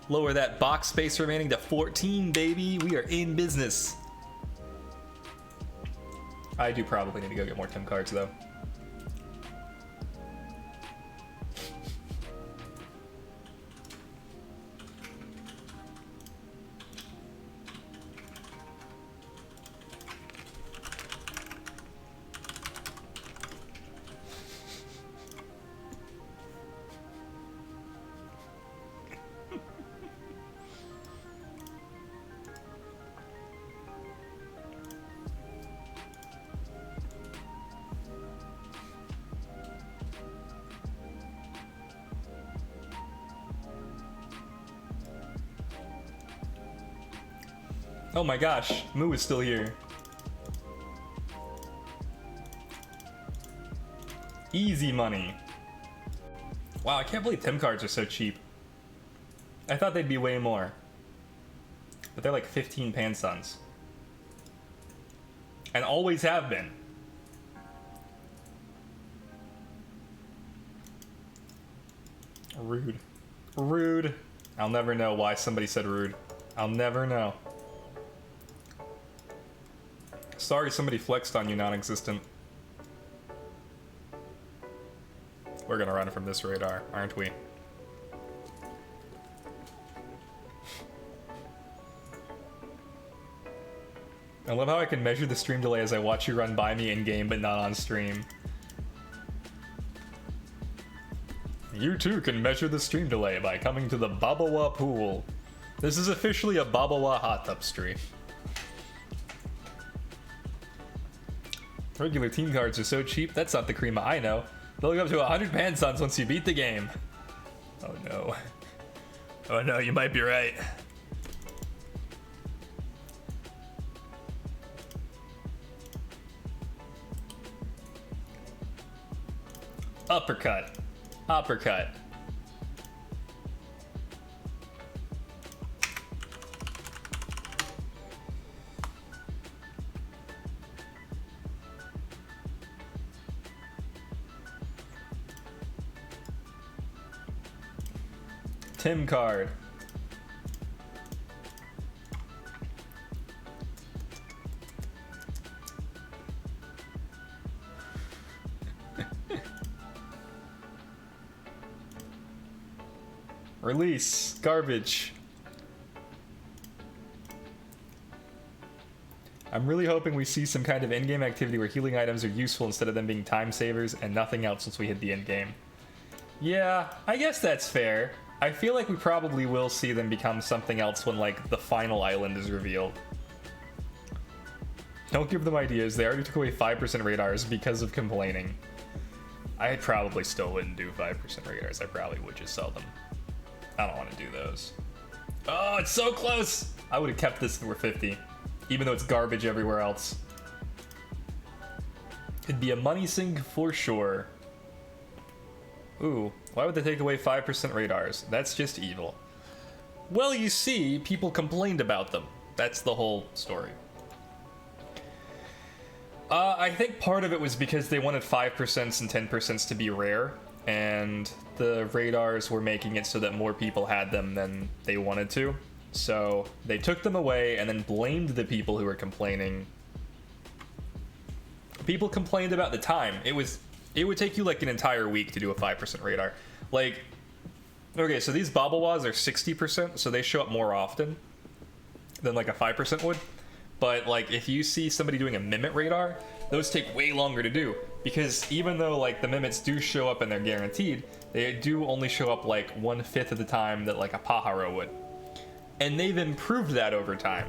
Lower that box space remaining to 14, baby. We are in business. I do probably need to go get more Tim cards, though. Oh my gosh, Moo is still here. Easy money. Wow, I can't believe Tim cards are so cheap. I thought they'd be way more. but they're like 15 pan suns. And always have been. Rude. Rude. I'll never know why somebody said rude. I'll never know. Sorry somebody flexed on you, non-existent. We're gonna run from this radar, aren't we? I love how I can measure the stream delay as I watch you run by me in-game, but not on stream. You too can measure the stream delay by coming to the Babawa pool. This is officially a Babawa hot tub stream. Regular team cards are so cheap, that's not the Krima I know. They'll go up to 100 pan suns once you beat the game. Oh no. Oh no, you might be right. Uppercut. Uppercut. Tim card. Release. Garbage. I'm really hoping we see some kind of in-game activity where healing items are useful instead of them being time savers and nothing else once we hit the end game. Yeah, I guess that's fair. I feel like we probably will see them become something else when, like, the final island is revealed. Don't give them ideas. They already took away 5% radars because of complaining. I probably still wouldn't do 5% radars. I probably would just sell them. I don't want to do those. Oh, it's so close! I would have kept this if it were 50, even though it's garbage everywhere else. It'd be a money sink for sure. Ooh, why would they take away 5% radars? That's just evil. Well, you see, people complained about them. That's the whole story. I think part of it was because they wanted 5% and 10% to be rare, and the radars were making it so that more people had them than they wanted to. So they took them away and then blamed the people who were complaining. People complained about the time. It would take you like an entire week to do a 5% radar. Like, okay, so these Babawas are 60%, so they show up more often than like a 5% would. But like, if you see somebody doing a Mimit radar, those take way longer to do. Because even though like the Mimits do show up and they're guaranteed, they do only show up like 1/5 of the time that like a Pajaro would. And they've improved that over time.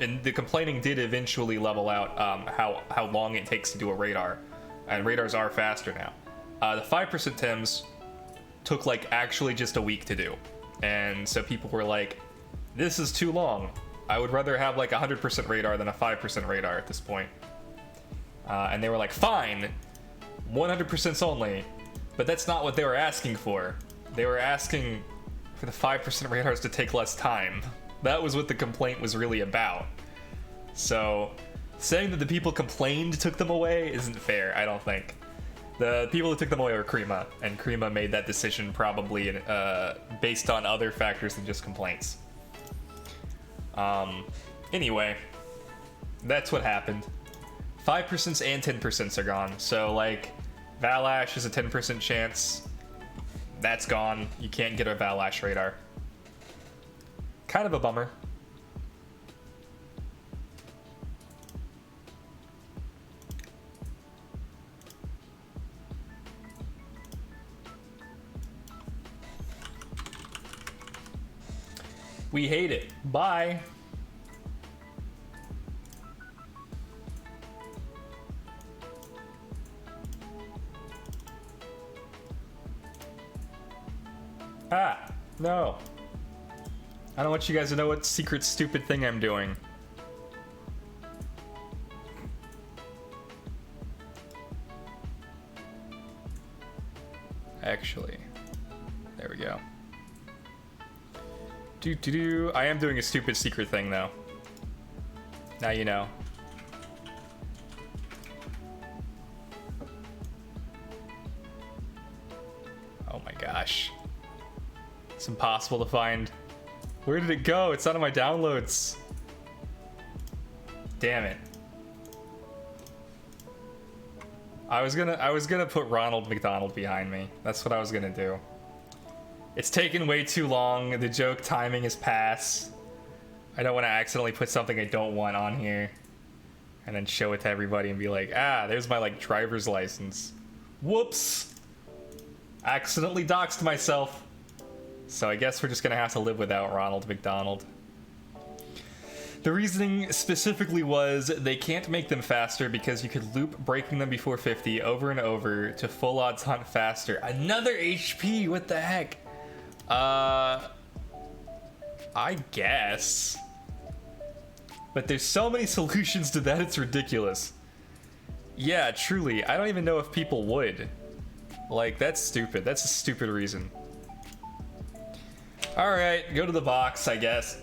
And the complaining did eventually level out how long it takes to do a radar. And radars are faster now. The 5% Tims took like actually just a week to do. And so people were like, this is too long. I would rather have like 100% radar than a 5% radar at this point. And they were like, fine, 100% only. But that's not what they were asking for. They were asking for the 5% radars to take less time. That was what the complaint was really about. So saying that the people complained took them away isn't fair, I don't think. The people who took them away were Krima, and Krima made that decision probably based on other factors than just complaints. Anyway, that's what happened. 5% and 10% are gone, so like, Valash is a 10% chance. That's gone. You can't get a Valash radar. Kind of a bummer. We hate it. Bye. Ah, no. I don't want you guys to know what secret stupid thing I'm doing. Actually, there we go. I am doing a stupid secret thing though. Now you know. Oh my gosh. It's impossible to find. Where did it go? It's not in my downloads. Damn it. I was gonna put Ronald McDonald behind me. That's what I was gonna do. It's taken way too long. The joke timing is past. I don't want to accidentally put something I don't want on here and then show it to everybody and be like, ah, there's my like driver's license. Whoops. Accidentally doxed myself. So I guess we're just gonna have to live without Ronald McDonald. The reasoning specifically was they can't make them faster because you could loop breaking them before 50 over and over to full odds hunt faster. Another HP, what the heck? I guess. But there's so many solutions to that, it's ridiculous. Yeah, truly, I don't even know if people would. Like, that's stupid. That's a stupid reason. Alright, go to the box, I guess.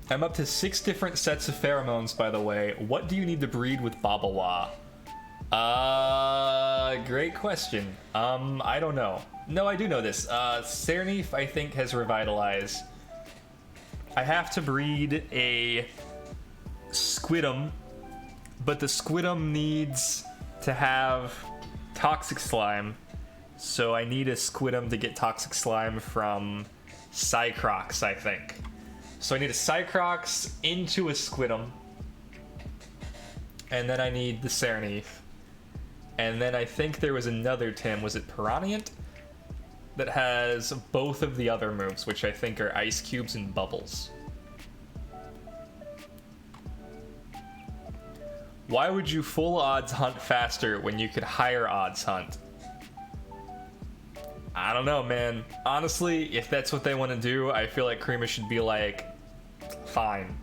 I'm up to 6 different sets of pheromones, by the way. What do you need to breed with Babawa? Great question. I don't know. No, I do know this. Serneef, I think, has revitalized. I have to breed a Squidum, but the Squidum needs to have Toxic Slime. So I need a Squidum to get Toxic Slime from Cycrox, I think. So I need a Cycrox into a Squidum. And then I need the Serneef. And then I think there was another Tim, was it Piranhient? That has both of the other moves, which I think are Ice Cubes and Bubbles. Why would you full odds hunt faster when you could higher odds hunt? I don't know, man. Honestly, if that's what they want to do, I feel like Krima should be like, fine.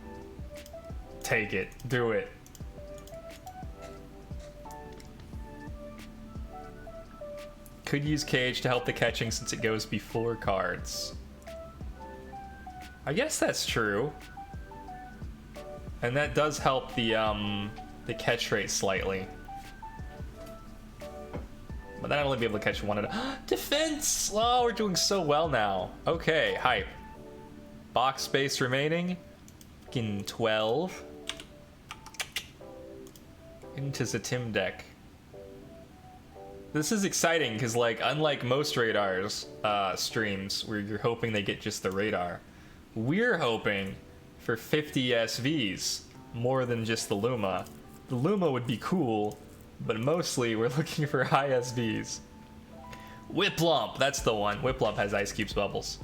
Take it. Do it. Could use Cage to help the catching since it goes before cards. I guess that's true. And that does help the catch rate slightly. But then I'd only be able to catch one at a defense! Oh, we're doing so well now. Okay, hype. Box space remaining. Fucking 12. Into the Tim deck. This is exciting because, like, unlike most Radar's streams where you're hoping they get just the Radar, we're hoping for 50 SVs more than just the Luma. The Luma would be cool, but mostly we're looking for high SVs. Whiplump, that's the one. Whiplump has Ice Cubes Bubbles.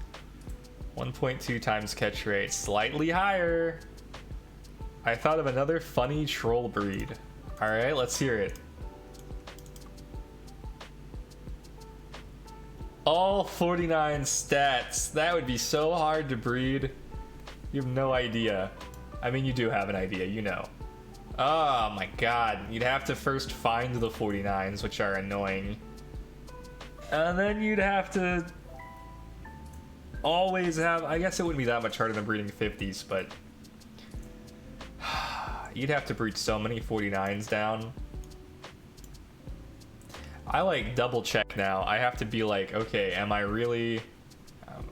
1.2 times catch rate, slightly higher. I thought of another funny troll breed. All right, let's hear it. All 49 stats. That would be so hard to breed. You have no idea. I mean, you do have an idea, you know. Oh my god. You'd have to first find the 49s, which are annoying. And then you'd have to always have... I guess it wouldn't be that much harder than breeding 50s, but... You'd have to breed so many 49s down. I like double check now. I have to be like, okay, am I really...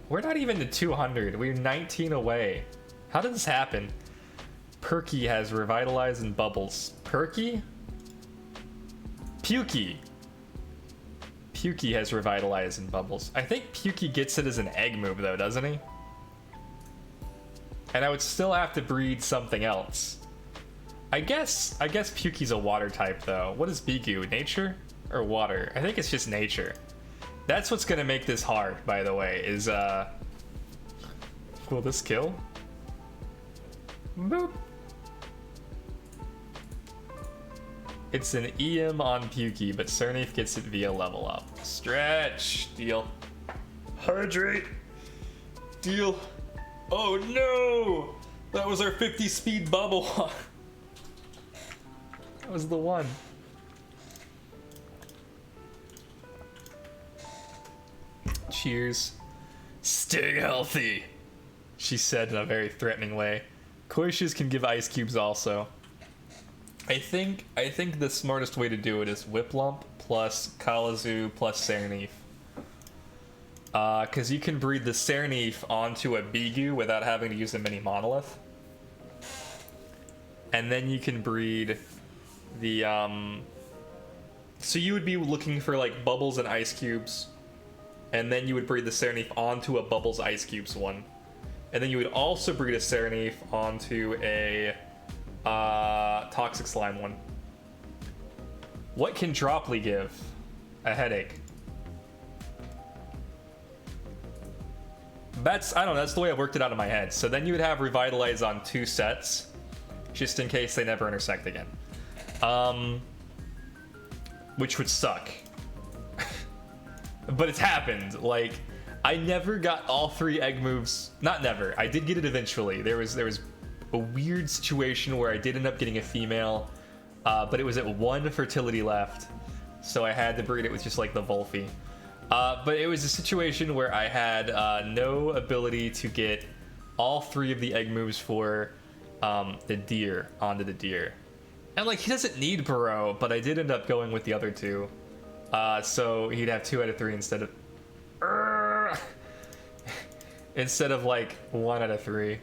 we're not even to 200. We're 19 away. How did this happen? Perky has revitalized and bubbles. Perky? Pukey. Pukey has revitalized and bubbles. I think Pukey gets it as an egg move though, doesn't he? And I would still have to breed something else. I guess Pukey's a water type though. What is Bigu? Nature? Or water? I think it's just nature. That's what's gonna make this hard, by the way, is will this kill? Boop. It's an EM on Pukey, but Serneef gets it via level up. Stretch! Deal. Hydrate! Deal. Oh no! That was our 50 speed bubble. That was the one. Cheers. Stay healthy, she said in a very threatening way. Koishas can give ice cubes also. I think the smartest way to do it is Whiplump plus Kalazu plus Serneef. Because you can breed the Serneef onto a Bigu without having to use a mini monolith. And then you can breed the, so you would be looking for like Bubbles and Ice Cubes. And then you would breed the Serneef onto a Bubbles Ice Cubes one. And then you would also breed a Serneef onto a Toxic Slime one. What can Droply give? A headache. I don't know, that's the way I worked it out in my head. So then you would have Revitalize on 2 sets, just in case they never intersect again. Which would suck. But it's happened. Like, I never got all 3 egg moves. Not never. I did get it eventually. There was a weird situation where I did end up getting a female, but it was at 1 fertility left, so I had to breed it with just like the Volphy. But it was a situation where I had no ability to get all 3 of the egg moves for the deer onto the deer. And like, he doesn't need Burrow, but I did end up going with the other 2. So he'd have 2 out of 3 instead of instead of like 1 out of 3.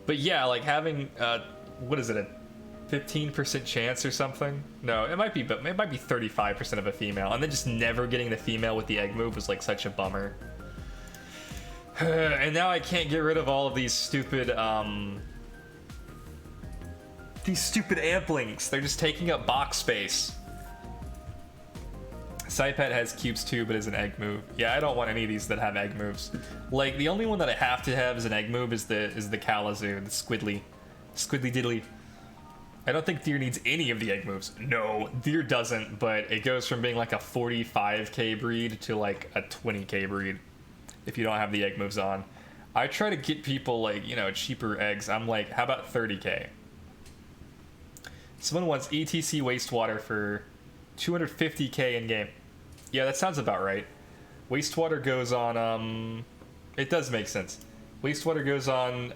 But yeah, like having what is it, a 15% chance or something? No, it might be 35% of a female, and then just never getting the female with the egg move was like such a bummer. And now I can't get rid of all of these stupid amp links. They're just taking up box space. Cypad has cubes too, but is an egg move. Yeah, I don't want any of these that have egg moves. Like, the only one that I have to have as an egg move is the Kalazu, the Squidly Diddly. I don't think Deer needs any of the egg moves. No, Deer doesn't, but it goes from being like a 45k breed to like a 20k breed if you don't have the egg moves on. I try to get people like, you know, cheaper eggs. I'm like, how about 30k? Someone wants ETC wastewater for 250k in game. Yeah, that sounds about right. Wastewater goes on, it does make sense. Wastewater goes on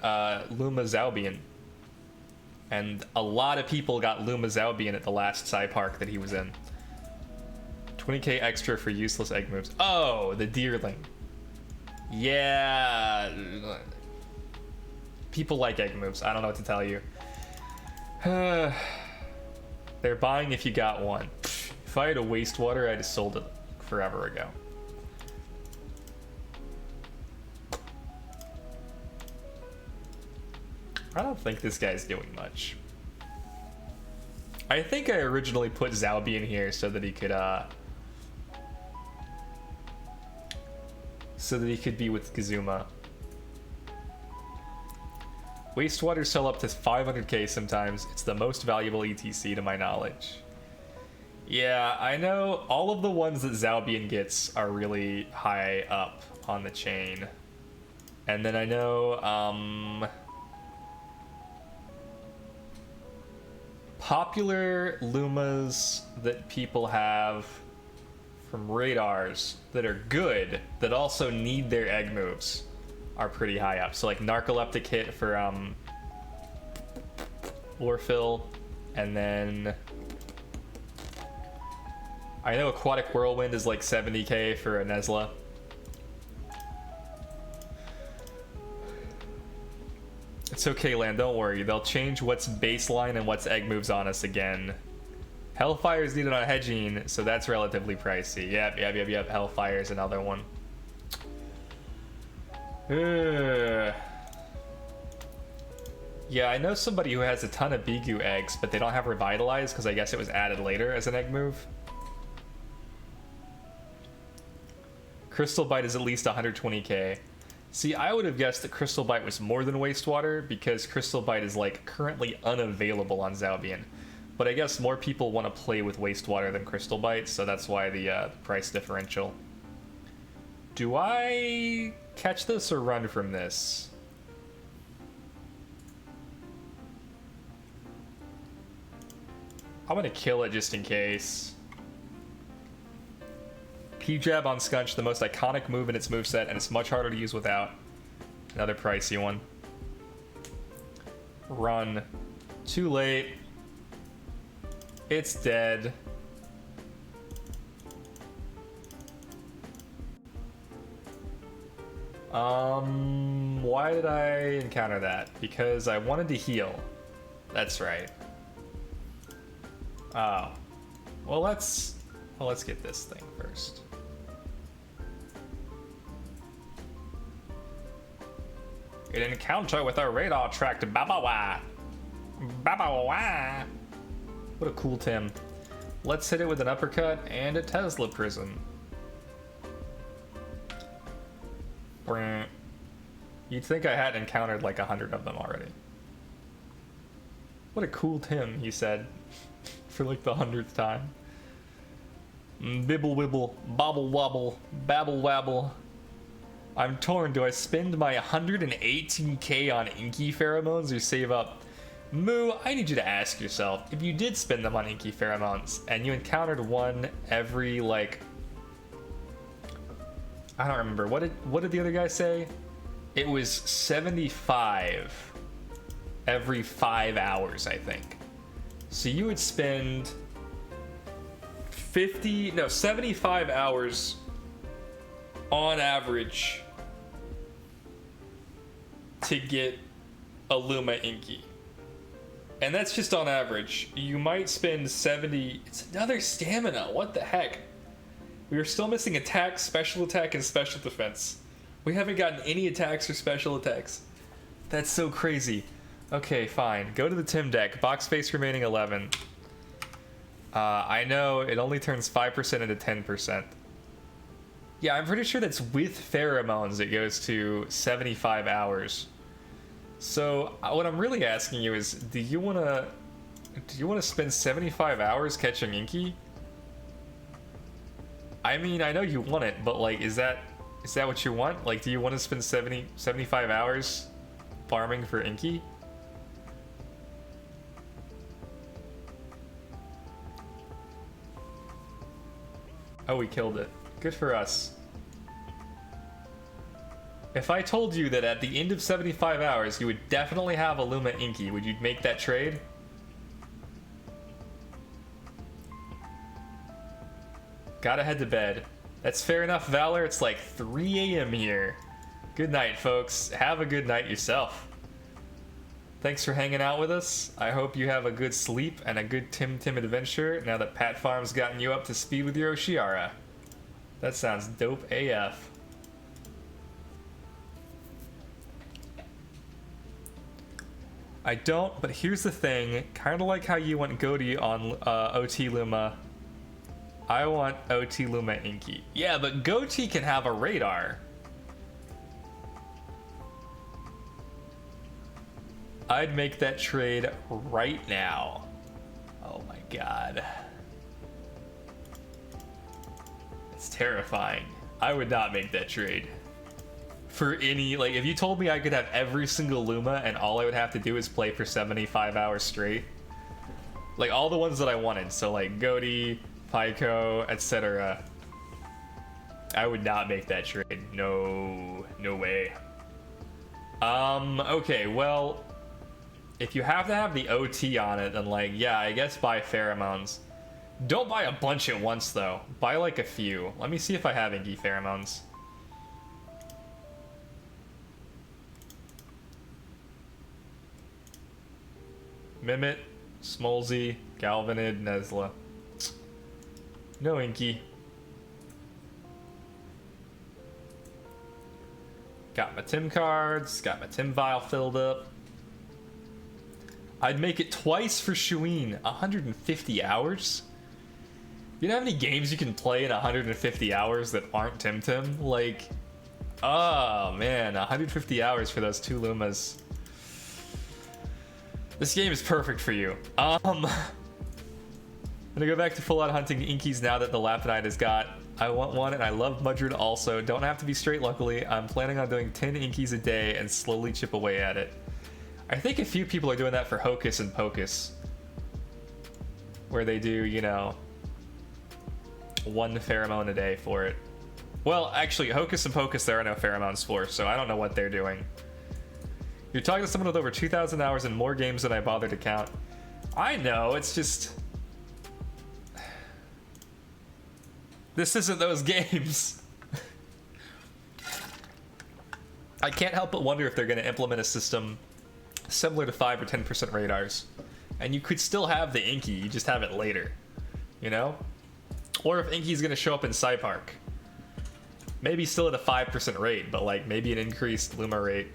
Luma Zalbian. And a lot of people got Luma Zalbian at the last Psy Park that he was in. 20k extra for useless egg moves. Oh, the Deerling. Yeah. People like egg moves. I don't know what to tell you. They're buying if you got one. If I had a wastewater, I'd have sold it forever ago. I don't think this guy's doing much. I think I originally put Zalbi in here so that he could be with Kazuma. Wastewater sell up to 500k sometimes. It's the most valuable ETC to my knowledge. Yeah, I know all of the ones that Zalbian gets are really high up on the chain. And then I know, popular Lumas that people have from radars that are good, that also need their egg moves, are pretty high up. So like Narcoleptic Hit for Orphil, and then I know Aquatic Whirlwind is like 70k for a Nesla. It's okay, Land, don't worry. They'll change what's baseline and what's egg moves on us again. Hellfire is needed on Hedging, so that's relatively pricey. Yep. Hellfire is another one. Yeah, I know somebody who has a ton of Bigu eggs, but they don't have Revitalize because I guess it was added later as an egg move. Crystal Bite is at least 120k. See, I would have guessed that Crystal Bite was more than Wastewater because Crystal Bite is like currently unavailable on Zalbian. But I guess more people want to play with Wastewater than Crystal Bite, so that's why the price differential. Do I catch this or run from this? I'm gonna kill it just in case. Heat Jab on Scunch, the most iconic move in its moveset, and it's much harder to use without. Another pricey one. Run. Too late. It's dead. Why did I encounter that? Because I wanted to heal. That's right. Oh. Well, let's get this thing first. An encounter with a radar tracked Babawa. Babawa. What a cool Tim. Let's hit it with an uppercut and a Tesla prism. You'd think I had encountered like 100 of them already. What a cool Tim, he said, for like the 100th time. Bibble wibble, bobble wobble, babble wabble. I'm torn. Do I spend my 118k on inky pheromones or save up? Moo, I need you to ask yourself, if you did spend them on inky pheromones and you encountered one every like, I don't remember, what did the other guy say? It was 75 every 5 hours, I think. So you would spend 75 hours on average to get a Luma Inky. And that's just on average. You might spend 70, it's another stamina, what the heck? We are still missing attack, special attack, and special defense. We haven't gotten any attacks or special attacks. That's so crazy. Okay, fine. Go to the Tim deck. Box space remaining 11. I know it only turns 5% into 10%. Yeah, I'm pretty sure that's with pheromones. It goes to 75 hours. So what I'm really asking you is, do you want to spend 75 hours catching Inky? I mean, I know you want it, but like, is that what you want? Like, do you want to spend 75 hours farming for Inky? Oh, we killed it. Good for us. If I told you that at the end of 75 hours, you would definitely have a Luma Inky, would you make that trade? Gotta head to bed. That's fair enough, Valor. It's like 3 a.m. here. Good night, folks. Have a good night yourself. Thanks for hanging out with us. I hope you have a good sleep and a good Temtem adventure now that Pat Farm's gotten you up to speed with your Oshiara. That sounds dope AF. I don't, but here's the thing. Kind of like how you want Goaty on OT Luma. I want OT Luma Inky. Yeah, but Goaty can have a radar. I'd make that trade right now. Oh my god. It's terrifying. I would not make that trade. For any, like, if you told me I could have every single Luma and all I would have to do is play for 75 hours straight. Like, all the ones that I wanted. So, like, Goaty, Pyko, etc. I would not make that trade. No way. Okay, well, if you have to have the OT on it, then, like, yeah, I guess buy pheromones. Don't buy a bunch at once, though. Buy, like, a few. Let me see if I have Inky pheromones. Mimit, Smolzy, Galvanid, Nesla. No Inky. Got my Tim cards, got my Tim vial filled up. I'd make it twice for Shuin. 150 hours? You know how many games you can play in 150 hours that aren't Temtem? Like, oh man, 150 hours for those 2 Lumas. This game is perfect for you. I'm gonna go back to full-out hunting Inkies now that the Lapidite has got. I want one, and I love Mudrid also. Don't have to be straight, luckily. I'm planning on doing 10 Inkies a day and slowly chip away at it. I think a few people are doing that for Hocus and Pocus. Where they do, you know, one pheromone a day for it. Well, actually, Hocus and Pocus there are no pheromones for, so I don't know what they're doing. You're talking to someone with over 2,000 hours and more games than I bothered to count. I know, it's just... This isn't those games. I can't help but wonder if they're going to implement a system similar to 5 or 10% radars. And you could still have the Inky, you just have it later. You know? Or if Inky's going to show up in Psypark. Maybe still at a 5% rate, but like maybe an increased Luma rate.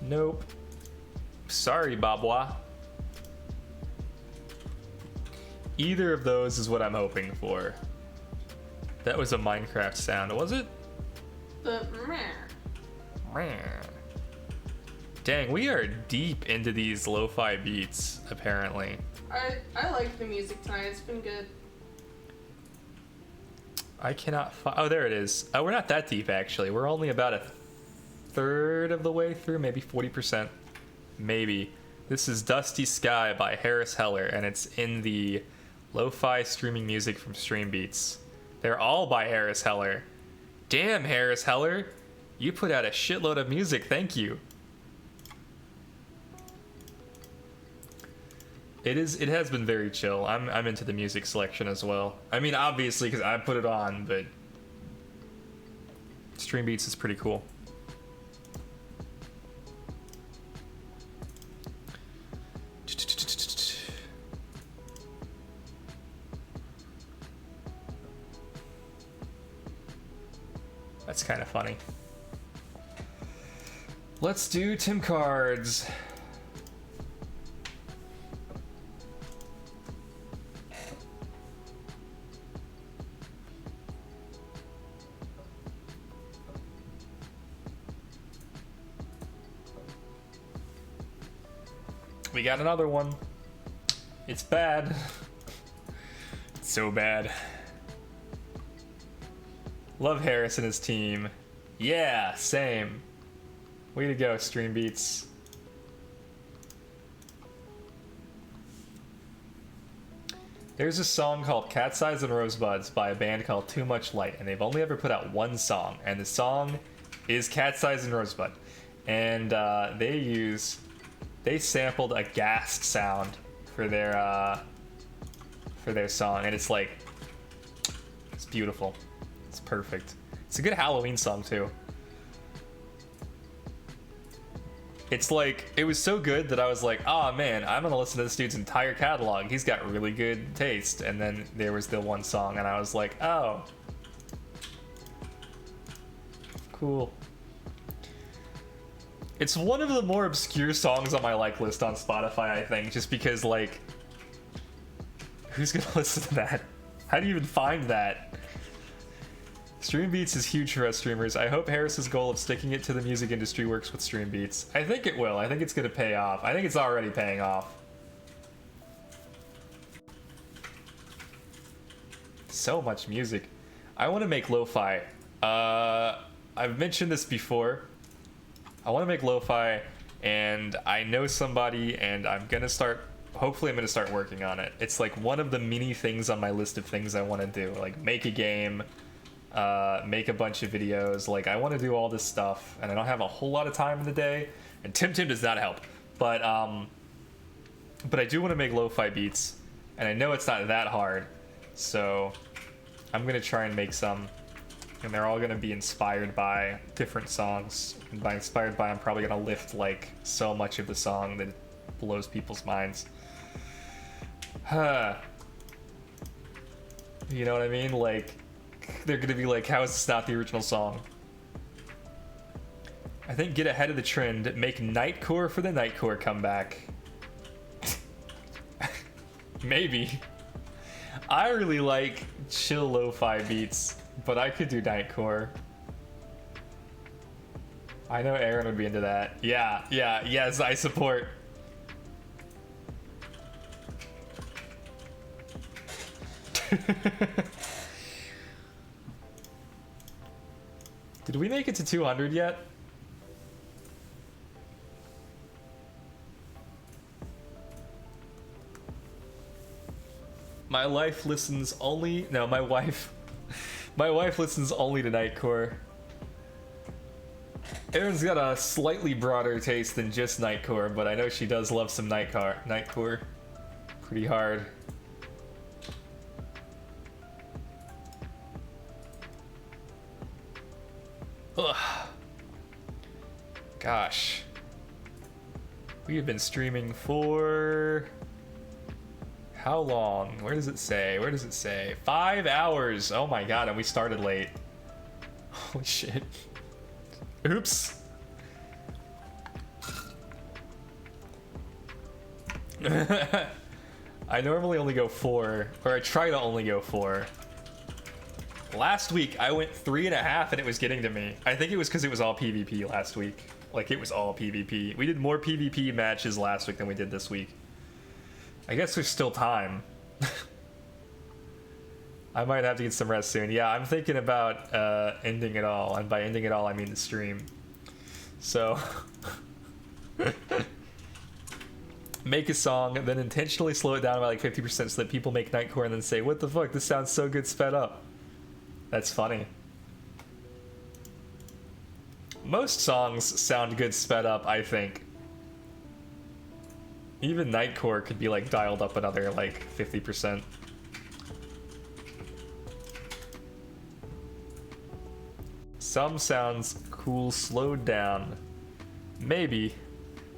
Nope. Sorry, Babawa. Either of those is what I'm hoping for. That was a Minecraft sound, was it? The meh. Dang, we are deep into these lo-fi beats, apparently. I like the music tonight. It's been good. I cannot find... Oh, there it is. Oh, we're not that deep, actually. We're only about a third of the way through, maybe 40%. Maybe. This is Dusty Sky by Harris Heller, and it's in the lo-fi streaming music from Stream Beats. They're all by Harris Heller. Damn, Harris Heller. You put out a shitload of music, thank you. It has been very chill. I'm into the music selection as well. I mean, obviously, because I put it on, but Stream Beats is pretty cool. That's kind of funny. Let's do Tim cards. We got another one. It's bad. It's so bad. Love Harris and his team. Yeah, same. Way to go, Stream Beats. There's a song called Cat's Eyes and Rosebuds by a band called Too Much Light, and they've only ever put out one song, and the song is Cat's Eyes and Rosebud. And they sampled a ghast sound for their song, and it's like, it's beautiful. It's perfect. It's a good Halloween song too. It's like, it was so good that I was like, oh man, I'm gonna listen to this dude's entire catalog. He's got really good taste. And then there was the one song and I was like, oh, cool. It's one of the more obscure songs on my like list on Spotify, I think, just because like, who's gonna listen to that? How do you even find that? Stream Beats is huge for us streamers. I hope Harris's goal of sticking it to the music industry works with Stream Beats. I think it will. I think it's gonna pay off. I think it's already paying off. So much music. I want to make lo-fi. I've mentioned this before. I want to make lo-fi, and I know somebody, and I'm gonna start. Hopefully, I'm gonna start working on it. It's like one of the many things on my list of things I want to do, like make a game. Make a bunch of videos. Like, I want to do all this stuff, and I don't have a whole lot of time in the day, and Temtem does not help, but I do want to make lo-fi beats, and I know it's not that hard, so I'm gonna try and make some, and they're all gonna be inspired by different songs, and by inspired by, I'm probably gonna lift like so much of the song that it blows people's minds. You know what I mean? Like, they're gonna be like, how is this not the original song? I think get ahead of the trend, make Nightcore for the Nightcore comeback. Maybe. I really like chill lo-fi beats, but I could do Nightcore. I know Aaron would be into that. Yeah, yes, I support. Did we make it to 200 yet? My wife listens only... No, my wife... My wife listens only to Nightcore. Erin's got a slightly broader taste than just Nightcore, but I know she does love some Nightcore. Pretty hard. Ugh. Gosh. We have been streaming for... How long? Where does it say? Where does it say? 5 hours! Oh my god, and we started late. Holy shit. Oops. I normally only go 4, or I try to only go 4. Last week, I went 3.5 and it was getting to me. I think it was because it was all PvP last week. Like, it was all PvP. We did more PvP matches last week than we did this week. I guess there's still time. I might have to get some rest soon. Yeah, I'm thinking about ending it all. And by ending it all, I mean the stream. So... make a song, then intentionally slow it down by like 50% so that people make Nightcore and then say, what the fuck, this sounds so good sped up. That's funny. Most songs sound good sped up, I think. Even Nightcore could be like dialed up another like 50%. Some sounds cool slowed down. Maybe.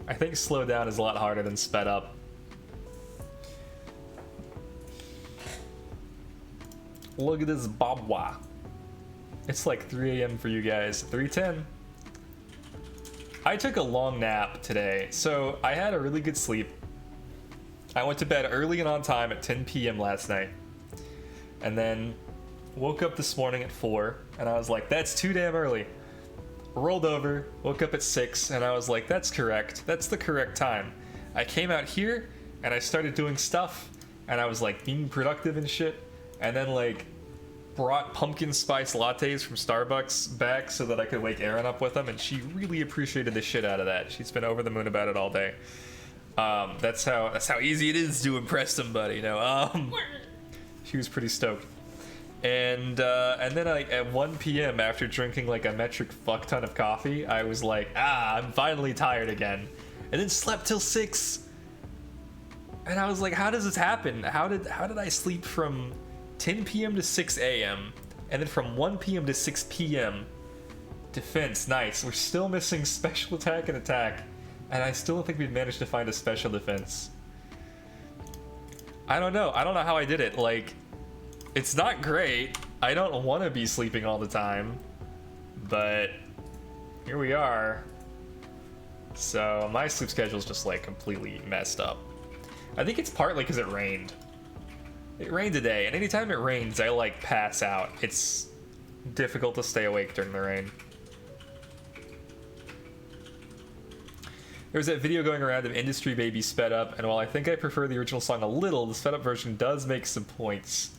I think slowed down is a lot harder than sped up. Look at this Babawa. It's like 3 a.m. for you guys. 3:10. I took a long nap today, so I had a really good sleep. I went to bed early and on time at 10 p.m. last night. And then woke up this morning at 4, and I was like, that's too damn early. Rolled over, woke up at 6, and I was like, that's correct. That's the correct time. I came out here, and I started doing stuff, and I was like being productive and shit, and then like brought pumpkin spice lattes from Starbucks back so that I could wake Erin up with them, and she really appreciated the shit out of that. She's been over the moon about it all day. That's how easy it is to impress somebody, you know. She was pretty stoked. And then at 1 p.m. after drinking like a metric fuck ton of coffee, I was like, I'm finally tired again. And then slept till 6. And I was like, how does this happen? How did I sleep from 10 p.m. to 6 a.m. and then from 1 p.m. to 6 p.m. Defense, nice. We're still missing special attack and attack. And I still don't think we've managed to find a special defense. I don't know how I did it. Like, it's not great. I don't want to be sleeping all the time. But here we are. So my sleep schedule is just like completely messed up. I think it's partly because it rained. It rained today, and anytime it rains, I like pass out. It's difficult to stay awake during the rain. There was that video going around of Industry Baby sped up, and while I think I prefer the original song a little, the sped up version does make some points.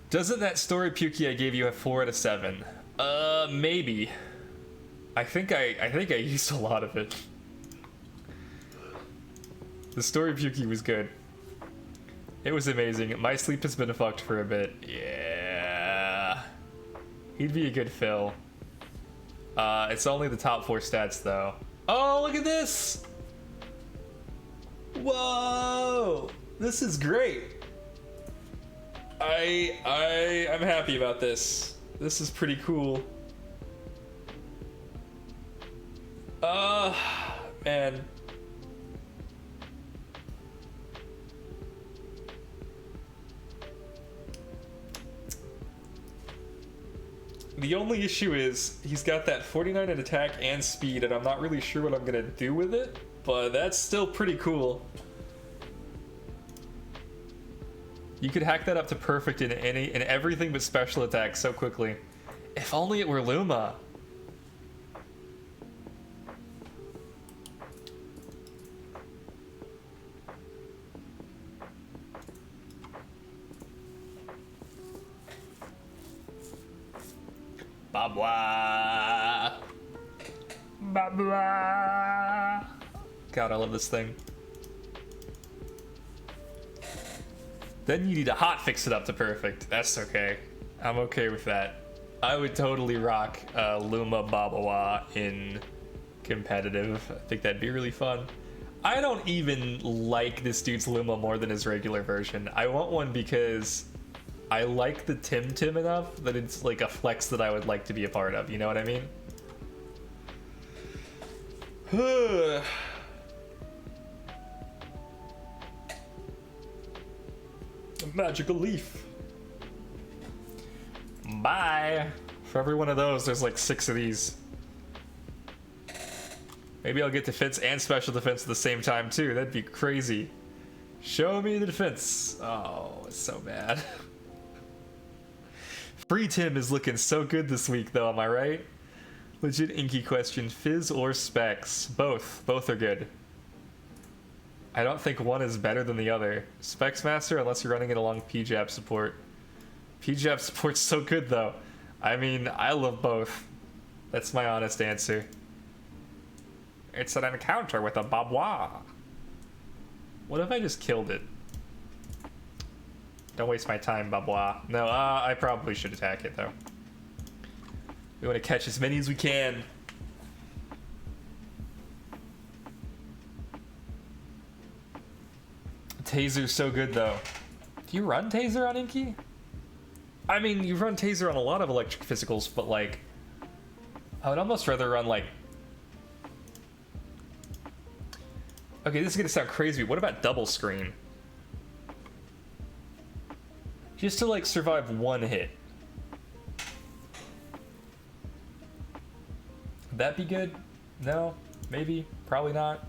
Doesn't that story Pukey I gave you have 4 out of 7? Maybe. I think I used a lot of it. The story Pukey was good. It was amazing. My sleep has been fucked for a bit. Yeah. He'd be a good fill. It's only the top 4 stats though. Oh, look at this! Whoa! This is great. I'm happy about this. This is pretty cool. Man. The only issue is he's got that 49 in attack and speed, and I'm not really sure what I'm gonna do with it, but that's still pretty cool. You could hack that up to perfect in everything but special attack so quickly. If only it were Luma. Babawa. Babawa. God, I love this thing. Then you need to hot fix it up to perfect. That's okay. I'm okay with that. I would totally rock Luma Babawa in competitive. I think that'd be really fun. I don't even like this dude's Luma more than his regular version. I want one because I like the Temtem enough that it's like a flex that I would like to be a part of. You know what I mean? A magical leaf. Bye. For every one of those, there's like 6 of these. Maybe I'll get defense and special defense at the same time too. That'd be crazy. Show me the defense. Oh, it's so bad. Free Tim is looking so good this week though, am I right? Legit inky question, Fizz or Specs? Both. Both are good. I don't think one is better than the other. Specs Master, unless you're running it along PJAP support. PJAP support's so good though. I mean, I love both. That's my honest answer. It's an encounter with a Babawa. What if I just killed it? Don't waste my time, Babawa. No, I probably should attack it though. We want to catch as many as we can. Taser's so good though. Do you run Taser on Inky? I mean, you run Taser on a lot of electric physicals, but like, I would almost rather run like... Okay, this is gonna sound crazy. What about double screen? Just to like survive one hit. Would that be good? No? Maybe? Probably not.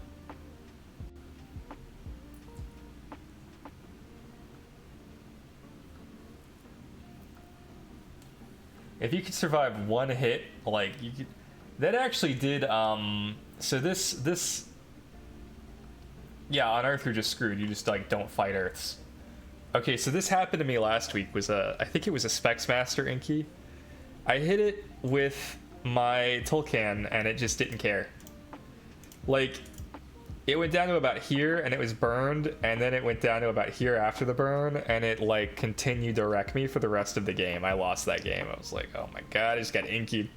If you could survive one hit, like you could... That actually did, so this... Yeah, on Earth you're just screwed. You just like don't fight Earths. Okay, so this happened to me last week. I think it was a Specs Master Inky. I hit it with my Tulkan and it just didn't care. Like, it went down to about here and it was burned, and then it went down to about here after the burn, and it like continued to wreck me for the rest of the game. I lost that game. I was like, oh my god, I just got inkied.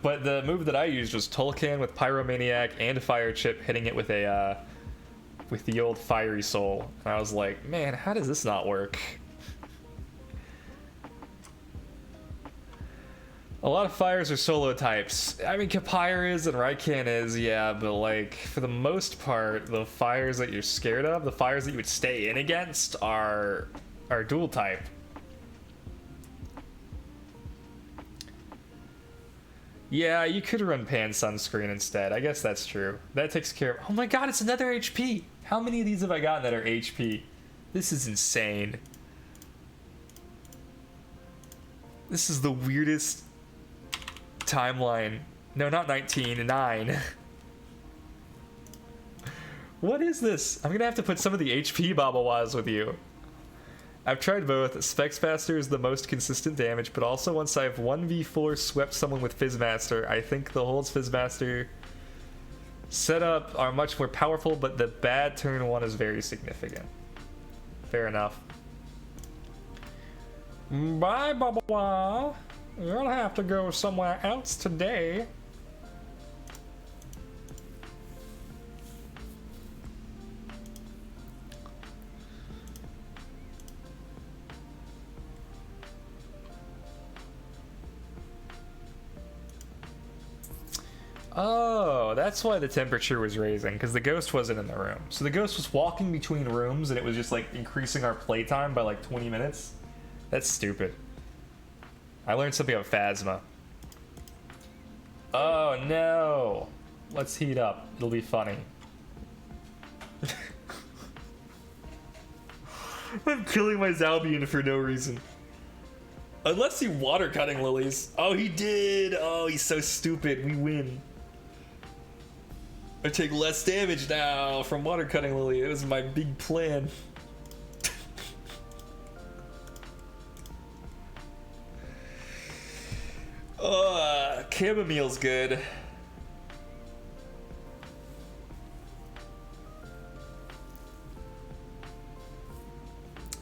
But the move that I used was Tulkan with Pyromaniac and a Fire Chip, hitting it with a with the old Fiery Soul. And I was like, man, how does this not work? A lot of fires are solo types. I mean, Kapire is and Raikan is, yeah, but like, for the most part, the fires that you're scared of, the fires that you would stay in against are dual type. Yeah, you could run Pan Sunscreen instead. I guess that's true. That takes care of... Oh my god, it's another HP! How many of these have I gotten that are HP? This is insane. This is the weirdest timeline. No, not 19, 9. What is this? I'm gonna have to put some of the HP Babawas with you. I've tried both. Specs Master is the most consistent damage, but also once I've 1v4 swept someone with Fizzmaster, I think the holds Fizzmaster setup are much more powerful, but the bad turn 1 is very significant. Fair enough. Bye, Babawa. You'll have to go somewhere else today. Oh, that's why the temperature was raising, because the ghost wasn't in the room. So the ghost was walking between rooms, and it was just like increasing our playtime by like 20 minutes. That's stupid. I learned something about Phasma. Oh no! Let's heat up. It'll be funny. I'm killing my Zalbian for no reason. Unless he water cutting lilies. Oh, he did! Oh, he's so stupid. We win. I take less damage now from water cutting lily. It was my big plan. Chamomile's good.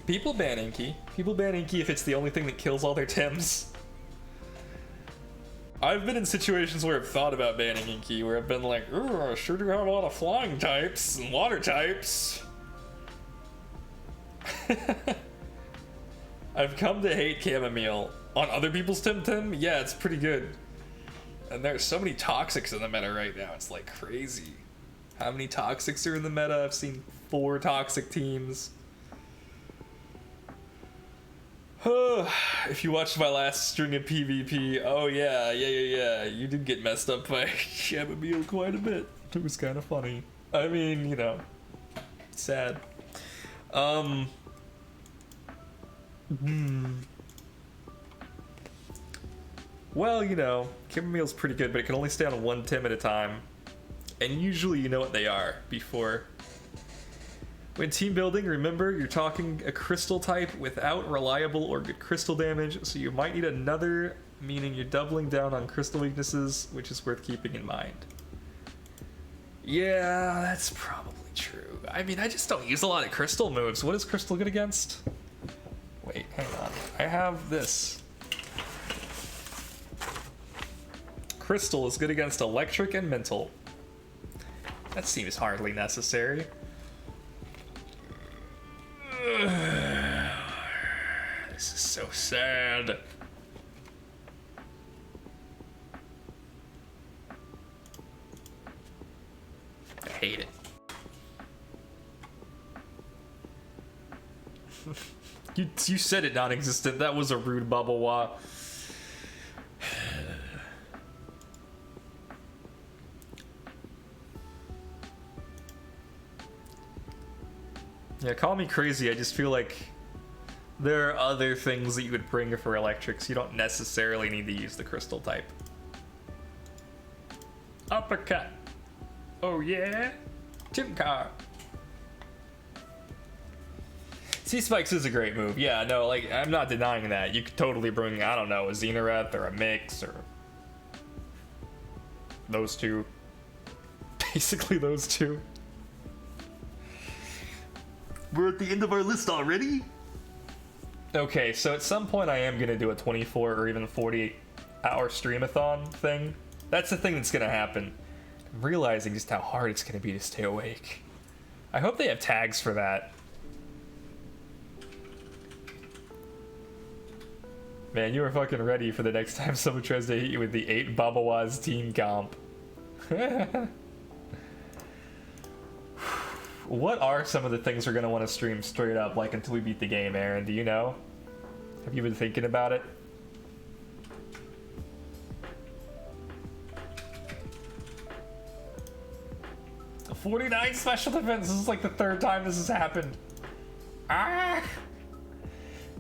People ban Inky. People ban Inky if it's the only thing that kills all their Tems. I've been in situations where I've thought about banning Inky, where I've been like, ooh, I sure do have a lot of flying types and water types. I've come to hate Chamomile. On other people's Temtem, yeah, it's pretty good. And there's so many toxics in the meta right now, it's like crazy. How many toxics are in the meta? I've seen 4 toxic teams. If you watched my last string of PvP, oh yeah, you did get messed up by Chamomile quite a bit. It was kind of funny. I mean, you know, sad. Well, you know, Chamomile's pretty good, but it can only stay on 1 Tim at a time. And usually you know what they are before. When team building, remember you're talking a crystal type without reliable or good crystal damage, so you might need another, meaning you're doubling down on crystal weaknesses, which is worth keeping in mind. Yeah, that's probably true. I mean, I just don't use a lot of crystal moves. What is crystal good against? Wait, hang on. I have this. Crystal is good against electric and mental. That seems hardly necessary. This is so sad. I hate it. You said it non-existent. That was a rude Babawa. Yeah, call me crazy. I just feel like there are other things that you would bring for electrics. You don't necessarily need to use the crystal type. Uppercut. Oh yeah. Tim car. Sea Spikes is a great move. Yeah, no, like, I'm not denying that. You could totally bring, I don't know, a Xenoreth or a Mix or those two. Basically those two. We're at the end of our list already? Okay, so at some point I am gonna do a 24 or even 48-hour streamathon thing. That's the thing that's gonna happen. I'm realizing just how hard it's gonna be to stay awake. I hope they have tags for that. Man, you were fucking ready for the next time someone tries to hit you with the 8 Babawa's team comp. What are some of the things we're gonna want to stream straight up, like, until we beat the game, Aaron? Do you know? Have you been thinking about it? A 49 special defense. This is like the 3rd time this has happened. Ah!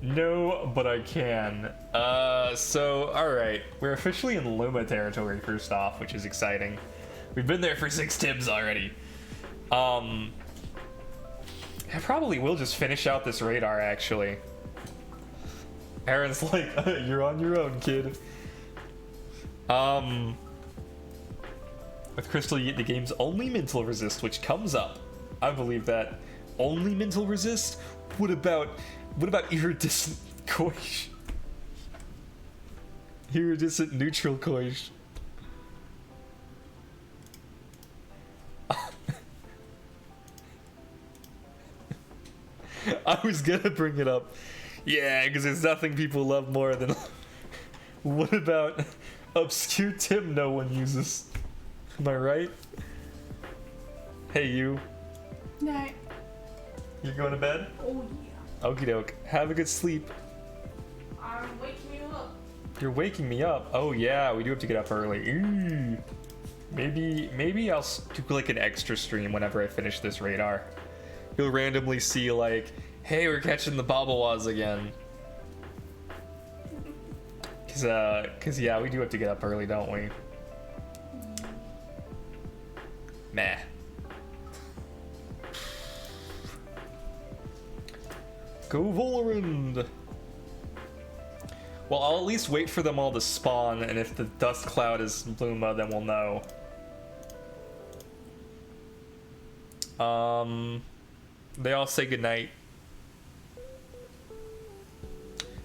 No, but I can. So, alright. We're officially in Luma territory, first off, which is exciting. We've been there for 6 Tims already. I probably will just finish out this radar, actually. Aaron's like, you're on your own, kid. With Crystal, you get the game's only mental resist, which comes up. I believe that. Only mental resist? What about iridescent coish? Iridescent neutral coish. I was gonna bring it up. Yeah, because there's nothing people love more than... What about obscure Tim no one uses? Am I right? Hey, you. Night. You going to bed? Oh, yeah. Okie doke. Have a good sleep. I'm waking you up. You're waking me up. Oh, yeah, we do have to get up early. Ooh. Maybe I'll do like an extra stream whenever I finish this radar. You'll randomly see like, hey, we're catching the Babawas again. Cause yeah, we do have to get up early, don't we? Meh. Go Volerand! Well, I'll at least wait for them all to spawn, and if the dust cloud is Luma, then we'll know. They all say goodnight.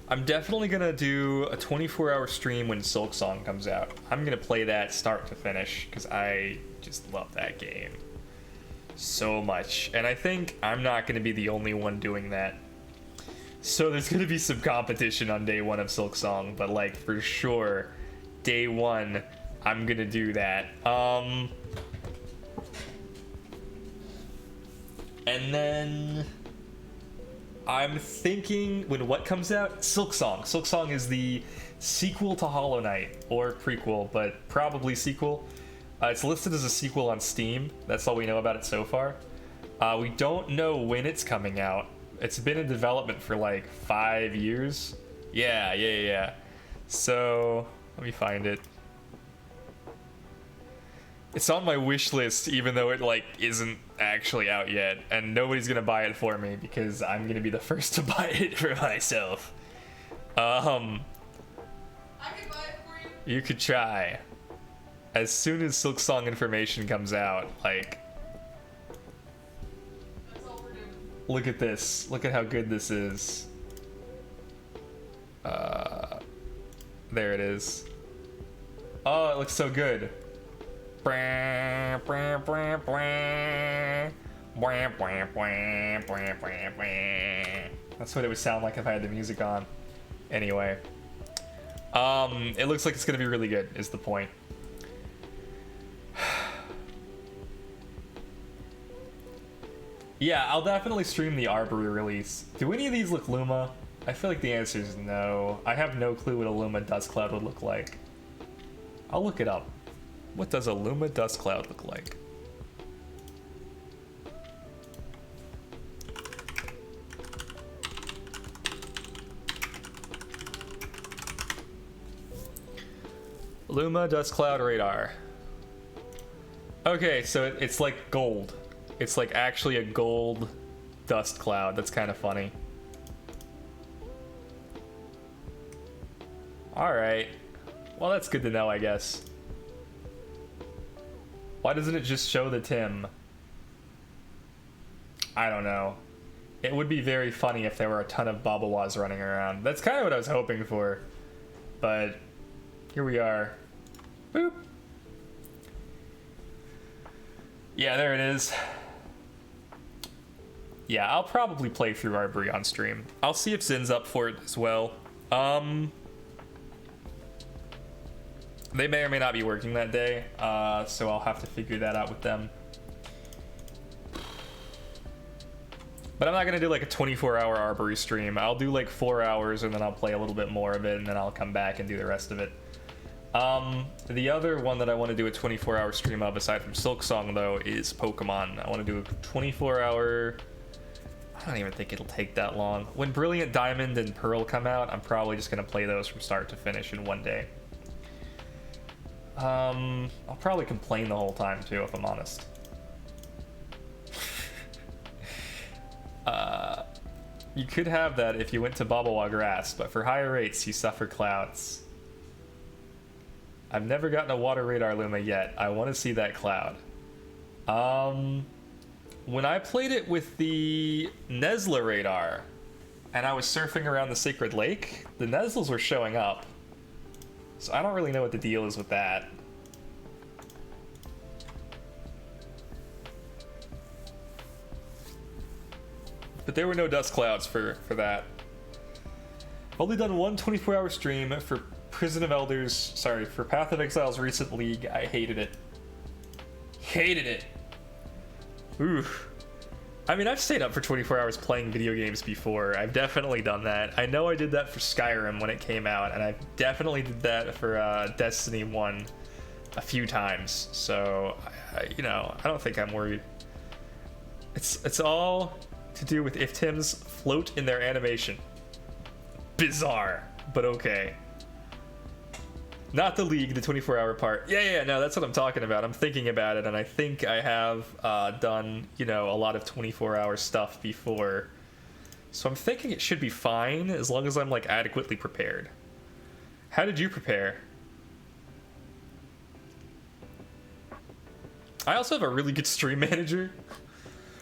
I'm definitely gonna do a 24-hour stream when Silksong comes out. I'm gonna play that start to finish, because I just love that game so much. And I think I'm not gonna be the only one doing that. So there's gonna be some competition on day one of Silksong, but like for sure, day one, I'm gonna do that. And then I'm thinking when what comes out? Silksong. Silksong is the sequel to Hollow Knight, or prequel, but probably sequel. It's listed as a sequel on Steam. That's all we know about it so far. We don't know when it's coming out. It's been in development for like 5 years. Yeah. So let me find it. It's on my wish list, even though it like isn't actually out yet, and nobody's gonna buy it for me because I'm gonna be the first to buy it for myself. I can buy it for you. You could try. As soon as Silksong information comes out, like, That's all we're doing. look at this. Look at how good this is. There it is. Oh, it looks so good. That's what it would sound like if I had the music on. Anyway. It looks like it's gonna be really good, is the point. Yeah, I'll definitely stream the Arbory release. Do any of these look Luma? I feel like the answer is no. I have no clue what a Luma dust cloud would look like. I'll look it up. What does a Luma dust cloud look like? Luma dust cloud radar. Okay, so it's like gold. It's like actually a gold dust cloud. That's kind of funny. Alright. Well, that's good to know, I guess. Why doesn't it just show the Tim? I don't know. It would be very funny if there were a ton of Babawas running around. That's kind of what I was hoping for. But here we are. Boop. Yeah, there it is. Yeah, I'll probably play through Arbory on stream. I'll see if Zin's up for it as well. They may or may not be working that day, so I'll have to figure that out with them. But I'm not gonna do like a 24-hour Arbory stream. I'll do like 4 hours and then I'll play a little bit more of it and then I'll come back and do the rest of it. The other one that I want to do a 24-hour stream of, aside from Silksong though, is Pokemon. I want to do a 24-hour... I don't even think it'll take that long. When Brilliant Diamond and Pearl come out, I'm probably just gonna play those from start to finish in one day. I'll probably complain the whole time too, if I'm honest. You could have that if you went to Babawa grass, but for higher rates, you suffer clouds. I've never gotten a water radar Luma yet. I want to see that cloud. When I played it with the Nesla radar, and I was surfing around the Sacred Lake, the Neslas were showing up. So I don't really know what the deal is with that. But there were no dust clouds for that. Only done one 24-hour stream for Prison of Elders, sorry, for Path of Exile's recent league. I hated it. Hated it. Oof. I mean, I've stayed up for 24 hours playing video games before. I've definitely done that. I know I did that for Skyrim when it came out, and I definitely did that for Destiny 1 a few times. So, you know, I don't think I'm worried. It's all to do with if Tims float in their animation. Bizarre, but okay. Not the league, the 24-hour part. Yeah, no, that's what I'm talking about. I'm thinking about it, and I think I have done, you know, a lot of 24-hour stuff before. So I'm thinking it should be fine, as long as I'm, like, adequately prepared. How did you prepare? I also have a really good stream manager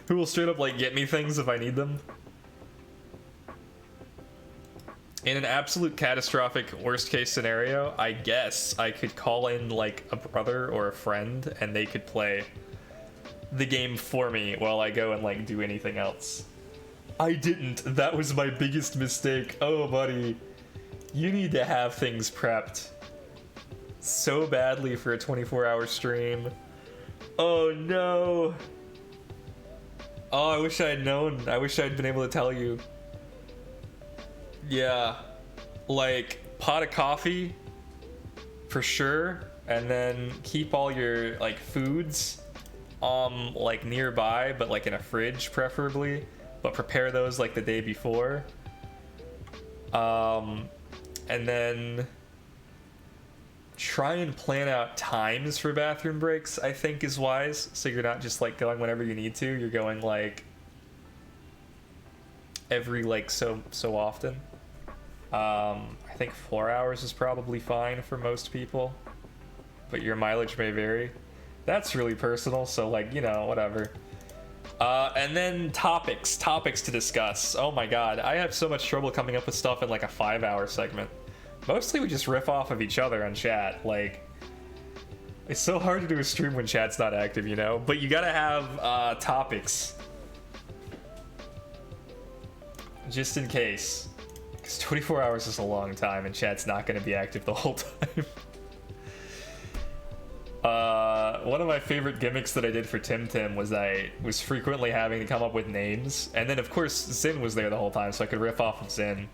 who will straight up like get me things if I need them. In an absolute catastrophic worst case scenario, I guess I could call in like a brother or a friend and they could play the game for me while I go and like do anything else. I didn't. That was my biggest mistake. Oh, buddy. You need to have things prepped so badly for a 24-hour stream. Oh, no. Oh, I wish I had known. I wish I'd been able to tell you. Yeah. Like, pot of coffee, for sure. And then keep all your, like, foods, like, nearby, but, like, in a fridge, preferably. But prepare those, like, the day before. And then try and plan out times for bathroom breaks, I think is wise. So you're not just like going whenever you need to. You're going like every like so often. I think 4 hours is probably fine for most people, but your mileage may vary. That's really personal, so like, you know, whatever. And then topics to discuss. Oh my god, I have so much trouble coming up with stuff in like a 5-hour segment. Mostly we just riff off of each other on chat. Like, it's so hard to do a stream when chat's not active, you know? But you gotta have topics. Just in case. Because 24 hours is a long time and chat's not gonna be active the whole time. One of my favorite gimmicks that I did for Temtem was I was frequently having to come up with names. And then, of course, Zin was there the whole time, so I could riff off of Zin.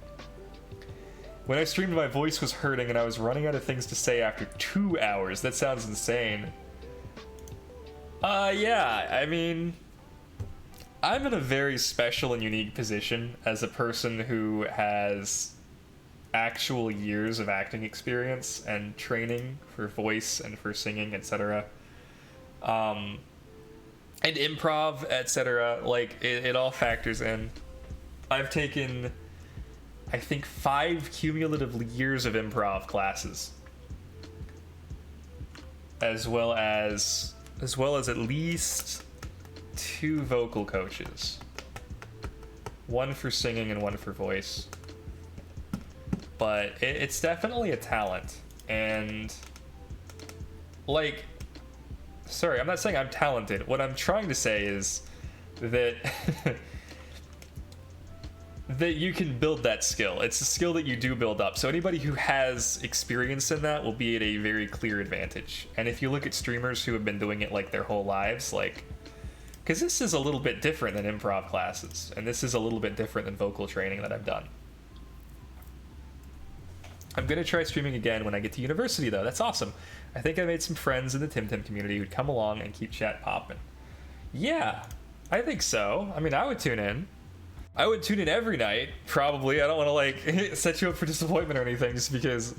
When I streamed, my voice was hurting and I was running out of things to say after 2 hours. That sounds insane. Yeah, I mean, I'm in a very special and unique position as a person who has actual years of acting experience and training for voice and for singing, etc. And improv, etc. Like, it all factors in. I've taken, I think, 5 cumulative years of improv classes, as well as at least 2 vocal coaches, 1 for singing and 1 for voice. But it's definitely a talent, and like, sorry, I'm not saying I'm talented. What I'm trying to say is that that you can build that skill. It's a skill that you do build up. So anybody who has experience in that will be at a very clear advantage. And if you look at streamers who have been doing it like their whole lives, like, because this is a little bit different than improv classes, and this is a little bit different than vocal training that I've done. I'm gonna try streaming again when I get to university though. That's awesome. I think I made some friends in the Temtem community who'd come along and keep chat popping. Yeah, I think so. I mean, I would tune in. I would tune in every night, probably. I don't want to like set you up for disappointment or anything, just because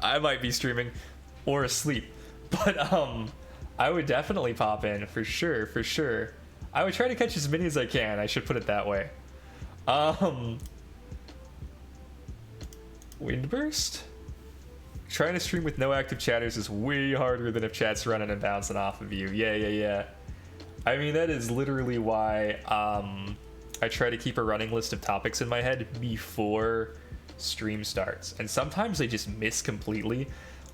I might be streaming or asleep. But I would definitely pop in for sure, for sure. I would try to catch as many as I can. I should put it that way. Windburst? Trying to stream with no active chatters is way harder than if chat's running and bouncing off of you. Yeah. I mean, that is literally why I try to keep a running list of topics in my head before stream starts. And sometimes they just miss completely.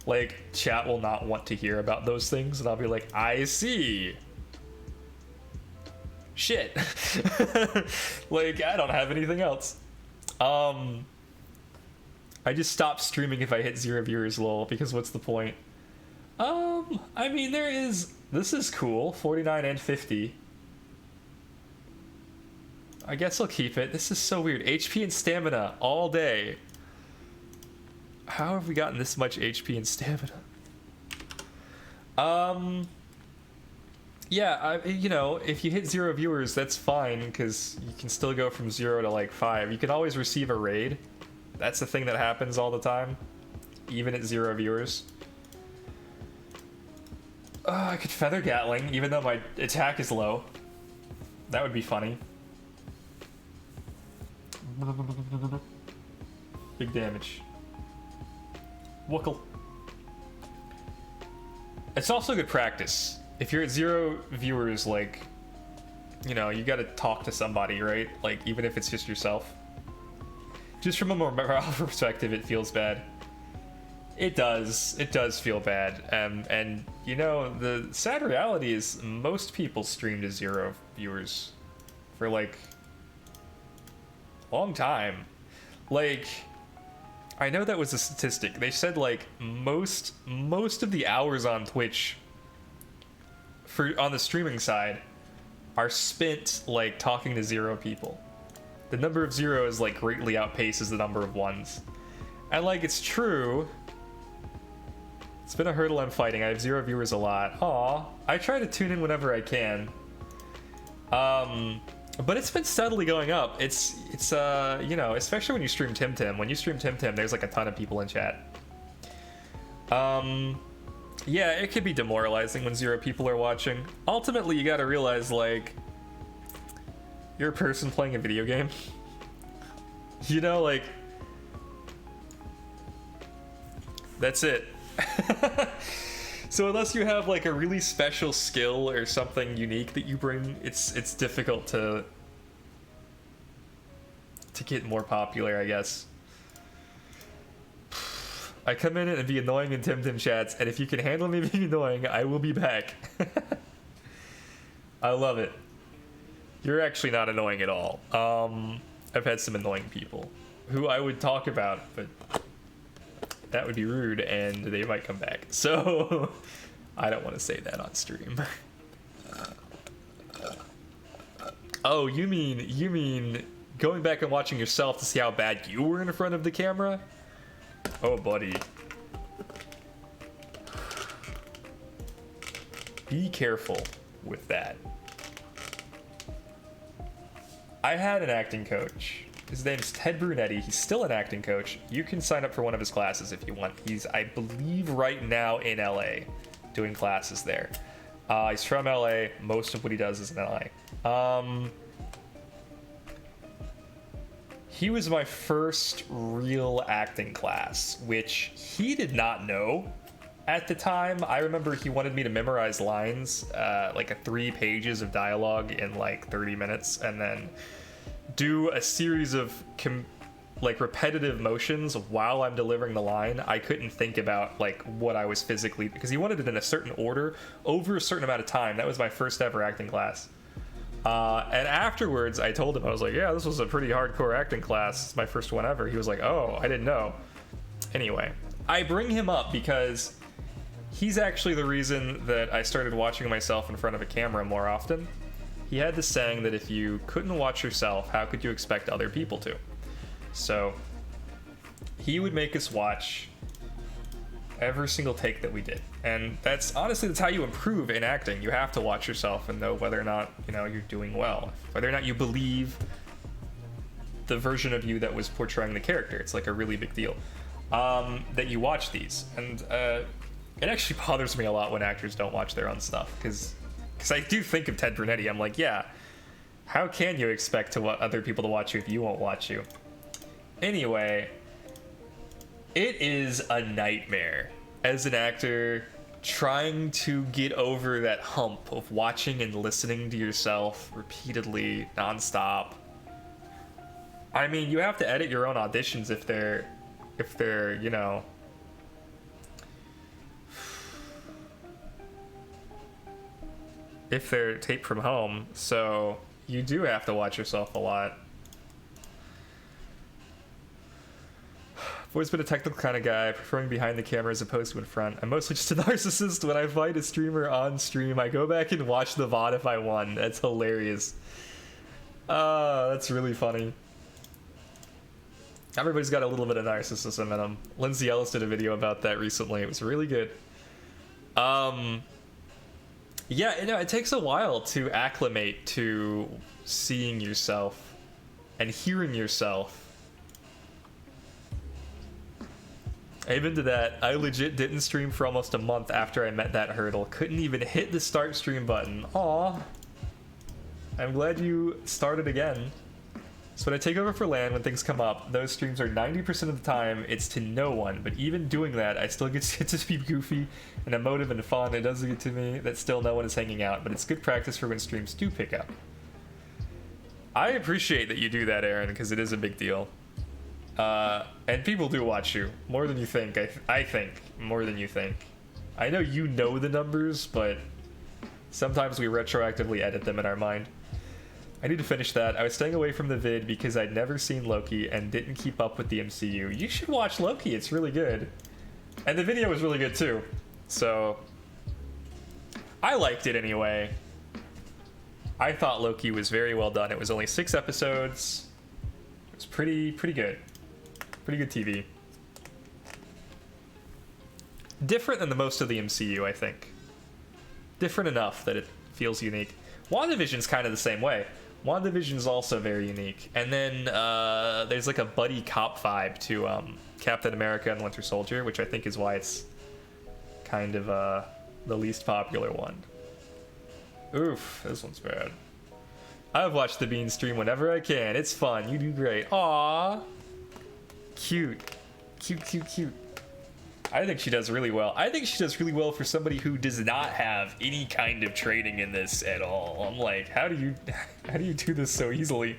Like, chat will not want to hear about those things, and I'll be like, I see. Shit. Like, I don't have anything else. I just stop streaming if I hit 0 viewers, lol, because what's the point? I mean, this is cool, 49 and 50. I guess I'll keep it. This is so weird. HP and stamina all day. How have we gotten this much HP and stamina? Yeah, you know, if you hit 0 viewers, that's fine, because you can still go from 0 to like 5. You can always receive a raid. That's the thing that happens all the time, even at 0 viewers. I could feather Gatling, even though my attack is low. That would be funny. Big damage. Wookle. It's also good practice. If you're at 0 viewers, like, you know, you gotta talk to somebody, right? Like, even if it's just yourself. Just from a morale perspective, it feels bad. It does feel bad. And, you know, the sad reality is most people stream to 0 viewers for, like, a long time. Like, I know that was a statistic. They said, like, most of the hours on Twitch on the streaming side are spent, like, talking to 0 people. The number of zeros, like, greatly outpaces the number of ones. And, like, it's true. It's been a hurdle I'm fighting. I have 0 viewers a lot. Aw. I try to tune in whenever I can. But it's been steadily going up. It's you know, especially when you stream Temtem. When you stream Temtem, there's, like, a ton of people in chat. Yeah, it could be demoralizing when 0 people are watching. Ultimately, you gotta realize, like, you're a person playing a video game. You know, like, that's it. So unless you have, like, a really special skill or something unique that you bring, it's difficult to get more popular, I guess. I come in and be annoying in Temtem chats, and if you can handle me being annoying, I will be back. I love it. You're actually not annoying at all. I've had some annoying people who I would talk about, but that would be rude and they might come back. So I don't want to say that on stream. Oh, you mean going back and watching yourself to see how bad you were in front of the camera? Oh, buddy. Be careful with that. I had an acting coach. His name's Ted Brunetti. He's still an acting coach. You can sign up for one of his classes if you want. He's, I believe, right now in LA doing classes there. He's from LA. Most of what he does is in LA. He was my first real acting class, which he did not know at the time. I remember he wanted me to memorize lines, like 3 pages of dialogue in like 30 minutes, and then do a series of like repetitive motions while I'm delivering the line. I couldn't think about like what I was physically, because he wanted it in a certain order over a certain amount of time. That was my first ever acting class. And afterwards I told him, I was like, yeah, this was a pretty hardcore acting class. It's my first one ever. He was like, oh, I didn't know. Anyway, I bring him up because he's actually the reason that I started watching myself in front of a camera more often. He had this saying that if you couldn't watch yourself, how could you expect other people to? So he would make us watch every single take that we did. And that's honestly, that's how you improve in acting. You have to watch yourself and know whether or not, you know, you're doing well, whether or not you believe the version of you that was portraying the character. It's like a really big deal that you watch these. And it actually bothers me a lot when actors don't watch their own stuff, because I do think of Ted Brunetti. I'm like, yeah, how can you expect other people to watch you if you won't watch you? Anyway, it is a nightmare as an actor trying to get over that hump of watching and listening to yourself repeatedly, nonstop. I mean, you have to edit your own auditions if they're, you know, if they're taped from home, so you do have to watch yourself a lot. I've always been a technical kind of guy, preferring behind the camera as opposed to in front. I'm mostly just a narcissist. When I find a streamer on stream, I go back and watch the VOD if I won. That's hilarious. That's really funny. Everybody's got a little bit of narcissism in them. Lindsay Ellis did a video about that recently. It was really good. Yeah, you know, it takes a while to acclimate to seeing yourself and hearing yourself. I've been to that. I legit didn't stream for almost a month after I met that hurdle. Couldn't even hit the start stream button. Aw. I'm glad you started again. So when I take over for LAN, when things come up, those streams are 90% of the time, it's to no one. But even doing that, I still get to be goofy and emotive and fun. It doesn't get to me that still no one is hanging out, but it's good practice for when streams do pick up. I appreciate that you do that, Aaron, because it is a big deal. And people do watch you more than you think. I think more than you think. I know you know the numbers, but sometimes we retroactively edit them in our mind. I need to finish that. I was staying away from the vid because I'd never seen Loki and didn't keep up with the MCU. You should watch Loki, it's really good. And the video was really good too. So I liked it anyway. I thought Loki was very well done. It was only 6 episodes. It was pretty good. Pretty good TV. Different than the most of the MCU, I think. Different enough that it feels unique. WandaVision's kind of the same way. WandaVision's also very unique. And then there's like a buddy cop vibe to Captain America and Winter Soldier, which I think is why it's kind of the least popular one. Oof, this one's bad. I've watched the Bean stream whenever I can. It's fun. You do great. Aww. Cute. Cute. I think she does really well. I think she does really well for somebody who does not have any kind of training in this at all. I'm like, how do you do this so easily?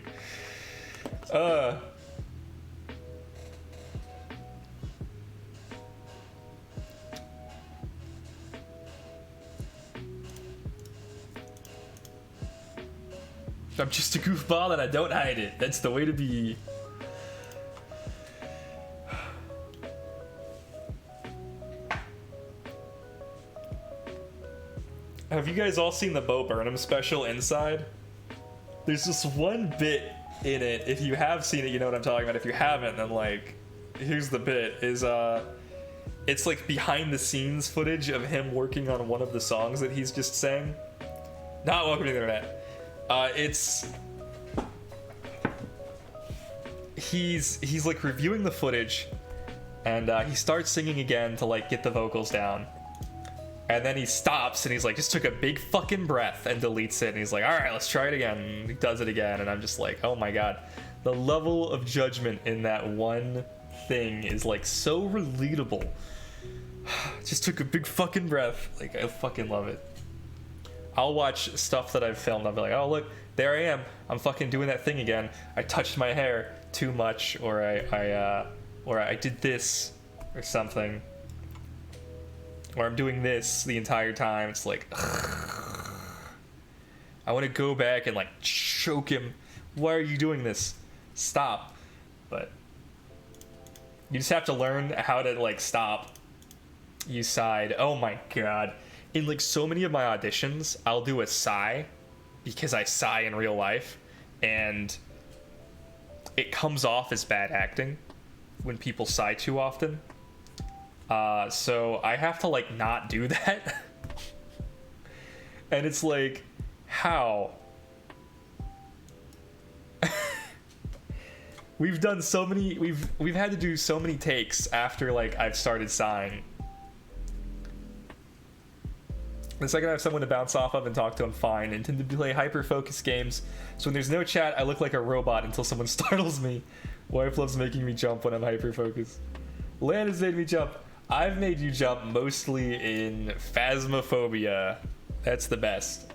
I'm just a goofball and I don't hide it. That's the way to be. Have you guys all seen the Bo Burnham special Inside? There's this one bit in it. If you have seen it, you know what I'm talking about. If you haven't, then like, here's the bit. It's like behind the scenes footage of him working on one of the songs that he's just sang. Not Welcome to the Internet. He's like reviewing the footage, and he starts singing again to like get the vocals down. And then he stops and he's like, just took a big fucking breath and deletes it. And he's like, all right, let's try it again. And he does it again. And I'm just like, oh my God. The level of judgment in that one thing is like so relatable. Just took a big fucking breath. Like, I fucking love it. I'll watch stuff that I've filmed. I'll be like, oh, look, there I am. I'm fucking doing that thing again. I touched my hair too much, or I did this or something. Or I'm doing this the entire time. It's like, ugh. I want to go back and like choke him. Why are you doing this? Stop. But you just have to learn how to like stop. You sighed. Oh my God. In like so many of my auditions, I'll do a sigh because I sigh in real life, and it comes off as bad acting when people sigh too often. So I have to like not do that. And it's like, how? We've done so many, we've had to do so many takes after like I've started sighing. The second I have someone to bounce off of and talk to, I'm fine. And tend to play hyper-focused games, so when there's no chat, I look like a robot until someone startles me. Wife loves making me jump when I'm hyper-focused. Lan has made me jump. I've made you jump mostly in Phasmophobia. That's the best.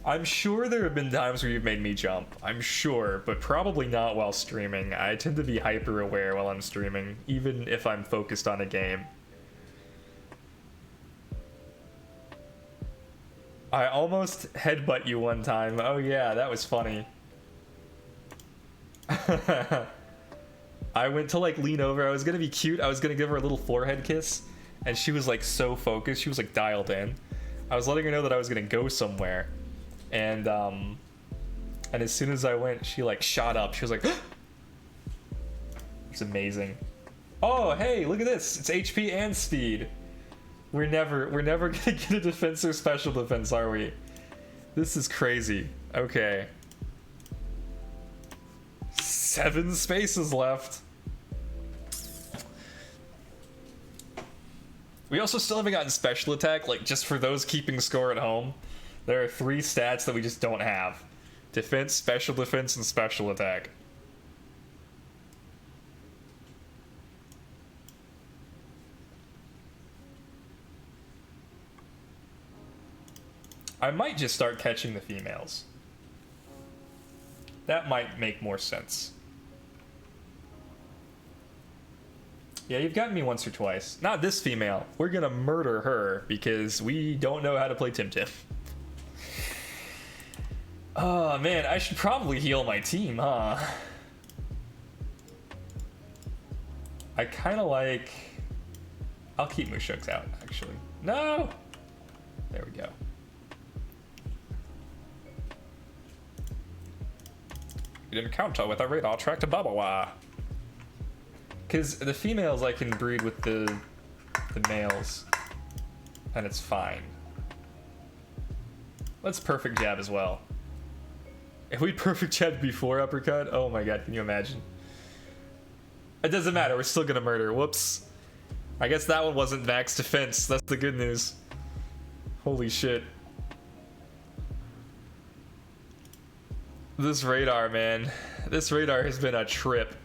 I'm sure there have been times where you've made me jump. I'm sure, but probably not while streaming. I tend to be hyper-aware while I'm streaming, even if I'm focused on a game. I almost headbutt you one time. Oh yeah, that was funny. I went to like lean over. I was gonna be cute. I was gonna give her a little forehead kiss, and she was like so focused. She was like dialed in. I was letting her know that I was gonna go somewhere, and as soon as I went, she like shot up. She was like, it's amazing. Oh hey, look at this. It's HP and speed. We're never gonna get a defense or special defense, are we? This is crazy. Okay. 7 spaces left. We also still haven't gotten special attack, like just for those keeping score at home. There are 3 stats that we just don't have. Defense, special defense, and special attack. I might just start catching the females. That might make more sense. Yeah, you've gotten me once or twice. Not this female. We're gonna murder her because we don't know how to play Temtem. Oh man, I should probably heal my team, huh? I kind of like... I'll keep Mushuks out, actually. No! There we go. Encounter with a radar tracked Babawa. Because the females I can breed with the males, and it's fine. Let's perfect jab as well. If we perfect jabbed before uppercut, oh my god, can you imagine? It doesn't matter, we're still gonna murder. Whoops. I guess that one wasn't max defense. That's the good news. Holy shit. This radar, man. This radar has been a trip.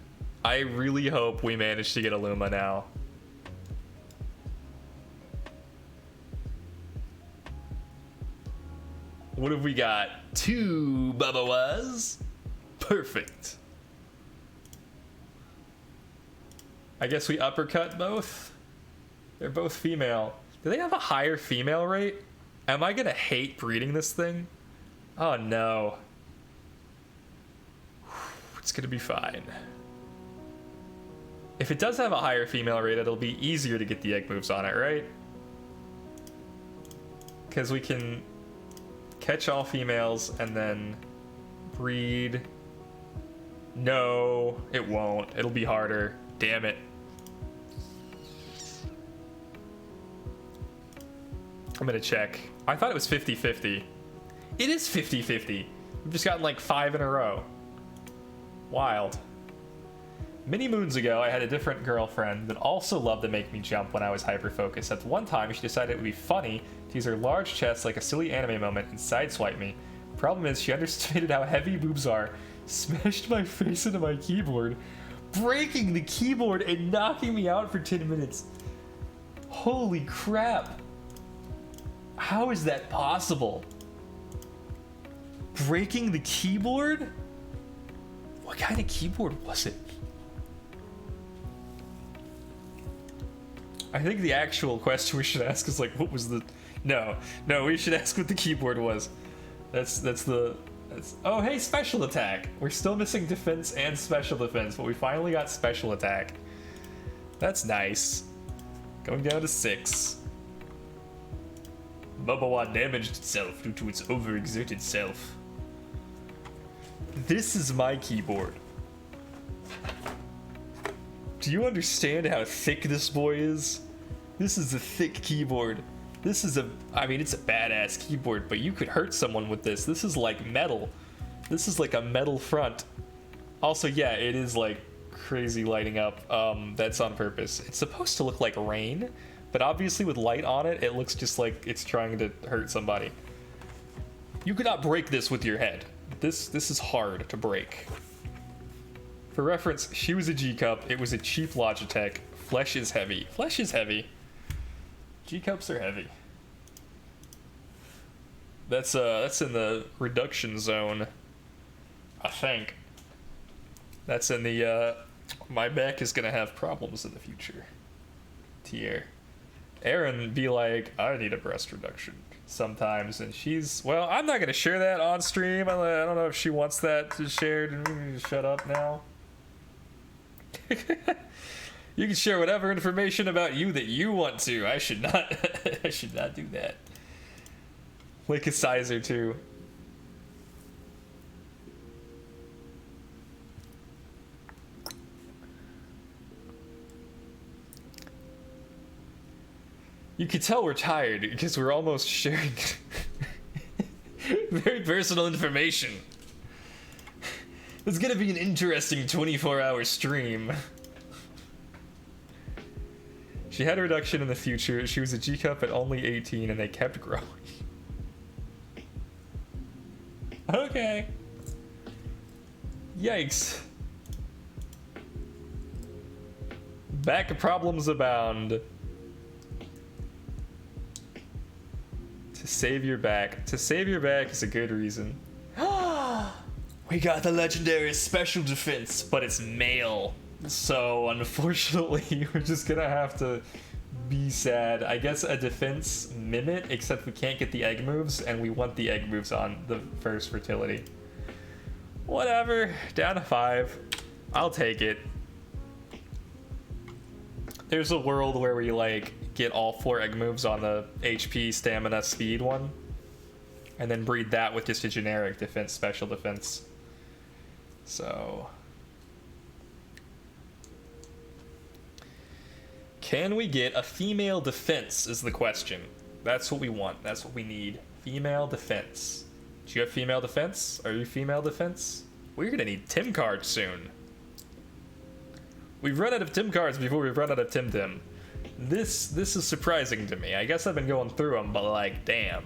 I really hope we manage to get a Luma now. What have we got? 2 Babawas. Perfect. I guess we uppercut both. They're both female. Do they have a higher female rate? Am I gonna hate breeding this thing? Oh no. It's gonna be fine. If it does have a higher female rate, it'll be easier to get the egg moves on it, right? Because we can catch all females and then breed. No, it won't. It'll be harder. Damn it. I'm gonna check. I thought it was 50-50. It is 50-50. We've just gotten like 5 in a row. Wild. Many moons ago, I had a different girlfriend that also loved to make me jump when I was hyper-focused. At one time, she decided it would be funny to use her large chest like a silly anime moment and sideswipe me. Problem is, she underestimated how heavy boobs are, smashed my face into my keyboard, breaking the keyboard and knocking me out for 10 minutes. Holy crap. How is that possible? Breaking the keyboard? What kind of keyboard was it? I think the actual question we should ask is like, what was the... No, we should ask what the keyboard was. That's oh, hey, special attack. We're still missing defense and special defense, but we finally got special attack. That's nice. Going down to 6. Babawa damaged itself due to its overexerted self. This is my keyboard. Do you understand how thick this boy is? This is a thick keyboard. This is I mean, it's a badass keyboard, but you could hurt someone with this. This is like metal. This is like a metal front. Also, yeah, it is like crazy lighting up. That's on purpose. It's supposed to look like rain, but obviously with light on it, it looks just like it's trying to hurt somebody. You could not break this with your head. This is hard to break. For reference, she was a G-Cup. It was a cheap Logitech. Flesh is heavy. Flesh is heavy. G-Cups are heavy. That's in the reduction zone, I think. That's in the, my back is gonna have problems in the future tier. Erin be like, I need a breast reduction sometimes, and she's, well, I'm not gonna share that on stream. I don't know if she wants that to shared. Shut up now. You can share whatever information about you that you want to. I should not I should not do that. Like a sizer too. You can tell we're tired because we're almost sharing very personal information. It's gonna be an interesting 24-hour stream. She had a reduction in the future. She was a G-Cup at only 18 and they kept growing. Okay. Yikes. Back problems abound. To save your back. To save your back is a good reason. We got the legendary special defense, but it's male. So unfortunately, we're just gonna have to be sad. I guess a defense mimic, except we can't get the egg moves, and we want the egg moves on the first fertility. Whatever. Down to 5. I'll take it. There's a world where we like get all 4 egg moves on the HP, stamina, speed one, and then breed that with just a generic defense, special defense. So, can we get a female defense is the question. That's what we want. That's what we need. Female defense. Do you have female defense? Are you female defense? We're gonna need Tim cards soon. We've run out of Tim cards before we've run out of Temtem. This is surprising to me. I guess I've been going through them, but like, damn.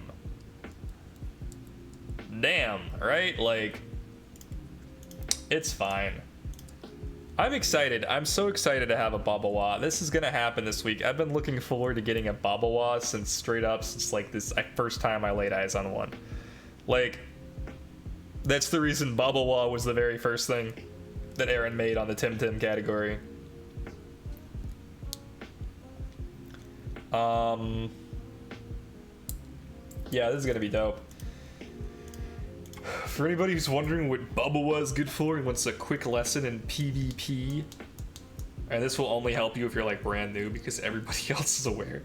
Damn, right? Like, it's fine. I'm excited. I'm so excited to have a Babawa. This is gonna happen this week. I've been looking forward to getting a Babawa since like this first time I laid eyes on one. Like, that's the reason Babawa was the very first thing that Aaron made on the Temtem category. Yeah, this is gonna be dope. For anybody who's wondering what Babawa is good for and wants a quick lesson in PvP, and this will only help you if you're like brand new because everybody else is aware.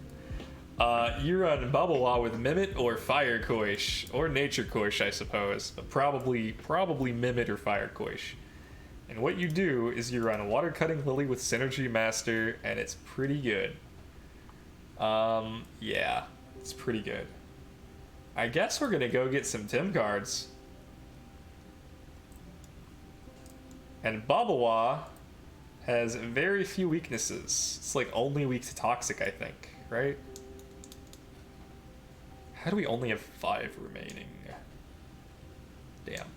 You run Babawa with Mimit or Fire Koish, or Nature Koish, I suppose, but probably Mimit or Fire Koish. And what you do is you run Water Cutting Lily with Synergy Master, and it's pretty good. Yeah, it's pretty good. I guess we're gonna go get some Tim cards. And Babawa has very few weaknesses. It's like only weak to Toxic, I think, right? How do we only have 5 remaining? Damn.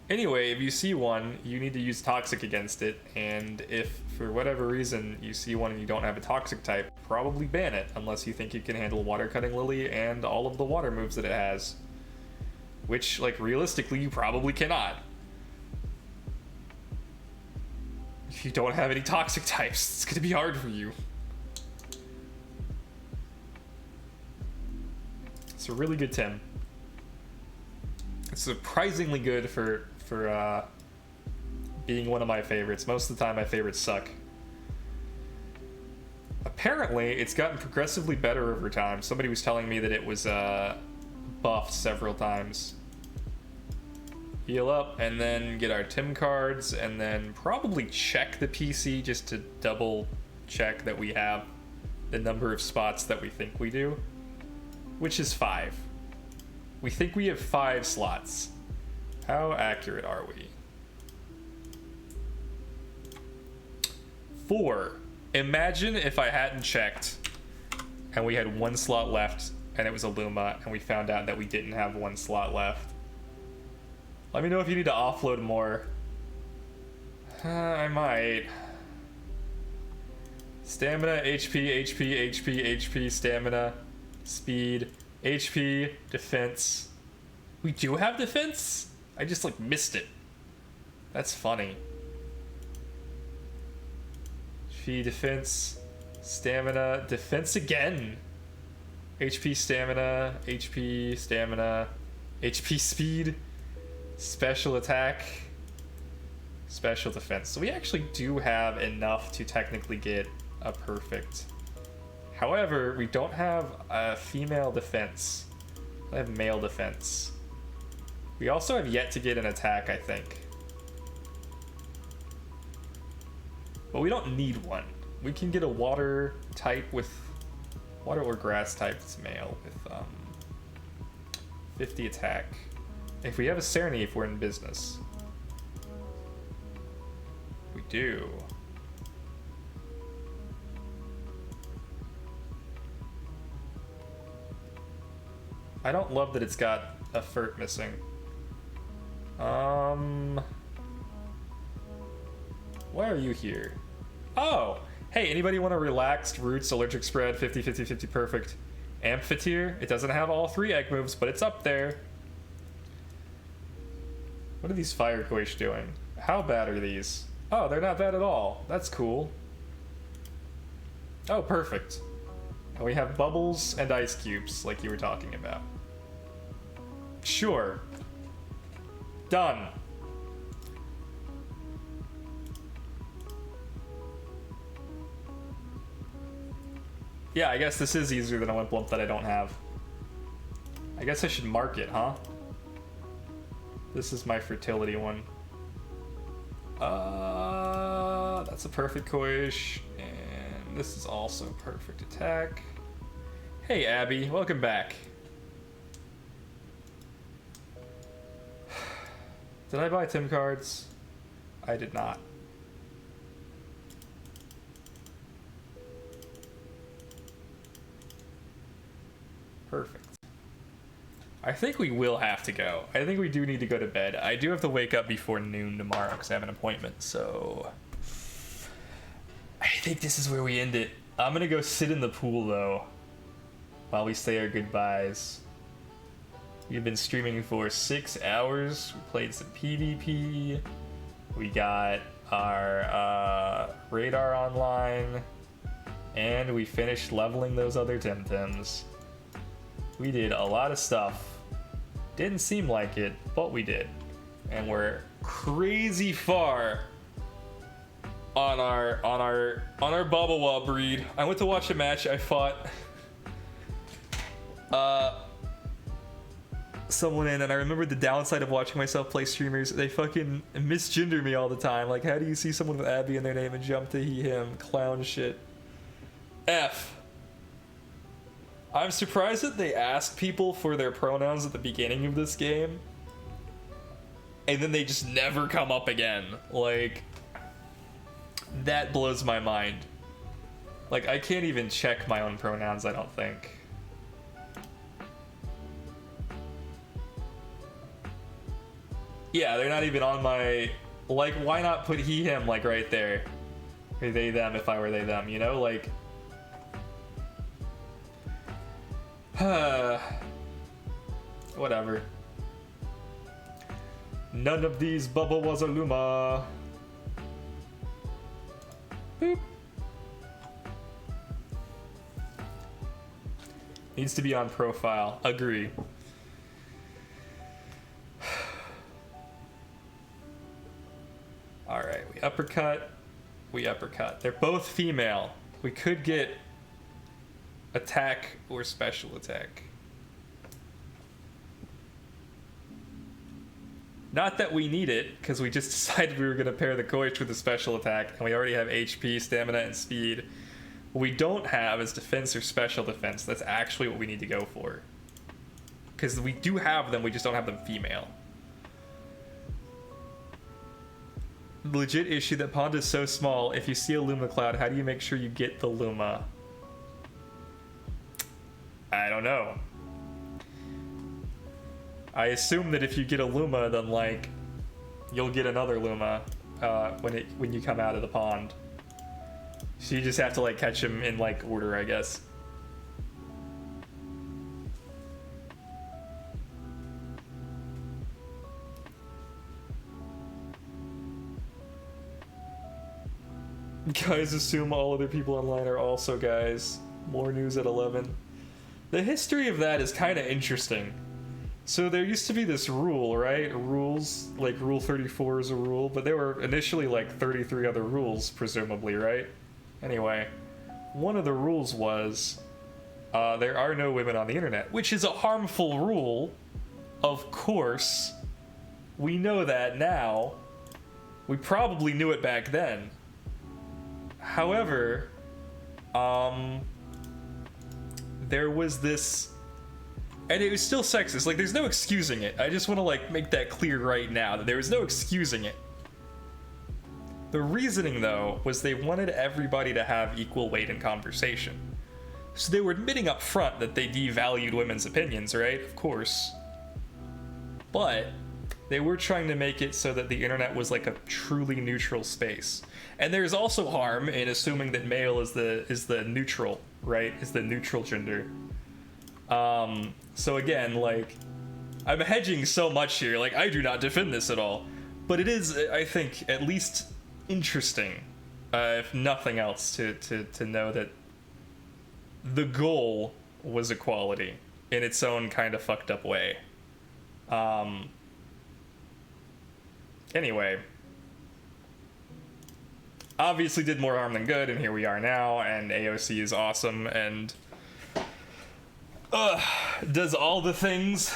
Anyway, if you see one, you need to use Toxic against it, and if for whatever reason you see one and you don't have a Toxic type, probably ban it, unless you think you can handle Water Cutting Lily and all of the water moves that it has. Which, like, realistically, you probably cannot. If you don't have any Toxic types, it's gonna be hard for you. It's a really good Tim. It's surprisingly good for being one of my favorites. Most of the time, my favorites suck. Apparently, it's gotten progressively better over time. Somebody was telling me that it was buffed several times. Heal up, and then get our Tim cards, and then probably check the PC just to double check that we have the number of spots that we think we do, which is 5. We think we have 5 slots. How accurate are we? 4. Imagine if I hadn't checked and we had 1 slot left and it was a Luma and we found out that we didn't have 1 slot left. Let me know if you need to offload more. I might. Stamina, HP, HP, HP, HP, stamina, speed, HP, defense. We do have defense? I just like missed it. That's funny. HP, defense, stamina, defense again. HP, stamina, HP, stamina, HP, speed, special attack, special defense. So we actually do have enough to technically get a perfect. However, we don't have a female defense. I have male defense. We also have yet to get an attack, I think. But we don't need one. We can get a water type with water or grass type that's male with 50 attack. If we have a Cerny, if we're in business. We do. I don't love that it's got a fert missing. Why are you here? Oh, hey, anybody want a relaxed roots allergic spread 50-50-50 perfect amphitheater? It doesn't have all 3 egg moves, but it's up there. What are these fire coish doing? How bad are these? Oh, they're not bad at all. That's cool. Oh, perfect. And we have bubbles and ice cubes, like you were talking about. Sure. Done. Yeah, I guess this is easier than a Wimp Lump that I don't have. I guess I should mark it, huh? This is my fertility one. That's a perfect coish, and this is also perfect attack. Hey, Abby, welcome back. Did I buy Tim cards? I did not. Perfect. I think we will have to go. I think we do need to go to bed. I do have to wake up before noon tomorrow because I have an appointment, so... I think this is where we end it. I'm gonna go sit in the pool, though, while we say our goodbyes. We've been streaming for 6 hours. We played some PvP. We got our radar online. And we finished leveling those other Temtems. We did a lot of stuff. Didn't seem like it, but we did. And we're crazy far on our Babawa breed. I went to watch a match. I fought someone in, and I remembered the downside of watching myself play streamers. They fucking misgender me all the time. Like, how do you see someone with Abby in their name and jump to he, him? Clown shit. F. I'm surprised that they ask people for their pronouns at the beginning of this game, and then they just never come up again. Like, that blows my mind. Like, I can't even check my own pronouns, I don't think. Yeah, they're not even on my... Like, why not put he, him, like, right there? Or they, them, if I were they, them, you know? Like... Whatever. None of these Babawas are Luma. Boop. Needs to be on profile. Agree. Alright, we uppercut. We uppercut. They're both female. We could get attack or special attack. Not that we need it, because we just decided we were going to pair the Koichi with a special attack, and we already have HP, stamina, and speed. What we don't have is defense or special defense. That's actually what we need to go for. Because we do have them, we just don't have them female. Legit issue that pond is so small, if you see a Luma cloud, how do you make sure you get the Luma? I don't know. I assume that if you get a Luma, then like you'll get another Luma when you come out of the pond. So you just have to like catch them in like order, I guess. Guys assume all other people online are also guys. More news at 11. The history of that is kind of interesting. So there used to be this rule, right? Rules, like Rule 34 is a rule, but there were initially like 33 other rules, presumably, right? Anyway, one of the rules was there are no women on the internet, which is a harmful rule, of course. We know that now. We probably knew it back then. However, there was this, and it was still sexist. Like, there's no excusing it. I just want to like make that clear right now that there was no excusing it. The reasoning, though, was they wanted everybody to have equal weight in conversation. So they were admitting up front that they devalued women's opinions, right? Of course. but they were trying to make it so that the internet was like a truly neutral space. And there's also harm in assuming that male is the neutral, right? Is the neutral gender. So again, like, I'm hedging so much here. Like, I do not defend this at all, but it is, I think, at least interesting, if nothing else, to know that the goal was equality in its own kind of fucked up way. Anyway, obviously did more harm than good, and here we are now, and AOC is awesome, and does all the things,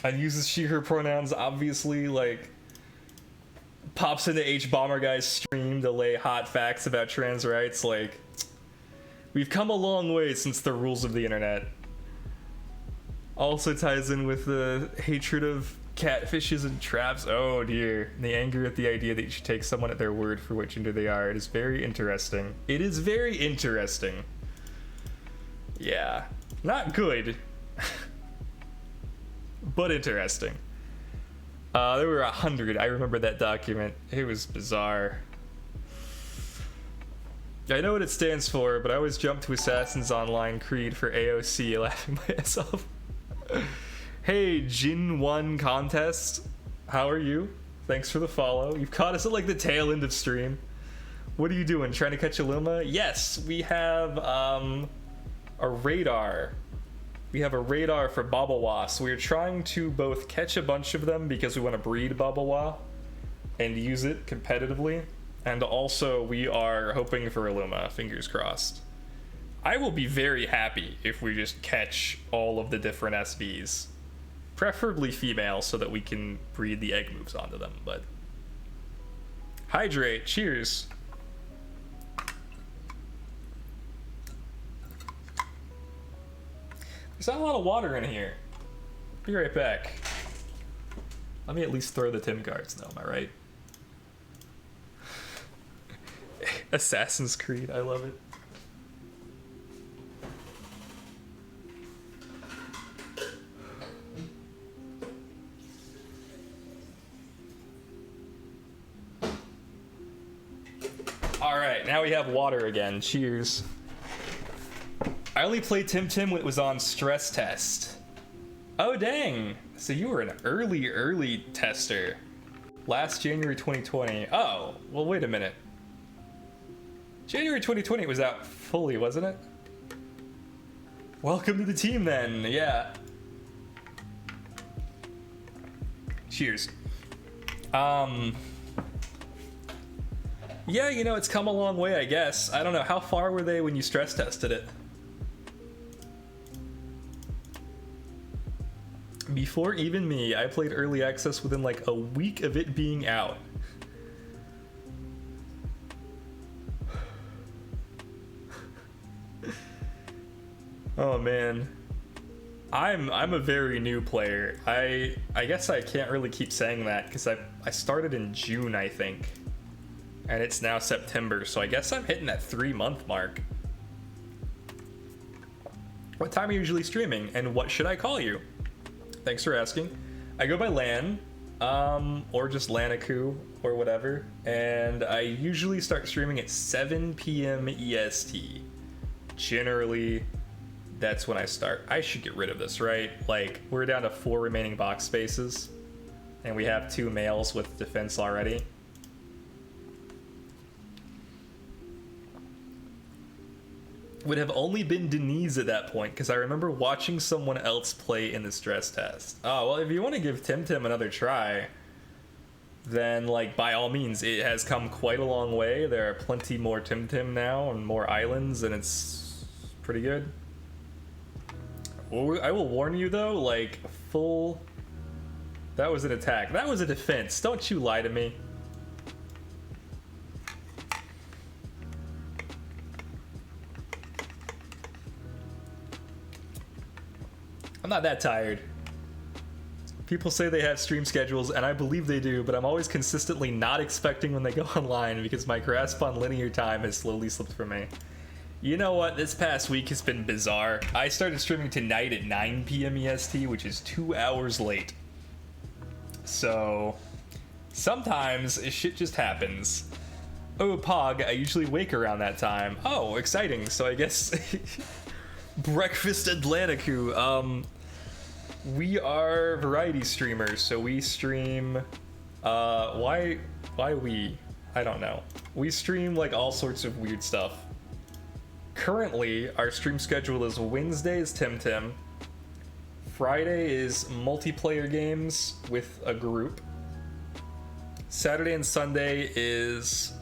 and uses she, her pronouns, obviously, like, pops into H-Bomber Guy's stream to lay hot facts about trans rights. Like, we've come a long way since the rules of the internet. Also ties in with the hatred of catfishes and traps. Oh dear. The anger at the idea that you should take someone at their word for what gender they are. It is very interesting. It is very interesting. Yeah. Not good. But interesting. There were 100. I remember that document. It was bizarre. I know what it stands for, but I always jump to Assassin's Online Creed for AOC, laughing myself. Hey, Jin 1 Contest. How are you? Thanks for the follow. You've caught us at like the tail end of stream. What are you doing? Trying to catch a Luma? Yes, we have a radar. We have a radar for Babawa, so we're trying to both catch a bunch of them because we want to breed Babawa and use it competitively, and also we are hoping for a Luma, fingers crossed. I will be very happy if we just catch all of the different SBs, preferably female, so that we can breed the egg moves onto them, but hydrate, cheers. There's not a lot of water in here. Be right back. Let me at least throw the Tim cards though, am I right? Assassin's Creed, I love it. Alright, now we have water again. Cheers. I only played Temtem when it was on stress test. Oh dang! So you were an early tester. Last January 2020. Oh, well wait a minute. January 2020 it was out fully, wasn't it? Welcome to the team then, yeah. Cheers. Yeah, you know, it's come a long way, I guess. I don't know, how far were they when you stress tested it? Before even me, I played early access within like a week of it being out. Oh man. I'm a very new player. I guess I can't really keep saying that because I started in June, I think. And it's now September, so I guess I'm hitting that 3-month mark. What time are you usually streaming, and what should I call you? Thanks for asking. I go by Lan, or just Lanaku, or whatever, and I usually start streaming at 7 p.m. EST. Generally, that's when I start. I should get rid of this, right? Like, we're down to 4 remaining box spaces, and we have 2 males with defense already. Would have only been Denise at that point, because I remember watching someone else play in the stress test. Oh, well, if you want to give Temtem another try, then, like, by all means, it has come quite a long way. There are plenty more Temtem now, and more islands, and it's pretty good. Well, I will warn you, though, like, full... That was an attack. That was a defense. Don't you lie to me. I'm not that tired. People say they have stream schedules, and I believe they do, but I'm always consistently not expecting when they go online because my grasp on linear time has slowly slipped from me. You know what? This past week has been bizarre. I started streaming tonight at 9 p.m. EST, which is 2 hours late. So, sometimes shit just happens. Oh, Pog, I usually wake around that time. Oh, exciting. So I guess... Breakfast Atlanticu. We are variety streamers, so we stream... why we? I don't know. We stream, like, all sorts of weird stuff. Currently, our stream schedule is Wednesday is Temtem. Friday is multiplayer games with a group. Saturday and Sunday is...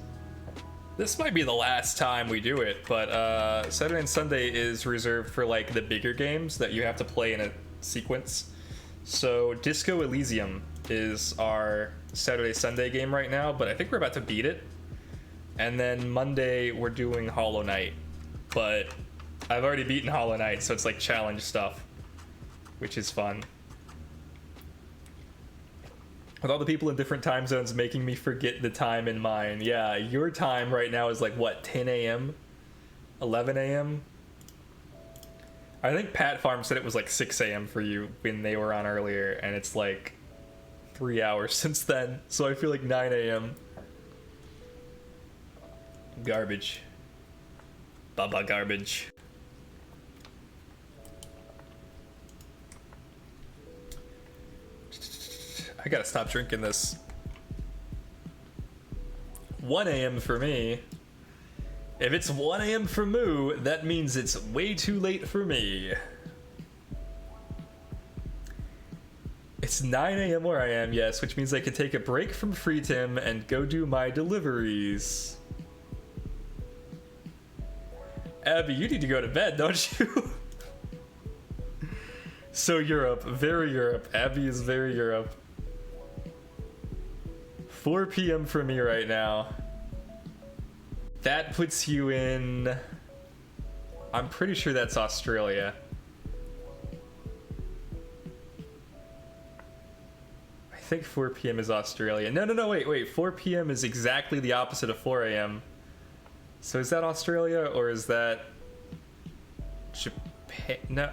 This might be the last time we do it, but Saturday and Sunday is reserved for like the bigger games that you have to play in a sequence. So Disco Elysium is our Saturday Sunday game right now, but I think we're about to beat it. And then Monday we're doing Hollow Knight, but I've already beaten Hollow Knight, so it's like challenge stuff, which is fun. With all the people in different time zones making me forget the time in mine. Yeah, your time right now is like, what, 10 a.m.? 11 a.m.? I think Pat Farm said it was like 6 a.m. for you when they were on earlier, and it's like 3 hours since then, so I feel like 9 a.m. Garbage. Baba garbage. I gotta stop drinking this. 1 a.m. for me. If it's 1 a.m. for Moo, that means it's way too late for me. It's 9 a.m. where I am, yes, which means I can take a break from Free Tim and go do my deliveries. Abby, you need to go to bed, don't you? So Europe, very Europe. Abby is very Europe. 4 p.m. for me right now. That puts you in... I'm pretty sure that's Australia. I think 4 p.m. is Australia. No, wait. 4 p.m. is exactly the opposite of 4 a.m. So is that Australia or is that... Japan? No.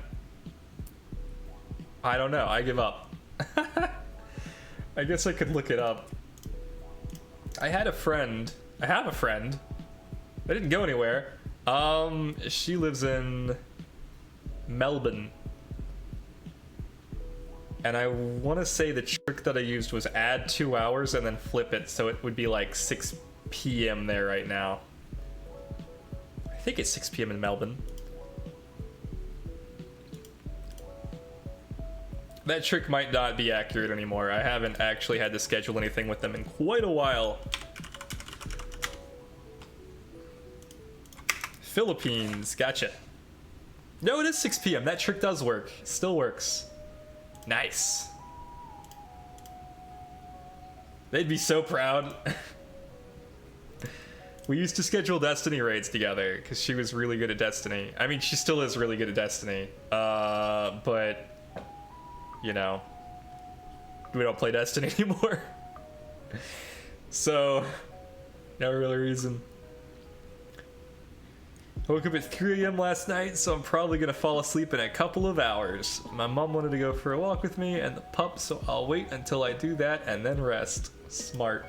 I don't know. I give up. I guess I could look it up. I have a friend. I didn't go anywhere. She lives in Melbourne. And I want to say the trick that I used was add 2 hours and then flip it, so it would be like 6 p.m. there right now. I think it's 6 p.m. in Melbourne. That trick might not be accurate anymore. I haven't actually had to schedule anything with them in quite a while. Philippines, gotcha. No, it is 6 p.m. That trick does work. It still works. Nice. They'd be so proud. We used to schedule Destiny raids together because she was really good at Destiny. I mean, she still is really good at Destiny. But... You know, we don't play Destiny anymore. So, no real reason. I woke up at 3 a.m. last night, so I'm probably gonna fall asleep in a couple of hours. My mom wanted to go for a walk with me and the pup, so I'll wait until I do that and then rest. Smart.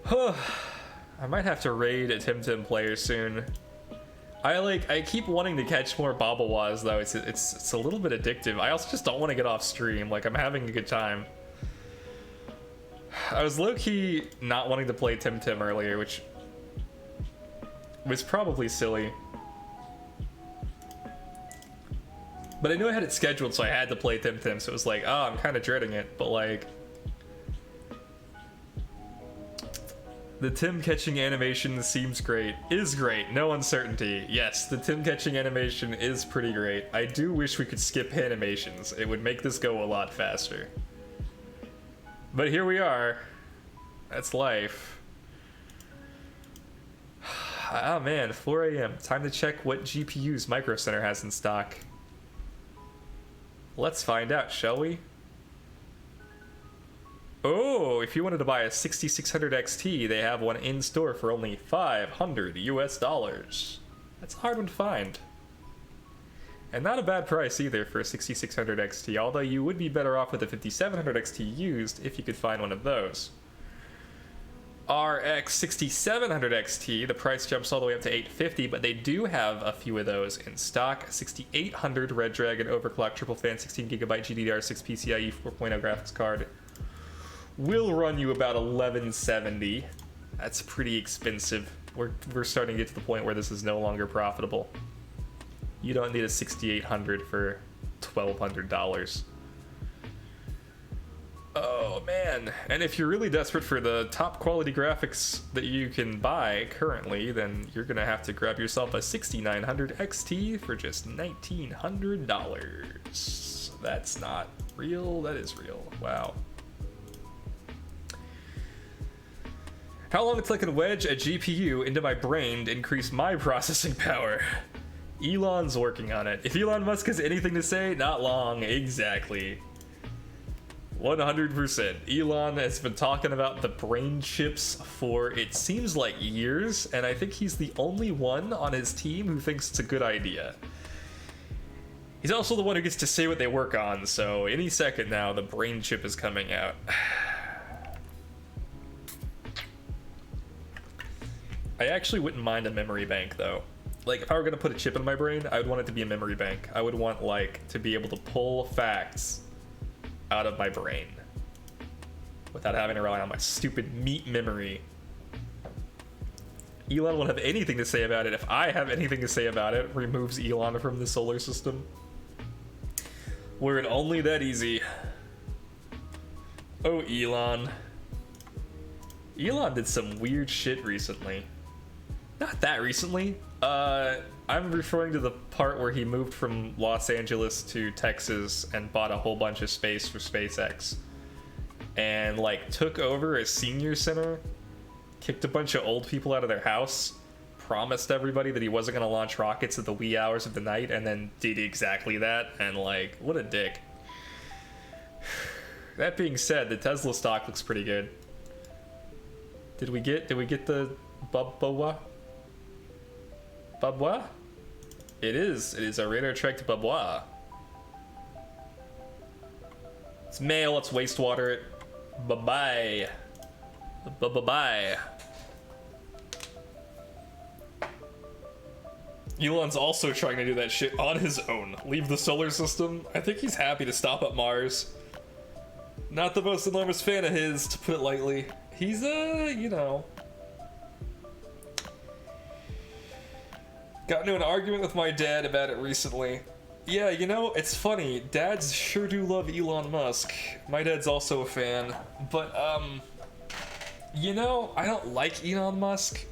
I might have to raid a Temtem player soon. I keep wanting to catch more Babawas though. It's a little bit addictive. I also just don't want to get off stream. Like, I'm having a good time. I was low-key not wanting to play Temtem earlier, which was probably silly. But I knew I had it scheduled, so I had to play Temtem, so it was like, oh, I'm kind of dreading it, but like... The Tim catching animation seems great. Is great. No uncertainty. Yes, the Tim catching animation is pretty great. I do wish we could skip animations. It would make this go a lot faster. But here we are. That's life. Oh man, 4 a.m. Time to check what GPUs Micro Center has in stock. Let's find out, shall we? Oh, if you wanted to buy a 6600 XT, they have one in store for only $500 US. That's a hard one to find. And not a bad price either for a 6600 XT, although you would be better off with a 5700 XT used if you could find one of those. RX 6700 XT, the price jumps all the way up to $850, but they do have a few of those in stock. 6800 Red Dragon Overclock Triple Fan 16GB GDDR6 PCIe 4.0 graphics card will run you about $1170. That's pretty expensive. We're starting to get to the point where this is no longer profitable. You don't need a 6800 for $1,200. Oh man, and if you're really desperate for the top quality graphics that you can buy currently, then you're gonna have to grab yourself a 6900 XT for just $1,900. That's not real, that is real, wow. How long until I can wedge a GPU into my brain to increase my processing power? Elon's working on it. If Elon Musk has anything to say, not long, exactly. 100%. Elon has been talking about the brain chips for, it seems like, years, and I think he's the only one on his team who thinks it's a good idea. He's also the one who gets to say what they work on, so any second now, the brain chip is coming out. I actually wouldn't mind a memory bank, though. Like, if I were going to put a chip in my brain, I would want it to be a memory bank. I would want, like, to be able to pull facts out of my brain without having to rely on my stupid meat memory. Elon won't have anything to say about it. If I have anything to say about it, removes Elon from the solar system. Were it only that easy. Oh, Elon. Elon did some weird shit recently. Not that recently. I'm referring to the part where he moved from Los Angeles to Texas and bought a whole bunch of space for SpaceX. And, like, took over a senior center, kicked a bunch of old people out of their house, promised everybody that he wasn't going to launch rockets at the wee hours of the night, and then did exactly that. And, like, what a dick. That being said, the Tesla stock looks pretty good. Did we get the Babawa? Babawa? It is a radar tracked Babawa. It's male, let's wastewater it. Bye-bye. Bye-bye. Elon's also trying to do that shit on his own. Leave the solar system. I think he's happy to stop at Mars. Not the most enormous fan of his, to put it lightly. He's, you know... Got into an argument with my dad about it recently. Yeah, you know, it's funny. Dads sure do love Elon Musk. My dad's also a fan. But, you know, I don't like Elon Musk.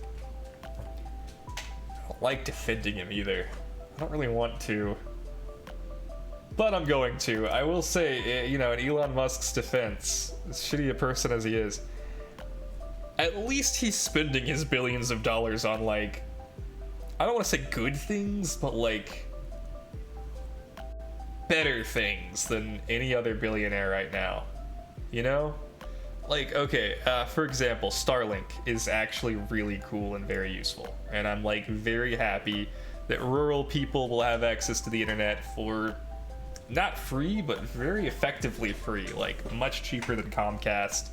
I don't like defending him either. I don't really want to. But I'm going to. I will say, you know, in Elon Musk's defense, as shitty a person as he is, at least he's spending his billions of dollars on, like, I don't want to say good things, but, like, better things than any other billionaire right now. You know? Like, okay, for example, Starlink is actually really cool and very useful. And I'm, like, very happy that rural people will have access to the internet for not free, but very effectively free. Like, much cheaper than Comcast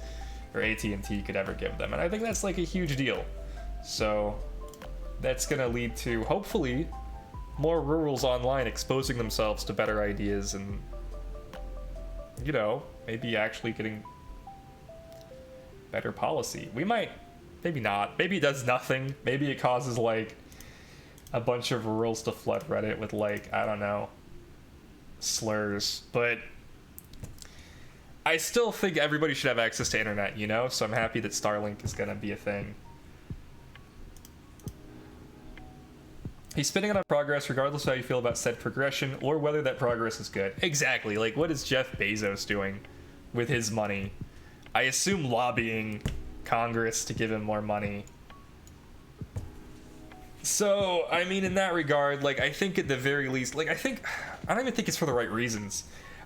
or AT&T could ever give them. And I think that's, like, a huge deal. So that's gonna lead to, hopefully, more rurals online exposing themselves to better ideas and, you know, maybe actually getting better policy. We might, maybe not. Maybe it does nothing. Maybe it causes, like, a bunch of rurals to flood Reddit with, like, I don't know, slurs. But I still think everybody should have access to internet, you know? So I'm happy that Starlink is gonna be a thing. He's spending on progress regardless of how you feel about said progression or whether that progress is good. Exactly. Like, what is Jeff Bezos doing with his money? I assume lobbying Congress to give him more money. So, I mean, in that regard, like, I think at the very least, like, I don't even think it's for the right reasons.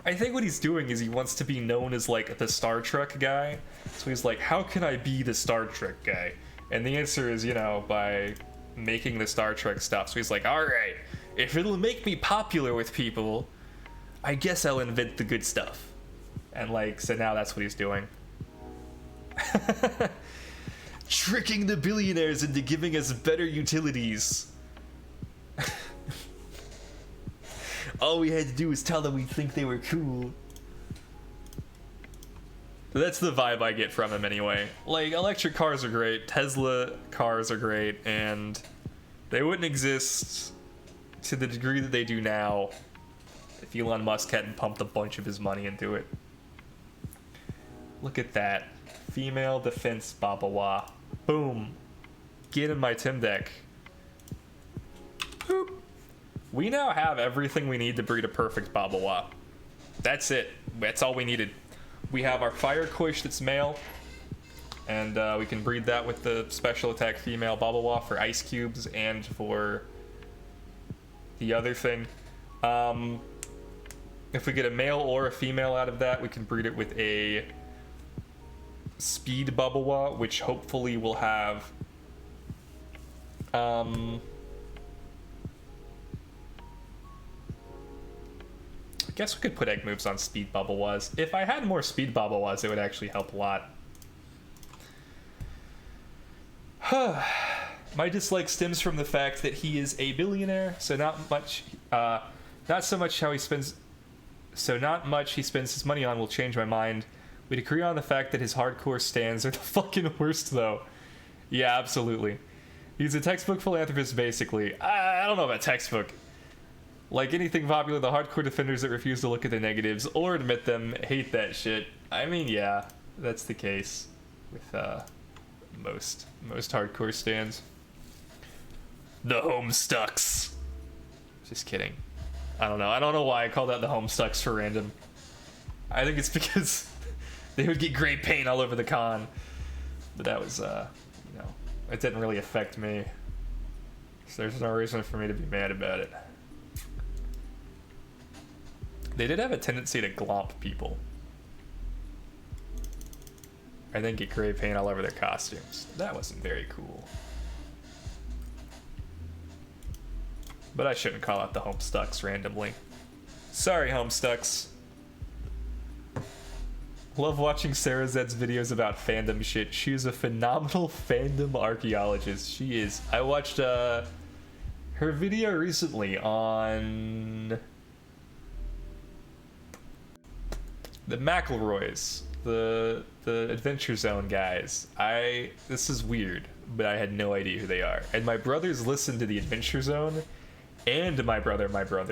I think what he's doing is he wants to be known as like the Star Trek guy. So he's like, how can I be the Star Trek guy? And the answer is, you know, by making the Star Trek stuff. So he's like, all right, if it'll make me popular with people, I guess I'll invent the good stuff. And like, so now that's what he's doing. Tricking the billionaires into giving us better utilities. All we had to do was tell them we think they were cool. That's the vibe I get from him anyway. Like, electric cars are great, Tesla cars are great, and they wouldn't exist to the degree that they do now if Elon Musk hadn't pumped a bunch of his money into it. Look at that. Female defense Babawa. Boom. Get in my Tim deck. Boop. We now have everything we need to breed a perfect Babawa. That's it. That's all we needed. We have our Fire Kush that's male, and we can breed that with the special attack female Babawa for ice cubes and for the other thing. If we get a male or a female out of that, we can breed it with a speed Babawa, which hopefully will have I guess we could put egg moves on speed Babawas. If I had more speed Babawas, it would actually help a lot. My dislike stems from the fact that he is a billionaire, so not so much he spends his money on will change my mind. We'd agree on the fact that his hardcore stands are the fucking worst, though. Yeah, absolutely. He's a textbook philanthropist, basically. I don't know about textbook. Like anything popular, the hardcore defenders that refuse to look at the negatives or admit them hate that shit. I mean, yeah, that's the case with most hardcore stands. The Homestucks. Just kidding. I don't know. I don't know why I call that the Homestucks for random. I think it's because they would get great paint all over the con. But that was, you know, it didn't really affect me. So there's no reason for me to be mad about it. They did have a tendency to glomp people. I think get gray paint all over their costumes. That wasn't very cool. But I shouldn't call out the Homestucks randomly. Sorry, Homestucks. Love watching Sarah Zed's videos about fandom shit. She's a phenomenal fandom archaeologist. She is. I watched her video recently on the McElroys, the Adventure Zone guys. This is weird, but I had no idea who they are. And my brothers listened to the Adventure Zone, and my brother,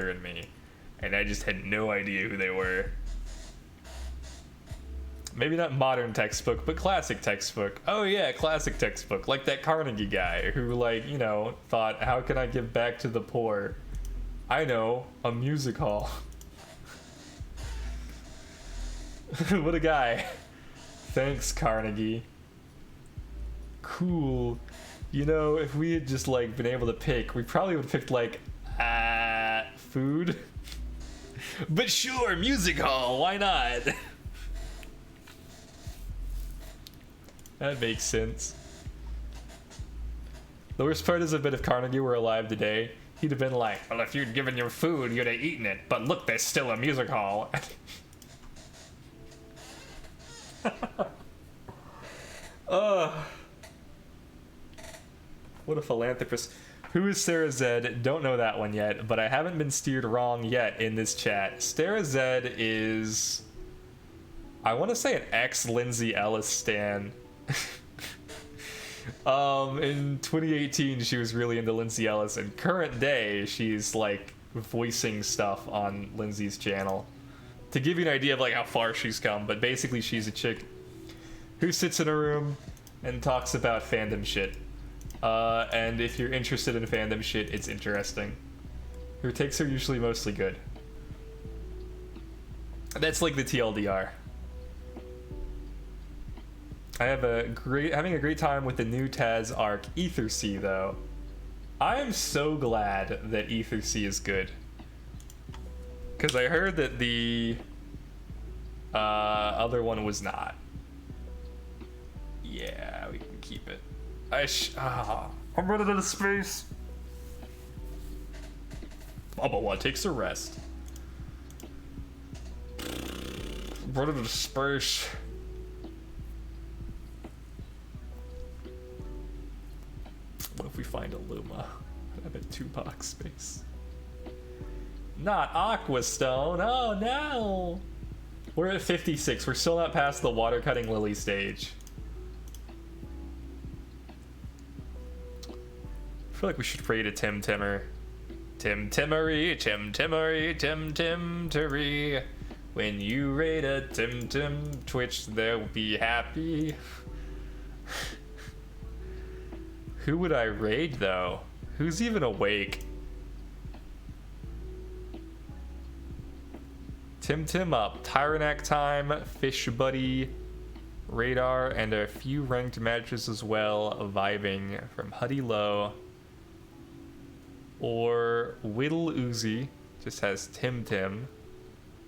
and me, and I just had no idea who they were. Maybe not modern textbook, but classic textbook. Oh yeah, classic textbook, like that Carnegie guy who, like, you know, thought, how can I give back to the poor? I know, a music hall. What a guy. Thanks, Carnegie. Cool. You know, if we had just, like, been able to pick, we probably would have picked, like, food. But sure, music hall, why not? That makes sense. The worst part is, a bit if Carnegie were alive today, he'd have been like, well, if you'd given your food, you'd have eaten it. But look, there's still a music hall. What a philanthropist. Who is Sarah Zed? Don't know that one yet, but I haven't been steered wrong yet in this chat. Sarah Zed is, I want to say, an ex-Lindsay Ellis stan. In 2018, she was really into Lindsay Ellis, and current day, she's like voicing stuff on Lindsay's channel. To give you an idea of like how far she's come, but basically she's a chick who sits in a room and talks about fandom shit. And if you're interested in fandom shit, it's interesting. Her takes are usually mostly good. That's like the TLDR. I have having a great time with the new Taz arc, Ether Sea, though. I am so glad that Ether Sea is good. Because I heard that the Other one was not. Yeah, we can keep it. I'm running out of space. Babawa takes a rest. I'm running out of space. What if we find a Luma? I'm at 2 box space. Not Aqua Stone. Oh no! We're at 56. We're still not past the water cutting lily stage. I feel like we should raid a Temtemmer. Temtemery, Temtemery, Temtemtery. When you raid a Temtem, Twitch, they'll be happy. Who would I raid though? Who's even awake? Temtem up, Tyrannac time, Fish Buddy, Radar, and a few ranked matches as well, vibing from Huddy Low. Or Whittle Uzi, just has Temtem.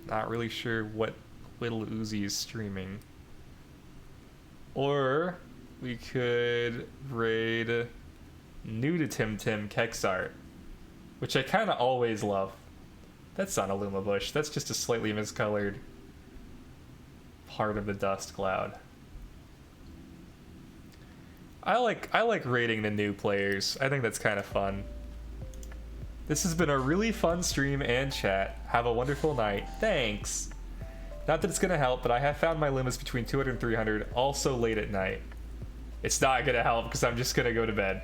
Not really sure what Whittle Uzi is streaming. Or we could raid new to Temtem Kexart, which I kind of always love. That's not a Luma Bush, that's just a slightly miscolored part of the dust cloud. I like raiding the new players. I think that's kind of fun. This has been a really fun stream and chat. Have a wonderful night. Thanks. Not that it's gonna help, but I have found my limits between 200 and 300, also late at night. It's not gonna help because I'm just gonna go to bed.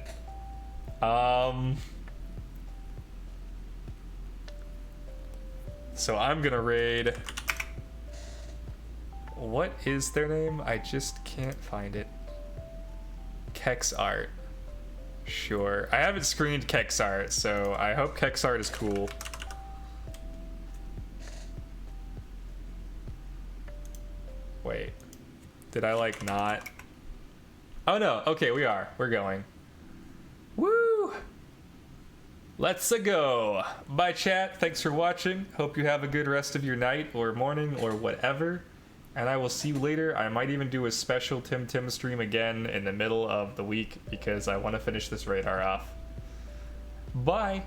So I'm gonna raid. What is their name? I just can't find it. Kexart. Sure. I haven't screened Kexart, so I hope Kexart is cool. Wait. Did I like not? Oh no. Okay, we are. We're going. Woo! Let's-a go. Bye chat. Thanks for watching. Hope you have a good rest of your night or morning or whatever. And I will see you later. I might even do a special Temtem stream again in the middle of the week because I want to finish this radar off. Bye.